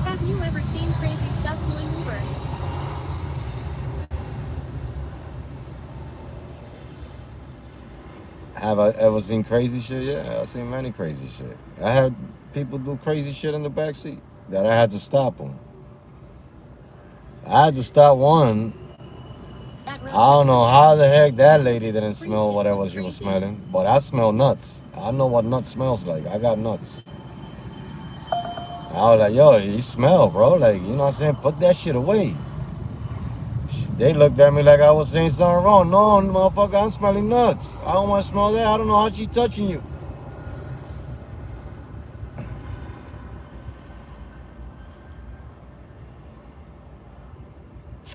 have you ever seen crazy stuff doing Uber? Have I ever seen crazy shit? Yeah, I've seen many crazy shit. I had people do crazy shit in the backseat that I had to stop them. I had to stop one. I don't know how the heck that lady didn't smell whatever she was smelling, but I smell nuts. I know what nuts smells like. I got nuts. I was like, yo, you smell, bro. Like, you know what I'm saying? Put that shit away. They looked at me like I was saying something wrong. No, motherfucker, I'm smelling nuts. I don't want to smell that. I don't know how she's touching you.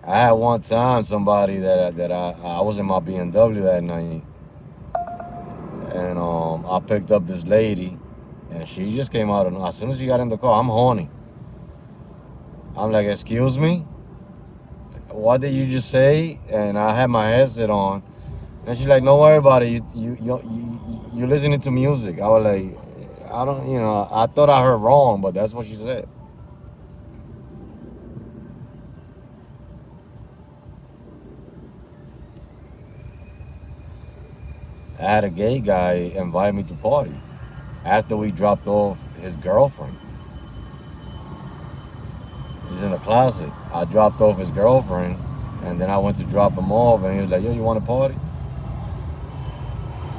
I had one time somebody that I was in my BMW that night, and I picked up this lady, and she just came out, and as soon as she got in the car, I'm horny. I'm like, excuse me, what did you just say? And I had my headset on, And she's like, "Don't worry about it. You listening to music." I was like, "I don't, I thought I heard wrong, but that's what she said." I had a gay guy invite me to party after we dropped off his girlfriend. He's in the closet. I dropped off his girlfriend, and then I went to drop him off, and he was like, "Yo, you want to party?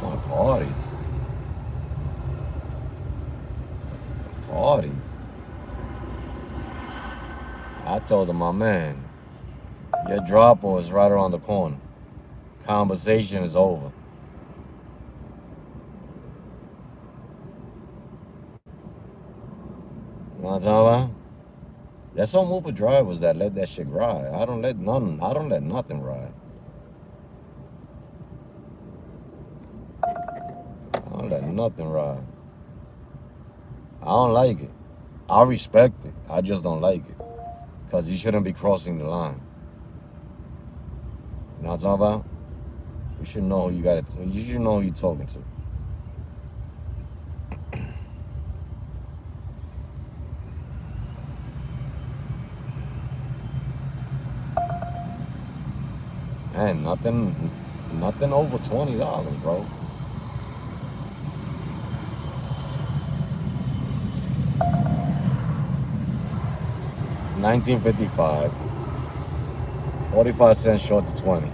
Want to party? Party?" I told him, "My man, your drop off is right around the corner. Conversation is over." You know what I'm talking about? There's some Uber drivers that let that shit ride. I don't let nothing ride. I don't let nothing ride. I don't like it. I respect it. I just don't like it. Because you shouldn't be crossing the line. You know what I'm talking about? You should know who you should know who you're talking to. Man, nothing over $20, bro. $19.55. 45 cents short to 20.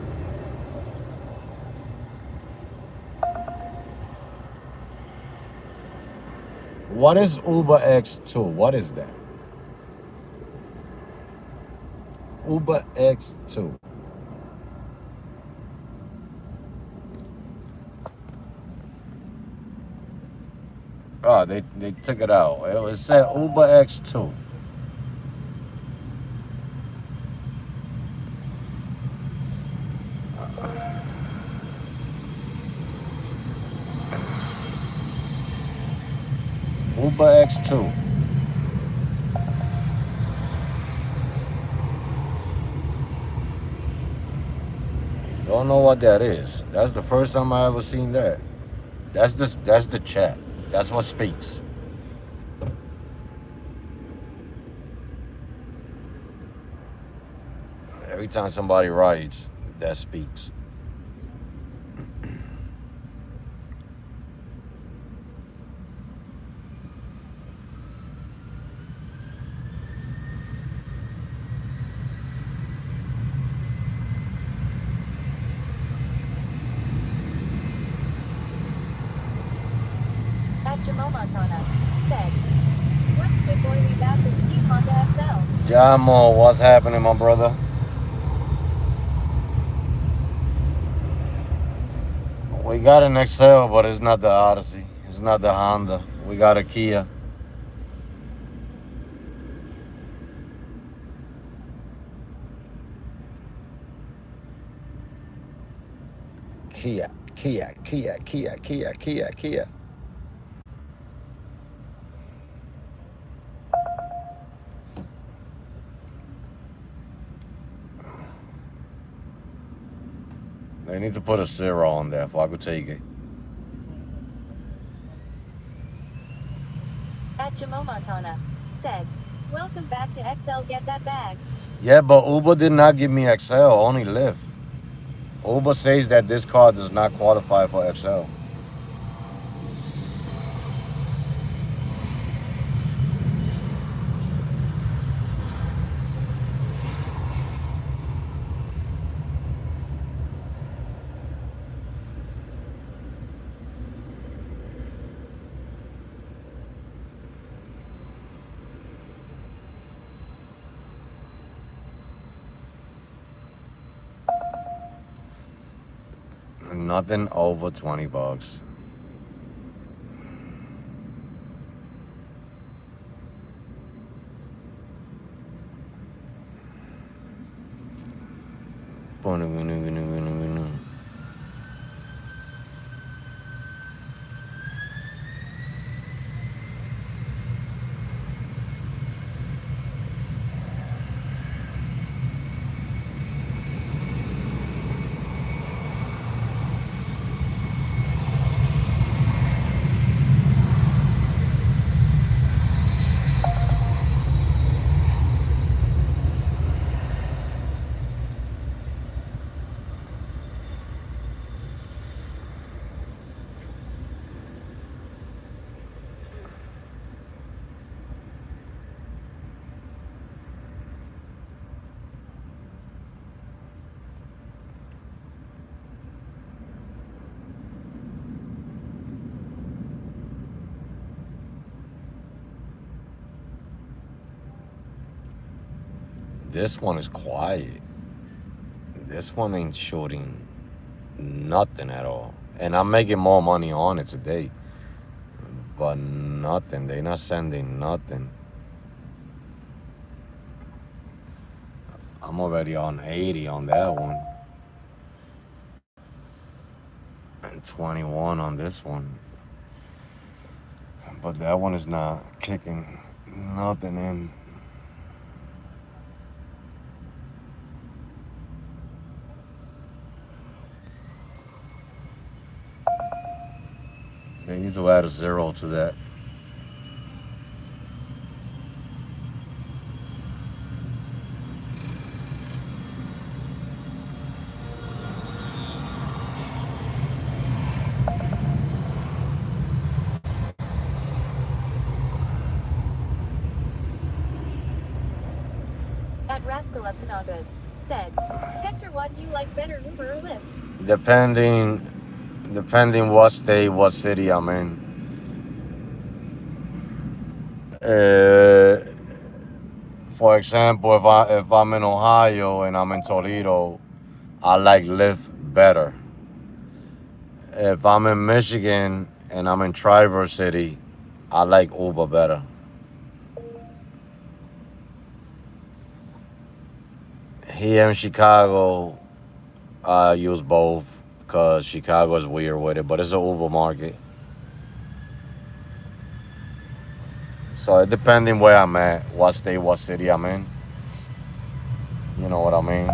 What is Uber X2? What is that? Uber X2. Oh, they took it out. It said Uber X2. Uber X2. Don't know what that is. That's the first time I ever seen that. That's the chat. That's what speaks. Every time somebody writes, that speaks. At Jamomatona said, "What's good, boy? We back with Team Honda XL." Jamo, what's happening, my brother? We got an XL, but it's not the Odyssey. It's not the Honda. We got a Kia. Kia. They need to put a 0 on there if I could take it. At Jamomatona said, "Welcome back to XL. Get that bag." Yeah, but Uber did not give me XL, only Lyft. Uber says that this car does not qualify for XL. Nothing over $20. This one is quiet. This one ain't shooting nothing at all. And I'm making more money on it today. But nothing. They're not sending nothing. I'm already on 80 on that one. And 21 on this one. But that one is not kicking nothing in. They need to add a 0 to that. At Rascal Up to Good said, Hector, what do you like better, Uber or Lyft? Depending what state, what city I'm in. For example, if I'm in Ohio and I'm in Toledo, I like Lyft better. If I'm in Michigan and I'm in Traverse City, I like Uber better. Here in Chicago, I use both because Chicago is weird with it, but it's an Uber market. So it depending where I'm at, what state, what city I'm in. You know what I mean?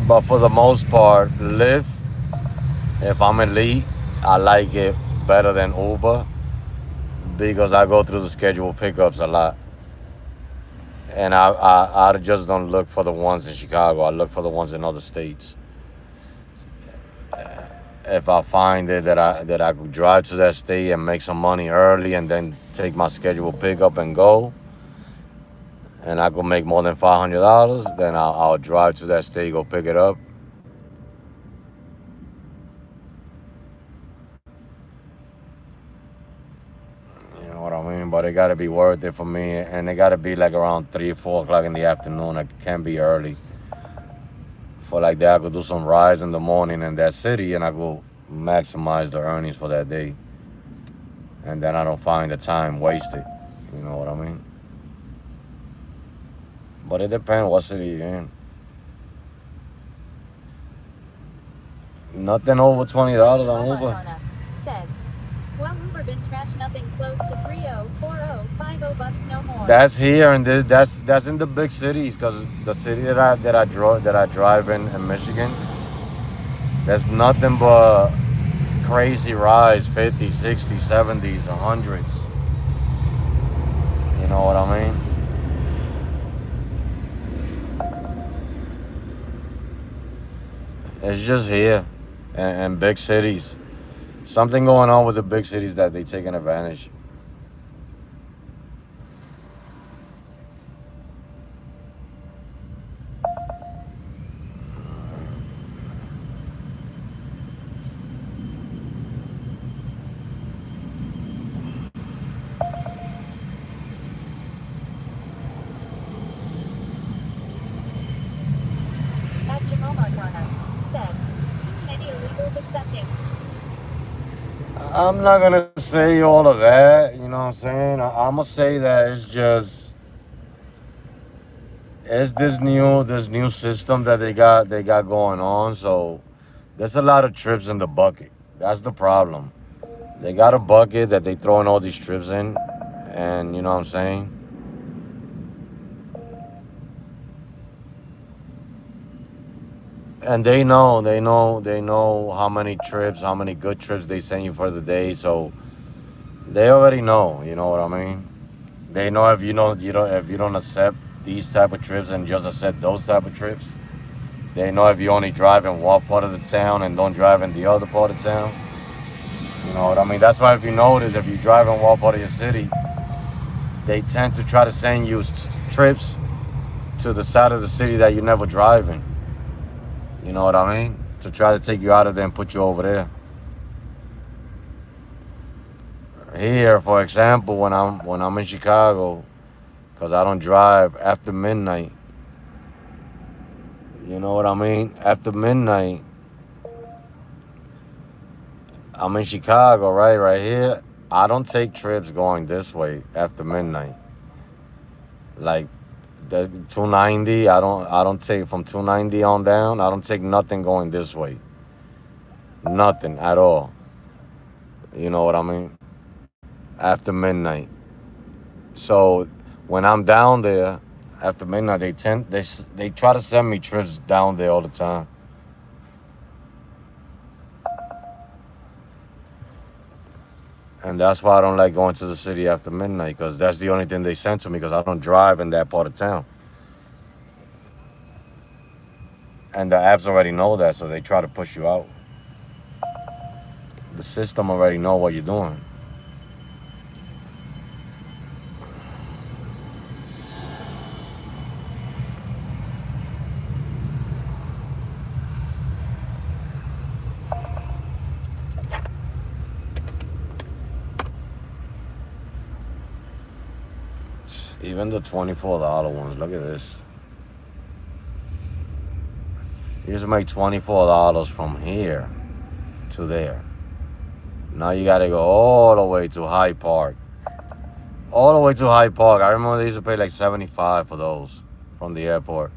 But for the most part, Lyft, if I'm elite, I like it better than Uber because I go through the scheduled pickups a lot. And I just don't look for the ones in Chicago. I look for the ones in other states. If I find it that I could drive to that state and make some money early and then take my scheduled pickup and go, and I could make more than $500, then I'll drive to that state, go pick it up. You know what I mean? But it got to be worth it for me, and it got to be like around 3 or 4 o'clock in the afternoon. It can't be early. For like that, I could do some rides in the morning in that city, and I could maximize the earnings for that day. And then I don't find the time wasted. You know what I mean? But it depends what city you're in. Nothing over $20 on Uber. Montana said, well, Uber been trash nothing close to 30, 40, 50 bucks no more. That's here and that's in the big cities, because the city that I drive in Michigan, there's nothing but crazy rides, 50s, 60s, 70s, 100s. You know what I mean? It's just here and big cities. Something going on with the big cities that they taking advantage. At Montana said, too many illegals accepting. I'm not gonna say all of that, you know what I'm saying? I'm gonna say that it's this new system that they got going on. So there's a lot of trips in the bucket. That's the problem. They got a bucket that they throwing all these trips in, and you know what I'm saying? And they know how many trips, how many good trips they send you for the day. So they already know, you know what I mean? They know if you don't accept these type of trips and just accept those type of trips. They know if you only drive in one part of the town and don't drive in the other part of town. You know what I mean? That's why if you notice, if you drive in one part of your city, they tend to try to send you trips to the side of the city that you never drive in. You know what I mean? To try to take you out of there and put you over there. Here, for example, when I'm in Chicago, because I don't drive after midnight. You know what I mean? After midnight, I'm in Chicago, right? Right here. I don't take trips going this way after midnight. Like the 290, I don't take from 290 on down. I don't take nothing going this way. Nothing at all. You know what I mean? After midnight. So when I'm down there after midnight, they try to send me trips down there all the time. And that's why I don't like going to the city after midnight, because that's the only thing they send to me, because I don't drive in that part of town. And the apps already know that, so they try to push you out. The system already know what you're doing. Even the $24 ones, look at this. You used to make $24 from here to there. Now you gotta go all the way to Hyde Park. All the way to Hyde Park. I remember they used to pay like $75 for those from the airport.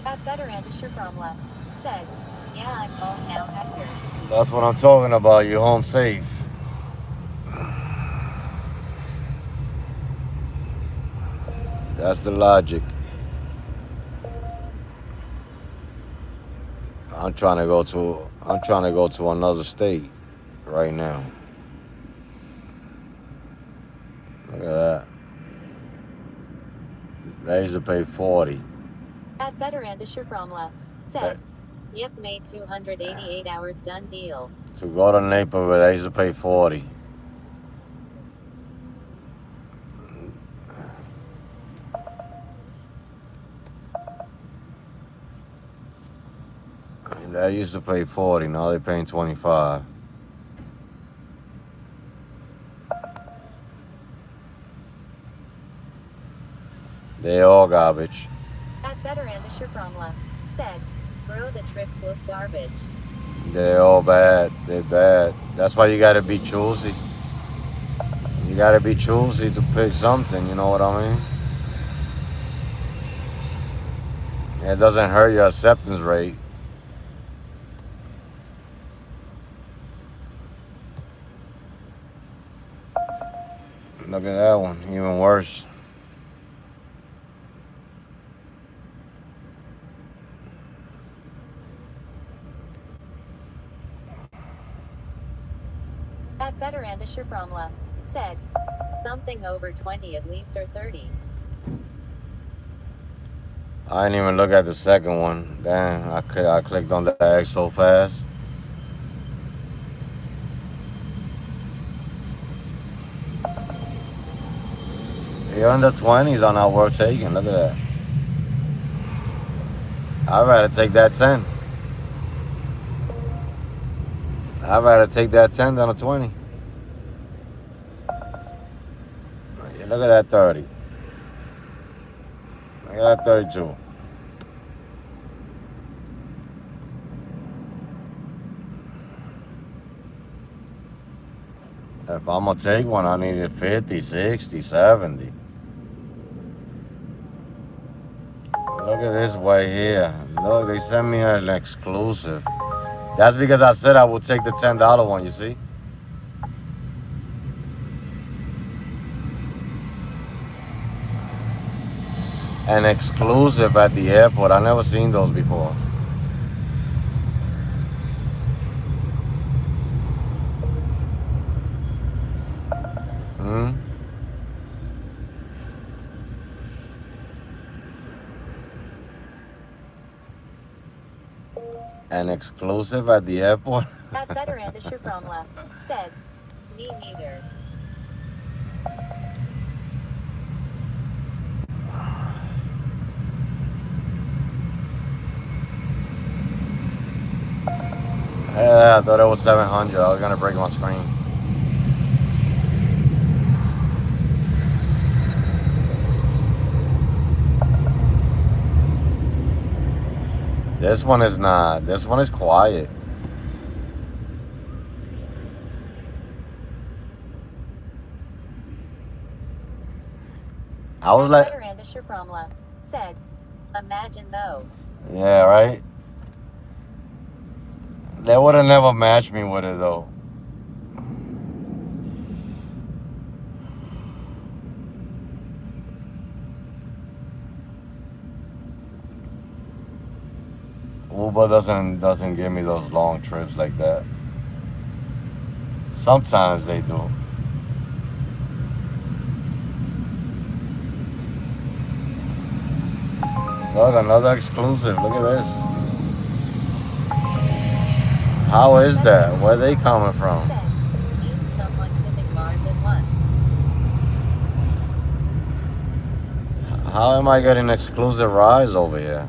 That veteran Shiframla said, "Yeah, I'm home now, Hector." That's what I'm talking about. You're home safe. That's the logic. I'm trying to go to another state right now. Look at that. They used to pay 40. That veteran Shiframla said, "Yep, made 288 hours, done deal." To go to Naperville, they used to pay 40. They used to pay 40. Now they're paying 25. They all garbage. That veteran Shiframla said, "Bro, the trips look garbage." They're all bad. They're bad. That's why you gotta be choosy. You gotta be choosy to pick something, you know what I mean? It doesn't hurt your acceptance rate. Look at that one, even worse. That veteran Shiframla said, "Something over 20 at least, or 30." I didn't even look at the second one. Damn, I clicked on the X so fast. You're in the 20s are not worth taking. Look at that. I'd rather take that 10. I'd rather take that 10 than a 20. Yeah, look at that 30. Look at that 32. If I'm going to take one, I need it 50, 60, 70. Look at this way here. Look, they sent me an exclusive. That's because I said I would take the $10 one, you see? An exclusive at the airport. I never seen those before. Hmm? An exclusive at the airport? At Veteranda Shiframla said, me neither. Yeah, I thought it was 700. I was gonna break my screen. This one is not. This one is quiet. I was At like, Veteranda Shiframla said, imagine though. yeah, right? They would have never matched me with it though. Uber doesn't give me those long trips like that. Sometimes they do. Look, another exclusive. Look at this. How is that? Where are they coming from? Said, need someone tipping large at once. How am I getting exclusive rides over here?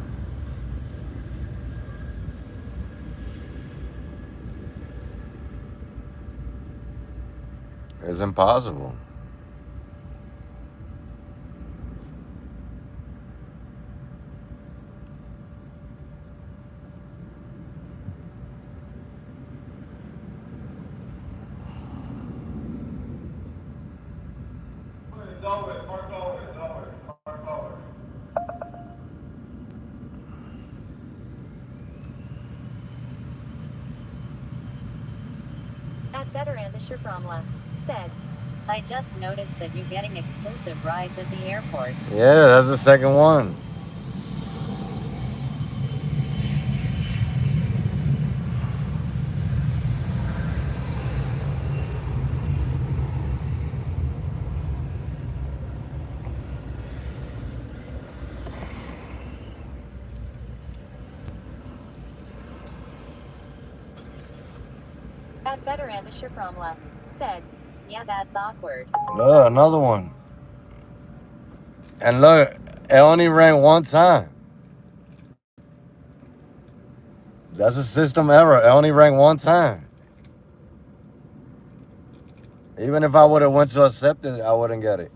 It's impossible. At Veteranda Shiframla said, I just noticed that you're getting exclusive rides at the airport. Yeah, that's the second one. At Veteranda Shiframla said, yeah, that's awkward. Look, another one. And look, it only rang one time. That's a system error. It only rang one time. Even if I would have went to accept it, I wouldn't get it.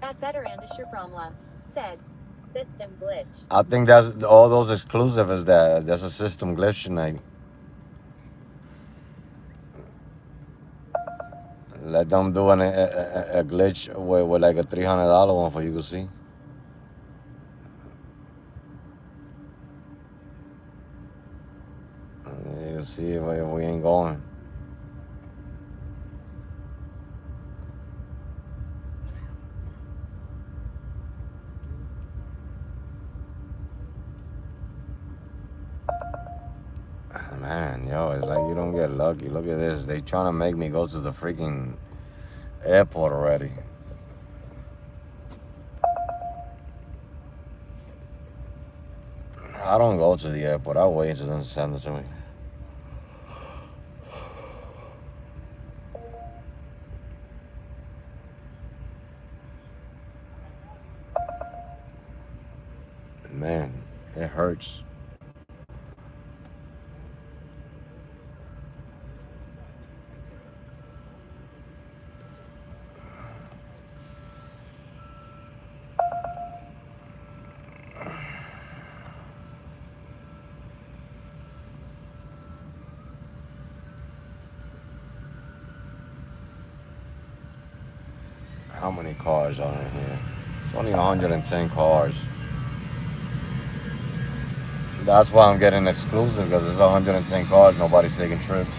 At Veteranda Shiframla said, system glitch. I think that's all those exclusive is that. That's a system glitch tonight. Let them do a glitch with like a $300 one for you to see. You can see if we ain't going. Man, yo, it's like you don't get lucky. Look at this. They trying to make me go to the freaking airport already. I don't go to the airport. I wait until them send it to me. Man, it hurts. How many cars are in here? It's only 110 cars. That's why I'm getting exclusive, because it's 110 cars. Nobody's taking trips.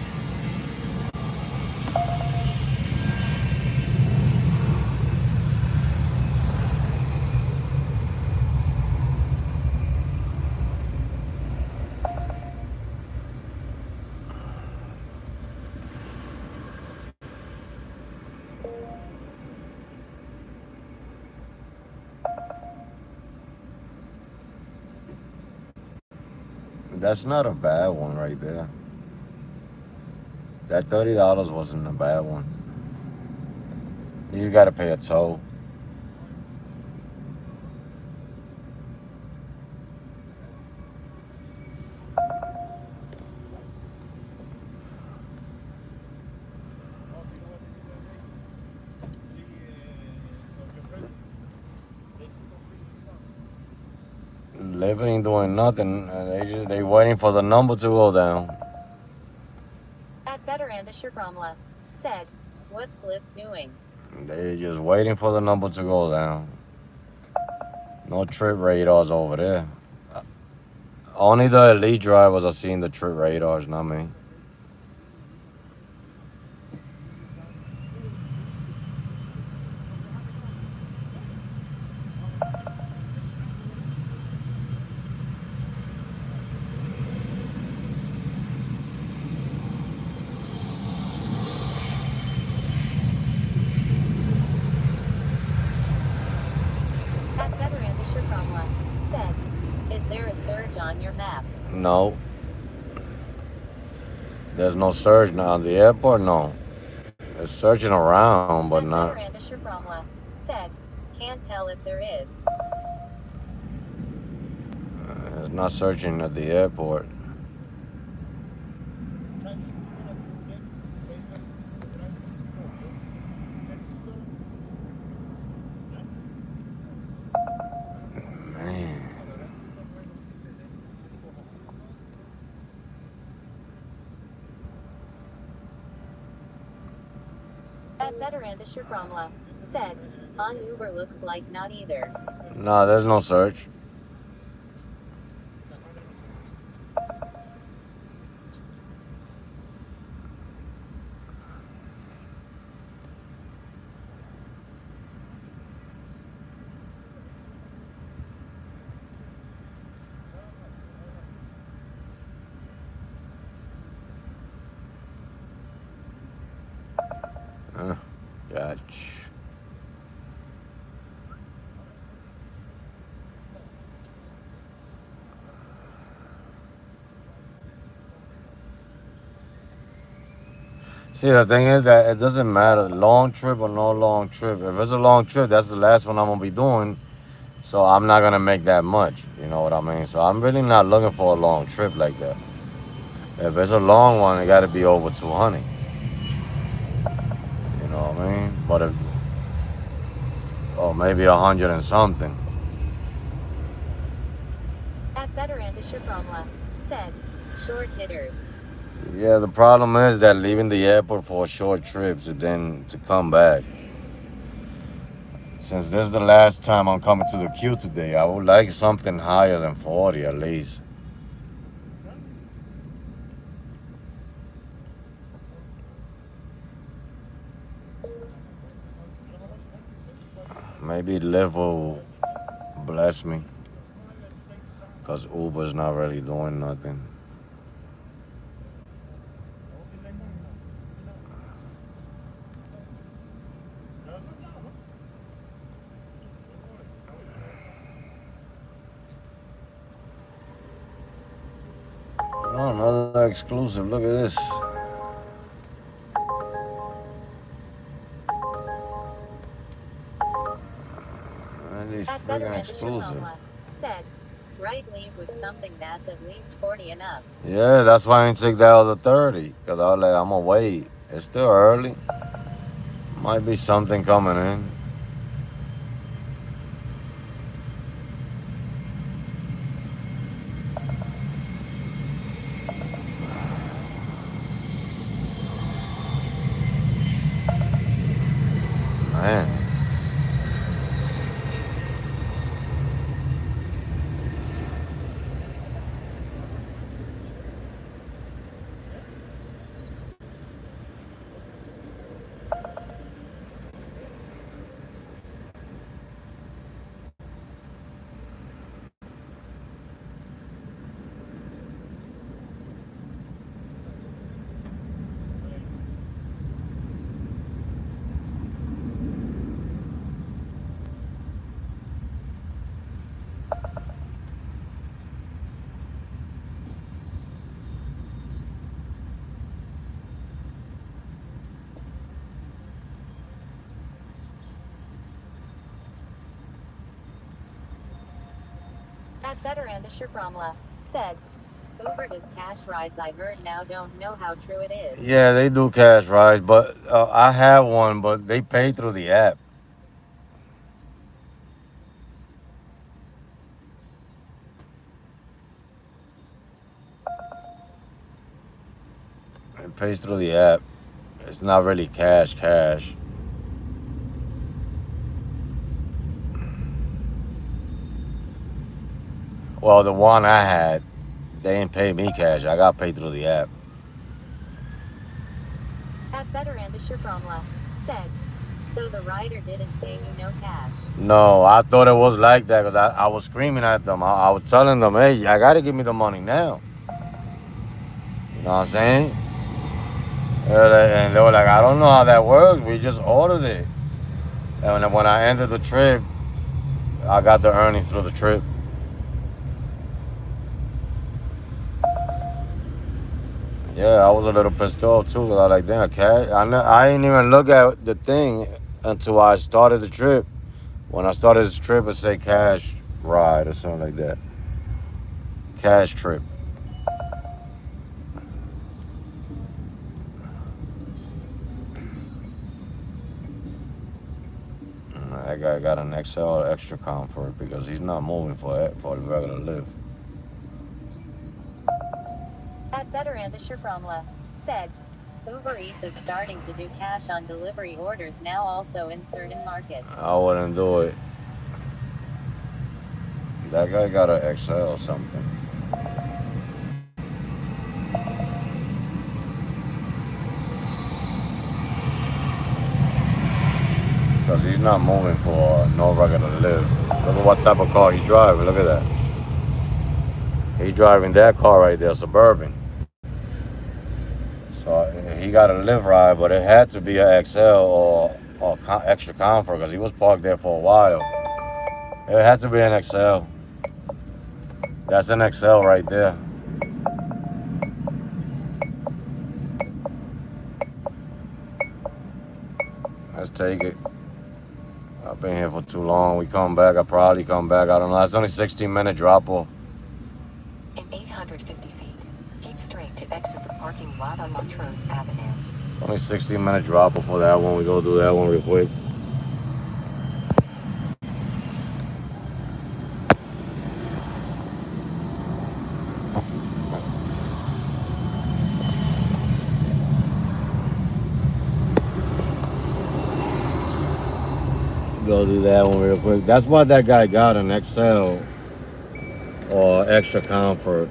That's not a bad one right there. That $30 wasn't a bad one. You just gotta pay a toll. Liv ain't doing nothing. They waiting for the number to go down. At Veteranda Shaframla said, "What's Liv doing?" They just waiting for the number to go down. No trip radars over there. Only the elite drivers are seeing the trip radars, not me. At Veteranda Shaframla said, "Is there a surge on your map?" No. There's no surge now on the airport, no. It's searching around, but At not. Veteranda Shaframla said, "Can't tell if there is." It's not searching at the airport. Man. At Veteranda Shaframla said, "On Uber looks like not either." Nah, there's no search. Gotcha. See, the thing is that it doesn't matter, long trip or no long trip. If it's a long trip, that's the last one I'm gonna be doing. So I'm not gonna make that much. You know what I mean? So I'm really not looking for a long trip like that. If it's a long one, it gotta be over 200. You know what I mean? But if, or maybe 100 and something. At Veteranda Shaframla said, "Short hitters." Yeah, the problem is that leaving the airport for short trips and then to come back. Since this is the last time I'm coming to the queue today, I would like something higher than 40 at least. Maybe Lyft will bless me, because Uber's not really doing nothing. Oh, another exclusive. Look at this. And these At freaking Veteranda exclusive. Shaframla said, "Right leave with something that's at least 40 and up." Yeah, that's why I didn't take that other 30. Because I was like, I'm going to wait. It's still early. Might be something coming in. Man. At Better and Shiframla said, Uber does cash rides. I heard now. Don't know how true it is. Yeah, they do cash rides, but I have one, but they pay through the app. It pays through the app. It's not really cash. Well, the one I had, they didn't pay me cash. I got paid through the app. At Better and Shiframla said, so the rider didn't pay you no cash. No, I thought it was like that because I was screaming at them. I was telling them, hey, I got to give me the money now. You know what I'm saying? And they were like, I don't know how that works. We just ordered it. And when I ended the trip, I got the earnings through the trip. Yeah, I was a little pissed off too. Cause I was like, damn, cash. I didn't even look at the thing until I started the trip. When I started this trip, it said cash ride or something like that. Cash trip. That guy got an XL extra comfort because he's not moving for the regular lift. At Better and Shiframla said, Uber Eats is starting to do cash on delivery orders now also in certain markets. I wouldn't do it. That guy got an XL or something. Because he's not moving for no regular lift. Look at what type of car he's driving. Look at that. He's driving that car right there, Suburban. So he got a lift ride, but it had to be an XL or extra comfort because he was parked there for a while. It had to be an XL. That's an XL right there. Let's take it. I've been here for too long. We come back. I'll probably come back. I don't know. It's only 16-minute drop off. In 850 feet, keep straight to exit the parking lot on Montrose Avenue. It's only 16-minute drop off for that one. We go do that one real quick. Go do that one real quick. That's why that guy got an XL or extra comfort.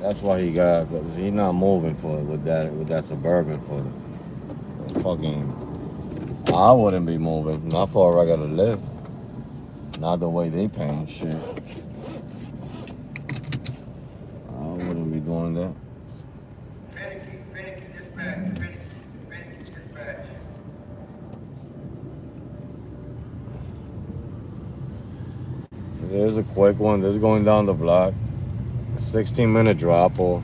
That's why he got, because he's not moving for it with that Suburban for the fucking. I wouldn't be moving, not for a regular lift. Not the way they paying shit. I wouldn't be doing that. There's a quick one. This is going down the block. 16-minute drop off.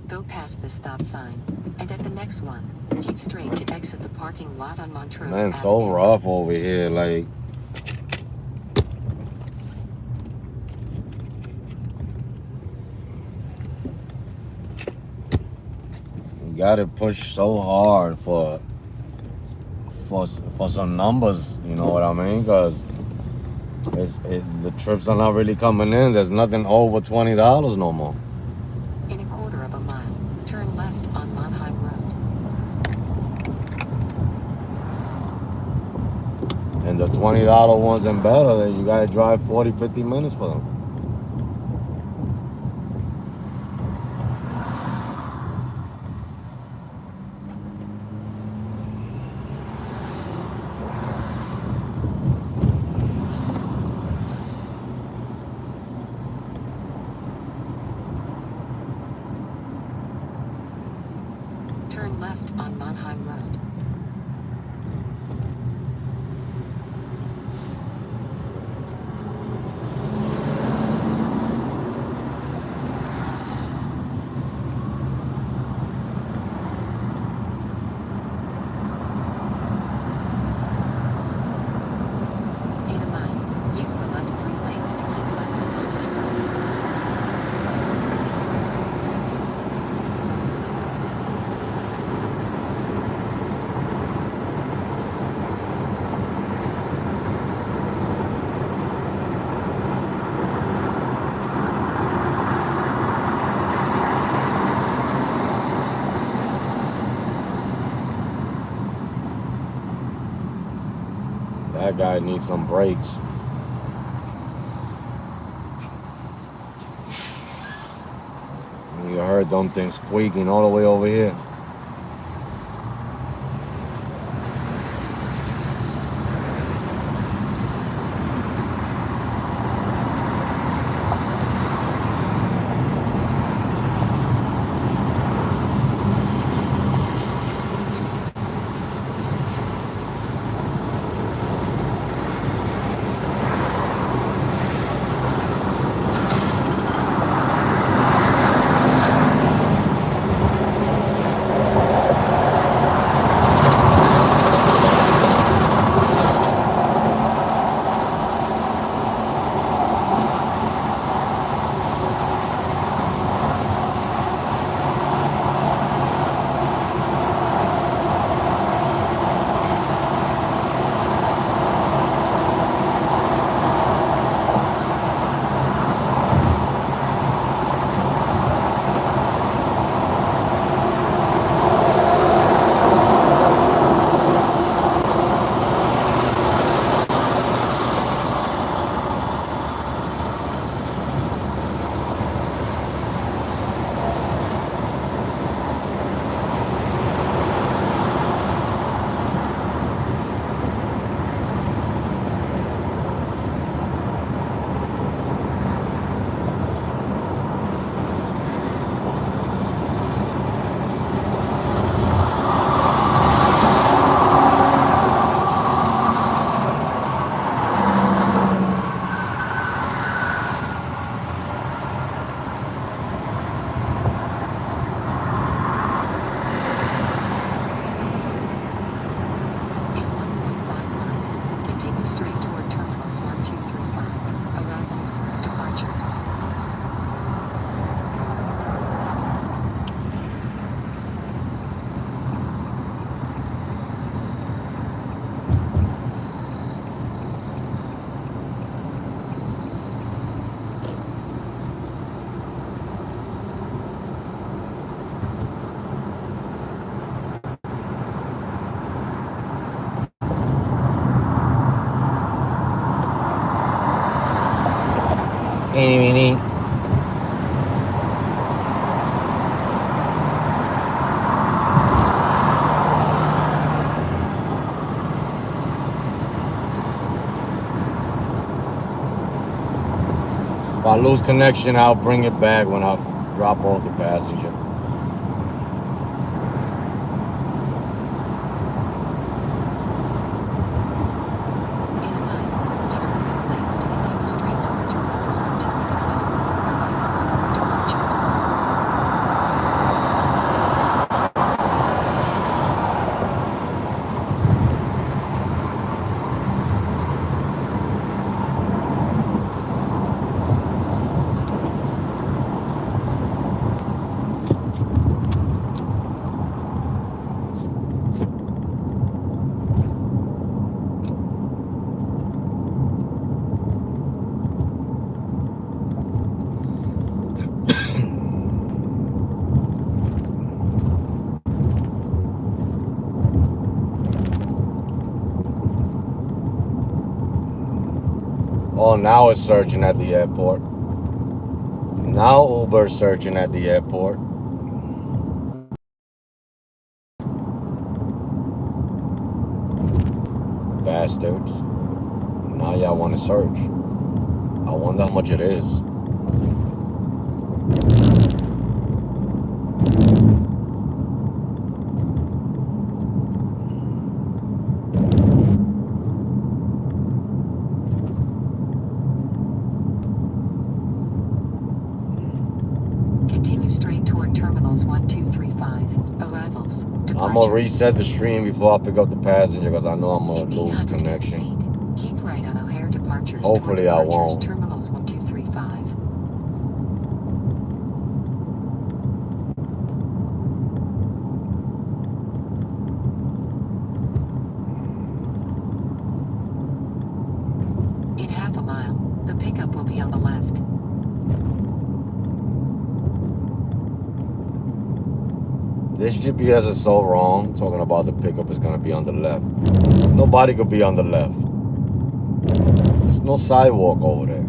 Go past the stop sign, and at the next one, keep straight to exit the parking lot on Montrose Man, so Avenue. rough over here. Like, you gotta push so hard for some numbers. You know what I mean? Because the trips are not really coming in. There's nothing over $20 no more. In a quarter of a mile, turn left on Monheim Road. And the $20 ones and better, you gotta drive 40, 50 minutes for them. Gun Road. In a mile, use the left 3 lanes to keep left on Monument Road. That guy needs some brakes. You heard them things squeaking all the way over here. In 1.5 miles, continue straight toward terminals 1, 2, 3, 5. Arrivals, departures. Eeny, meeny. If I lose connection, I'll bring it back when I drop off the passenger. In a mile, use the middle lanes to continue straight toward terminals 1, 2, 3, 5. Arrivals, departures. Oh, now it's searching at the airport. Now Uber's searching at the airport. Bastards. Now y'all want to search. I wonder how much it is. I'm gonna reset the stream before I pick up the passenger because I know I'm gonna In lose 850 connection. feet, keep right on O'Hare departures Hopefully toward I departures won't. terminals 1235. In half a mile, the pickup will be on the left. This GPS is so wrong, talking about the pickup is gonna be on the left. Nobody could be on the left. There's no sidewalk over there.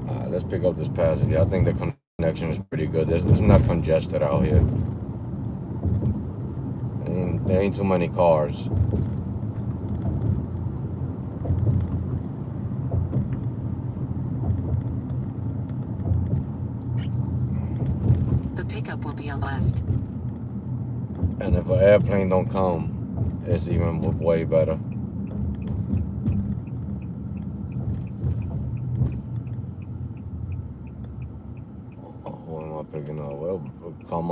Alright, let's pick up this passenger. I think the connection is pretty good. It's not congested out here. There ain't too many cars. The pickup will be on the left. And if an airplane don't come, it's even way better. What am I picking up? Well, come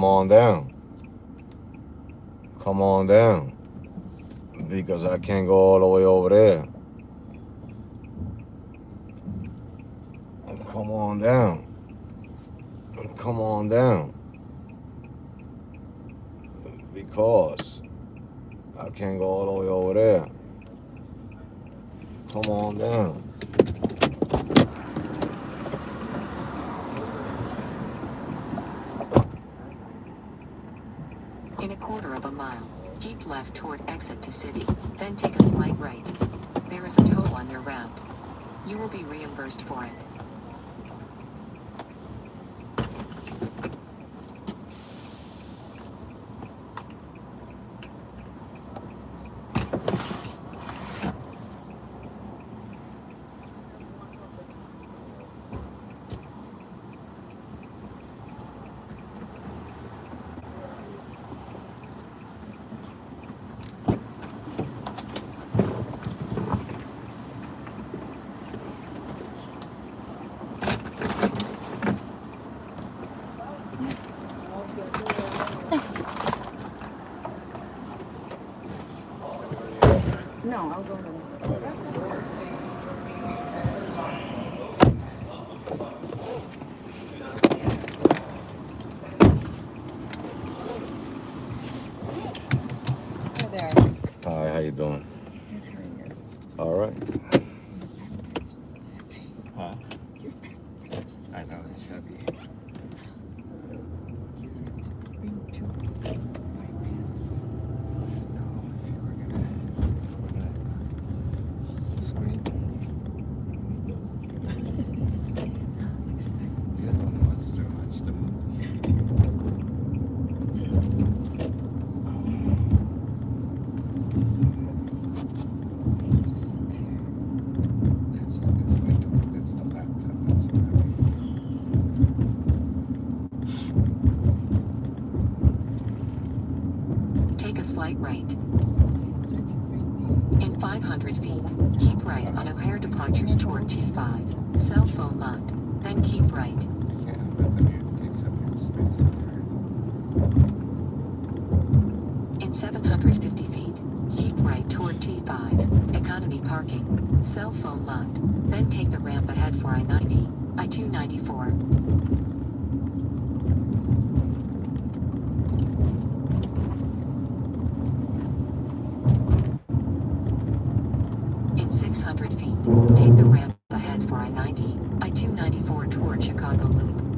on down. Come on down. Because I can't go all the way over there. Come on down. Come on down. Because I can't go all the way over there. Come on down. In a quarter of a mile, keep left toward exit to city, then take a slight right. There is a toll on your route. You will be reimbursed for it. No, I'll go to the. Hi there. Hi, how you doing? Good, how are you? All right. Huh? Your backpack is I know, it's heavy. You don't have to bring two white pants. No, if you were gonna screen, Next time. you're the one who wants to watch the movie. It's the laptop that's so heavy. Take a slight right. So if you bring In 500 feet, keep right on O'Hare departures toward T5, cell phone lot, then keep right. Yeah, but then it takes up your space in In 750 feet, keep right toward T5, economy parking, cell phone lot, then take the ramp ahead for I-90, I-294. In 600 feet, take the ramp ahead for I-90, I-294 toward Chicago Loop.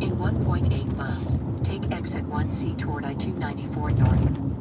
In 1.8 miles, take exit 1C toward I-294 north.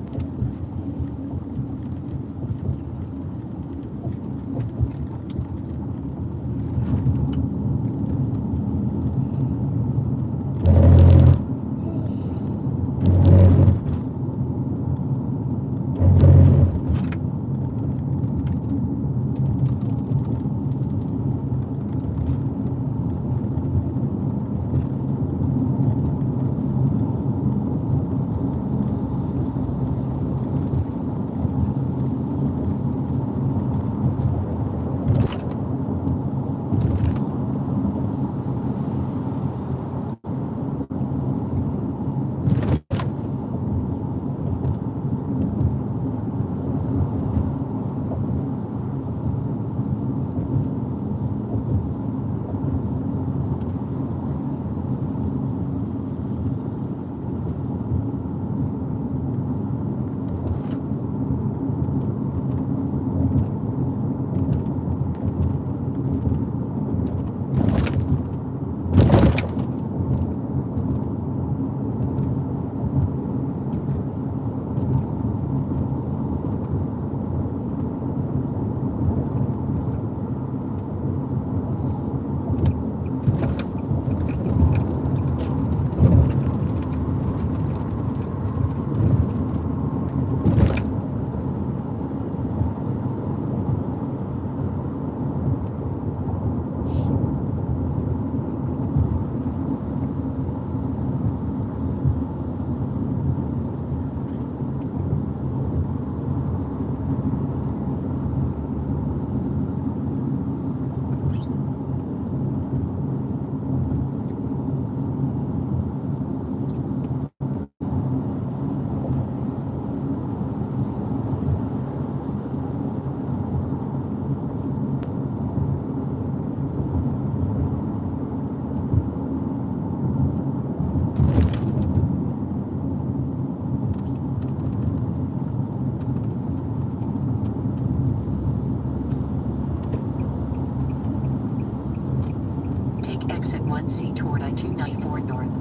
I-294 North.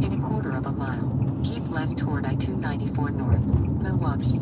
In a quarter of a mile, keep left toward I-294 North, Milwaukee.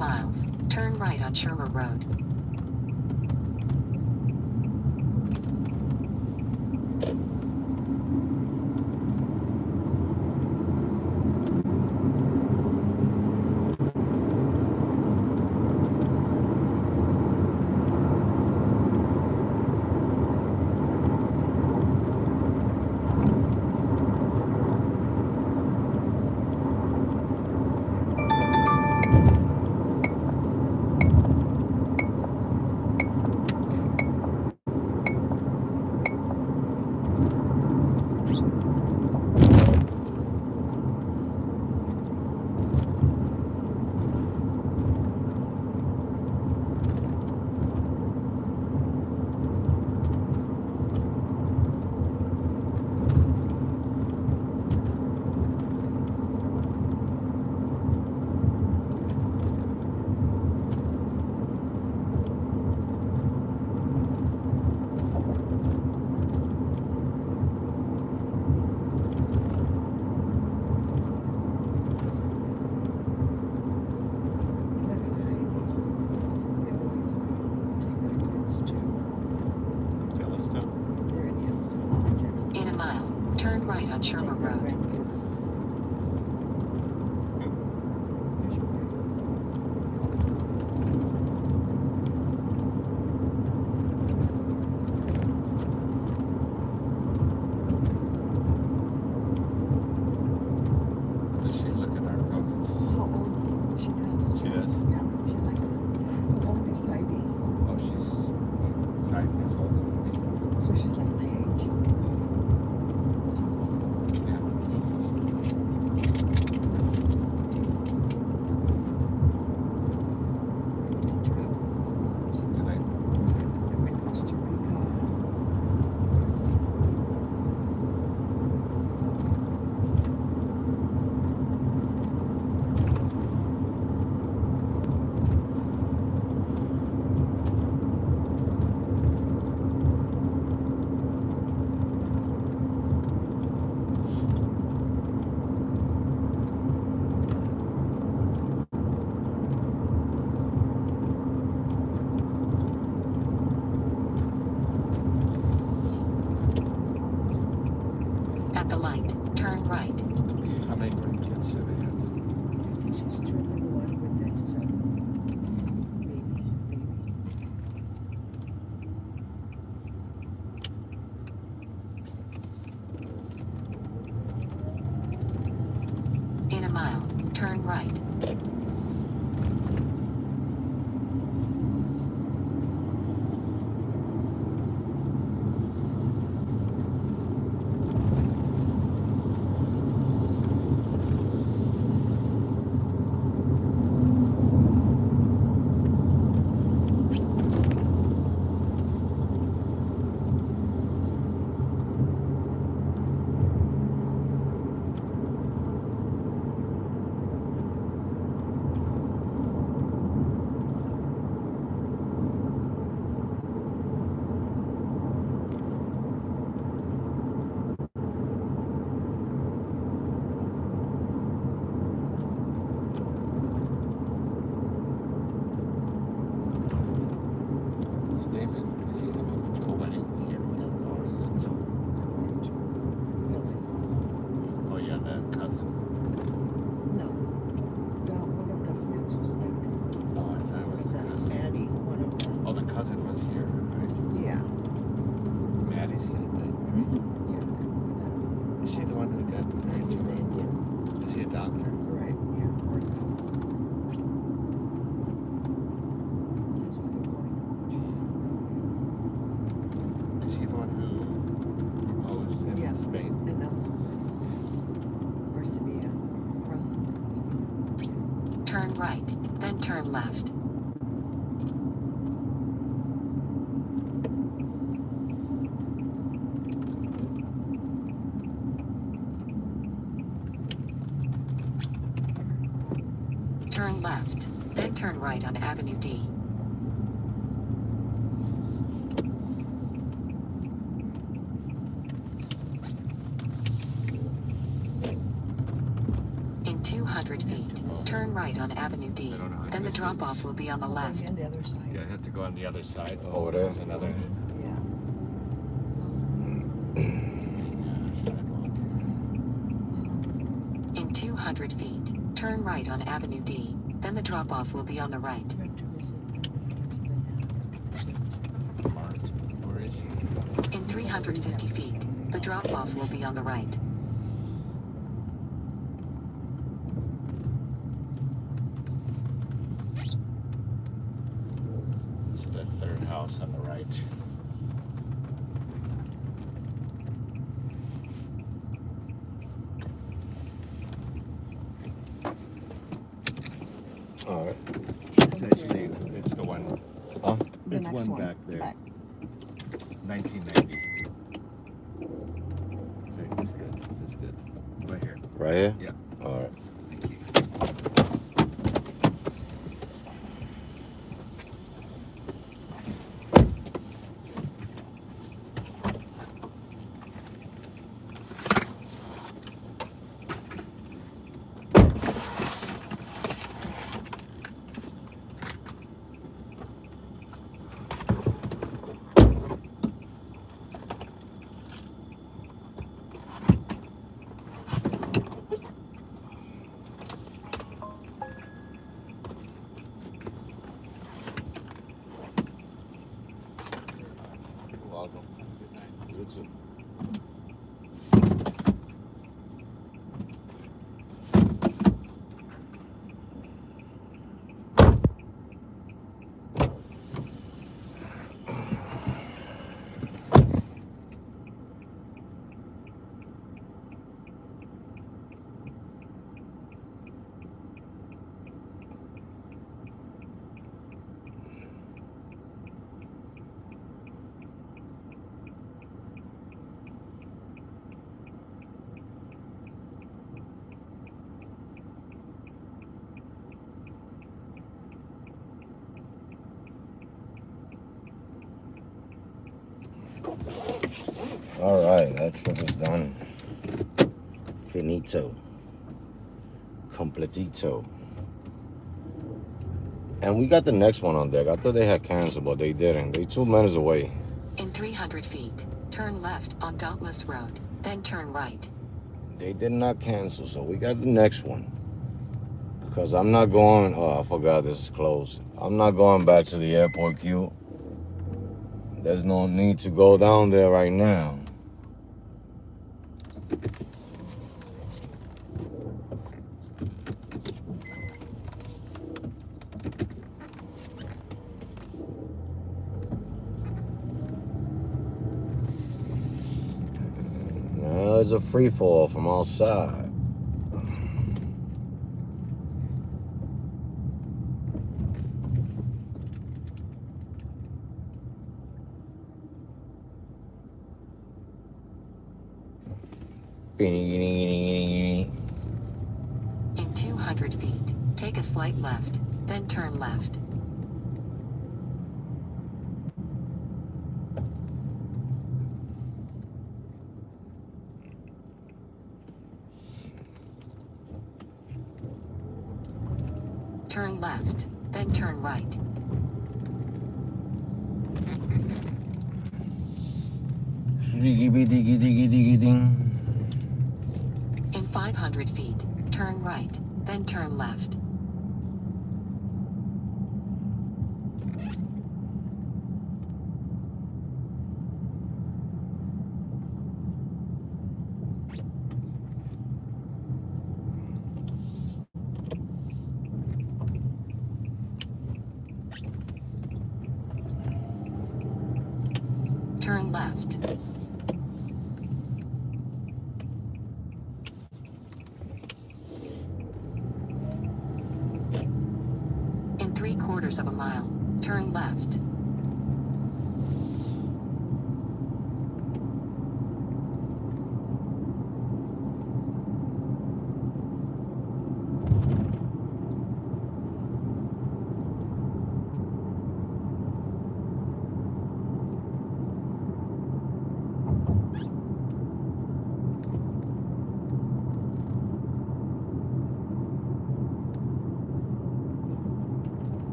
miles, turn right on Shermer Road. In a mile, turn right on Shermer Road. Does she look at our posts? She does. She does? Yeah, she likes it. How old is Heidi? Oh, she's what, 5 years older than me. So she's like my age. Yeah. Travel a lot. Did I? They were in Costa Rica. At the light, turn right. How many grandkids do they have? I think she's turning the one with this baby. In a mile, turn right. Is David, is he coming to a wedding here again, or is it? Philip. Oh yeah, that cousin. No. One of the friends was there. Oh, I thought it was the That cousin. Maddie, one of them. Oh, the cousin was here, right? Yeah. Maddie's getting married. Yeah. Is she the one who got married? He's the Indian. Is he a doctor? Right. Yeah. That's why they're going. Is he the one who proposed in Yeah. Spain? And or Sevilla. Sevilla. Turn right, then turn left. Turn left, then turn right on Avenue D. In 200 feet, Turn right on Avenue D. I don't know how Then the this drop-off is. will be on the left. Again, the other side. Yeah, I have to go on the other side. Over there? There's another Yeah. sidewalk. In 200 feet, turn right on Avenue D. Then the drop-off will be on the right. Mars, where is he? In 350 feet, the drop-off will be on the right. It's the third house on the right. All right. It's actually, it's the one. Huh? The It's next one back there. Back. 1990. Okay, that's good. That's good. Right here. Right here? Yeah. All right. Thank you. You're welcome. Good night. You too. All right, that trip is done. Finito. Completito. And we got the next one on deck. I thought they had canceled, but they didn't. They 2 minutes away. In 300 feet, turn left on Dauntless Road. Then turn right. They did not cancel, so we got the next one. Because I'm not going, oh, I forgot this is closed. I'm not going back to the airport queue. There's no need to go down there right now. Now there's a free fall from outside. In 200 feet, take a slight left. Then turn left. Turn left. Then turn right. In 500 feet, turn right. Then turn left. Turn left. In 3/4 of a mile, turn left.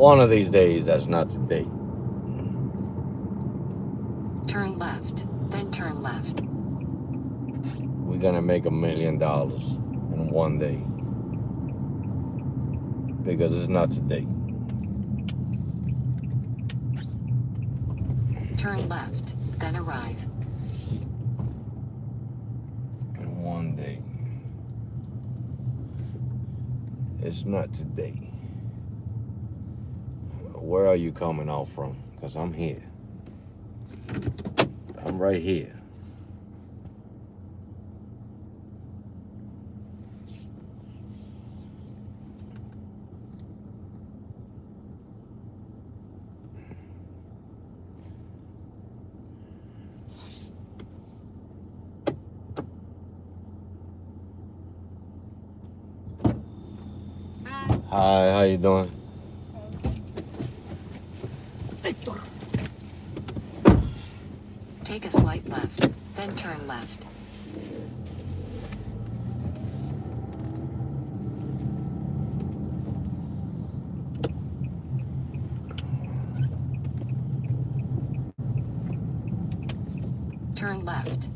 One of these days, that's not today. Turn left, then turn left. We're gonna make $1 million in one day. Because it's not today. Turn left, then arrive. In one day. It's not today. Where are you coming off from? Because I'm here. I'm right here. Hi, how you doing? Take a slight left, then turn left. Turn left.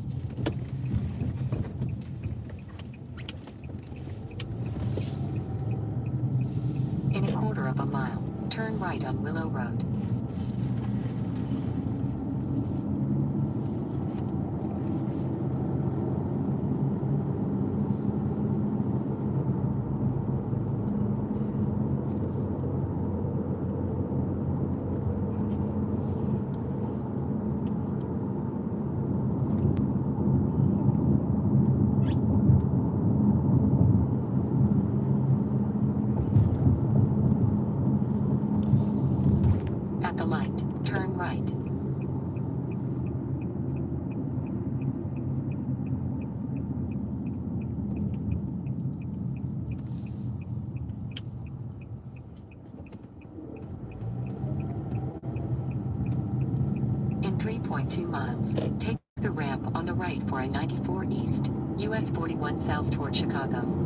In a quarter of a mile, turn right on Willow Road. At the light, turn right. In 3.2 miles, take the ramp on the right for I 94 East, US 41 South toward Chicago.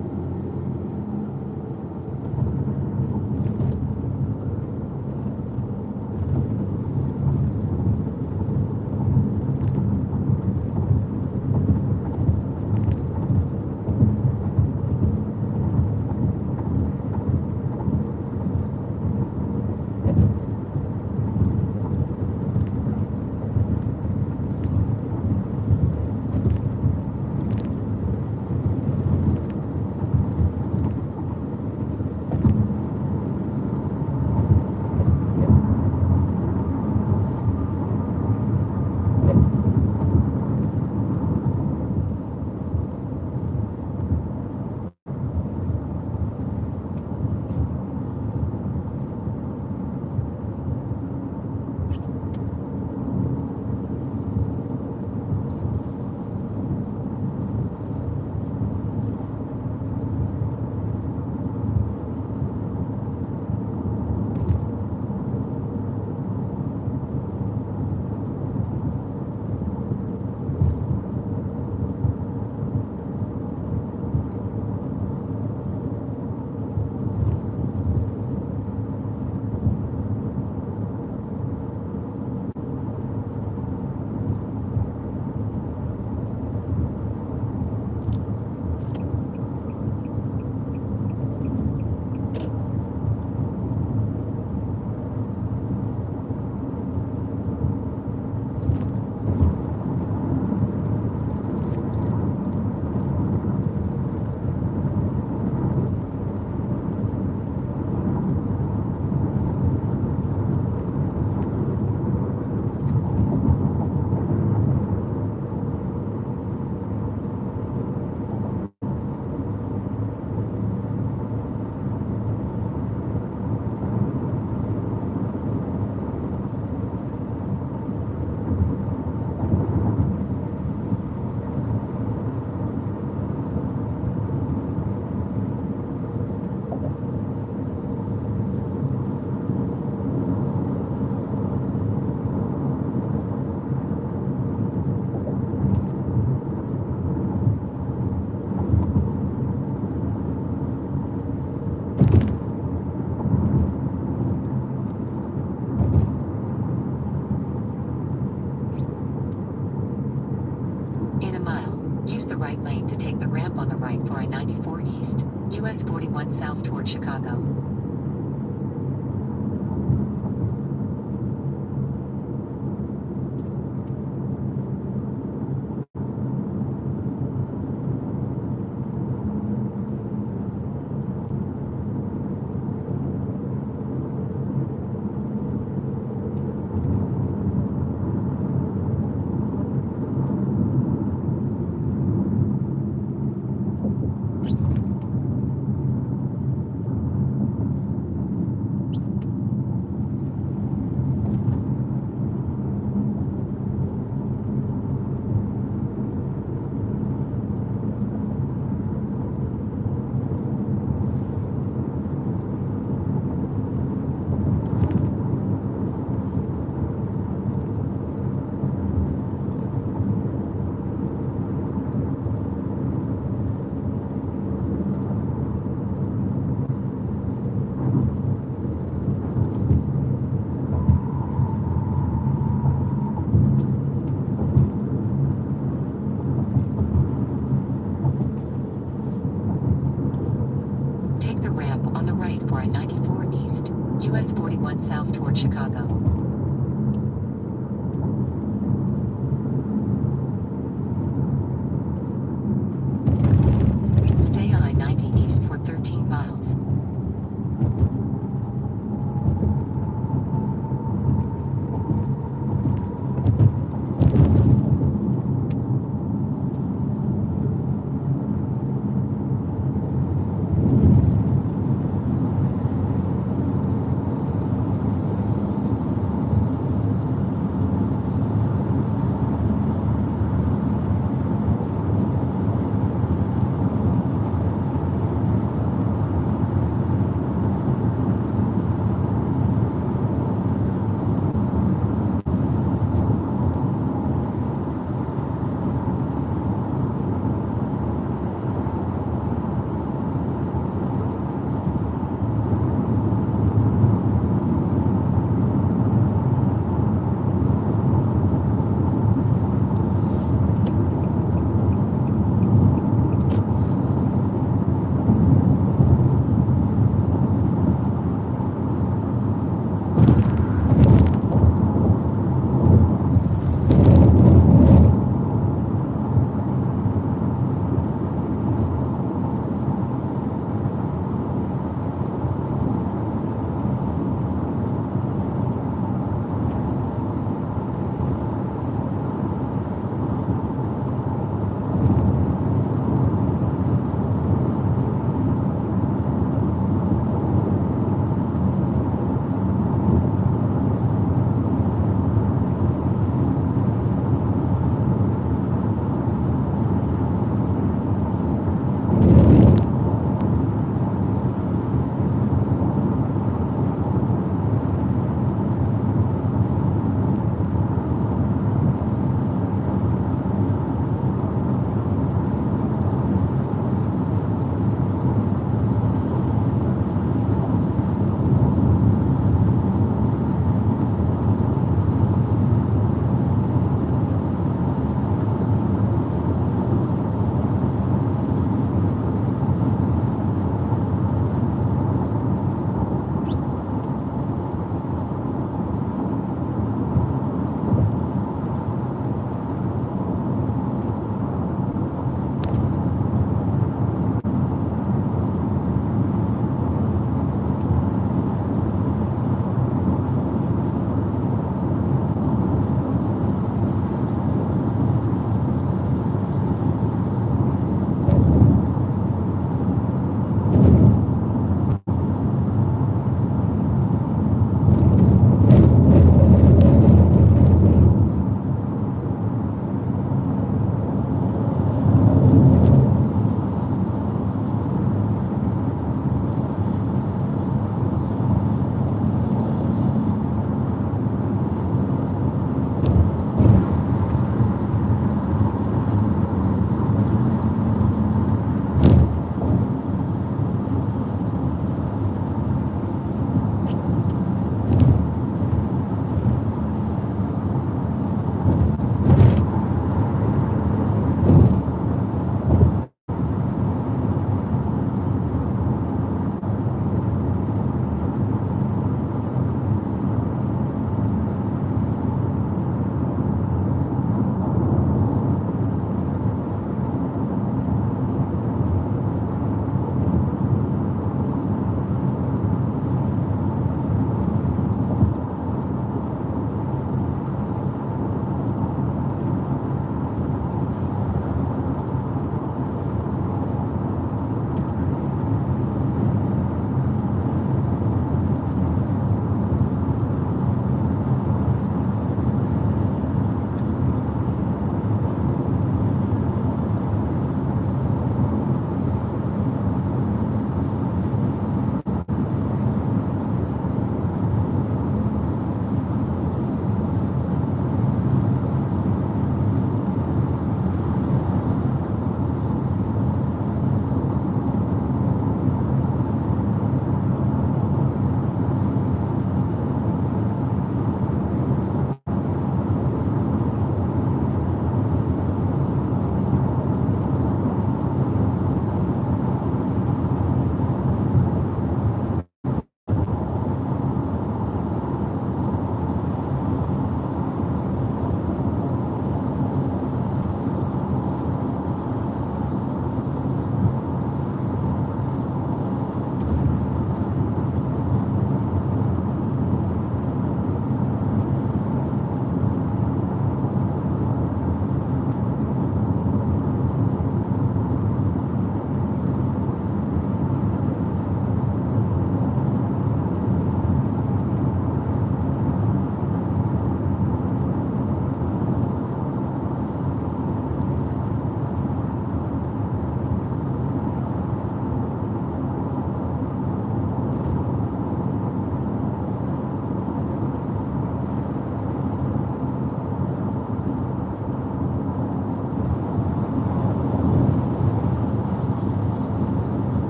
Chicago. Take the ramp on the right for I-94 East, US 41 South toward Chicago. Stay on I-90 East for 13 miles.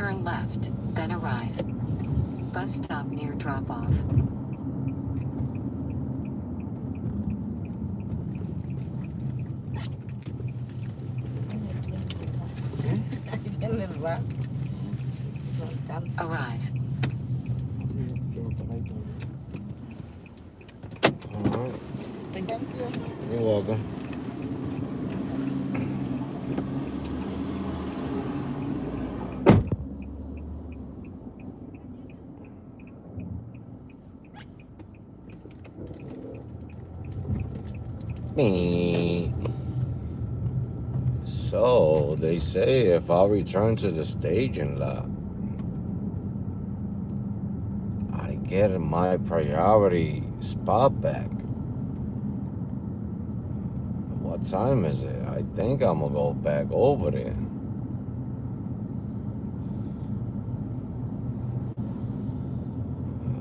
Turn left, then arrive. Bus stop near drop-off. Arrive. All right. You're welcome. So they say if I return to the staging lot, I get my priority spot back. What time is it? I think I'm gonna go back over there.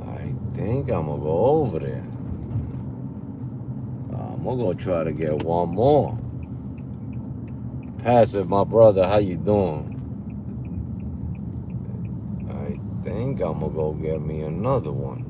I think I'm gonna go over there. I'm gonna go try to get one more. Passive, my brother, how you doing? I think I'm gonna go get me another one.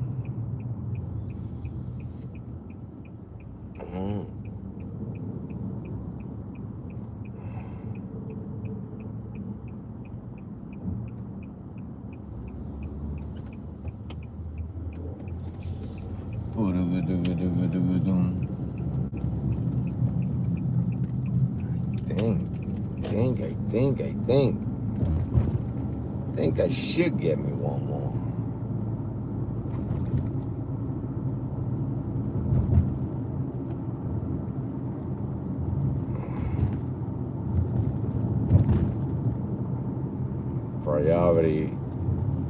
I think I should get me one more.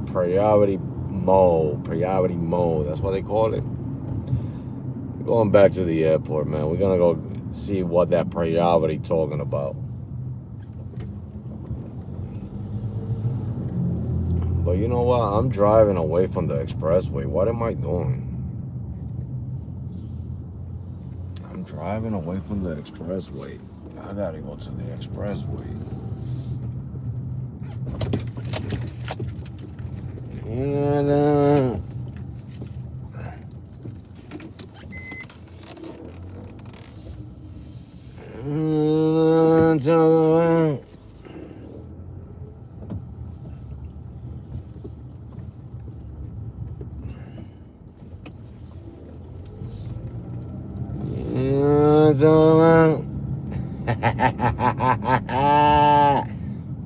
Priority mode, that's what they call it. We're going back to the airport, man. We're gonna go see what that priority talking about. But you know what? I'm driving away from the expressway. What am I doing? I'm driving away from the expressway. I gotta go to the expressway. And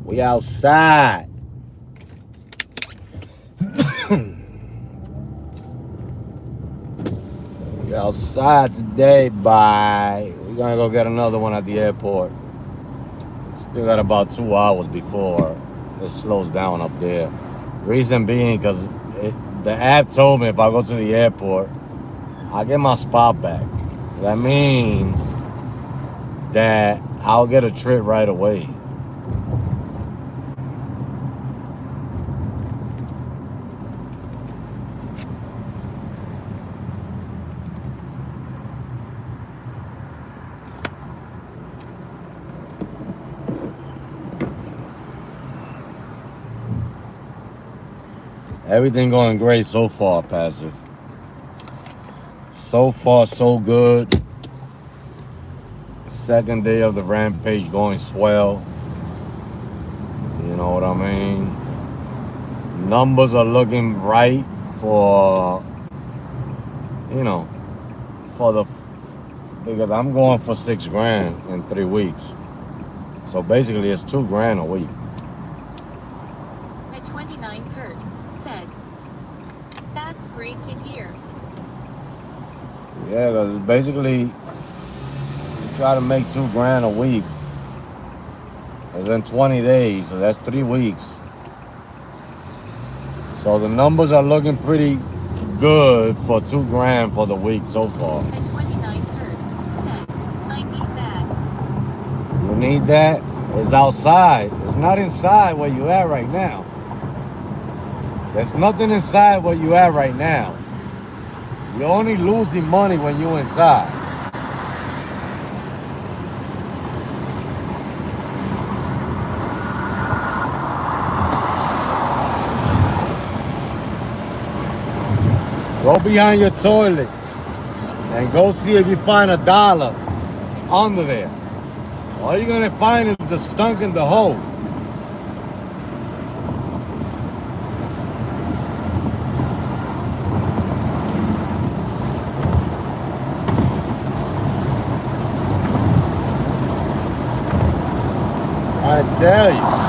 we outside. We outside today, bye. We're gonna go get another one at the airport. Still got about 2 hours before it slows down up there. Reason being, because the app told me if I go to the airport, I get my spot back. That means that I'll get a trip right away. Everything going great so far, Passive. So far, so good. Second day of the Rampage going swell. You know what I mean? Numbers are looking right for, because I'm going for $6,000 in 3 weeks. So basically it's $2,000 a week. At 29 Kurt said, "That's great to hear." Yeah, because basically you try to make $2,000 a week. It's in 20 days, so that's 3 weeks. So the numbers are looking pretty good for $2,000 for the week so far. At 29 Kurt said, "I need that." You need that? It's outside. It's not inside where you at right now. There's nothing inside where you at right now. You're only losing money when you're inside. Go behind your toilet and go see if you find $1 under there. All you're gonna find is the stunk in the hole. I tell you.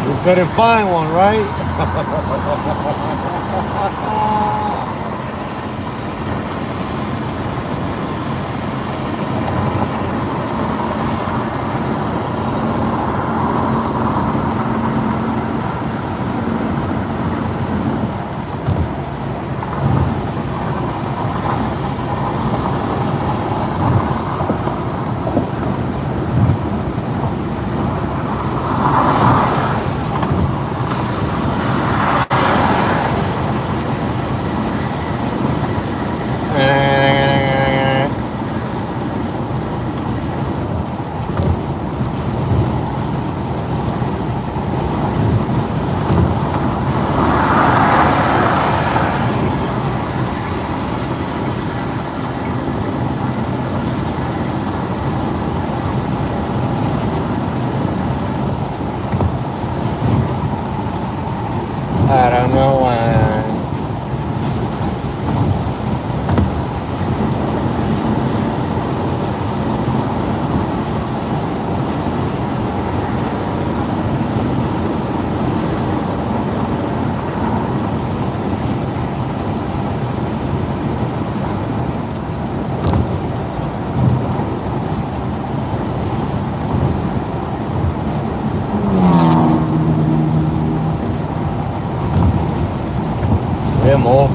You couldn't find one, right? I don't know why. We're more.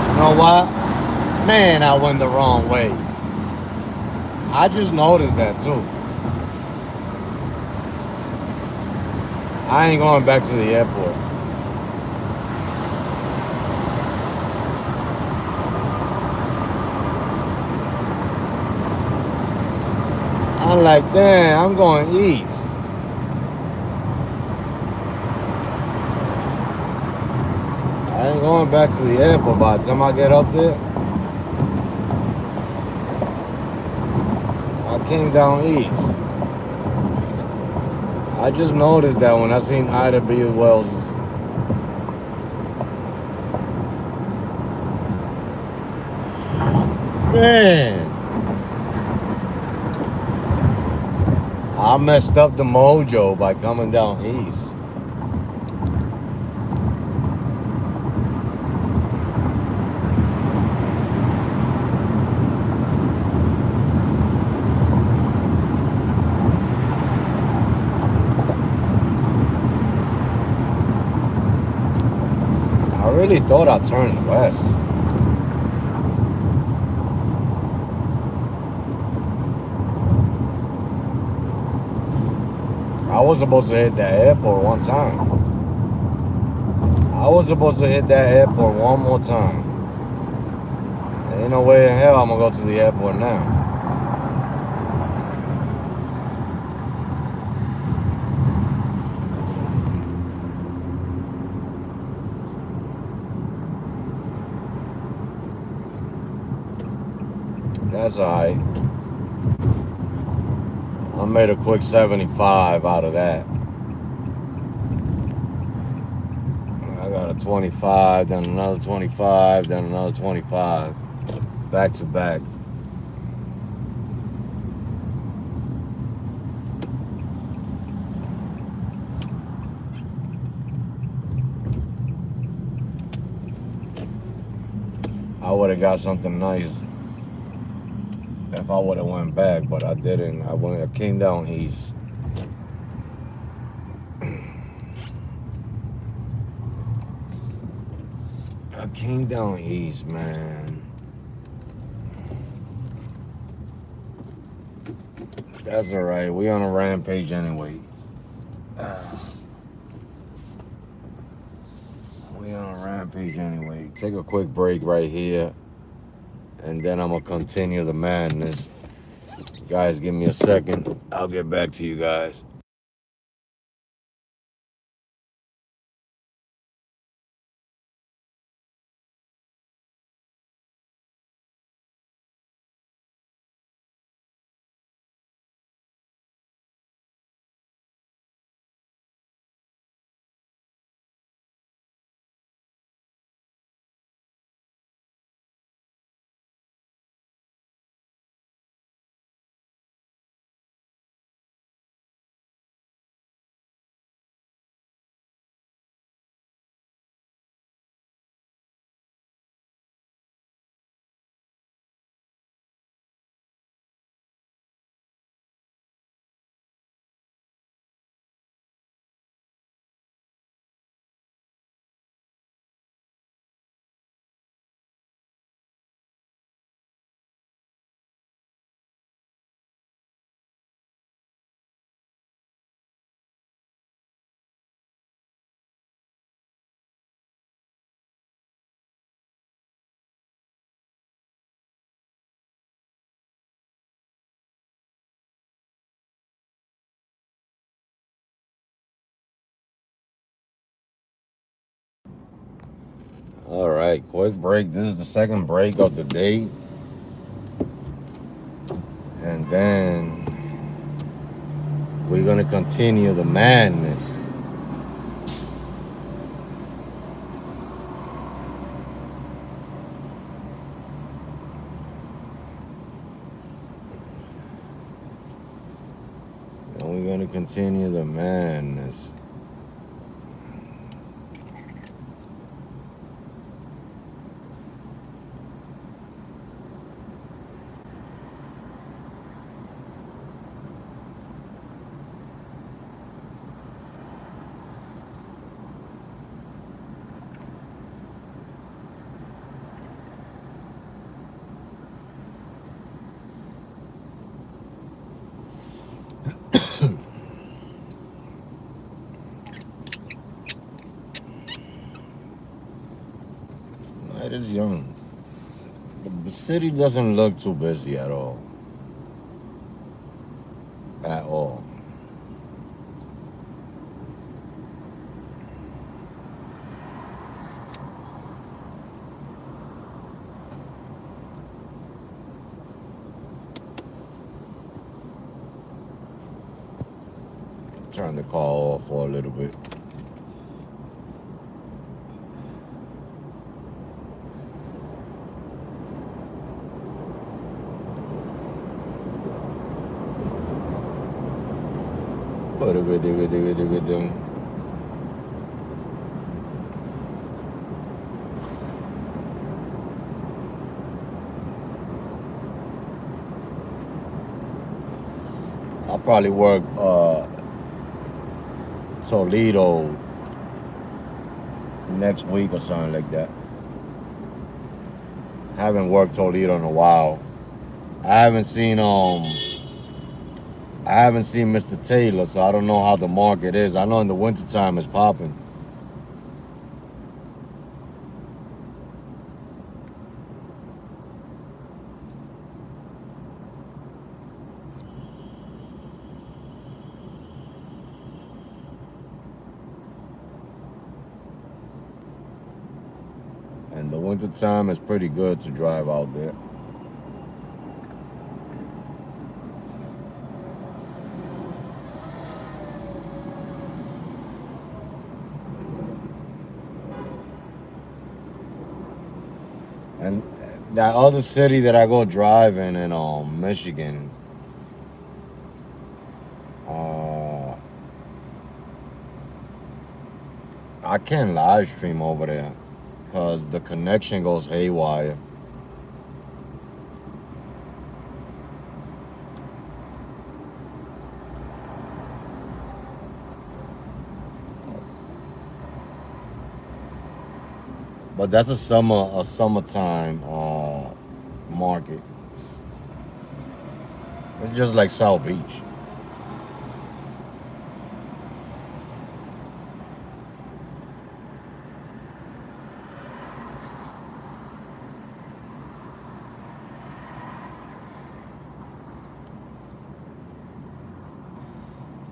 You know what? Man, I went the wrong way. I just noticed that too. I ain't going back to the airport. I'm like, damn, I'm going east. I ain't going back to the airport by the time I get up there. I came down east. I just noticed that when I seen Ida B. Wells. Man. I messed up the mojo by coming down east. I really thought I turned west. I was supposed to hit that airport one time. I was supposed to hit that airport one more time. Ain't no way in hell I'm gonna go to the airport now. That's alright. I made a quick 75 out of that. I got a 25, then another 25, then another 25. Back to back. I would have got something nice if I would have went back, but I didn't. I came down east. I came down east, man. That's alright. We on a rampage anyway. We on a rampage anyway. Take a quick break right here, and then I'm gonna continue the madness. Guys, give me a second. I'll get back to you guys. All right, quick break. This is the second break of the day. And then we're going to continue the madness. And we're going to continue the madness. It is young. The city doesn't look too busy at all. At all. Turn the call off for a little bit. I'll probably work Toledo next week or something like that. Haven't worked Toledo in a while. I haven't seen Mr. Taylor, so I don't know how the market is. I know in the wintertime it's popping. And the wintertime is pretty good to drive out there. And that other city that I go driving in Michigan, uh, I can't live stream over there because the connection goes haywire. But that's a summertime market. It's just like South Beach.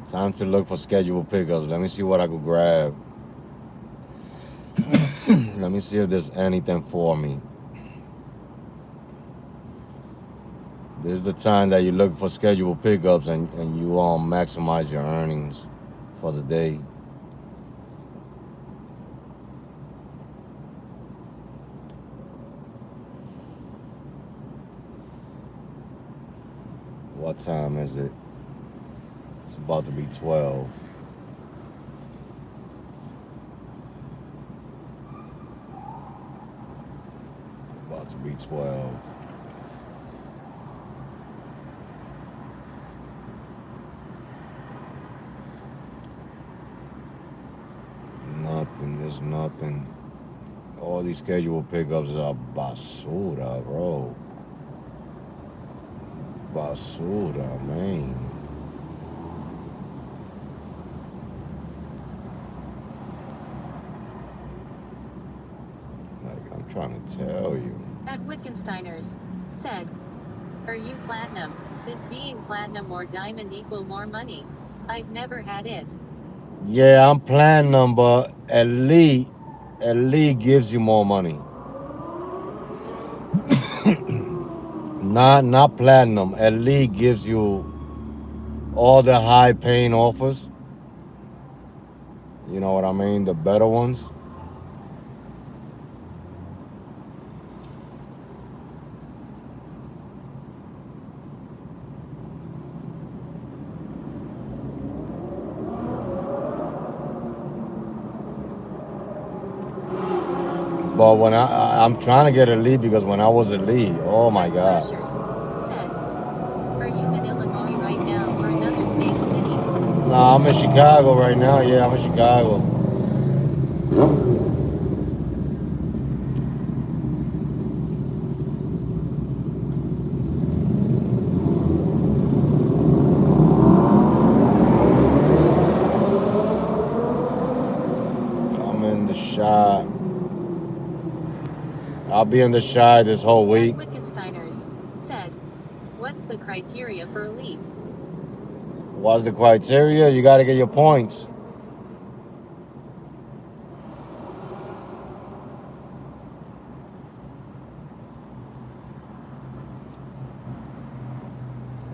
Time to look for scheduled pickups. Let me see what I could grab. Let me see if there's anything for me. This is the time that you look for scheduled pickups and you maximize your earnings for the day. What time is it? It's about to be 12. About to be 12. Nothing, there's nothing. All these scheduled pickups are basura, bro. Basura, man. Like, I'm trying to tell you. At Wittgensteiners said, "Are you platinum? Does being platinum or diamond equal more money? I've never had it." Yeah, I'm platinum, but elite gives you more money. Not platinum. Elite gives you all the high paying offers. You know what I mean? The better ones. But when I'm trying to get elite because when I was elite, oh my At god. Slashers said, "Are you in Illinois right now or another state city?" Nah, I'm in Chicago right now. Yeah, I'm in Chicago. I'm in the shot. I'll be in the shy this whole At week. Wittgensteiners said, "What's the criteria for elite?" What's the criteria? You got to get your points.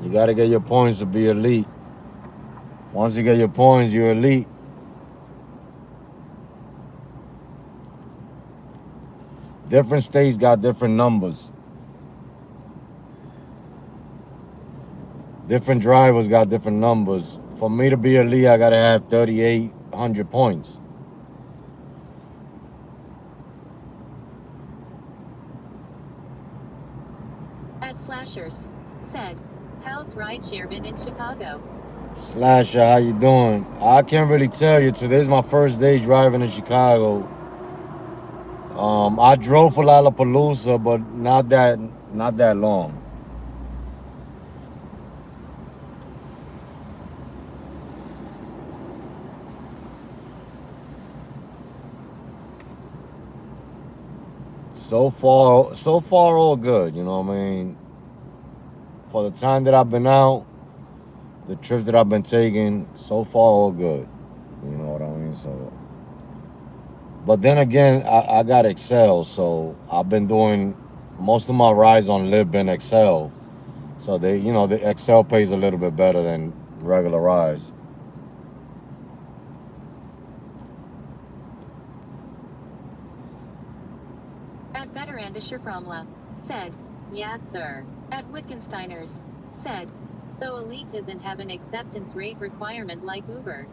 You got to get your points to be elite. Once you get your points, you're elite. Different states got different numbers. Different drivers got different numbers. For me to be elite, I got to have 3,800 points. At Slashers said, "How's rideshare been in Chicago?" Slasher, how you doing? I can't really tell you. Today's my first day driving in Chicago. I drove for Lollapalooza, but not that long. So far, all good. You know what I mean? For the time that I've been out, the trips that I've been taking, so far, all good. You know what I mean? So, but then again, I got Excel, so I've been doing most of my rides on Libin Excel. So the Excel pays a little bit better than regular rides. At At Veterandischer Fromla said, yeah, sir. At Wittgensteiners said, so Elite doesn't have an acceptance rate requirement like Uber.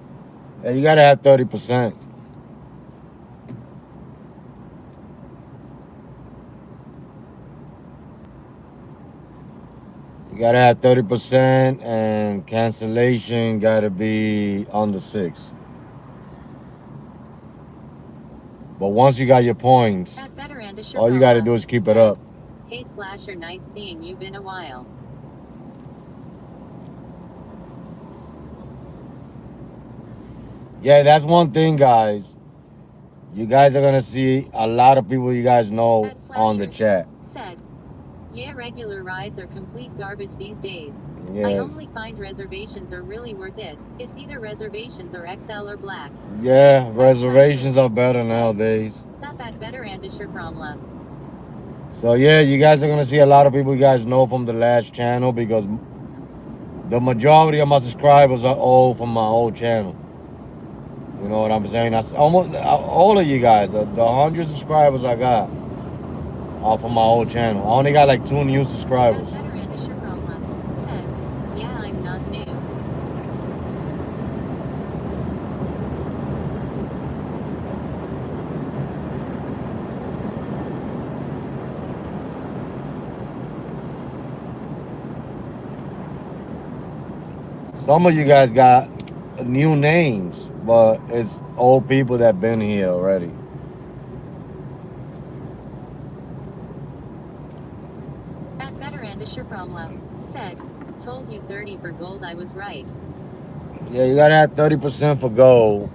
And you gotta have 30%. You gotta have 30% and cancellation gotta be under 6. But once you got your points, At Veterandischer all you gotta Fromla do is keep it said, up. hey Slasher, nice seeing you, been a while. Yeah, that's one thing, guys. You guys are gonna see a lot of people you guys know At on the Slashers chat. said, yeah, regular rides are complete garbage these days. I Yes. only find reservations are really worth it. It's either reservations or XL or black. Yeah, reservations are better said, nowadays. sup at Veterandischer Fromla. So yeah, you guys are gonna see a lot of people you guys know from the last channel because the majority of my subscribers are all from my old channel. You know what I'm saying? That's almost all of you guys. The 100 subscribers I got are from my old channel. I only got like 2 new At subscribers. Veterandischer Fromla said, yeah, I'm not new. Some of you guys got new names, but it's old people that been here already. At Veterandischer Fromla said, told you 30 for gold, I was right. Yeah, you gotta have 30% for gold.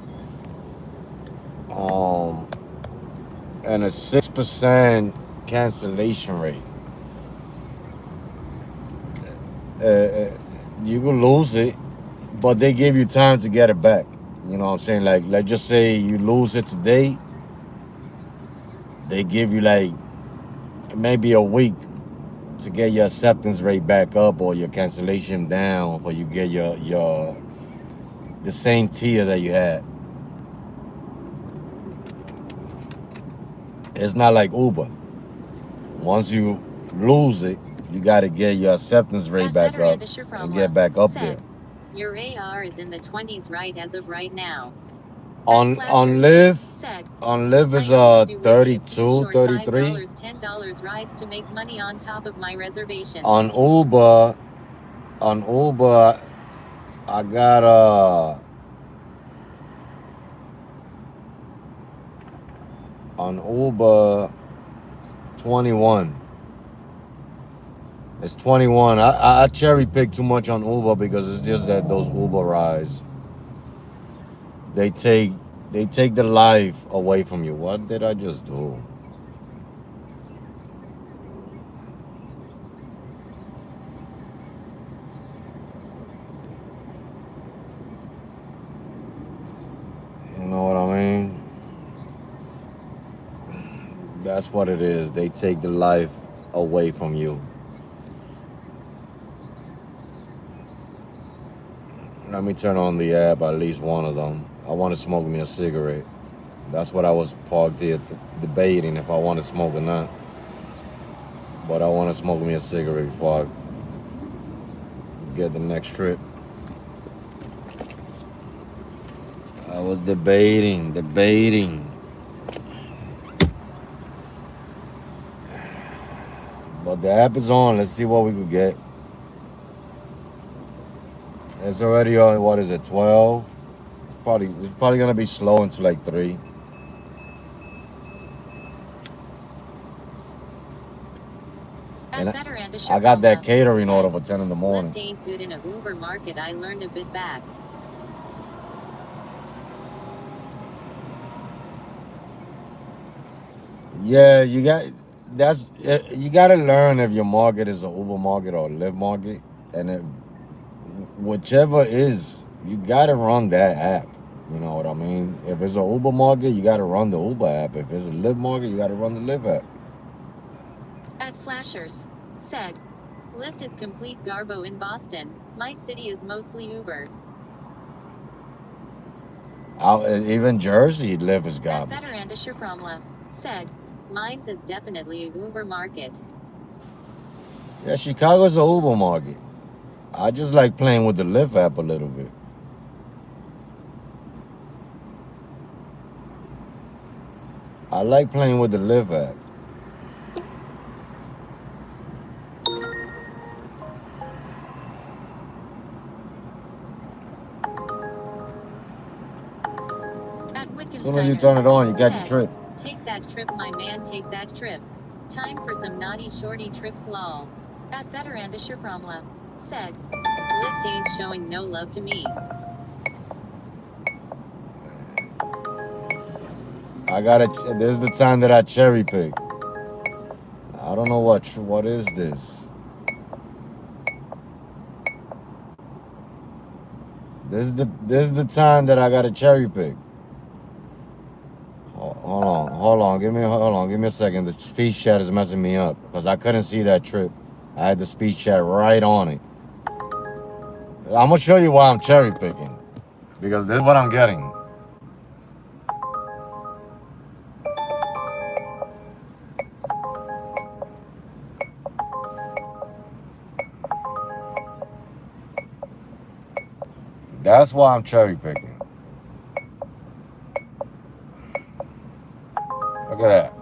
And a 6% cancellation rate. You can lose it, but they give you time to get it back. You know what I'm saying? Like, let's just say you lose it today, they give you like maybe a week to get your acceptance rate back up or your cancellation down, or you get your the same tier that you had. It's not like Uber. Once you lose it, you got to get your acceptance rate At back up Veterandischer and get Fromla back up said, there. your AR is in the 20s right as of right now. On Slashers Live, said, on Live is I only do really a few 32, short 33. $5, $10 rides to make money on top of my reservations. On Uber, I got on Uber 21. It's 21. I cherry pick too much on Uber because it's just that those Uber rides, they take the life away from you. What did I just do? You know what I mean? That's what it is. They take the life away from you. Let me turn on the app, at least one of them. I want to smoke me a cigarette. That's what I was parked here debating if I want to smoke or not. But I want to smoke me a cigarette before I get the next trip. I was debating. But the app is on. Let's see what we could get. It's already on, what is it, 12? It's probably gonna be slow until like 3. At And Veterandischer I got that Fromla catering said, order for 10 in the morning. Lyft ain't good in a Uber market, I learned a bit back. Yeah, you gotta learn if your market is an Uber market or a Lyft market, and whichever is, you gotta run that app. You know what I mean? If it's an Uber market, you gotta run the Uber app. If it's a Lyft market, you gotta run the Lyft app. At Slashers said, Lyft is complete garbo in Boston. My city is mostly Uber. Even Jersey, Lyft is At garbage. Veterandischer Fromla said, Mine's is definitely a Uber market. Yeah, Chicago's a Uber market. I just like playing with the Lyft app a little bit. I like playing with the Lyft app. At As soon as you turn it on, you catch a said, trip. Take that trip, my man, take that trip. Time for some naughty shorty trips, lol. At Better and Fromla said, Lyft ain't showing no love to me. This is the time that I cherry pick. I don't know what is this. This is the time that I gotta cherry pick. Hold on, give me a second. The speech chat is messing me up because I couldn't see that trip. I had the speech chat right on it. I'm gonna show you why I'm cherry picking because this is what I'm getting. That's why I'm cherry picking. Look at that.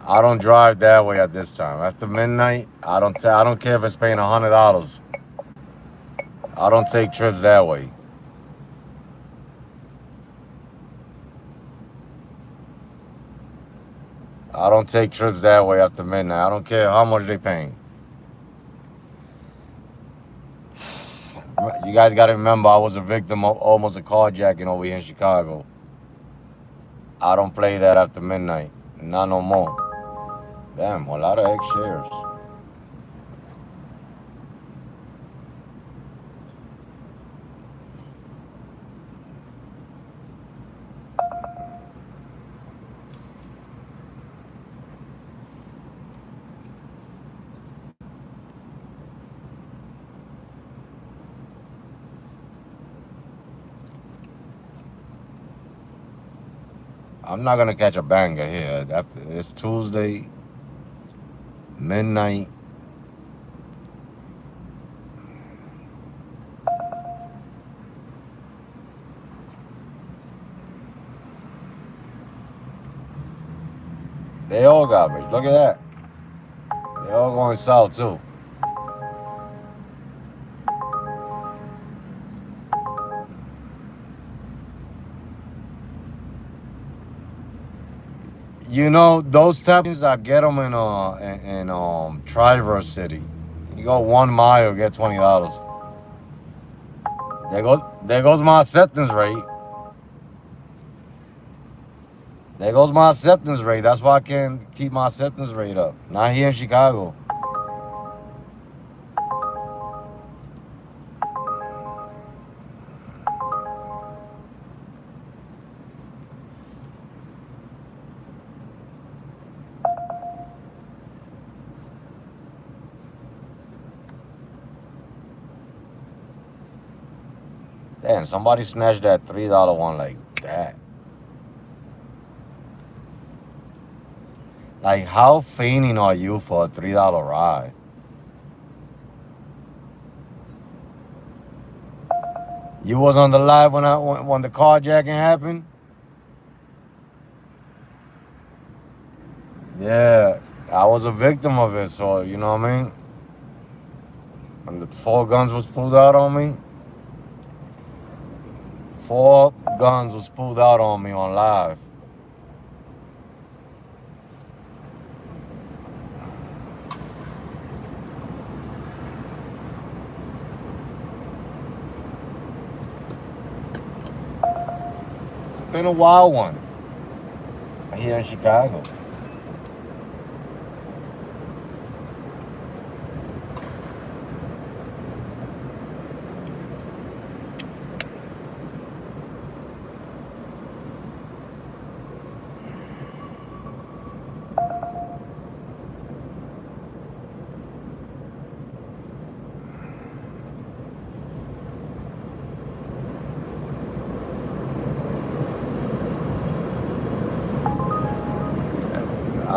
I don't drive that way at this time. After midnight, I don't care if it's paying $100. I don't take trips that way. I don't take trips that way after midnight. I don't care how much they paying. You guys got to remember, I was a victim of almost a carjacking over here in Chicago. I don't play that after midnight. Not no more. Damn, a lot of X shares. I'm not gonna catch a banger here. It's Tuesday, midnight. They all garbage. Look at that. They all going south too. You know those tappings, I get them in Traverse City. You go 1 mile, get $20. There goes my acceptance rate. There goes my acceptance rate. That's why I can't keep my acceptance rate up. Not here in Chicago. Damn, somebody snatched that $3 one like that. Like, how fiending are you for a $3 ride? You was on the live when the carjacking happened? Yeah, I was a victim of it, so you know what I mean? When the 4 guns was pulled out on me, 4 guns was pulled out on me on live. It's been a wild one here in Chicago.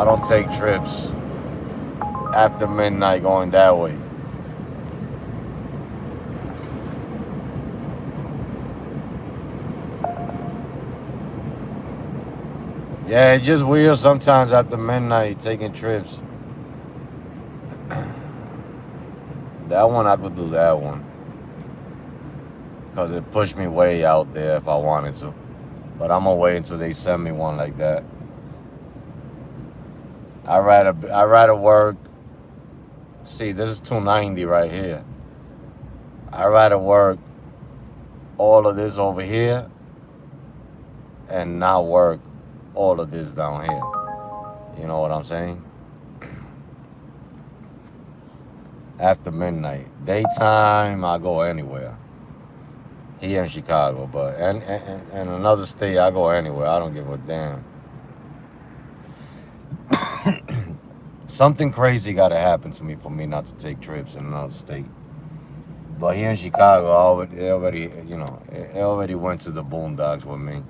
I don't take trips after midnight going that way. Yeah, it's just weird sometimes after midnight taking trips. That one, I could do that one. Because it pushed me way out there if I wanted to. But I'm going to wait until they send me one like that. I rather work. See, this is 290 right here. I rather work all of this over here and not work all of this down here. You know what I'm saying? After midnight. Daytime, I go anywhere. Here in Chicago, but and another state, I go anywhere. I don't give a damn. Something crazy got to happen to me for me not to take trips in another state. But here in Chicago, it already went to the boondocks with me.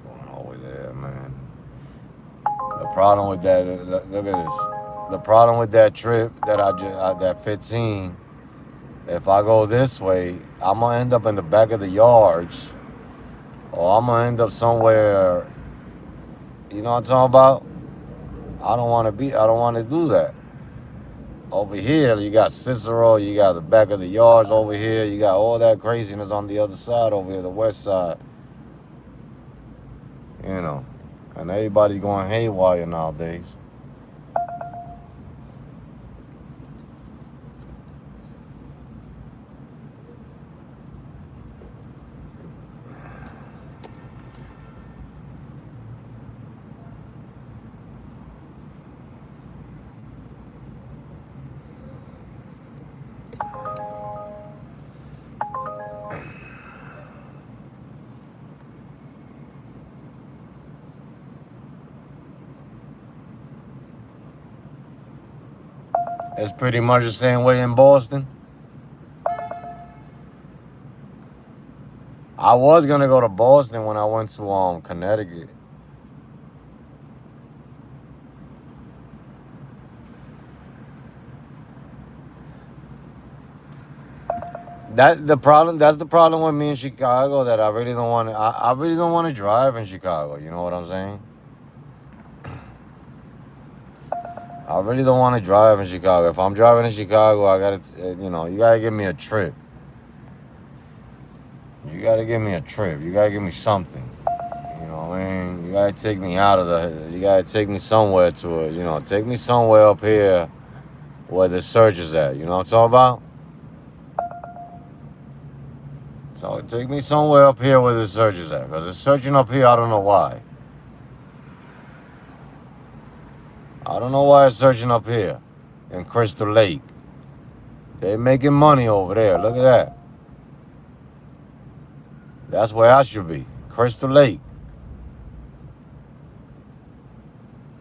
Going over there, man. The problem with that, look at this. The problem with that trip that that 15, if I go this way, I'm gonna end up in the back of the yards, or I'm gonna end up somewhere. You know what I'm talking about? I don't want to do that. Over here, you got Cicero, you got the back of the yards over here, you got all that craziness on the other side over here, the west side. You know, and everybody's going haywire nowadays. It's pretty much the same way in Boston. I was gonna go to Boston when I went to Connecticut. That's the problem with me in Chicago, that I really don't want to. I really don't want to drive in Chicago. You know what I'm saying? I really don't want to drive in Chicago. If I'm driving in Chicago, I gotta, you gotta give me a trip. You gotta give me a trip. You gotta give me something. You know what I mean? You gotta take me out of you gotta take me somewhere take me somewhere up here where the search is at. You know what I'm talking about? So take me somewhere up here where the search is at. Because it's searching up here, I don't know why. I don't know why it's searching up here in Crystal Lake. They're making money over there. Look at that. That's where I should be. Crystal Lake.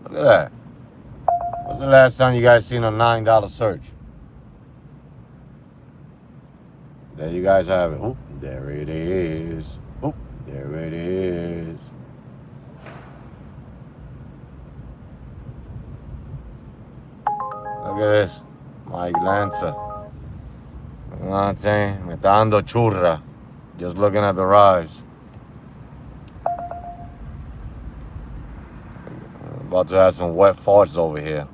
Look at that. When's the last time you guys seen a $9 search? There you guys have it. Oop, there it is. Oop, there it is. Look at this. Mike Lanza. You know what I'm saying? Me está dando churra. Just looking at the rise. About to have some wet farts over here.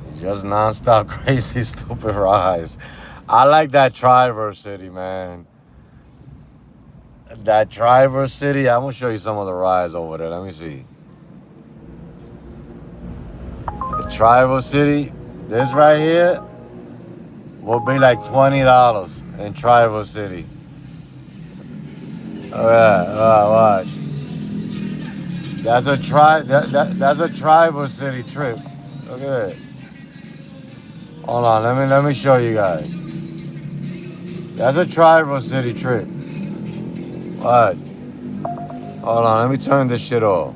It's just non-stop crazy, stupid rise. I like that Traverse City, man. That Traverse City, I'm gonna show you some of the rides over there. Let me see. The Traverse City, this right here will be like $20 in Traverse City. Oh yeah, watch. That's a Traverse City trip. Look at it. Hold on, let me show you guys. That's a Traverse City trip. What? Hold on, let me turn this shit off.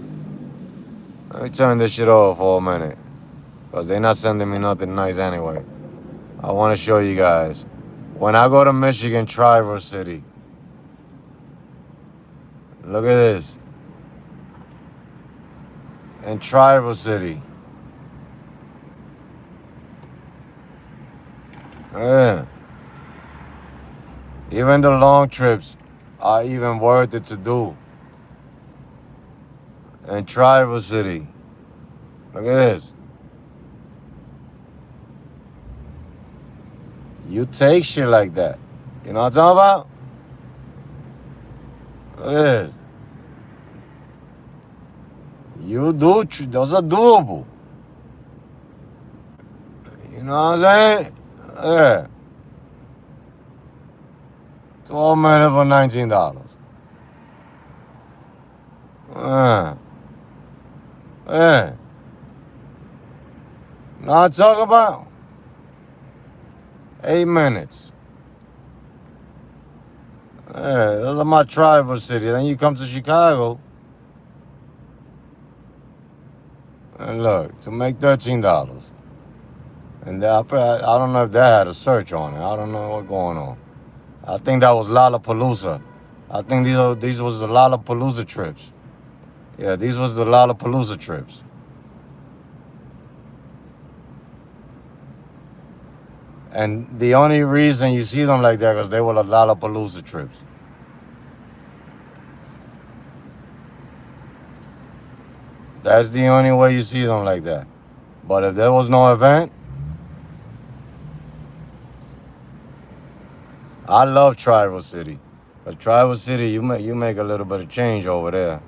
Let me turn this shit off for a minute. Because they're not sending me nothing nice anyway. I want to show you guys. When I go to Michigan, Traverse City. Look at this. In Traverse City. Yeah. Even the long trips are even worth it to do. In Traverse City. Look at this. You take shit like that. You know what I'm talking about? Look at this. You do, those are doable. You know what I'm saying? Yeah. 12 minutes for $19. Yeah. Now I talk about 8 minutes. Yeah, those are my tribal cities. Then you come to Chicago. And look, to make $13. And I don't know if that had a search on it. I don't know what's going on. I think that was Lollapalooza. I think these was the Lollapalooza trips. Yeah, these was the Lollapalooza trips. And the only reason you see them like that because they were the Lollapalooza trips. That's the only way you see them like that. But if there was no event, I love Tribal City. But Tribal City, you make a little bit of change over there.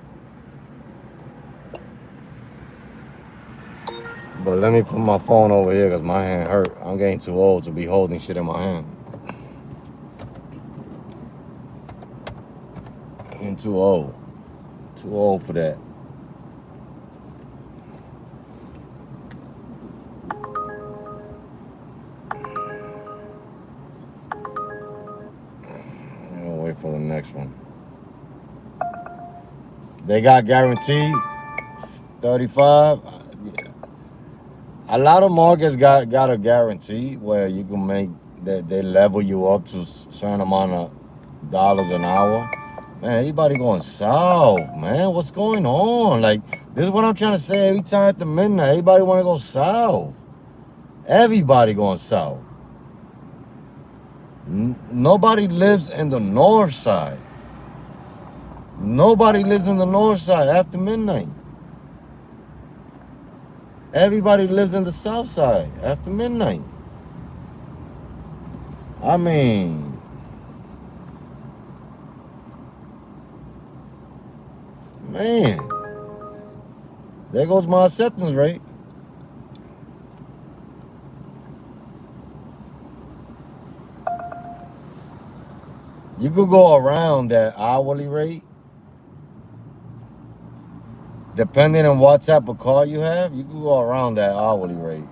But let me put my phone over here because my hand hurt. I'm getting too old to be holding shit in my hand. I'm too old. Too old for that. I'm gonna wait for the next one. They got guaranteed 35. A lot of markets got a guarantee where you can make that they level you up to a certain amount of dollars an hour. Man, everybody going south, man. What's going on? Like, this is what I'm trying to say every time at the midnight. Everybody want to go south. Everybody going south. Nobody lives in the north side. Nobody lives in the north side after midnight. Everybody lives in the south side after midnight. I mean, man, there goes my acceptance rate. You could go around that hourly rate. Depending on what type of car you have, you can go around that hourly rate.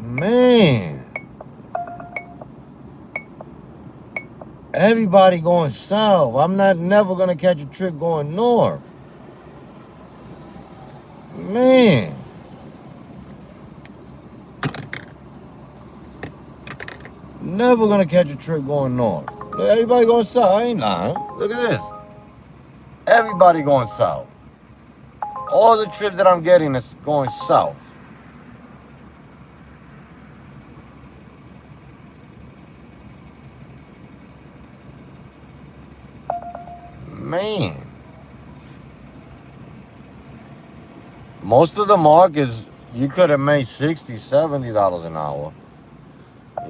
Man, everybody going south. I'm never gonna catch a trip going north. Man. Never gonna catch a trip going north. Look, everybody going south. I ain't lying. Look at this. Everybody going south. All the trips that I'm getting is going south. Man. Most of the markets, you could have made $60, $70 an hour.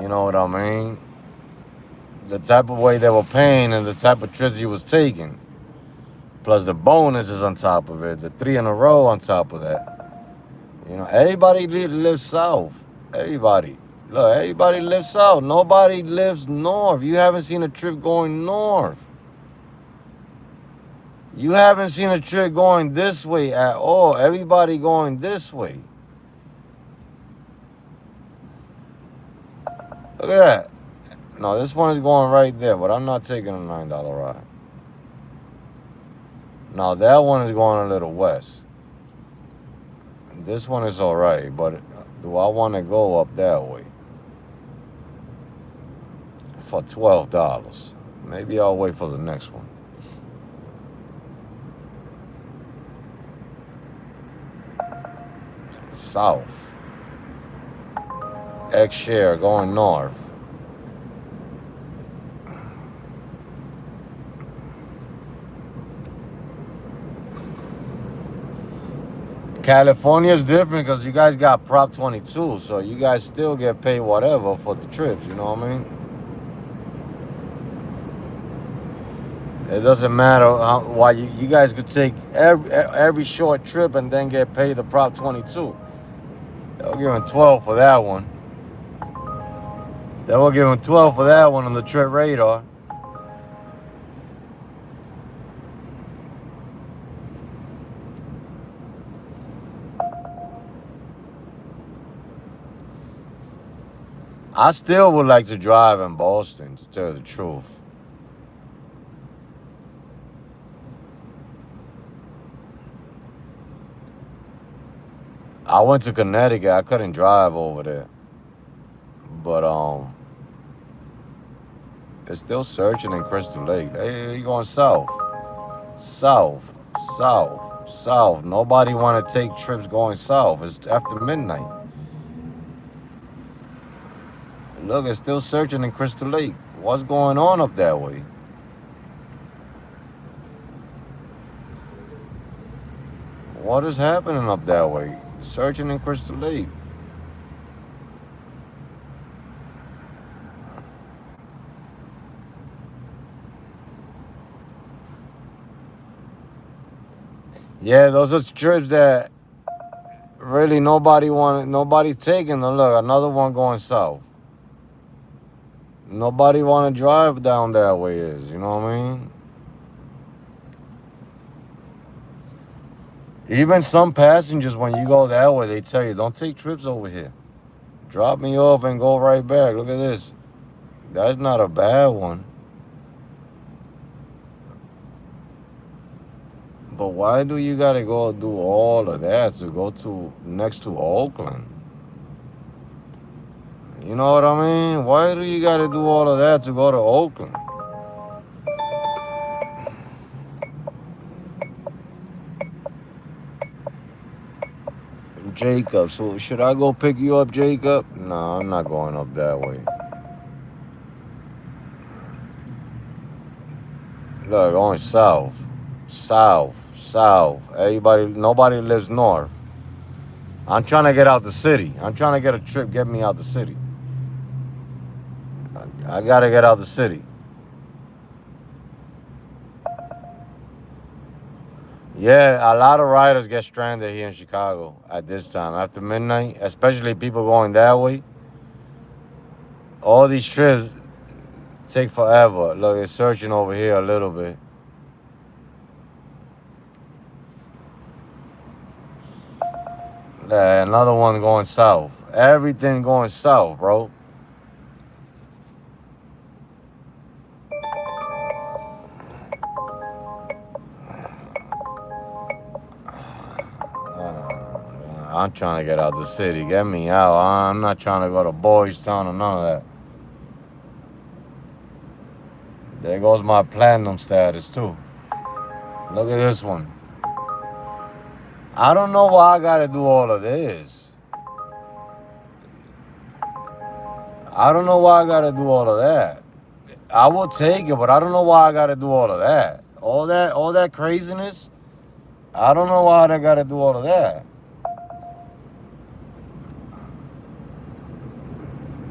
You know what I mean? The type of way they were paying and the type of trips you was taking. Plus the bonuses on top of it. The 3 in a row on top of that. You know, everybody lives south. Everybody. Look, everybody lives south. Nobody lives north. You haven't seen a trip going north. You haven't seen a trip going this way at all. Everybody going this way. Look at that. No, this one is going right there, but I'm not taking a $9 ride. Now that one is going a little west. This one is all right, but do I want to go up that way for $12? Maybe I'll wait for the next one. South. X share going north. California is different because you guys got Prop 22, so you guys still get paid whatever for the trips, you know what I mean? It doesn't matter why you guys could take every short trip and then get paid the Prop 22. They were giving 12 for that one. They were giving 12 for that one on the trip radar. I still would like to drive in Boston, to tell you the truth. I went to Connecticut. I couldn't drive over there. But it's still searching in Crystal Lake. Hey, you going south. South. South. South. Nobody want to take trips going south. It's after midnight. Look, it's still searching in Crystal Lake. What's going on up that way? What is happening up that way? Searching in Crystal Lake. Yeah, those are trips that really nobody taking them. Look, another one going south. Nobody want to drive down that way you know what I mean? Even some passengers, when you go that way, they tell you, don't take trips over here. Drop me off and go right back. Look at this. That's not a bad one. But why do you gotta go do all of that to go to next to Oakland? You know what I mean? Why do you gotta do all of that to go to Oakland? Jacob, so should I go pick you up, Jacob? No, I'm not going up that way. Look, going south. South. South. Nobody lives north. I'm trying to get out the city. I'm trying to get a trip, get me out the city. I gotta get out the city. Yeah, a lot of riders get stranded here in Chicago at this time, after midnight, especially people going that way. All these trips take forever. Look, it's searching over here a little bit. Yeah, another one going south. Everything going south, bro. I'm trying to get out the city. Get me out. I'm not trying to go to Boys Town or none of that. There goes my platinum status, too. Look at this one. I don't know why I gotta do all of this. I don't know why I gotta do all of that. I will take it, but I don't know why I gotta do all of that. All that craziness. I don't know why I gotta do all of that.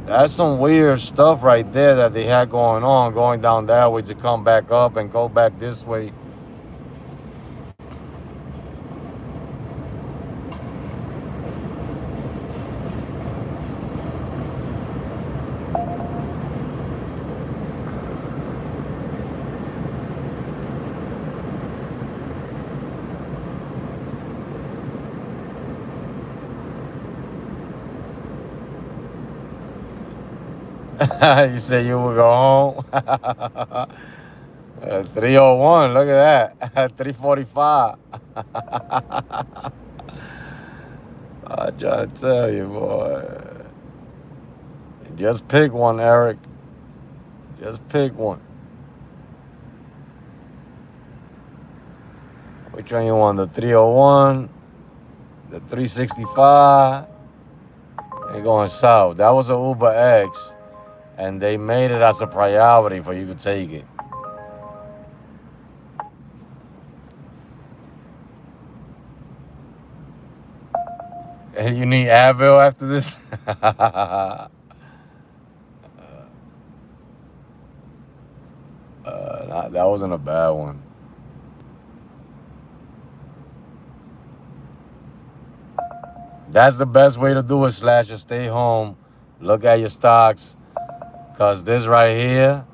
That's some weird stuff right there that they had going on, going down that way to come back up and go back this way. You said you would go home? 301, look at that. 345. I try to tell you, boy. Just pick one, Eric. Just pick one. Which one you want? The 301, the 365. They're going south. That was an Uber X, and they made it as a priority for you to take it. And you need Advil after this? That wasn't a bad one. That's the best way to do it, Slasher. Stay home. Look at your stocks. Because this right here,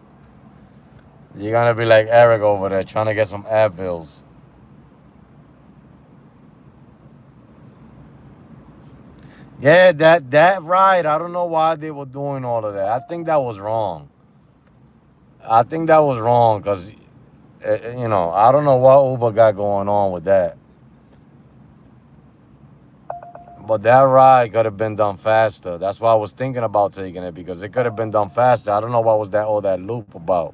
you're going to be like Eric over there trying to get some Advils. Yeah, that ride, I don't know why they were doing all of that. I think that was wrong. I think that was wrong because, you know, I don't know what Uber got going on with that. But that ride could have been done faster. That's why I was thinking about taking it, because it could have been done faster. I don't know what was that all that loop about.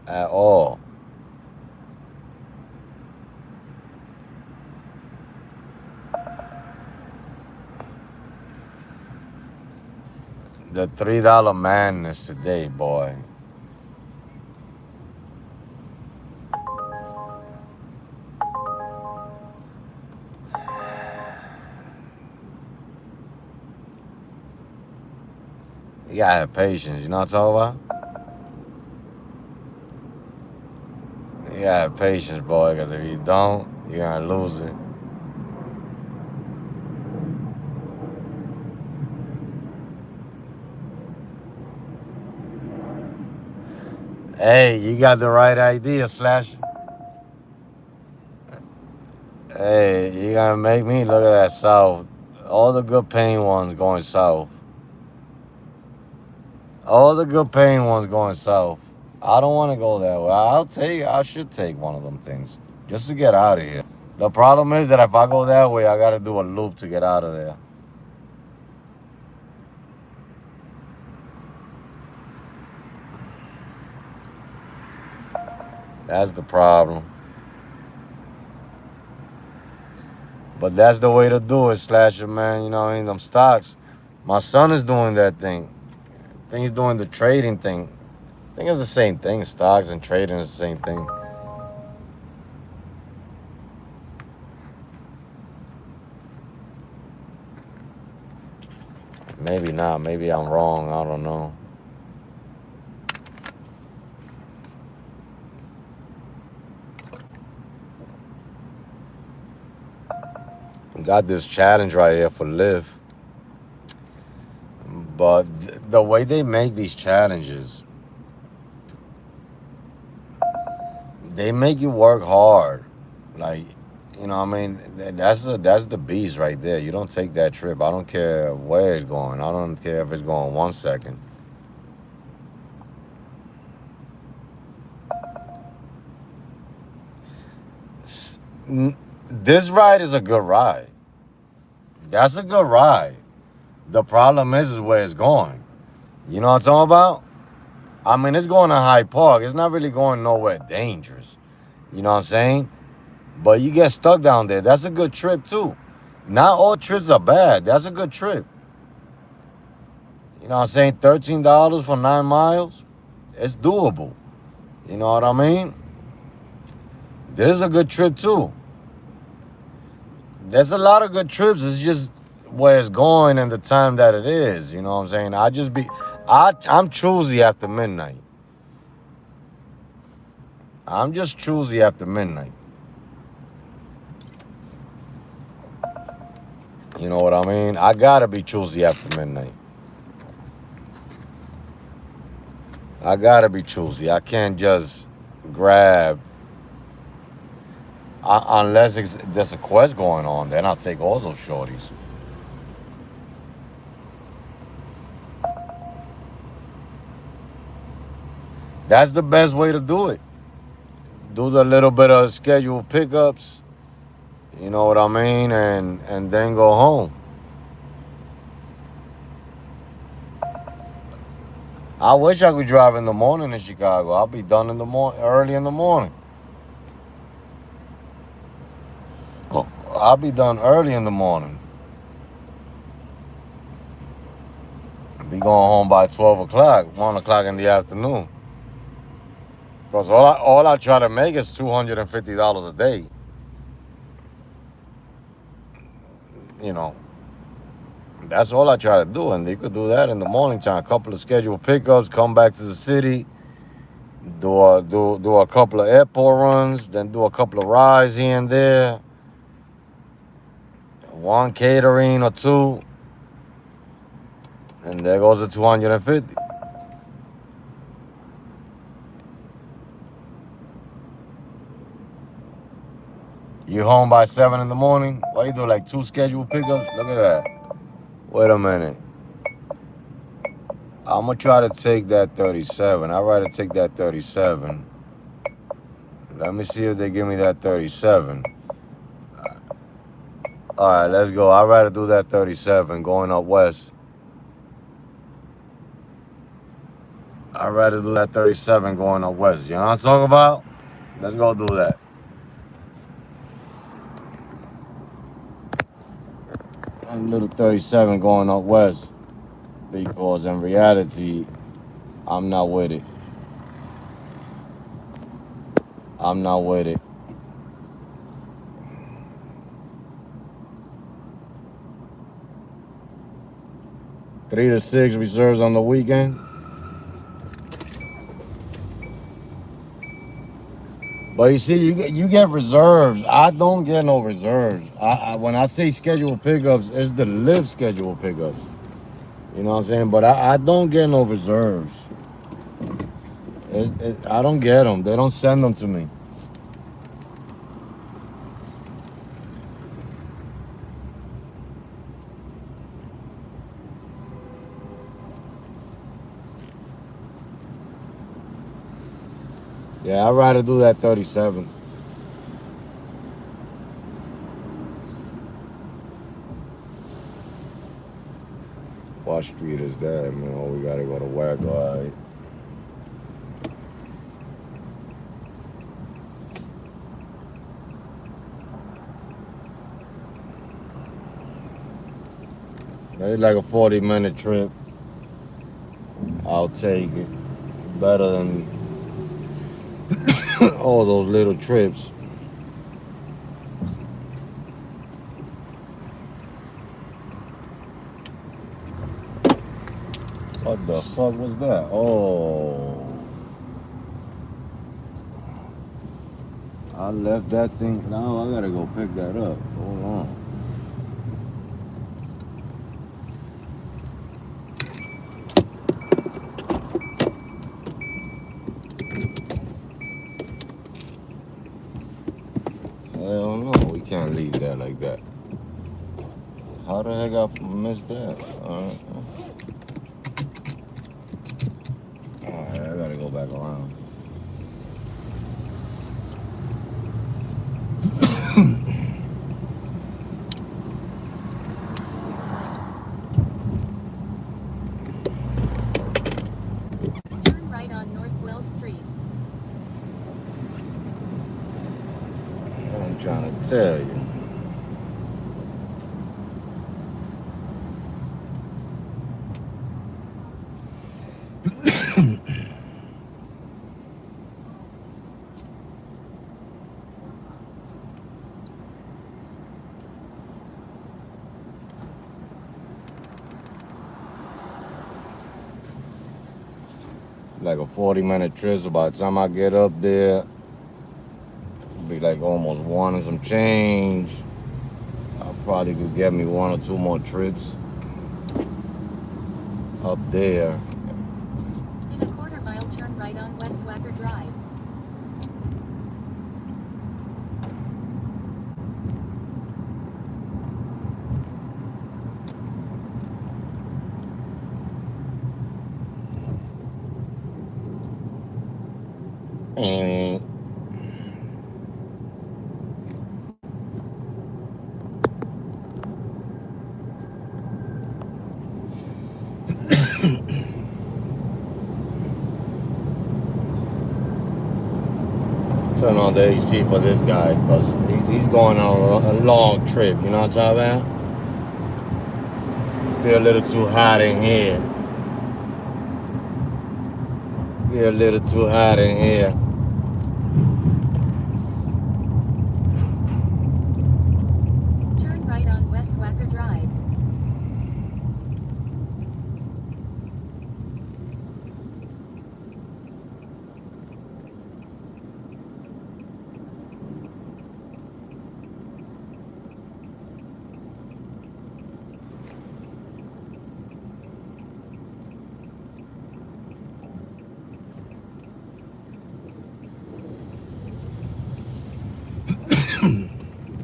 At all. The $3 madness today, boy. You gotta have patience, you know what I'm talking about? You gotta have patience, boy, because if you don't, you're gonna lose it. Hey, you got the right idea, Slash. Hey, you gonna make me look at that south. All the good paying ones going south. All the good paying ones going south. I don't want to go that way. I should take one of them things just to get out of here. The problem is that if I go that way, I got to do a loop to get out of there. That's the problem. But that's the way to do it, Slasher, man. You know what I mean? Them stocks. My son is doing that thing. I think he's doing the trading thing. I think it's the same thing. Stocks and trading is the same thing. Maybe not. Maybe I'm wrong. I don't know. Got this challenge right here for Live. But the way they make these challenges, they make you work hard. Like, you know what I mean? That's the beast right there. You don't take that trip. I don't care where it's going. I don't care if it's going 1 second. This ride is a good ride. That's a good ride. The problem is where it's going. You know what I'm talking about? I mean, it's going to Hyde Park. It's not really going nowhere dangerous. You know what I'm saying? But you get stuck down there. That's a good trip, too. Not all trips are bad. That's a good trip. You know what I'm saying? $13 for 9 miles. It's doable. You know what I mean? This is a good trip, too. There's a lot of good trips. It's just where it's going and the time that it is. You know what I'm saying? I'm choosy after midnight. I'm just choosy after midnight. You know what I mean? I gotta be choosy after midnight. I gotta be choosy. I can't just grab. Unless there's a quest going on, then I'll take all those shorties. That's the best way to do it. Do the little bit of scheduled pickups, you know what I mean, and then go home. I wish I could drive in the morning in Chicago. I'll be done in the early in the morning. I'll be done early in the morning. Be going home by 12 o'clock, 1 o'clock in the afternoon. Because all I try to make is $250 a day. You know, that's all I try to do. And you could do that in the morning time. A couple of scheduled pickups, come back to the city, do a couple of airport runs, then do a couple of rides here and there. One catering or two. And there goes the 250. You home by 7 in the morning? Why you do like 2 scheduled pickups? Look at that. Wait a minute. I'm gonna try to take that 37. I'd rather take that 37. Let me see if they give me that 37. All right, let's go. I'd rather do that 37 going up west. I'd rather do that 37 going up west. You know what I'm talking about? Let's go do that. A little 37 going up west. Because in reality, I'm not with it. I'm not with it. Three to six reserves on the weekend. But you see, you get reserves. I don't get no reserves. When I say scheduled pickups, it's the live scheduled pickups. You know what I'm saying? But I don't get no reserves. I don't get them. They don't send them to me. Yeah, I'd rather do that 37. What street is that, man? Oh, we gotta go to work, all right. Maybe like a 40-minute trip. I'll take it. Better than all those little trips. What the fuck was that? Oh. I left that thing. Now I gotta go pick that up. Hold on. Hell no, we can't leave that like that. How the heck I missed that? Alright, I gotta go back around. Turn right on North Wells Street. I'm trying to tell you. Like a 40-minute trip, so by the time I get up there, it'll be like almost 1 and some change. I probably could get me 1 or 2 more trips up there. In a quarter-mile, turn right on West Wacker Drive. Eh. Turn on the AC for this guy because he's going on a long trip. You know what I'm talking about? Be a little too hot in here. Be a little too hot in here. Turn right on West Wacker Drive.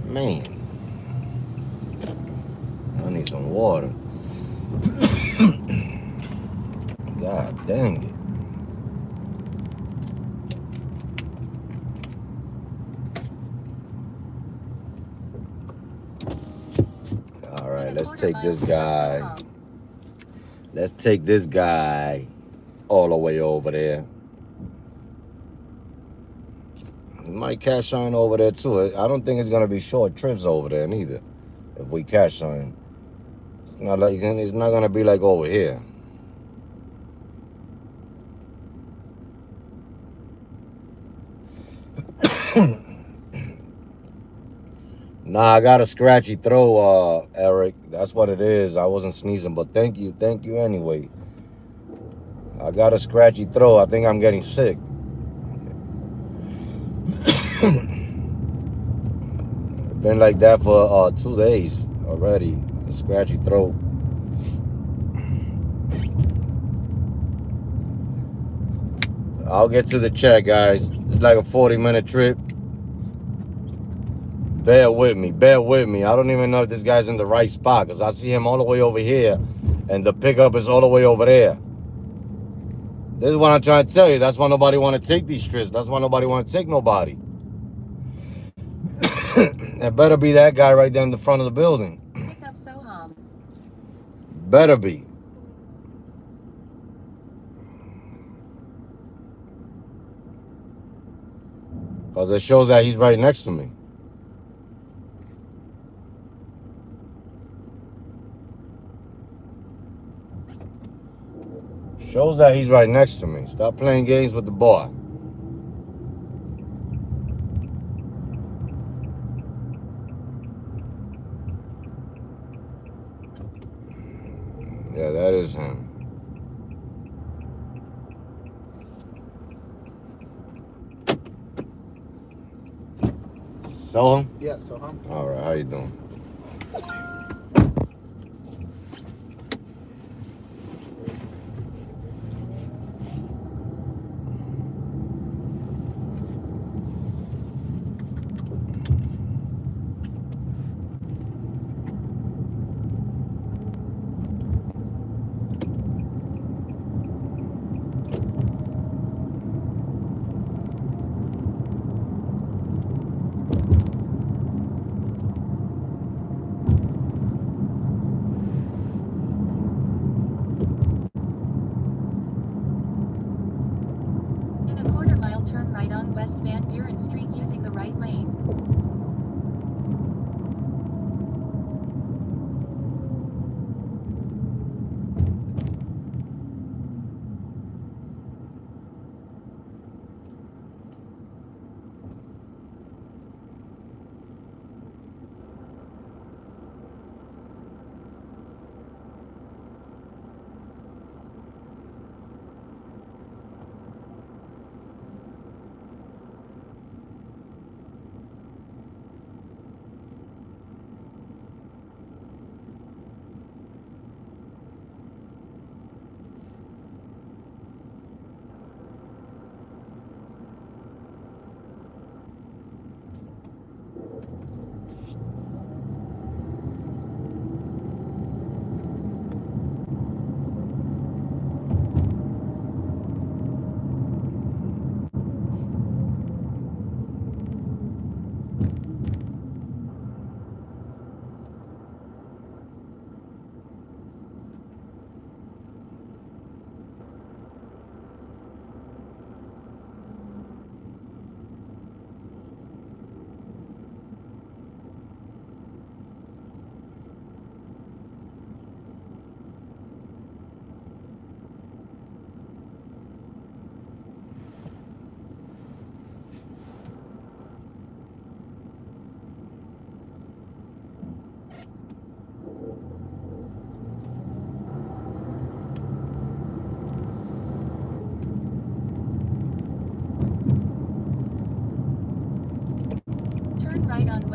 Man, I need some water. God dang it. All right, let's take this guy. Let's take this guy all the way over there. We might cash on over there too. I don't think it's gonna be short trips over there neither. If we cash on, it's not gonna be like over here. Nah, I got a scratchy throat, Eric. That's what it is. I wasn't sneezing, but thank you anyway. I got a scratchy throat. I think I'm getting sick. Been like that for 2 days already. A scratchy throat. I'll get to the check, guys. It's like a 40-minute trip. Bear with me. I don't even know if this guy's in the right spot because I see him all the way over here and the pickup is all the way over there. This is what I'm trying to tell you. That's why nobody want to take these trips. That's why nobody want to take nobody. It better be that guy right there in the front of the building. Pick up Soham. Better be. Because it shows that he's right next to me. Shows that he's right next to me. Stop playing games with the boy. Yeah, that is him. Saw him? Yeah, so huh? All right, how you doing? In a quarter mile, turn right on West Van Buren Street using the right lane.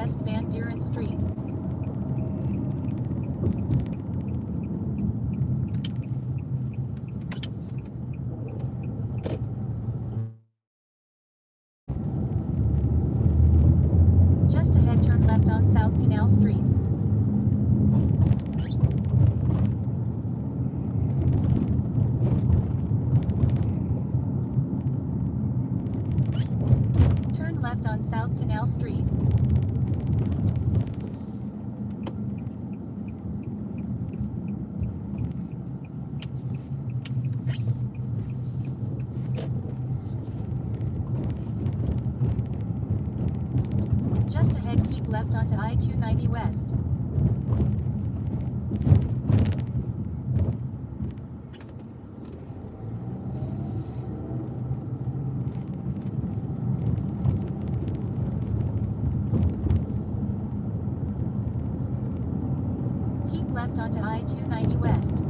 West Van Buren Street. Just ahead, turn left on South Canal Street. Turn left on South Canal Street. Just ahead, keep left onto I-290 West. Keep left onto I-290 West.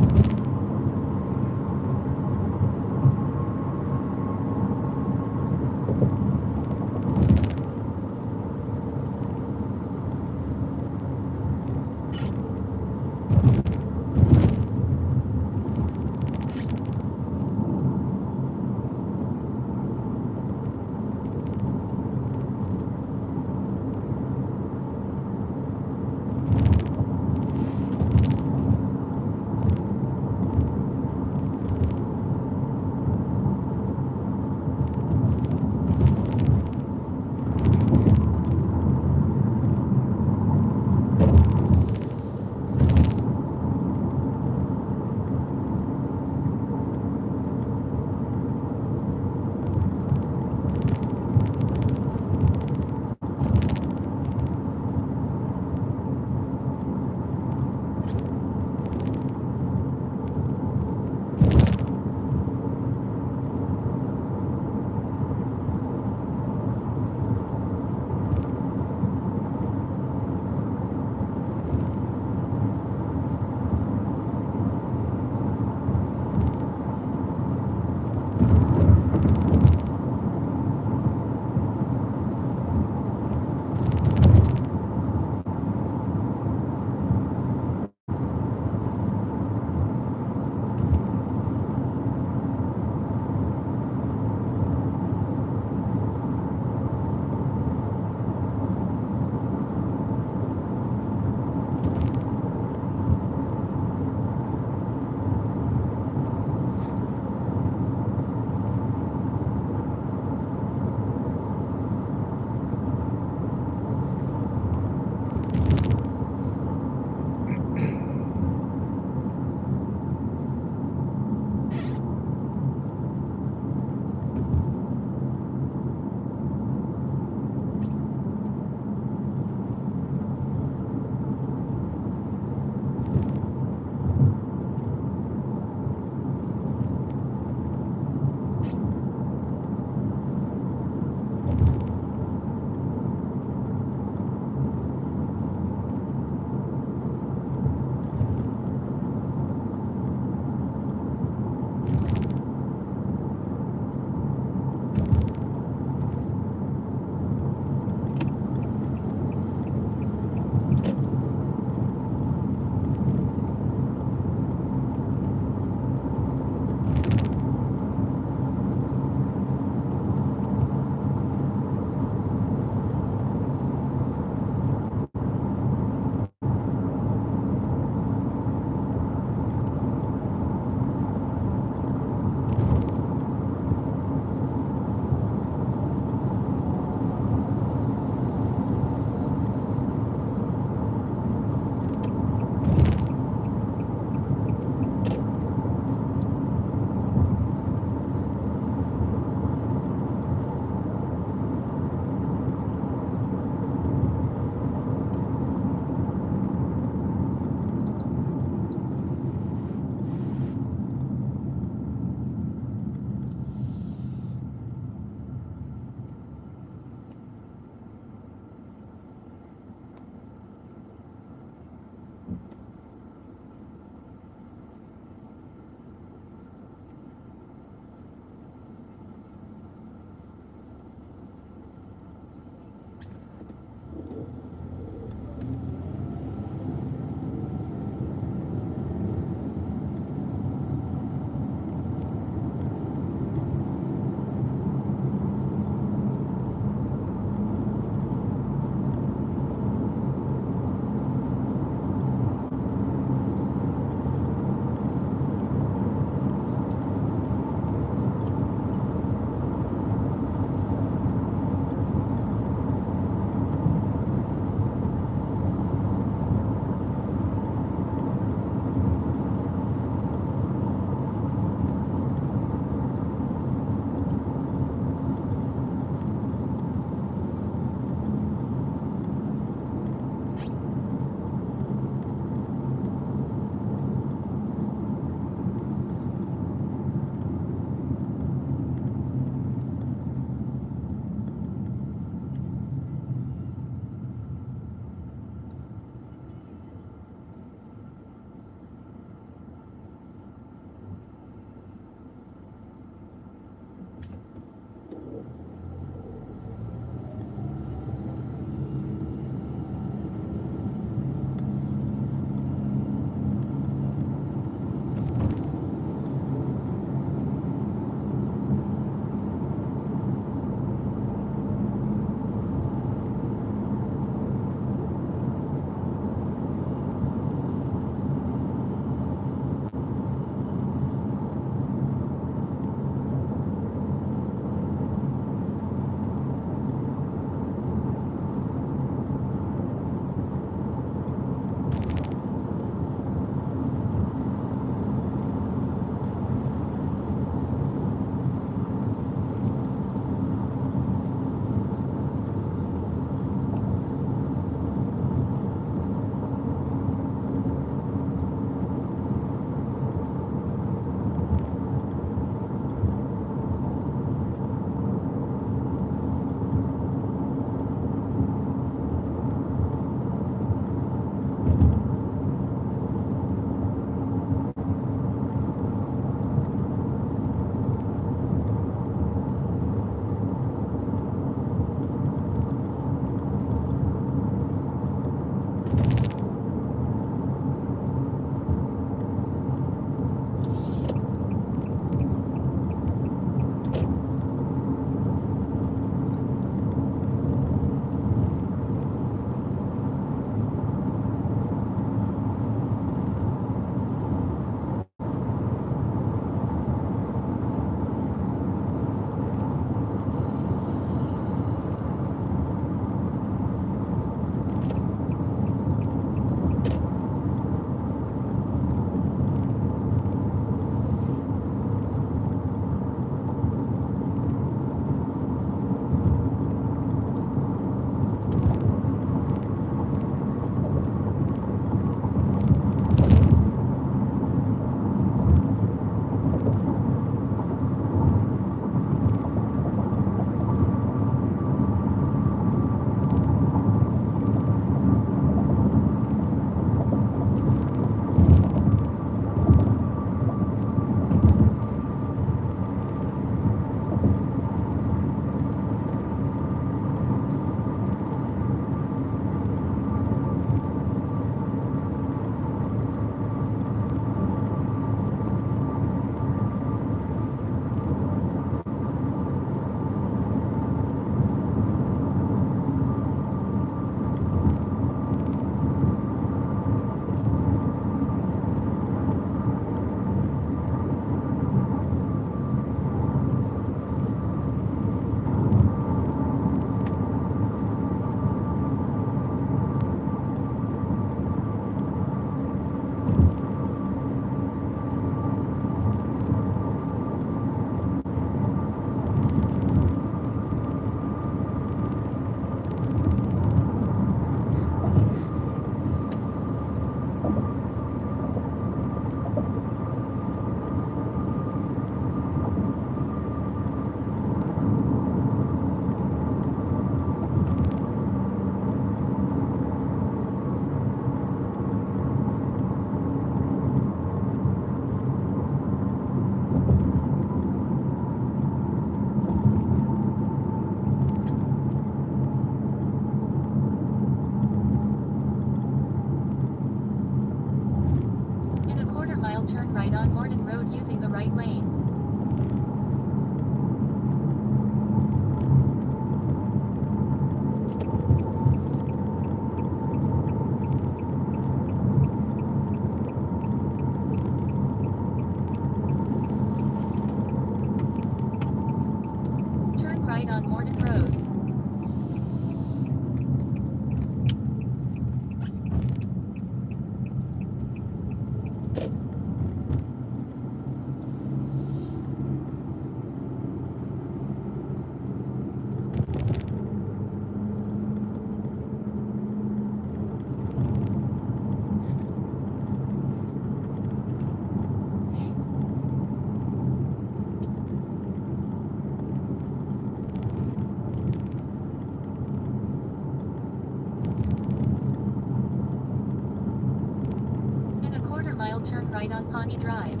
right on Pawnee Drive.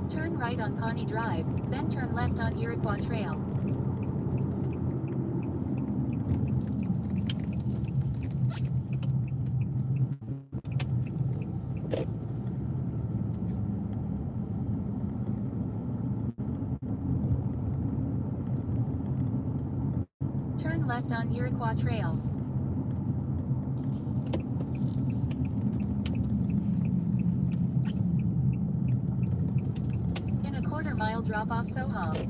Turn right on Pawnee Drive, then turn left on Iroquois Trail. Turn left on Iroquois Trail. In a quarter-mile drop off Soham.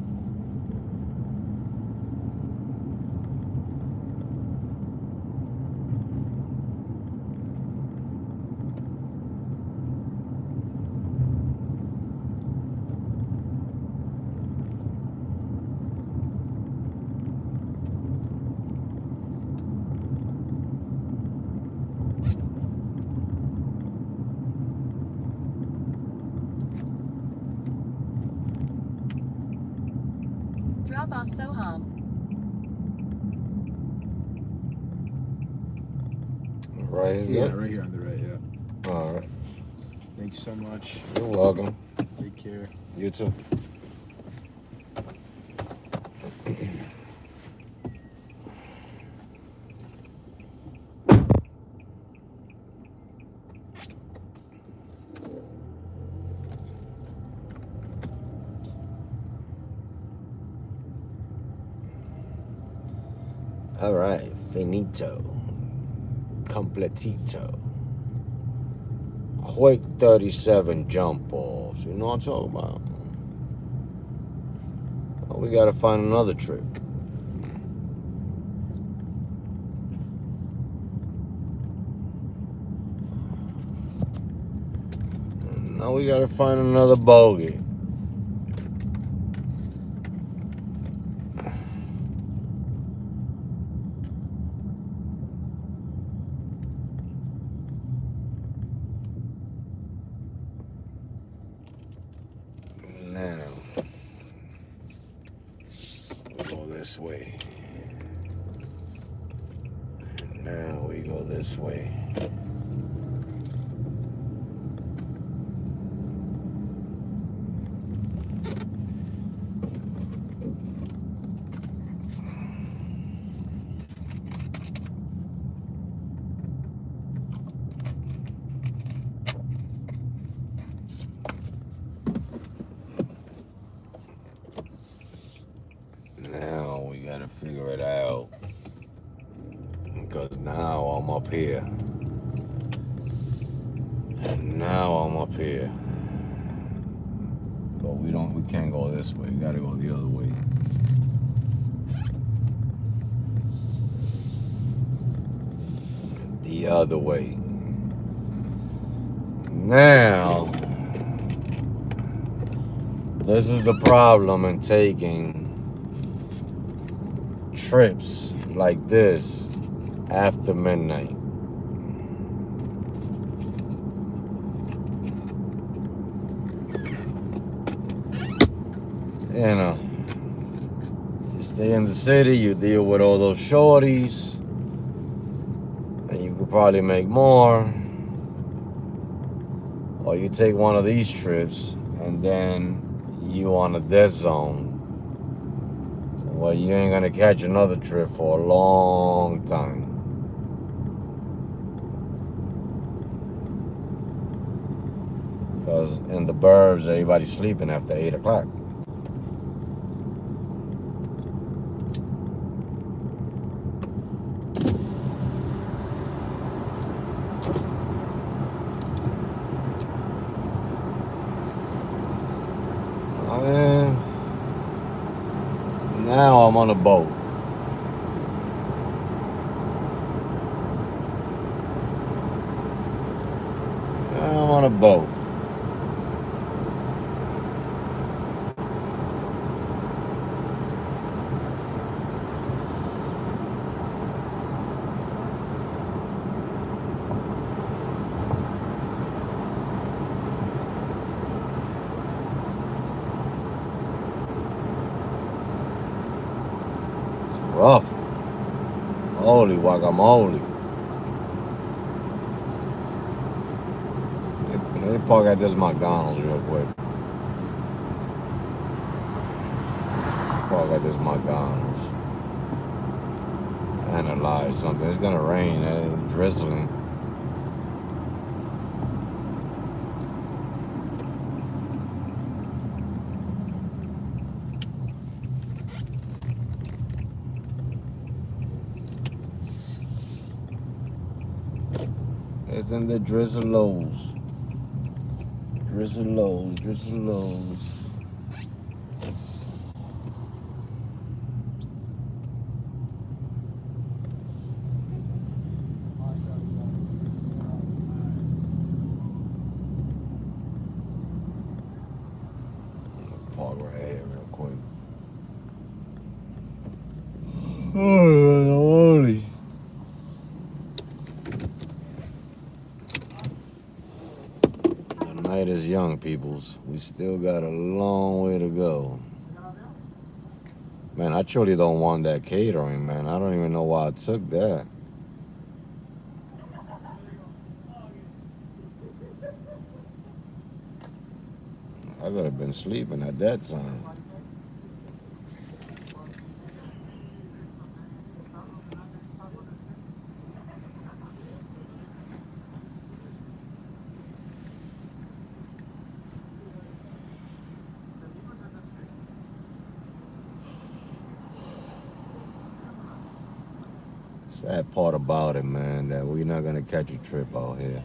Drop off Soham. Right Yeah, here. right here on the right, yeah. All right. Thank you so much. You're welcome. Take care. You too. All right, finito, completito. Quick 37 jump offs. You know what I'm talking about? Well, we gotta find another trip. Now we gotta find another bogey. Now we go this way. Now we go this way. Now we gotta figure it out. Because now I'm up here. And now I'm up here. But we can't go this way. We gotta go the other way. The other way. Now, this is the problem in taking trips like this after midnight. You know, you stay in the city, you deal with all those shorties, and you could probably make more. Or you take one of these trips, and then you on a dead zone. Well, you ain't gonna catch another trip for a long time. Because in the burbs, everybody's sleeping after 8 o'clock. Now I'm on a boat. I'm on a boat. rough. Holy guacamole. Let me park at this McDonald's real quick. Park at this McDonald's. Analyze something. It's gonna rain. It's drizzling. It's in the drizzlos. Drizzlos. Park right here real quick. Holy. The night is young, peoples. We still got a long way to go. Man, I truly don't want that catering, man. I don't even know why I took that. I could have been sleeping at that time. Sad part about it, man, that we're not gonna catch a trip out here.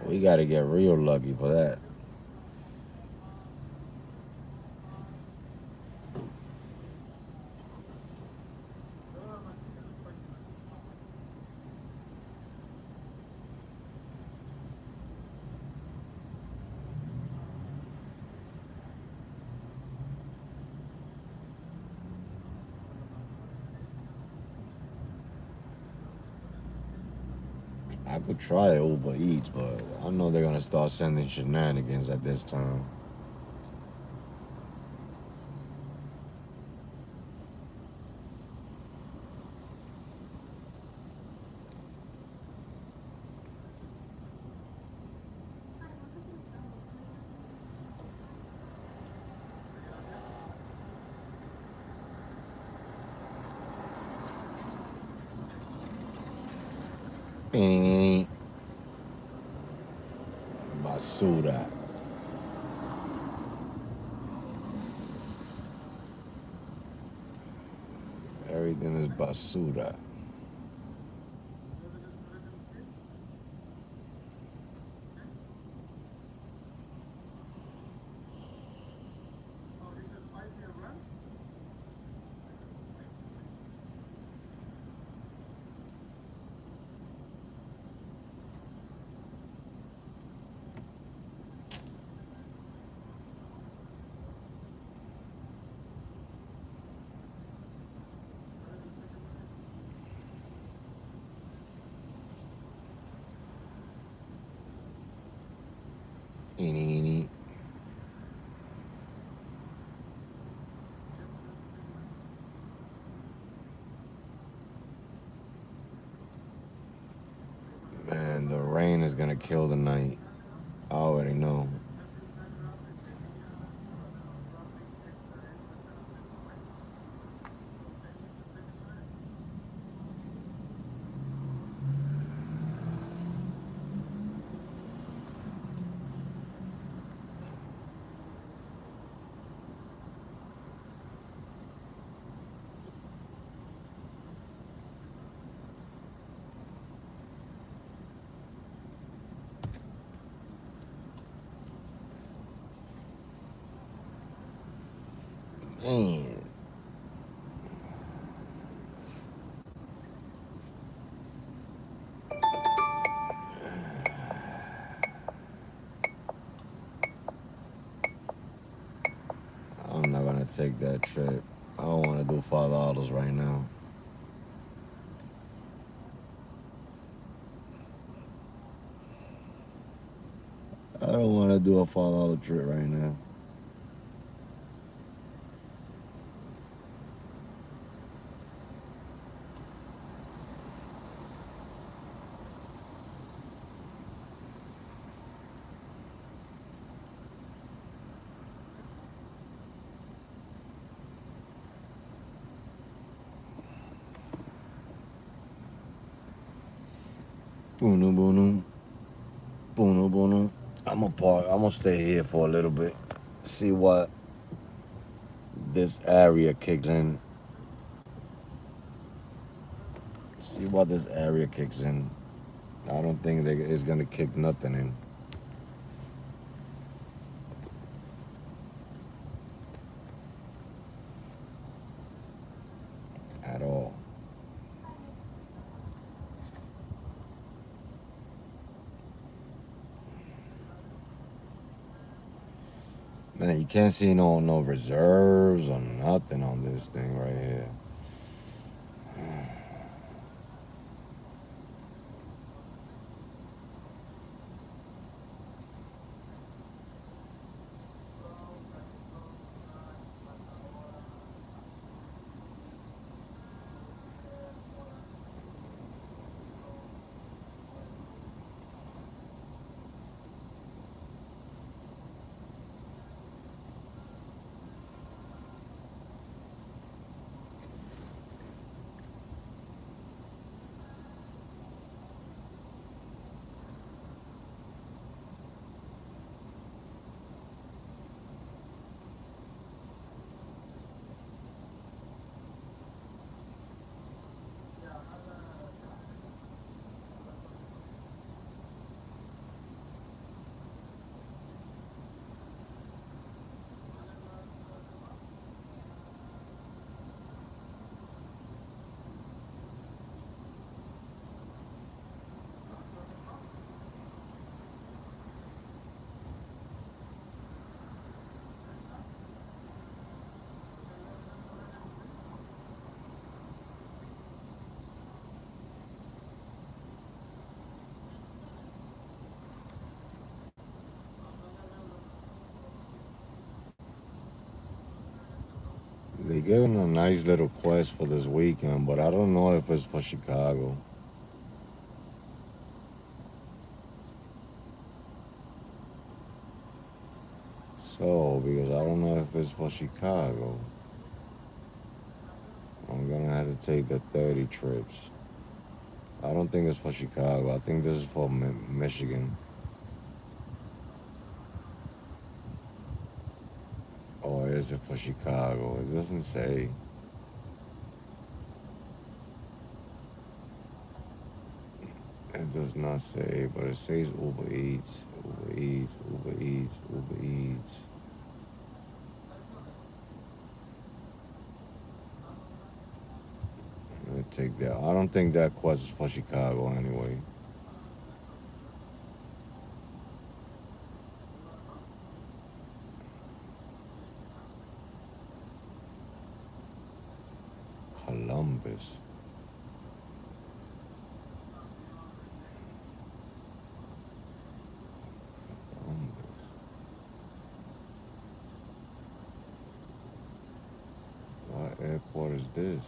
We gotta get real lucky for that. I could try Uber Eats, but I know they're gonna start sending shenanigans at this time. Basura. Everything is basura. Eeny. Man, the rain is gonna kill the night. I already know. Man. I'm not take that trip. I don't want to do $5 right now. I don't want to do a $5 trip right now. Boom, boom, boom, boom. I'm gonna stay here for a little bit. See what this area kicks in. See what this area kicks in. I don't think it's gonna kick nothing in at all. Man, you can't see no reserves or nothing on this thing right here. They giving a nice little quest for this weekend, but I don't know if it's for Chicago. So, because I don't know if it's for Chicago, I'm gonna have to take the 30 trips. I don't think it's for Chicago. I think this is for Michigan. Or is it for Chicago? It doesn't say. It does not say, but it says Uber Eats, Uber Eats, Uber Eats, Uber Eats. I'm gonna take that. I don't think that quest is for Chicago anyway. Columbus. Columbus. What airport is this?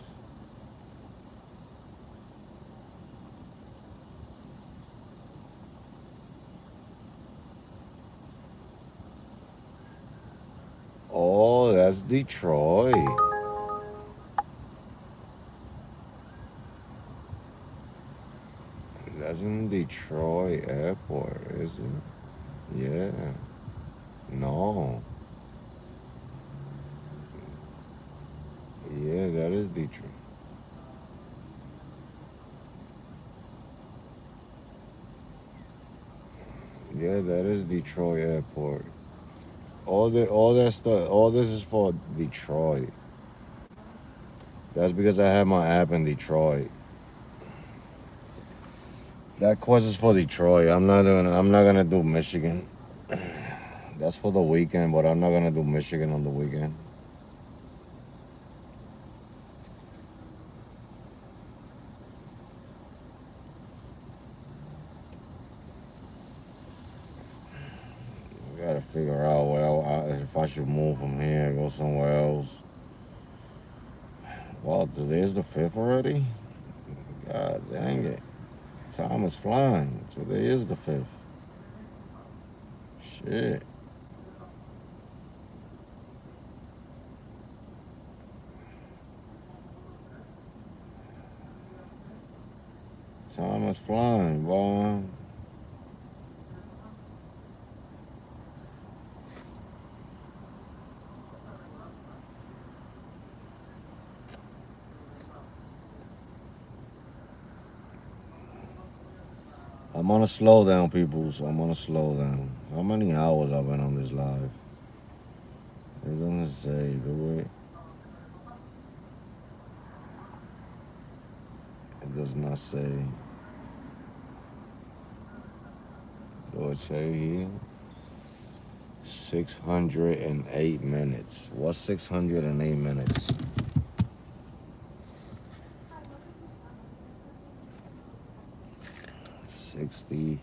Oh, that's Detroit. That's in Detroit Airport, is it? Yeah. No. Yeah, that is Detroit. Yeah, that is Detroit Airport. All that stuff, all this is for Detroit. That's because I have my app in Detroit. That quest is for Detroit. I'm not gonna do Michigan. That's for the weekend, but I'm not gonna do Michigan on the weekend. Gotta figure out if I should move from here, go somewhere else. Well, today's the 5th already? God dang it. Time is flying. Today is the 5th. Shit. Time is flying, boy. I'm on a slow down, peoples. I'm on a slow down. How many hours I've been on this live? It doesn't say, do it? It does not say. Do it say here? 608 minutes. What's 608 minutes? $60.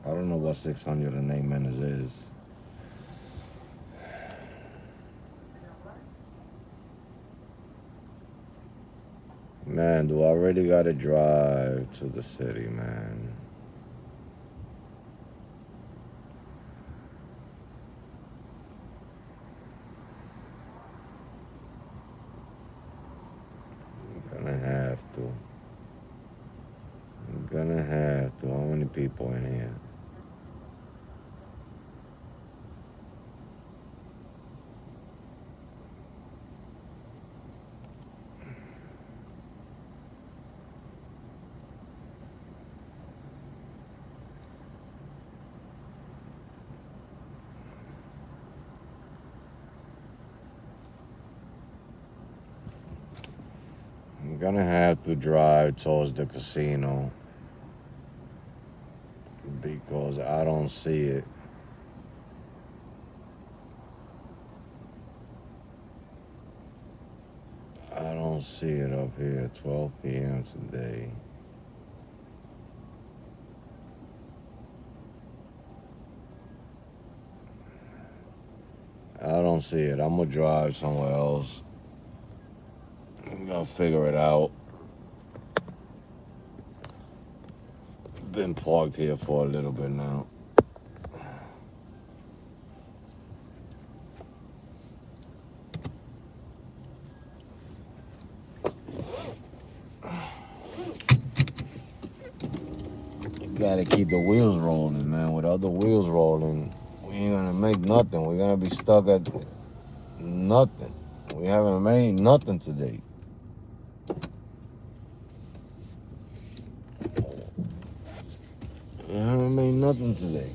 I don't know what 608 minutes is. Man, do I really gotta drive to the city, man? I'm gonna have to. I'm gonna have to. How many people in here? I'm gonna have to drive towards the casino because I don't see it. I don't see it up here. 12 p.m. today. I don't see it. I'm gonna drive somewhere else. I'm gonna figure it out. Been parked here for a little bit now. You gotta keep the wheels rolling, man. Without the wheels rolling, we ain't gonna make nothing. We're gonna be stuck at nothing. We haven't made nothing today. We haven't made nothing today.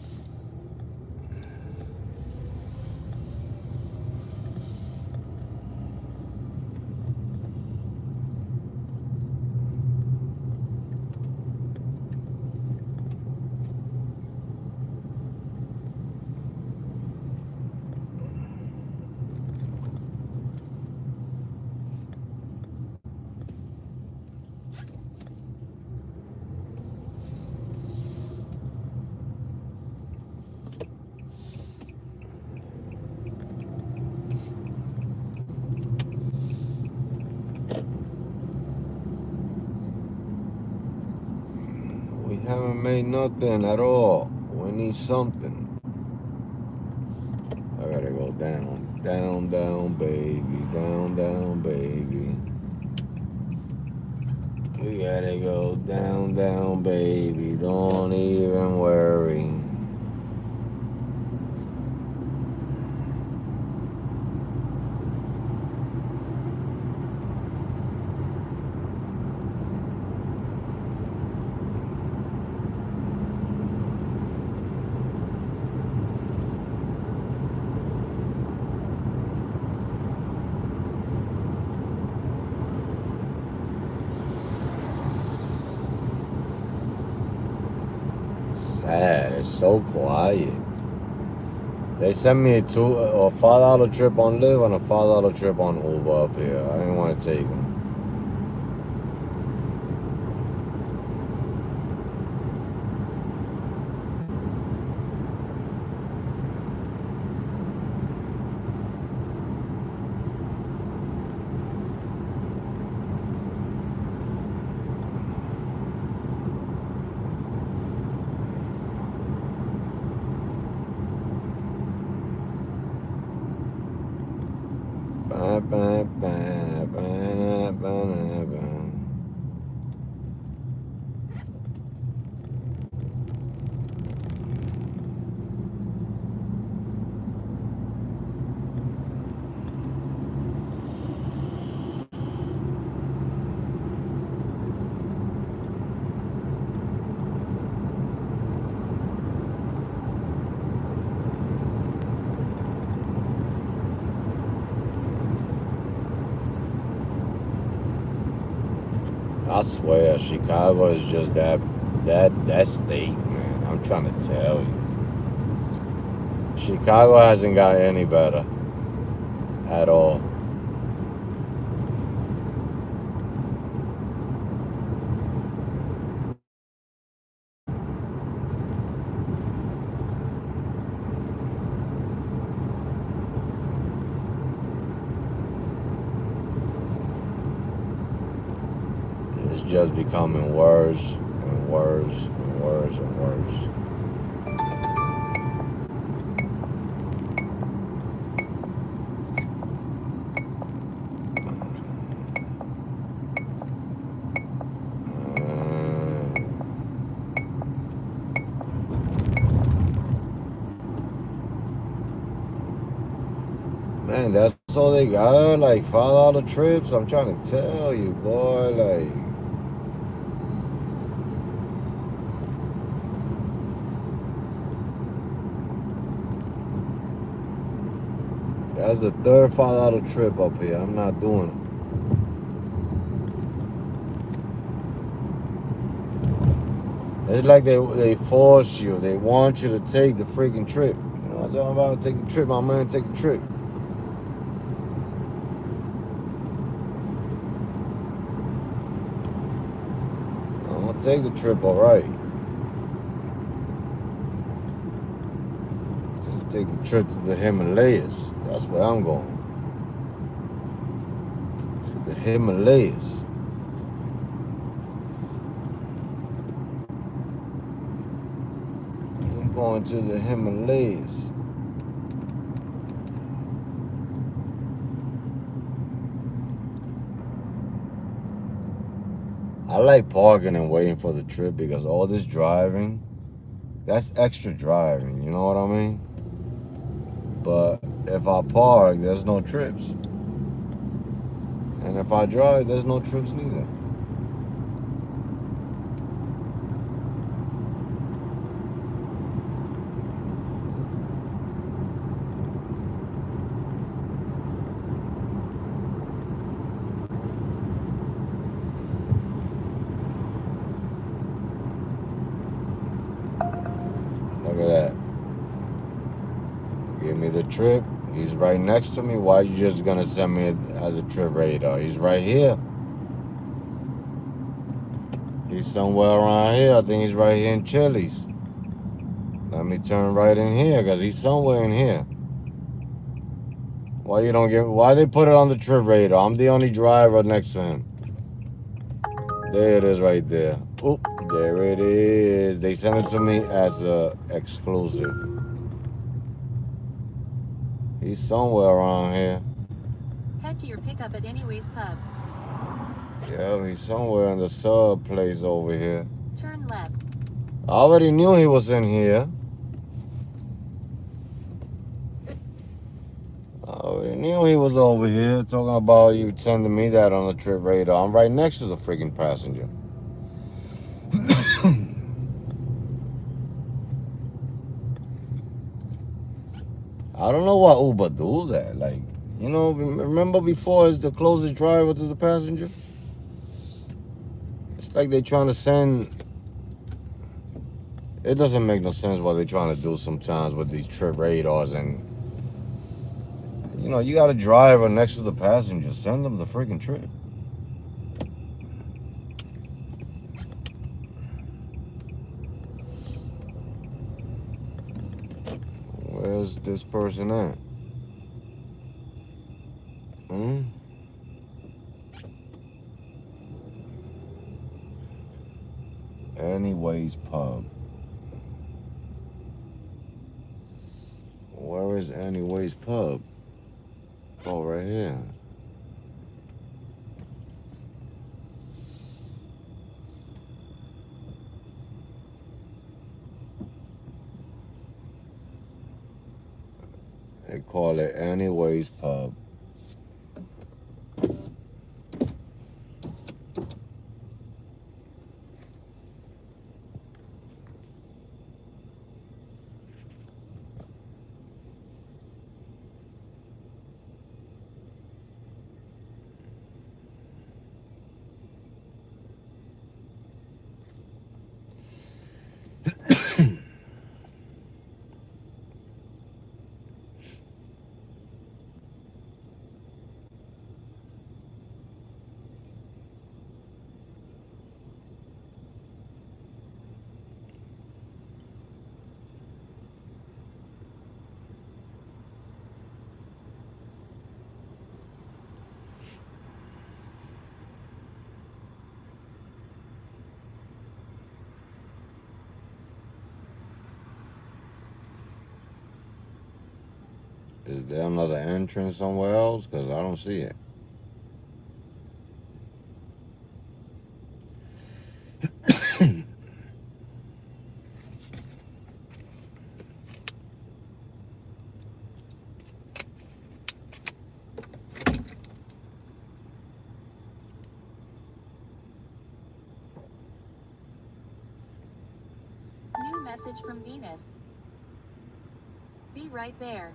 We haven't made nothing at all. We need something. I gotta go down, down, down, baby, down, down, baby. We gotta go down, down, baby. Don't even worry. Sad. It's so quiet. They sent me a $5 trip on Live and a $5 trip on Uber up here. I didn't want to take them. I swear, Chicago is just that state, man. I'm trying to tell you. Chicago hasn't got any better at all. It's just becoming worse and worse and worse and worse. Man, that's all they got, like $5 trips. I'm trying to tell you, boy, like. That's the third $5 trip up here. I'm not doing it. It's like they force you. They want you to take the freaking trip. You know what I'm talking about? Take the trip, my man. Take the trip. I'm gonna take the trip, all right. Take the trip to the Himalayas. That's where I'm going. To the Himalayas. I'm going to the Himalayas. I like parking and waiting for the trip because all this driving, that's extra driving, you know what I mean? But if I park, there's no trips. And if I drive, there's no trips neither. Look at that. Give me the trip. He's right next to me. Why are you just gonna send me the trip radar? He's right here. He's somewhere around here. I think he's right here in Chili's. Let me turn right in here, because he's somewhere in here. Why they put it on the trip radar? I'm the only driver next to him. There it is right there. Oop, there it is. They sent it to me as a exclusive. He's somewhere around here. Head to your pickup at Anyways Pub. Yeah, he's somewhere in the sub place over here. Turn left. I already knew he was in here. I already knew he was over here. Talking about you sending me that on the trip radar. I'm right next to the freaking passenger. I don't know why Uber do that. Like, you know, remember before is the closest driver to the passenger? It's like they trying to send It doesn't make no sense what they're trying to do sometimes with these trip radars, and you know, you got a driver next to the passenger. Send them the freaking trip. Where's this person at? Hmm? Anyways pub. Where is Anyways pub? Oh, right here. They call it Anyways pub. Is there another entrance somewhere else? Because I don't see it. New message from Venus. Be right there.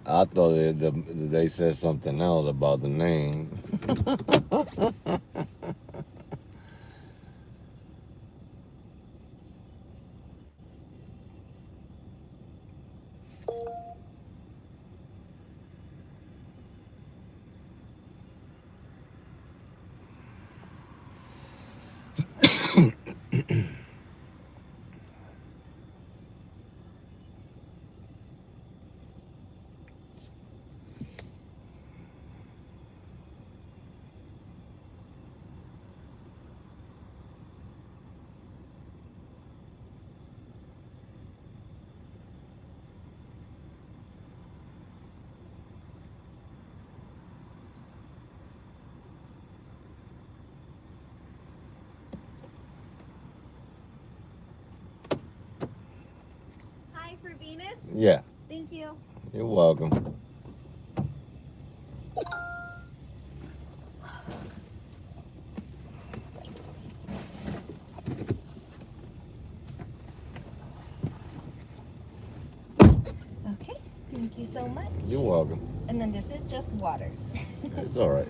I thought they said something else about the name. Hi, for Venus. Yeah, Thank you. you're welcome. Okay, thank you so much. You're welcome. And then this is just water. It's all right.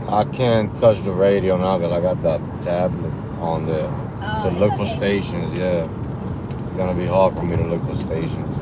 I can't touch the radio now because I got that tablet on there. Oh, To it's look for okay. stations, yeah. It's gonna be hard for me to look for stations.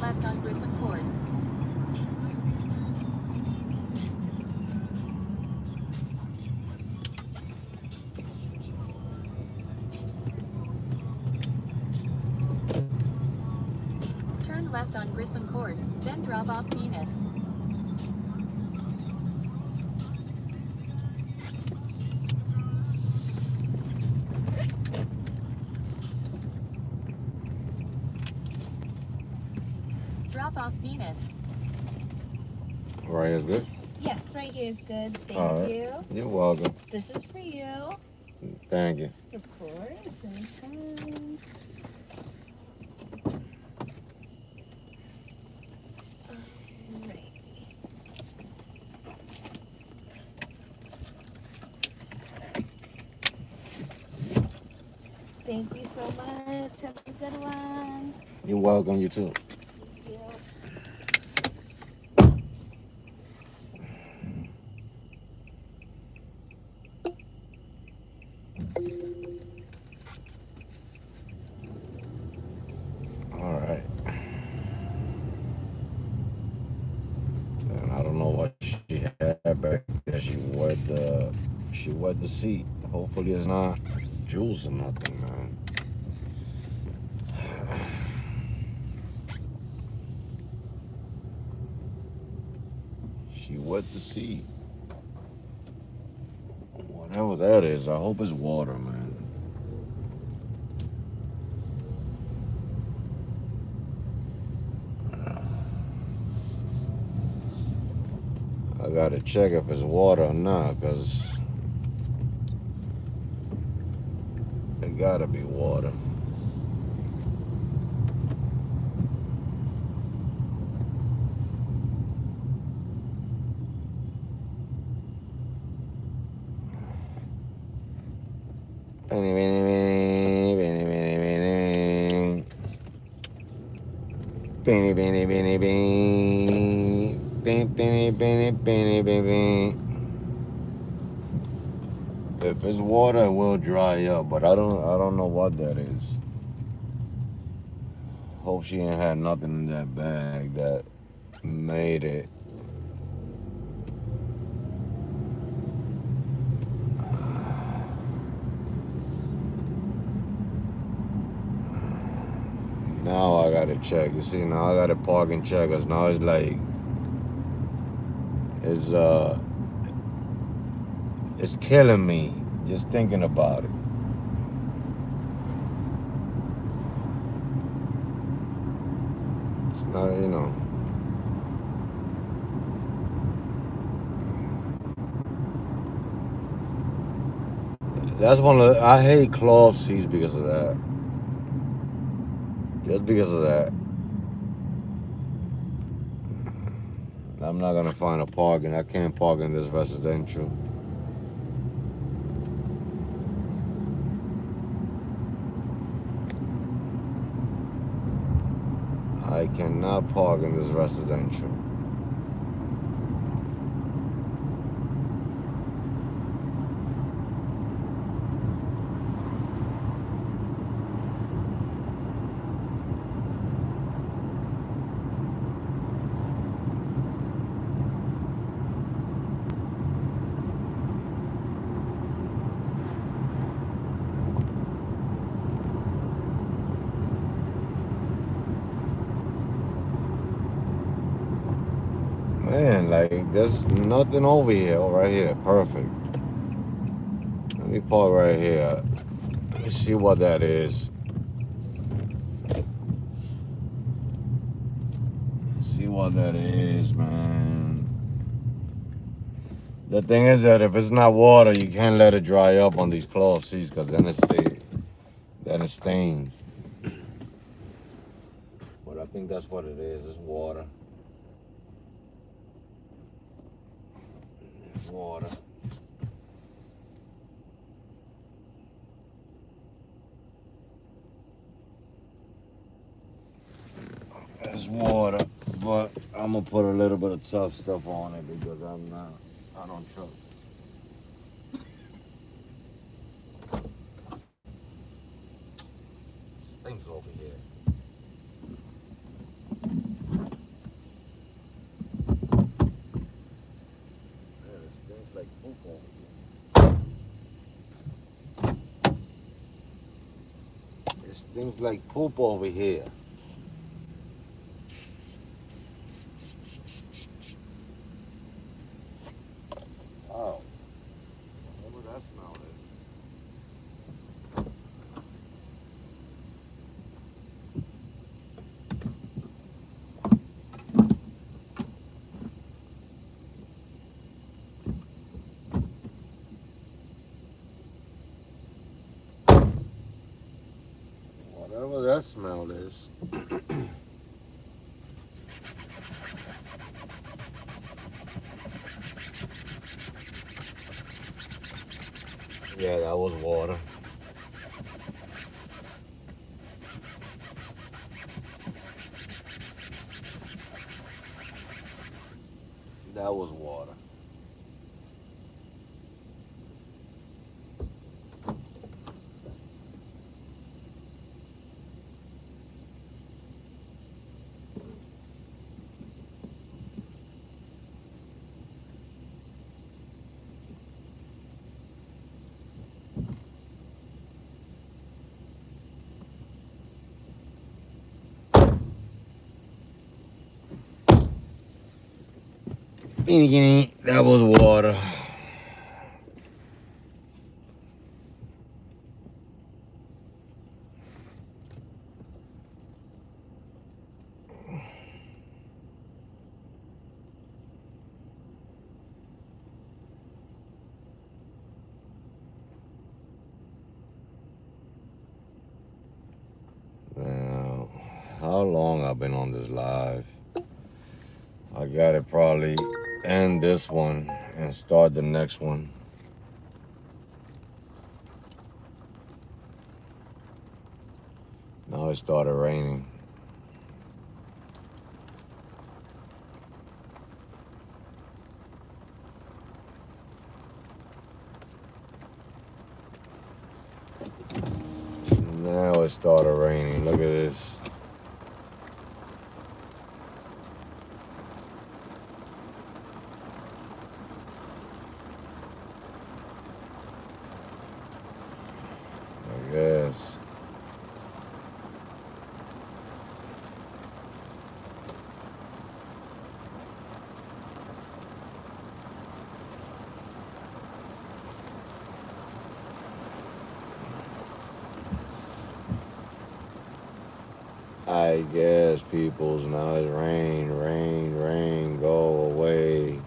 left on Grissom Court. Turn left on Grissom Court, then drop off Venus. Drop off Venus. Right, is good. Yes, right here is good. Thank All right. you. You're welcome. This is for you. Thank you. Of course. Anytime. Alright. Thank you so much. Have a good one. You're welcome. You too. Thank you. All right. And I don't know what she had back there. She wet the seat. Hopefully it's not jewels or nothing, man. She wet the seat. Whatever that is, I hope it's water, man. I gotta check if it's water or not, because it gotta be water. Benny, benny, benny, benny, benny, benny. Benny, benny, benny, benny. Benny, benny, benny, benny, benny. If it's water, it will dry up, but I don't know what that is. Hope she ain't had nothing in that bag that made it. Now I gotta check. You see, now I gotta park and check, cause now it's like it's killing me just thinking about it. It's not, you know. That's one of the, I hate cloth seats because of that. Just because of that. I'm not gonna find a parking. I can't park in this residential. I cannot park in this residential. Man, like there's nothing over here. Oh, right here, perfect. Let me park right here. Let me see what that is. See what that is, man. The thing is that if it's not water, you can't let it dry up on these cloth seats, because then it stains. But I think that's what it is. It's water. It's water. It's water, but I'm gonna put a little bit of tough stuff on it because I don't trust. Stinks over here. Things like poop over here. Oh, whatever that smell is. Whatever that smell is. Yeah, that was water. That was water. That was water. Now, how long I've been on this live? I gotta probably end this one and start the next one. Now it started raining. Now it started raining. Look at this. I guess. I guess, peoples. Now it's rain, rain, rain. Go away.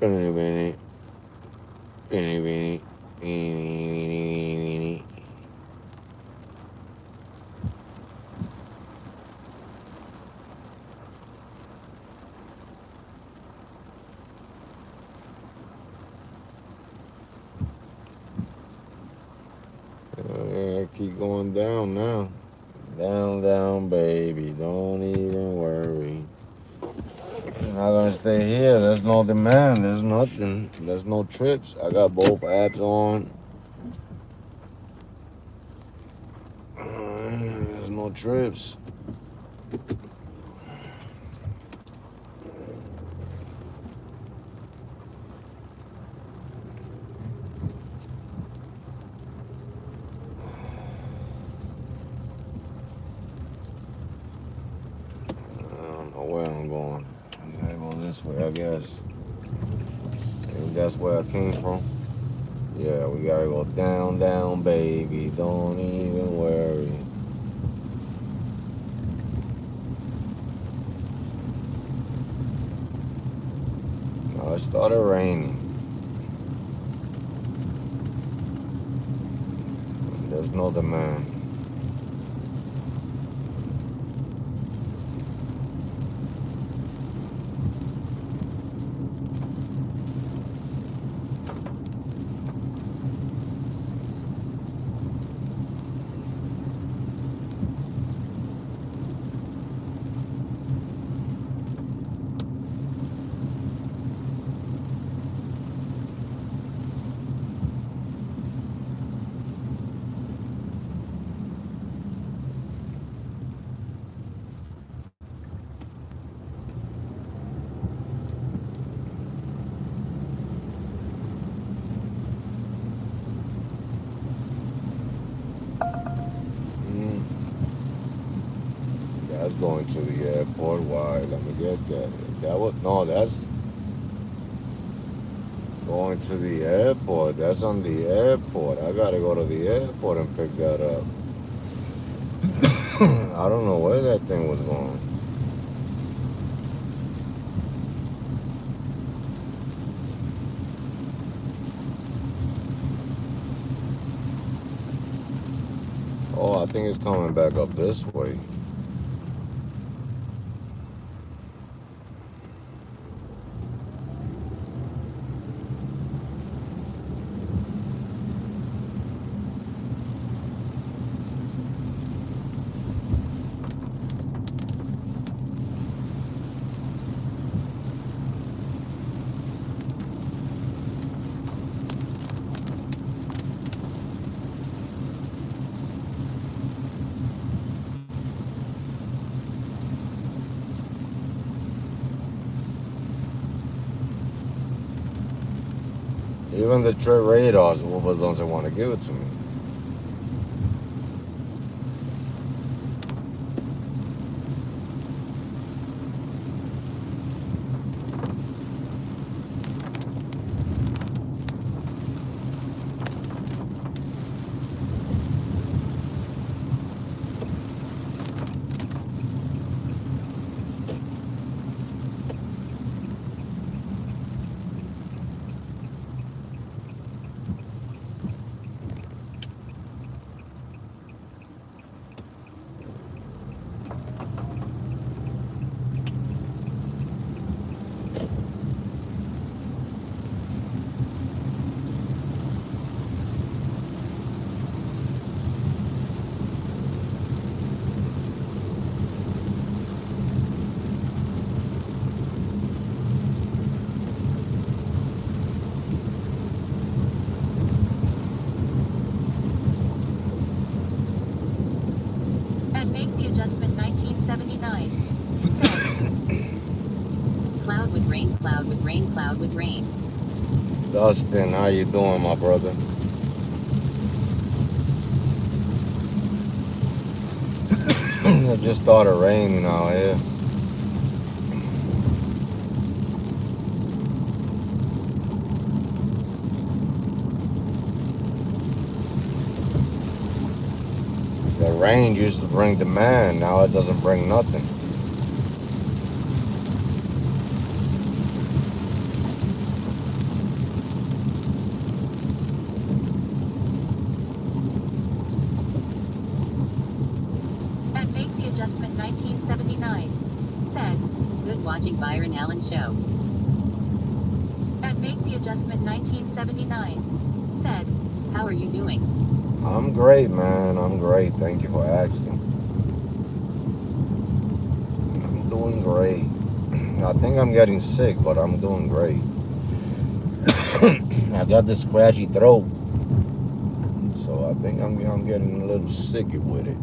Beanie, beanie, beanie, beanie, beanie, beanie, beanie, beanie. Keep going down now. Down, down, baby. Don't even worry. You're not gonna stay here. There's no demand. There's nothing. There's no trips. I got both apps on. There's no trips. I don't know where I'm going. I gotta go this way, I guess. Maybe that's where I came from. Yeah, we gotta go down, down, baby. Don't even worry. Now it started raining. There's no demand. was going to the airport. Why? Let me get that. That was no. That's going to the airport. That's on the airport. I gotta go to the airport and pick that up. I don't know where that thing was going. Oh, I think it's coming back up this way. Even the trip radars was the ones that want to give it to me. And make the adjustment 1979. Said. Cloud with rain, cloud with rain, cloud with rain. Dustin, how you doing, my brother? It just started raining out here. The rain used to bring demand, now it doesn't bring nothing. And make the adjustment 1979. Said. Good watching Byron Allen show. And make the adjustment 1979. Said. How are you doing? I'm great, man. I'm great. Thank you for asking. I'm doing great. I think I'm getting sick, but I'm doing great. I got this scratchy throat, so I think I'm getting a little sicky with it.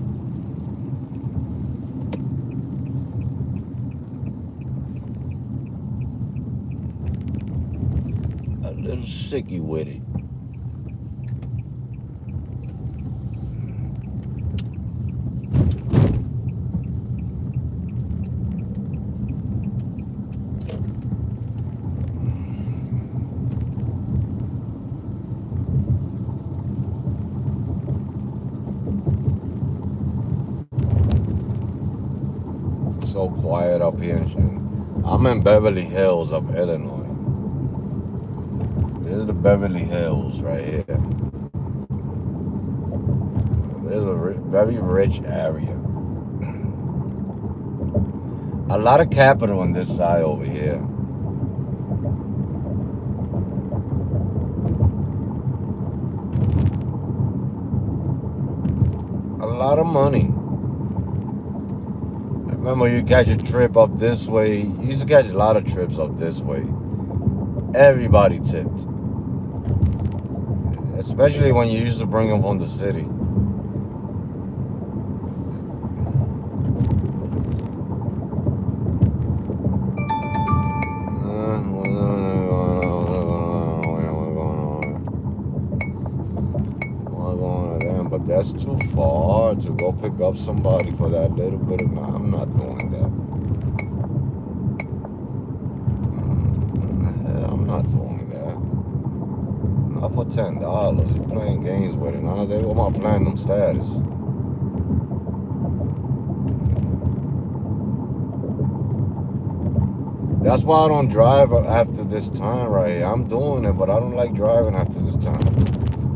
A little sicky with it. So quiet up here. I'm in Beverly Hills of Illinois. This is the Beverly Hills right here. This is a very rich area. A lot of capital on this side over here. A lot of money. Remember, you catch a trip up this way. You used to catch a lot of trips up this way. Everybody tipped. Especially when you used to bring them from the city. What's going on? But that's too far. car to go pick up somebody for that little bit of. Nah, I'm not doing that. Hell, I'm not doing that. Not for $10. You're playing games with it. Nah, they want my platinum status. That's why I don't drive after this time right here. I'm doing it, but I don't like driving after this time.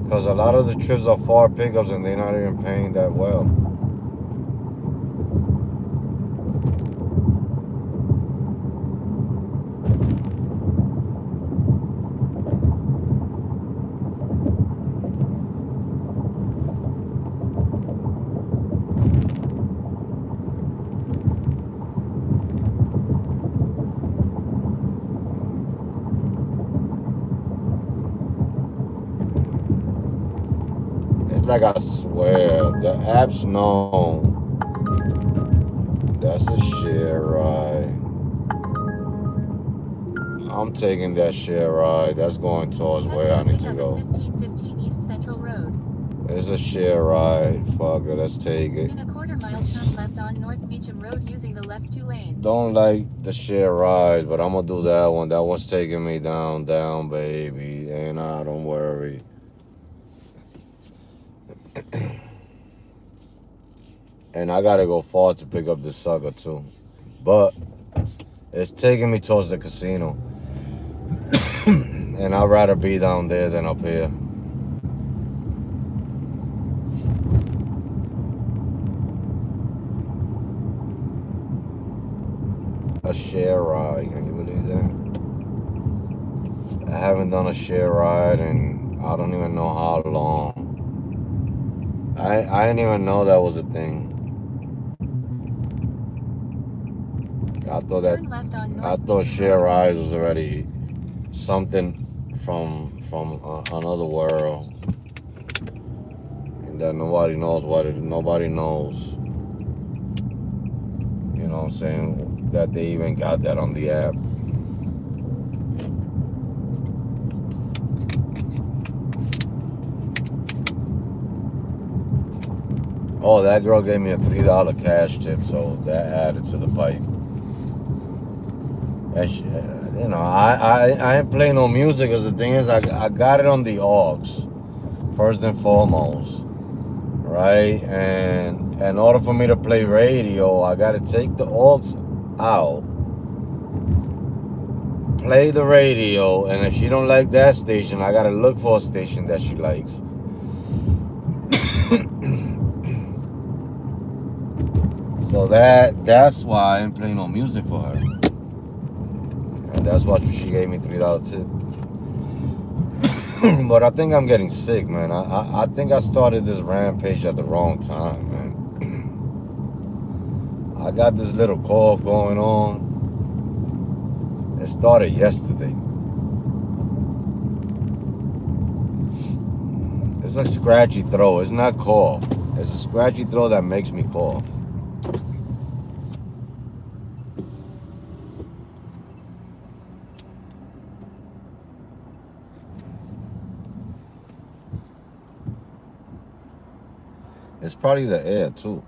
Because a lot of the trips are far pickups and they're not even paying that well. It's like I swear, the apps know that's a share ride. I'm taking that share ride. That's going towards where I need to go. 1515 East Central Road. It's a share ride. Fuck it, let's take it. In a quarter-mile, turn left on North Meacham Road using the left 2 lanes. Don't like the share ride, but I'm gonna do that one. That one's taking me down, baby. And don't worry. And I gotta go far to pick up this sucker too. But it's taking me towards the casino. And I'd rather be down there than up here. A share ride, can you believe that? I haven't done a share ride in I don't even know how long. I didn't even know that was a thing. I thought share rides was already something from another world, and that nobody knows what it. Nobody knows. You know what I'm saying? That they even got that on the app. Oh, that girl gave me a $3 cash tip, so that added to the pipe. And she, you know, I ain't play no music, because the thing is, I got it on the aux, first and foremost, right? And in order for me to play radio, I got to take the aux out, play the radio, and if she don't like that station, I got to look for a station that she likes. So that's why I ain't playing no music for her. And that's why she gave me $3 tip. But I think I'm getting sick, man. I think I started this Rampage at the wrong time, man. I got this little cough going on. It started yesterday. It's a scratchy throat. It's not cough. It's a scratchy throat that makes me cough. It's probably the air too.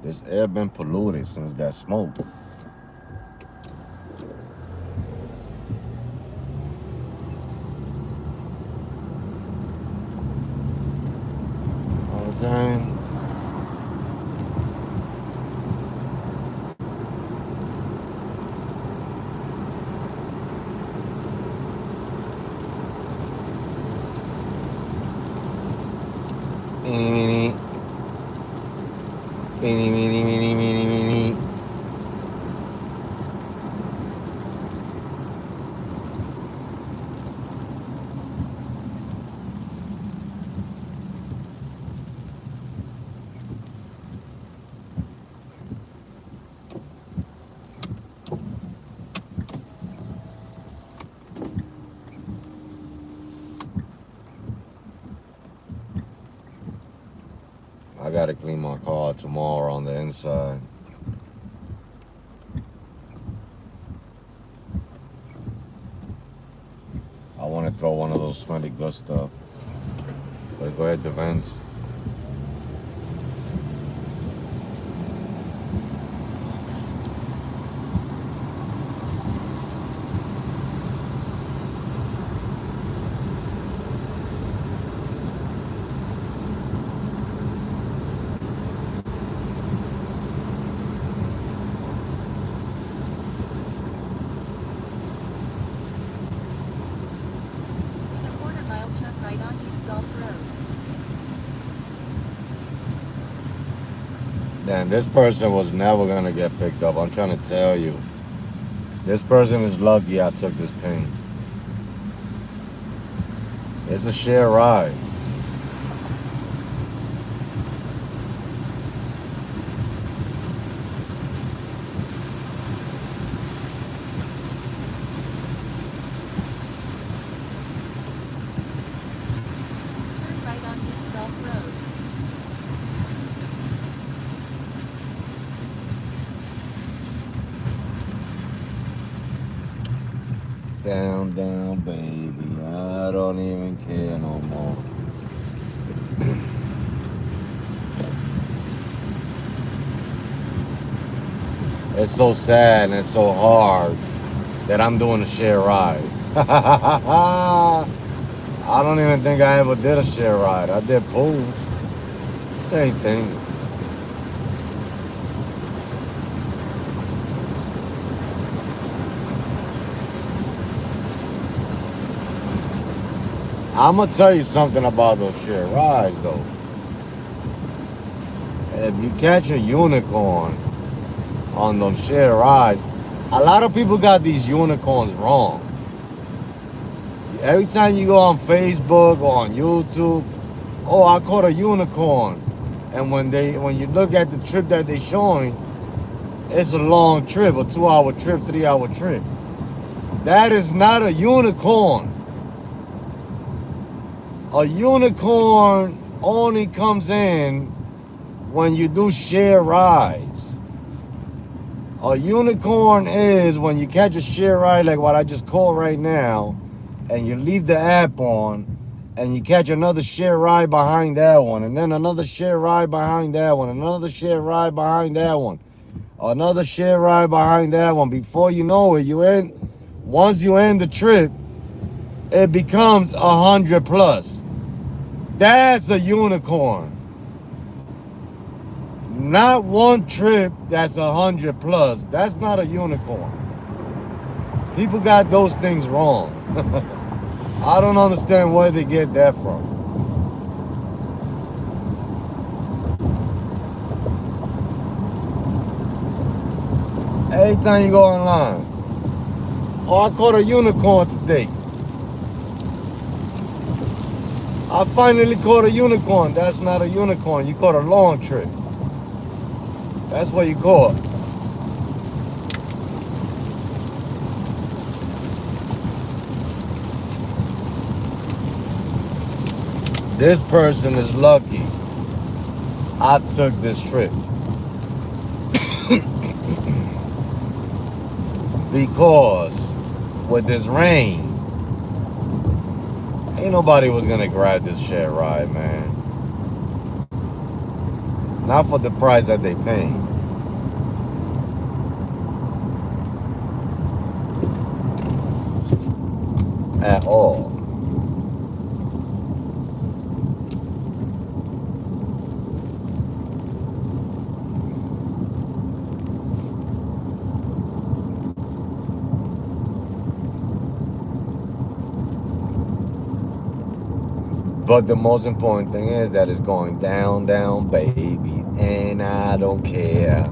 This air been polluted since that smoke. All the time. Meeny. I gotta clean my car tomorrow on the inside. I want to throw one of those smelly good stuff. Let's go ahead to vents. Golf Road. Damn, this person was never gonna get picked up. I'm trying to tell you. This person is lucky I took this ping. It's a share ride. Turn right on East Golf Road. Down, down, baby. I don't even care no more. It's so sad and it's so hard that I'm doing a share ride. I don't even think I ever did a share ride. I did pools. Same thing. I'm gonna tell you something about those share rides though. If you catch a unicorn on those share rides, a lot of people got these unicorns wrong. Every time you go on Facebook or on YouTube, oh, I caught a unicorn. And when you look at the trip that they're showing, it's a long trip, a 2-hour trip, 3-hour trip. That is not a unicorn. A unicorn only comes in when you do share rides. A unicorn is when you catch a share ride like what I just called right now, and you leave the app on, and you catch another share ride behind that one, and then another share ride behind that one, another share ride behind that one, another share ride behind that one. Before you know it, once you end the trip, it becomes 100 plus. That's a unicorn. Not one trip that's 100 plus. That's not a unicorn. People got those things wrong. I don't understand where they get that from. Every time you go online, oh, I caught a unicorn today. I finally caught a unicorn. That's not a unicorn. You caught a long trip. That's what you caught. This person is lucky I took this trip. Because with this rain, ain't nobody was gonna grab this share ride, man. Not for the price that they paying. At all. But the most important thing is that it's going down, down, baby, and I don't care.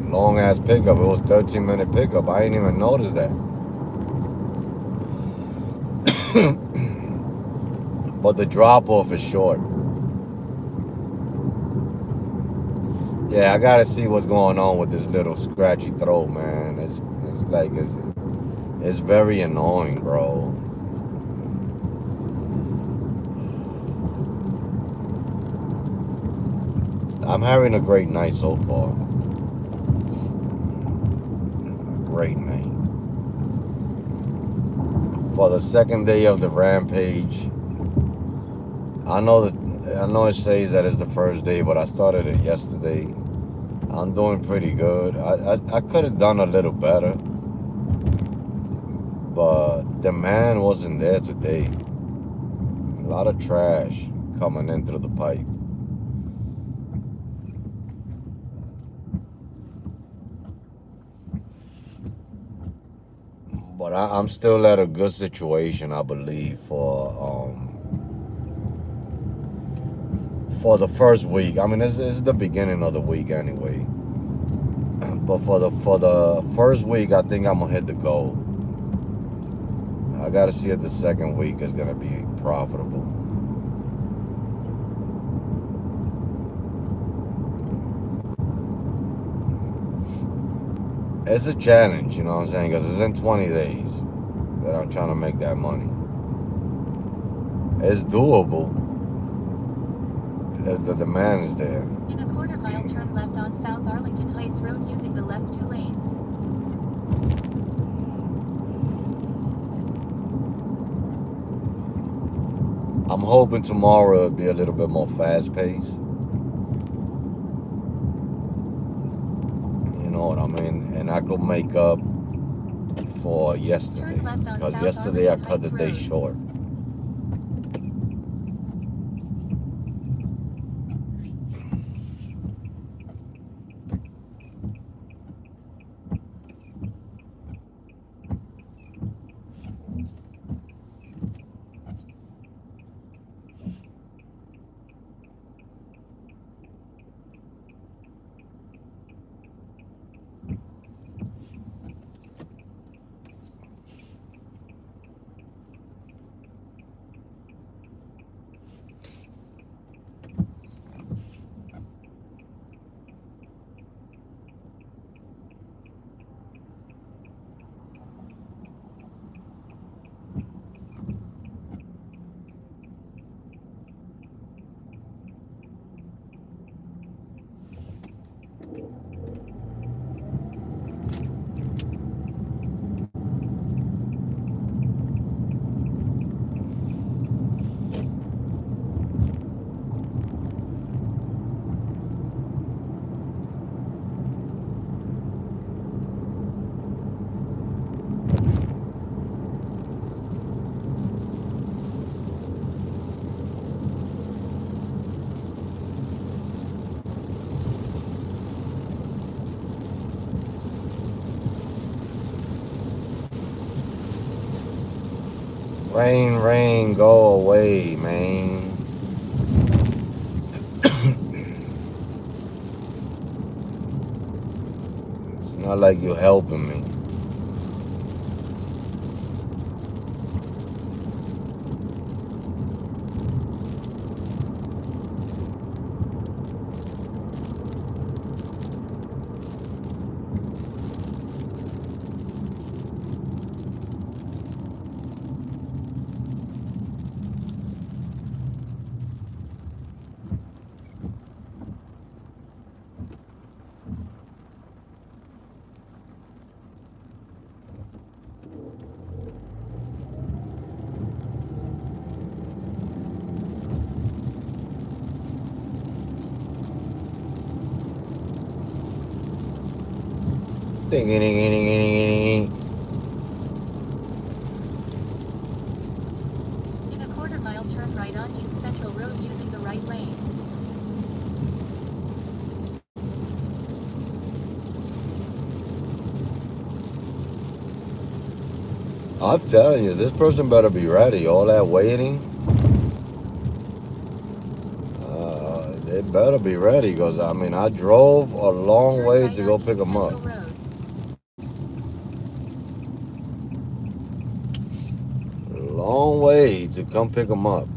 Long ass pickup. It was 13-minute pickup. I didn't even notice that. But the drop off is short. Yeah, I gotta see what's going on with this little scratchy throat, man. It's very annoying, bro. I'm having a great night so far. A great night. For the second day of the Rampage, I know it says that it's the first day, but I started it yesterday. I'm doing pretty good. I could have done a little better, but the man wasn't there today. A lot of trash coming in through the pipe. I'm still at a good situation, I believe, for the first week. I mean, it's the beginning of the week anyway. But for the first week, I think I'm gonna hit the goal. I gotta see if the second week is gonna be profitable. It's a challenge, you know what I'm saying? Because it's in 20 days that I'm trying to make that money. It's doable if the demand is there. In a quarter-mile, turn left on South Arlington Heights Road using the left 2 lanes. I'm hoping tomorrow it'll be a little bit more fast-paced. You know what I mean? And I could make up for yesterday. Turn left on Because South yesterday I Arlington cut the Heights day Road. short. Rain, rain, go away, man. It's not like you're helping me. Ding, ding, ding, ding, ding, ding. In a quarter-mile, turn right on East Central Road using the right lane. I'm telling you, this person better be ready. All that waiting, they better be ready. Because, I mean, I drove a long Turn way right to go on pick East them up. Central Road. Long way to come pick them up.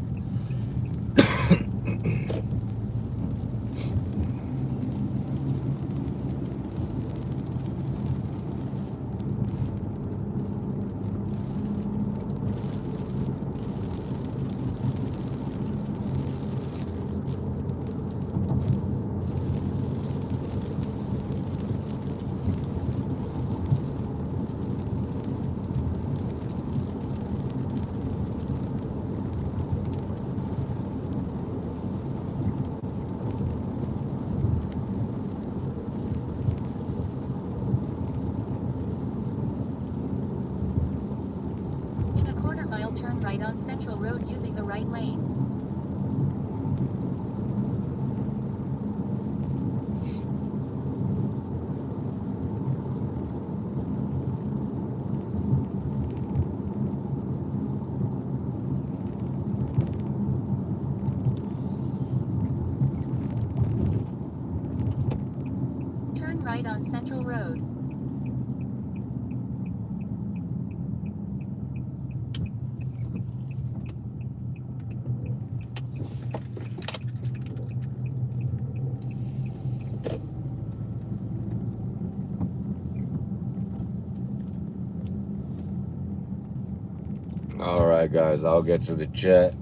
In a quarter-mile, turn right on Central Road using the right lane. Road. All right, guys, I'll get to the chat.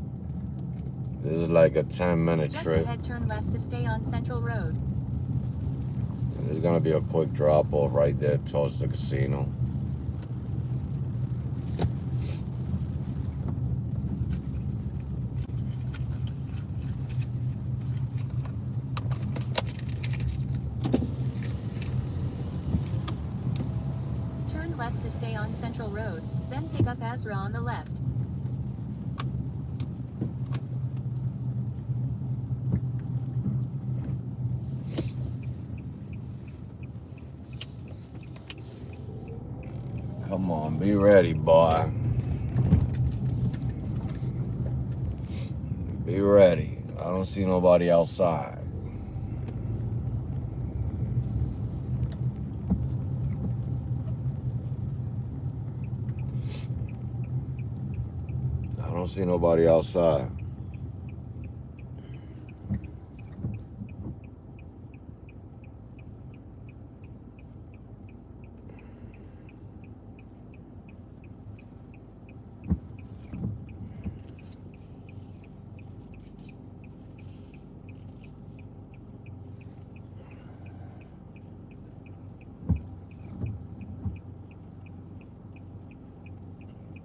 This is like a 10-minute Just trip. ahead, turn left to stay on Central Road. There's gonna be a quick drop off right there towards the casino. Turn left to stay on Central Road, then pick up Azra on the left. Come on, be ready, boy. Be ready. I don't see nobody outside. I don't see nobody outside.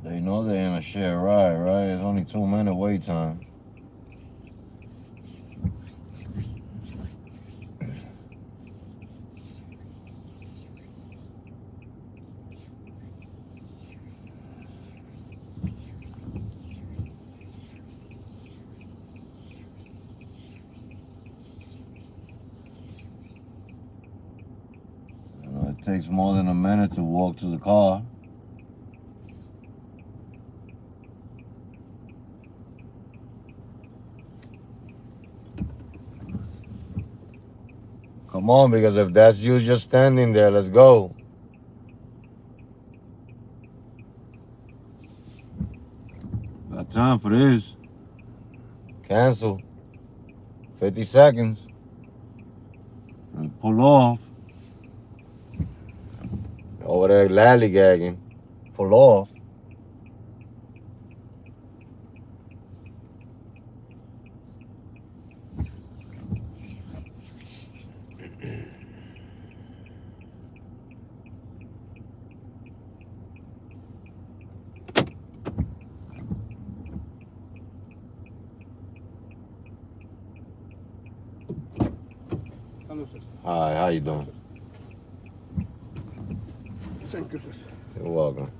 They know they're in a shared ride, right? It's only 2-minute wait time. It takes more than a minute to walk to the car. Come on, because if that's you just standing there, let's go. Got time for this. Cancel. 50 seconds. And pull off. Over there lollygagging. Pull off. Hello, sir. Hi, how you doing? Thank you, sir. You're welcome.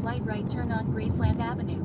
slight right turn on Graceland Avenue.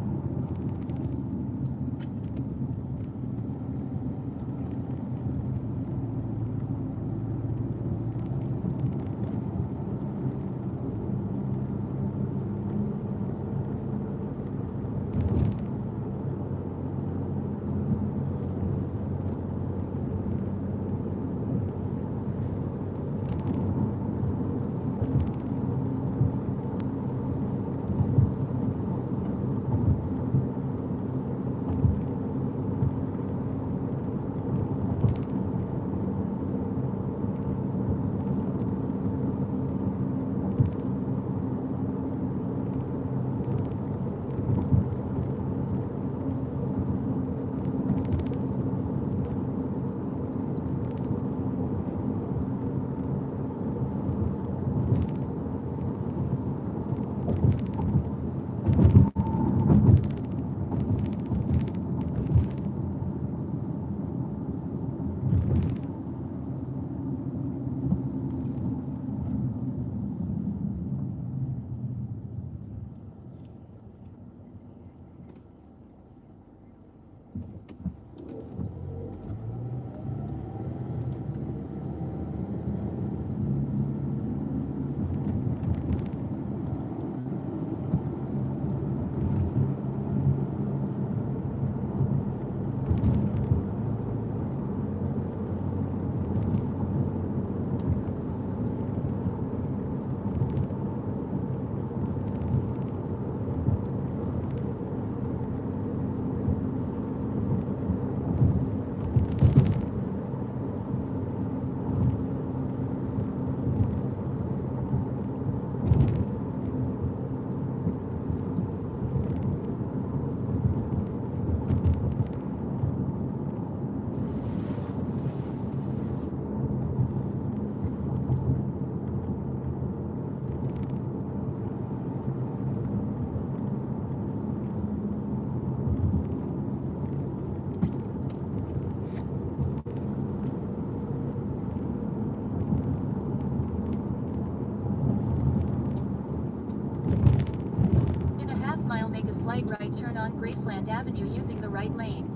In a half mile, make a slight right turn on Graceland Avenue using the right lane.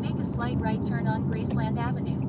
Make a slight right turn on Graceland Avenue.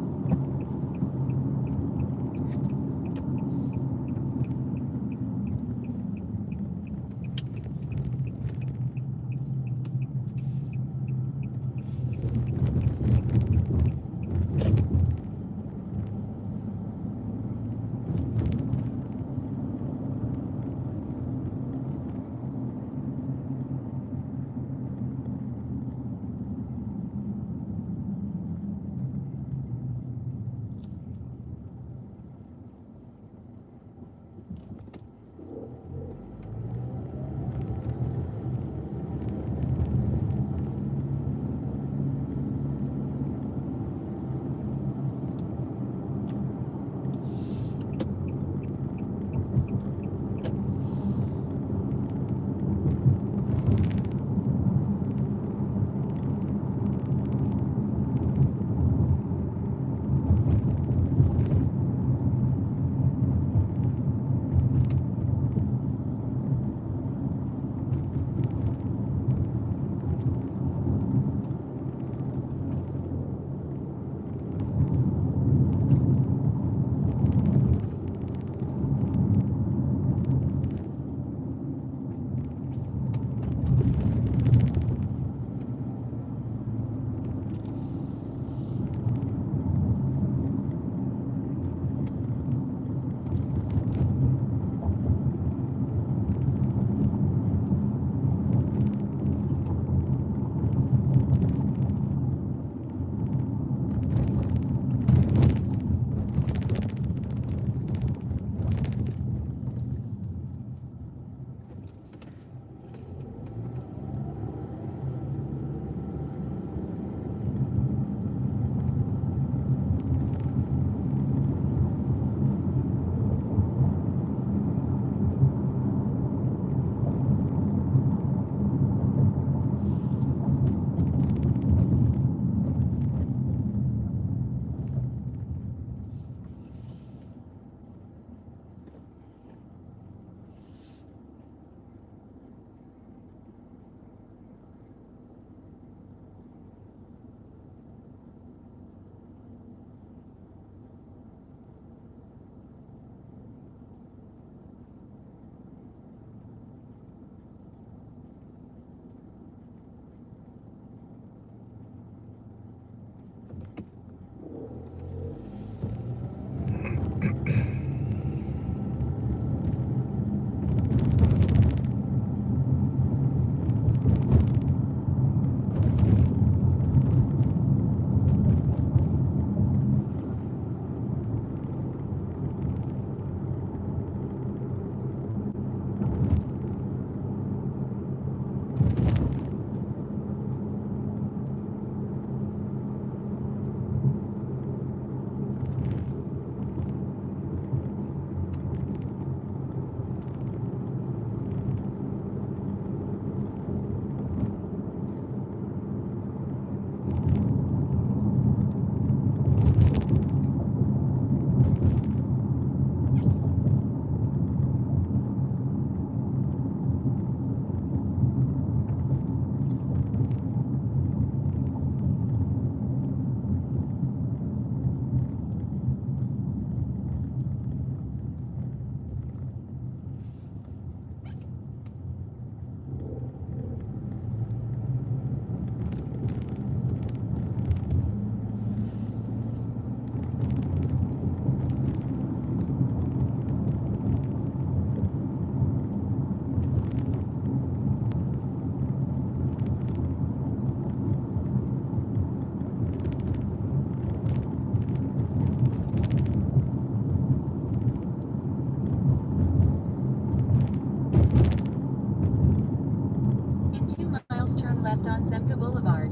on Zemka Boulevard.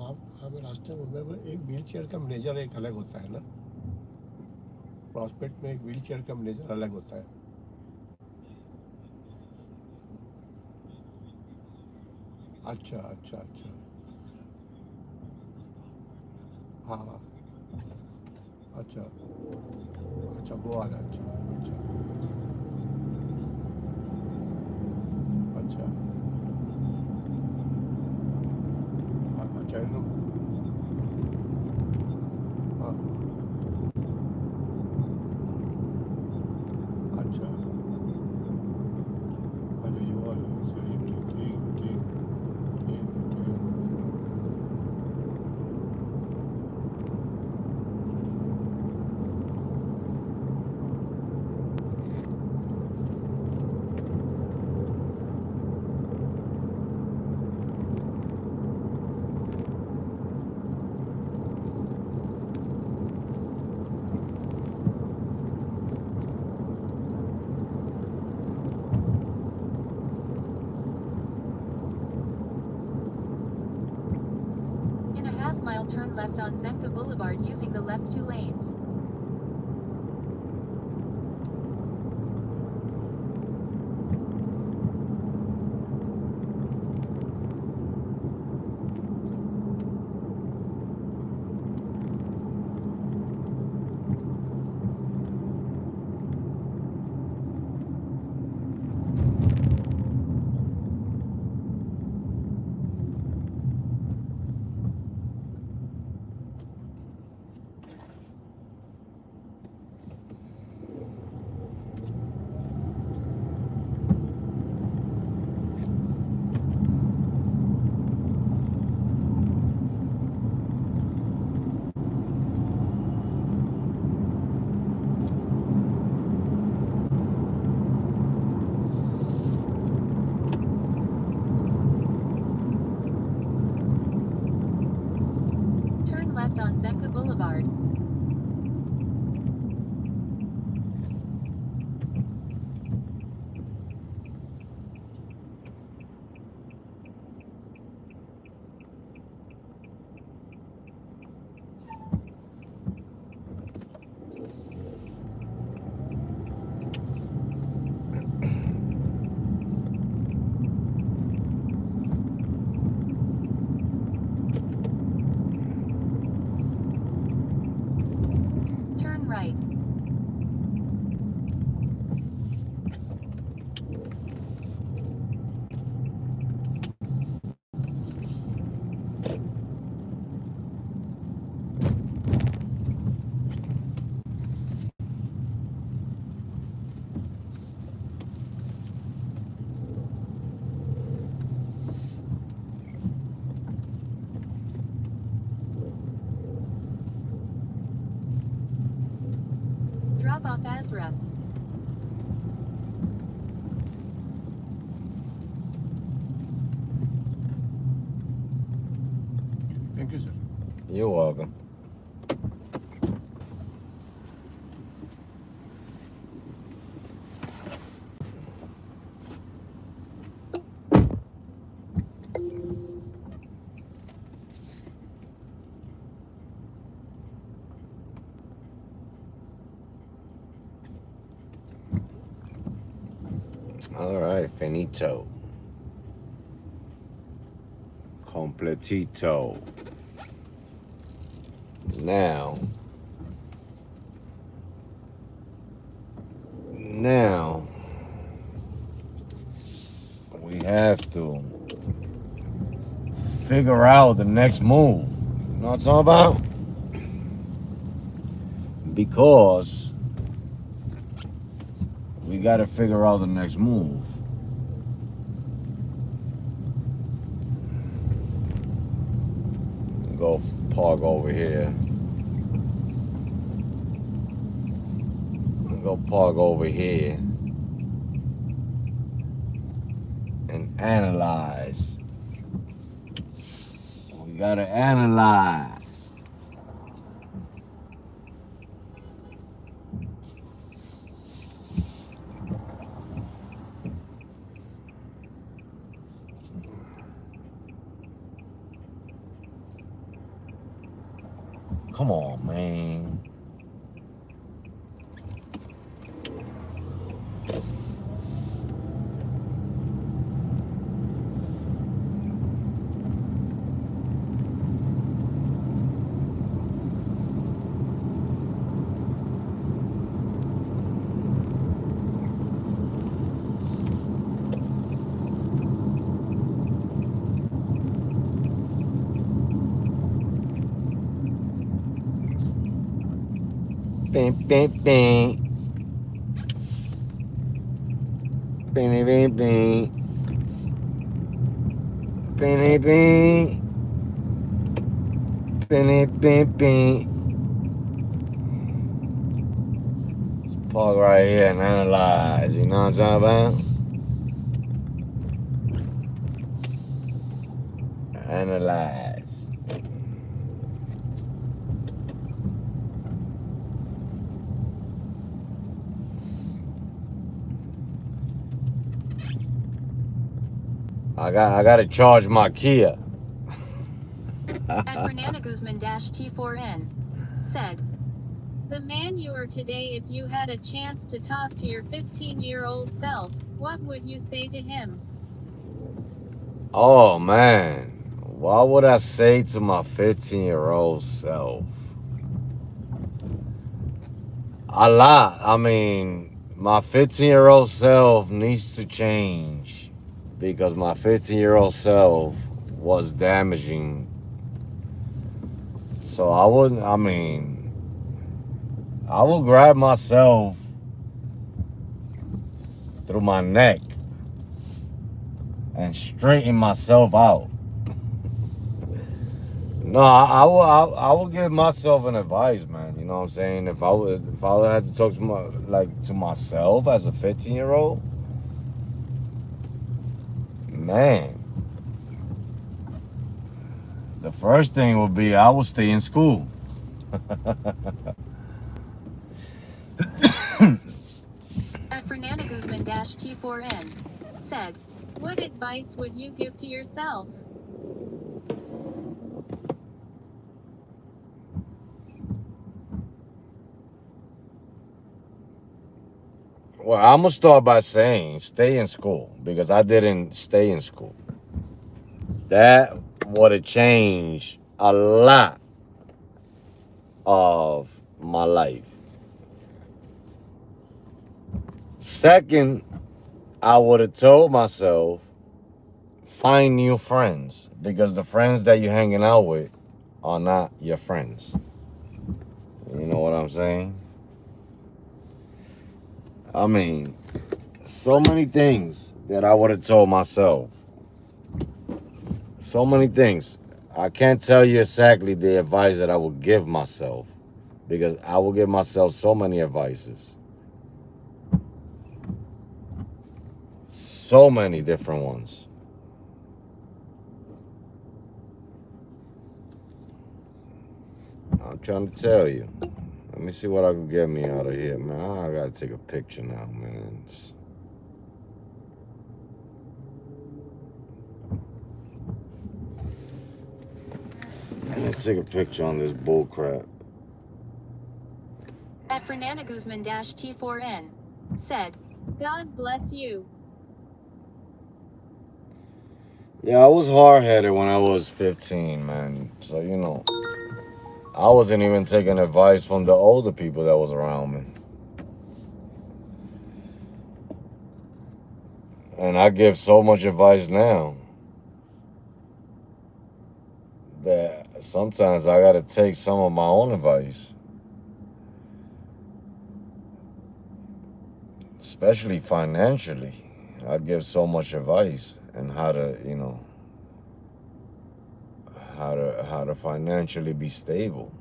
आप हमें रास्ते में एक wheel chair का manager एक अलग होता है ना, प्रॉस्पेक्ट में एक व्हील चेयर का मैनेजर अलग होता है। अच्छा अच्छा अच्छा। हाँ हाँ। अच्छा अच्छा वो वाला। अच्छा अच्छा अच्छा अच्छा हाँ अच्छा अच्छा ये वाला सही। ठीक ठीक ठीक ठीक। In a half-mile, turn left on Zemka Boulevard using the left two lanes. Turn left on Zemka Boulevard. right. Drop off Azra. Thank you, sir. You're welcome. All right, finito. Completito. Now, we have to figure out the next move. You know what I'm talking about? Because we got to figure out the next move. Go park over here. Go park over here and analyze. We gotta analyze. Come on, man. Bing, bing, bing. Bing, bing, bing. Bing, bing. Bing, bing, bing. Let's park right here and analyze. You know what I'm talking about? Analyze. I gotta charge my Kia. At Fernanda Guzman-T4N said, the man you are today, if you had a chance to talk to your 15-year-old self, what would you say to him? Oh man, what would I say to my 15-year-old self? A lot. I mean, my 15-year-old self needs to change because my 15-year-old self was damaging. So I would grab myself through my neck and straighten myself out. No, I will give myself an advice, man. You know what I'm saying? If I had to talk to myself as a 15-year-old, man, the first thing would be I would stay in school. At Fernanda Guzman-T4N said, what advice would you give to yourself? Well, I'm gonna start by saying stay in school because I didn't stay in school. That would have changed a lot of my life. Second, I would have told myself, find new friends, because the friends that you're hanging out with are not your friends. You know what I'm saying? I mean, so many things that I would have told myself. So many things. I can't tell you exactly the advice that I would give myself, because I will give myself so many advices. So many different ones. I'm trying to tell you. Let me see what I can get me out of here, man. I gotta take a picture now, man. I'm gonna take a picture on this bull crap. At Fernanda Guzman T4N said, God bless you. Yeah, I was hard-headed when I was 15, man. So, you know, I wasn't even taking advice from the older people that was around me. And I give so much advice now that sometimes I gotta take some of my own advice. Especially financially. I give so much advice and how to, you know, how to financially be stable.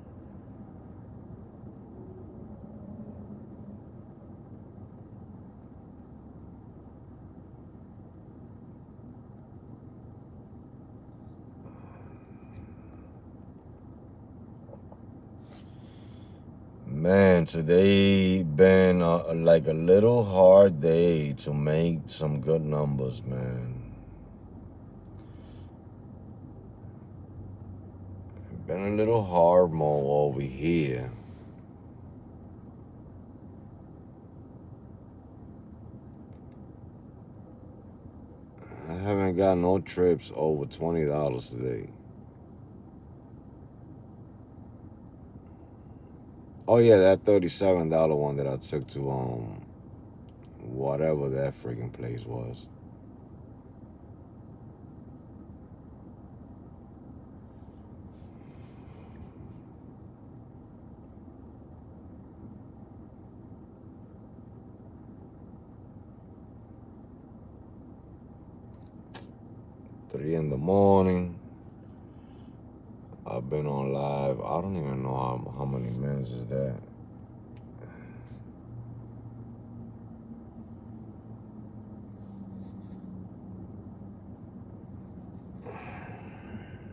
Man, today been like a little hard day to make some good numbers, man. Been a little hard more over here. I haven't got no trips over $20 today. Oh yeah, that $37 one that I took to whatever that freaking place was. Three in the morning. I've been on live. I don't even know how many minutes is that.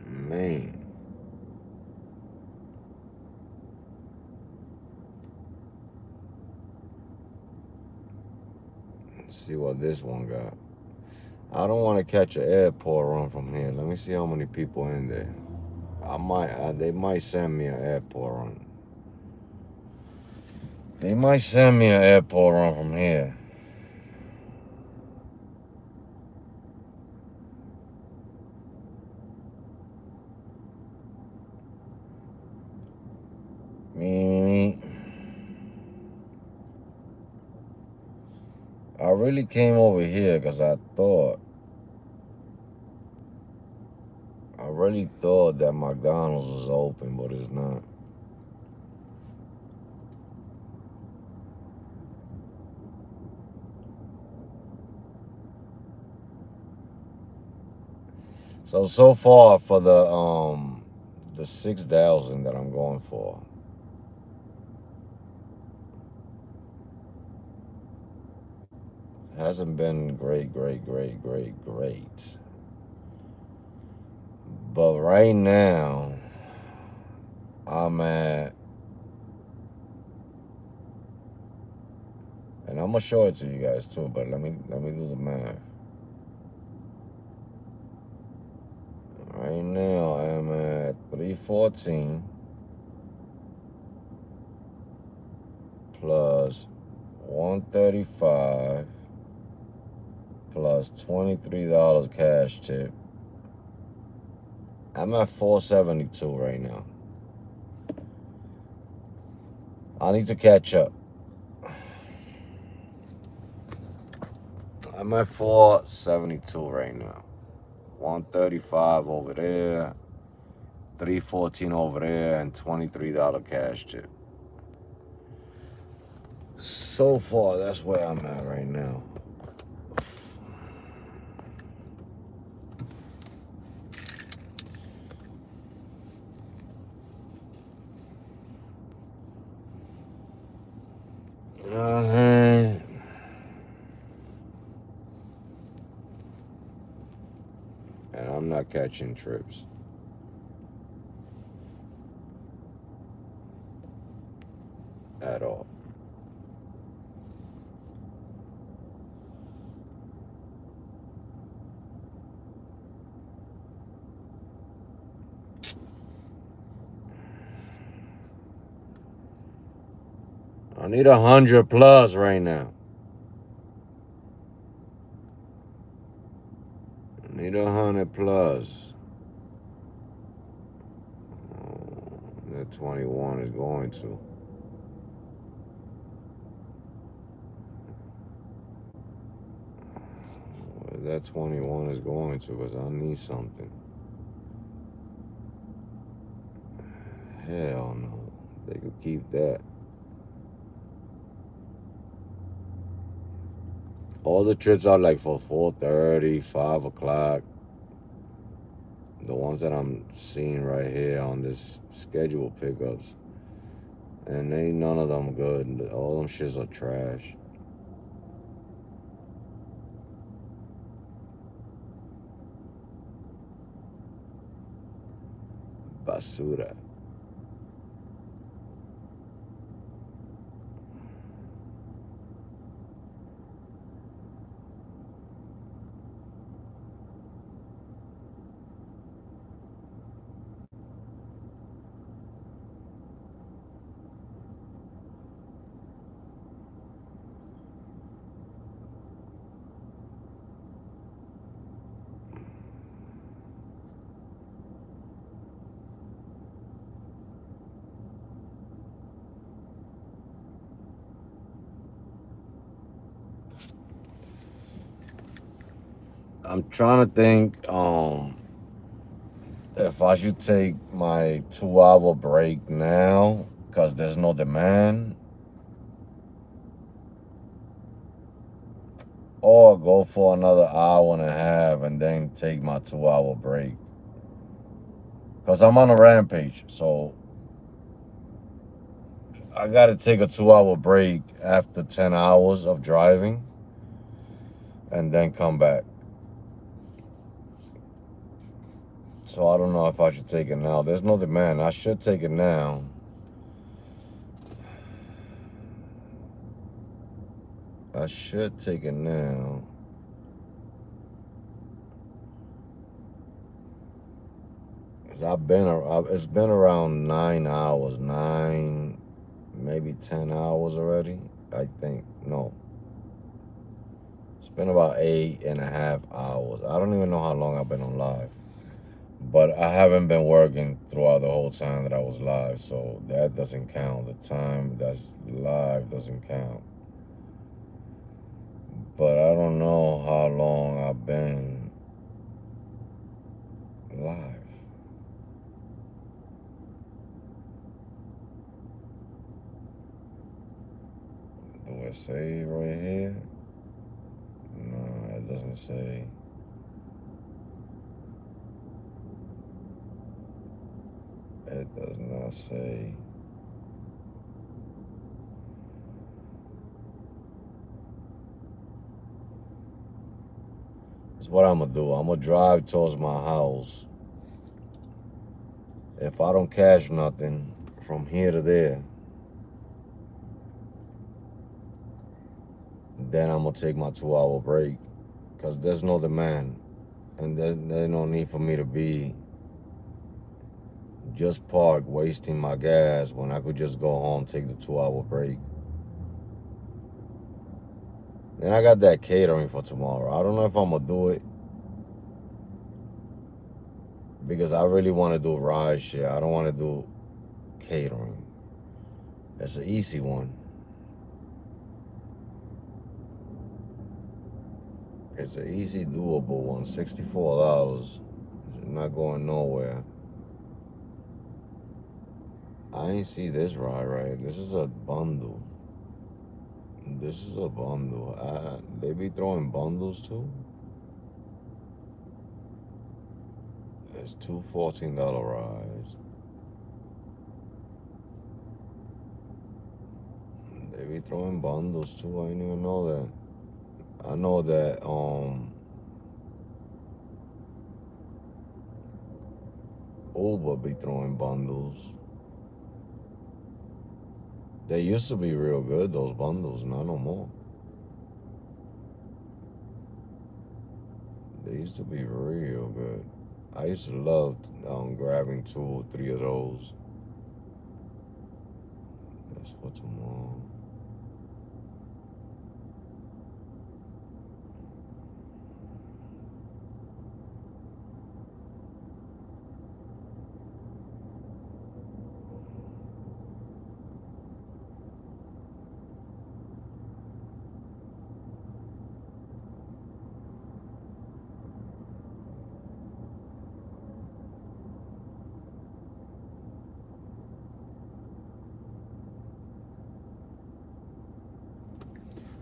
Man. Let's see what this one got. I don't want to catch an airport run from here. Let me see how many people in there. They might send me an airport run. They might send me an airport run from here. Me. I really came over here because I really thought that McDonald's was open, but it's not. So far for the 6,000 that I'm going for. Hasn't been great. But right now, I'm at, and I'm gonna show it to you guys too. But let me do the math. Right now, I'm at 314 plus 135 plus $23 cash tip. I'm at 472 right now. I need to catch up. I'm at 472 right now. 135 over there, 314 over there, and $23 cash tip. So far, that's where I'm at right now. You know what I'm saying? And I'm not catching trips. At all. I need 100 plus right now. I need 100 plus. Oh, that 21 is going to. That 21 is going to, because I need something. Hell no. They could keep that. All the trips are like for 4:30, 5 o'clock. The ones that I'm seeing right here on this scheduled pickups. And ain't none of them good. All them shits are trash. Basura. I'm trying to think if I should take my 2 hour break now because there's no demand, or go for another hour and a half and then take my 2 hour break. Because I'm on a rampage, so I gotta take a 2 hour break after 10 hours of driving and then come back. So I don't know if I should take it now. There's no demand. I should take it now. I should take it now. It's been around 9 hours, maybe 10 hours already. I think no, it's been about 8.5 hours. I don't even know how long I've been on live, but I haven't been working throughout the whole time that I was live, so that doesn't count. The time that's live doesn't count. But I don't know how long I've been live. Do it say right here? No, it doesn't say. It does not say. That's what I'm gonna do. I'm gonna drive towards my house. If I don't catch nothing from here to there, then I'm gonna take my 2 hour break, because there's no demand, and there's no need for me to be just parked wasting my gas when I could just go home, take the 2 hour break. Then I got that catering for tomorrow. I don't know if I'm gonna do it, because I really want to do ride share. I don't want to do catering. That's an easy one. It's an easy doable one. $64. It's not going nowhere. I ain't see this ride right. This is a bundle. This is a bundle. They be throwing bundles too. There's two $14 rides. They be throwing bundles too. I didn't even know that. I know that Uber be throwing bundles. They used to be real good, those bundles, not no more. They used to be real good. I used to love grabbing 2 or 3 of those. That's for tomorrow.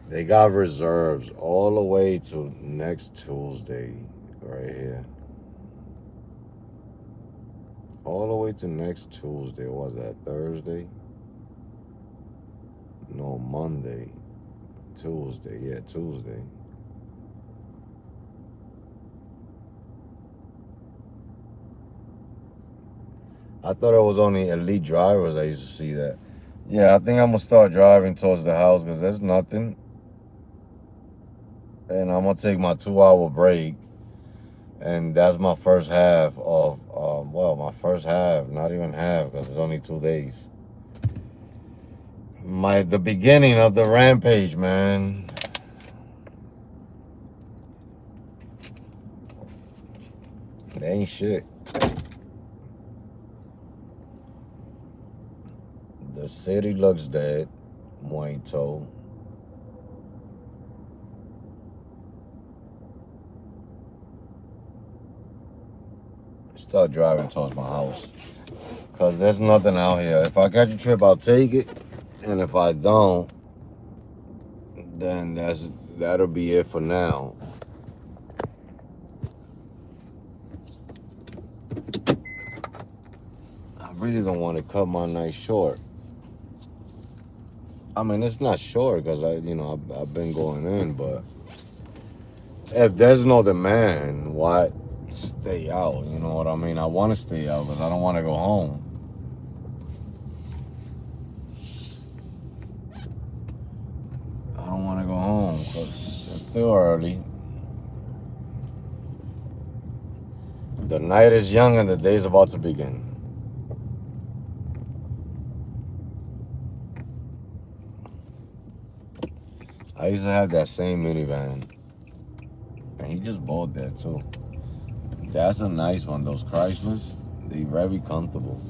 They got reserves all the way to next Tuesday, right here. All the way to next Tuesday. What was that, Thursday? No, Monday. Tuesday, yeah, Tuesday. I thought it was only elite drivers I used to see that. Yeah, I think I'm gonna start driving towards the house because there's nothing. And I'm gonna take my 2-hour break. And that's my first half of, my first half, not even half because it's only 2 days. The beginning of the Rampage, man. It ain't shit. The city looks dead. Muito. Start driving towards my house. Because there's nothing out here. If I catch a trip, I'll take it. And if I don't, then that'll be it for now. I really don't want to cut my night short. I mean, it's not short because I've been going in, but if there's no demand, why stay out? You know what I mean? I want to stay out because I don't want to go home. I don't want to go home because it's still early. The night is young and the day's about to begin. I used to have that same minivan. And he just bought that too. That's a nice one. Those Chryslers, they're very comfortable.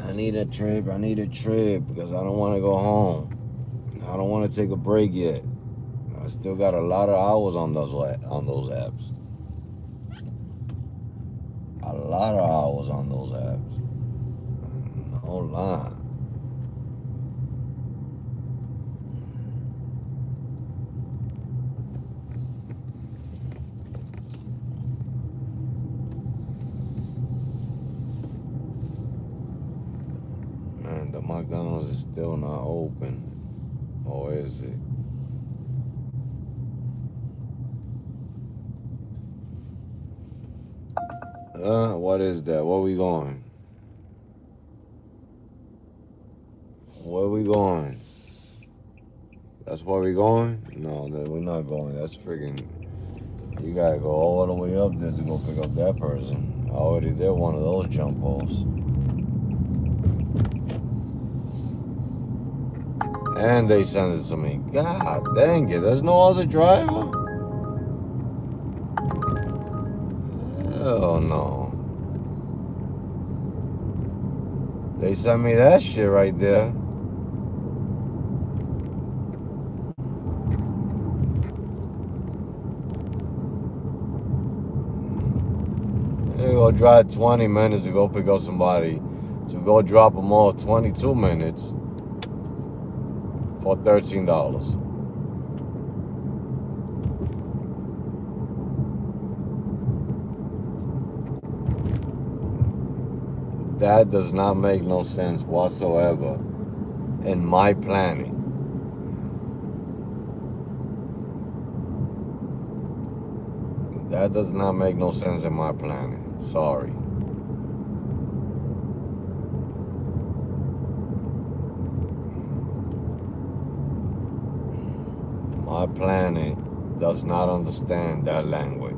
I need a trip because I don't want to go home. I don't want to take a break yet. I still got a lot of hours on those apps. A lot of hours on those apps. No lie. Man, the McDonald's is still not open. Or is it? What is that? Where we going? Where we going? That's where we going? No, we're not going. That's freaking... You gotta go all the way up there to go pick up that person. I already did one of those jump balls. And they sent it to me. God dang it, there's no other driver? Hell no. They sent me that shit right there. You go drive 20 minutes to go pick up somebody, to go drop them off 22 minutes for $13. That does not make no sense whatsoever in my planning. That does not make no sense in my planning. Sorry. My planet does not understand that language.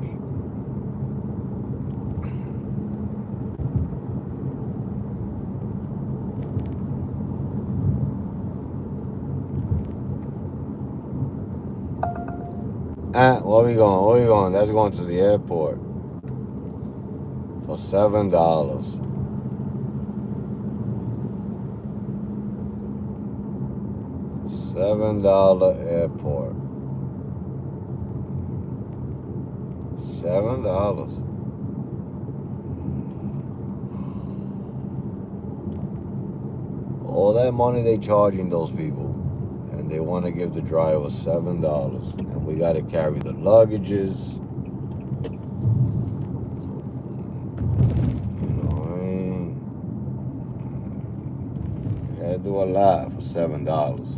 Where we going? Where we going? That's going to the airport for $7. $7 airport. $7. All that money they charging those people, and they want to give the driver $7, and we got to carry the luggages. You know what I mean? Got to do a lot for $7.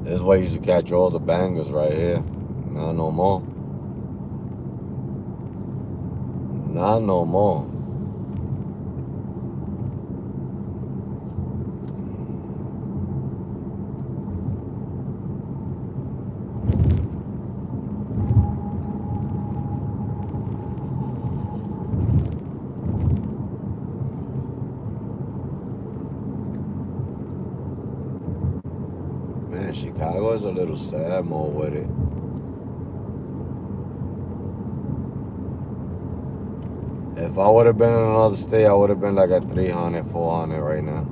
This is where you used to catch all the bangers right here. Not no more. Not no more. Man, Chicago is a little sad more with it. If I would have been in another state, I would have been like at 300, 400 right now.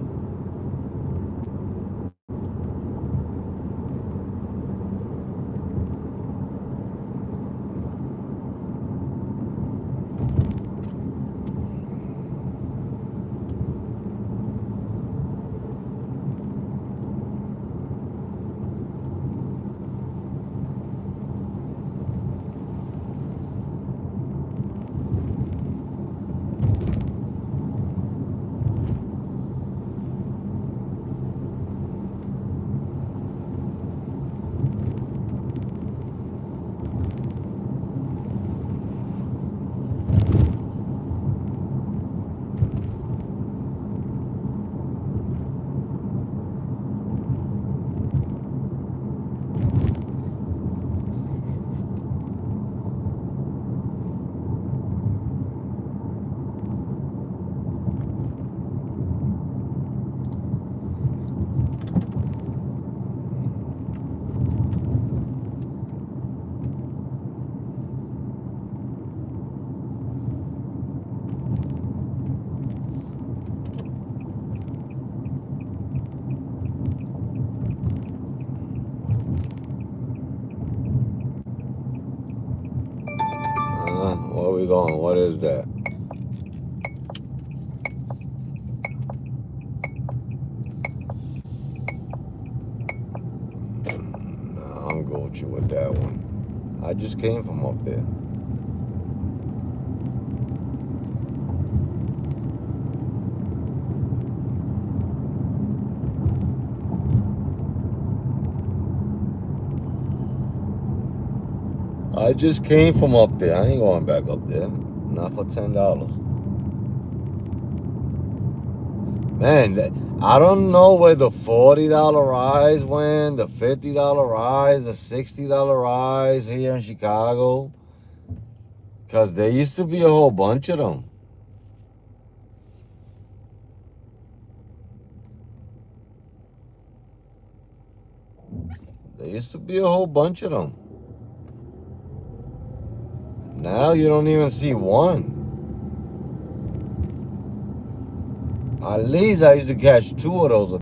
Where we going? What is that? Nah, I'm going with you with that one. I just came from up there. I just came from up there. I ain't going back up there. Not for $10. Man, I don't know where the $40 rise went, the $50 rise, the $60 rise here in Chicago. Because there used to be a whole bunch of them. There used to be a whole bunch of them. Now you don't even see one. At least I used to catch 2 of those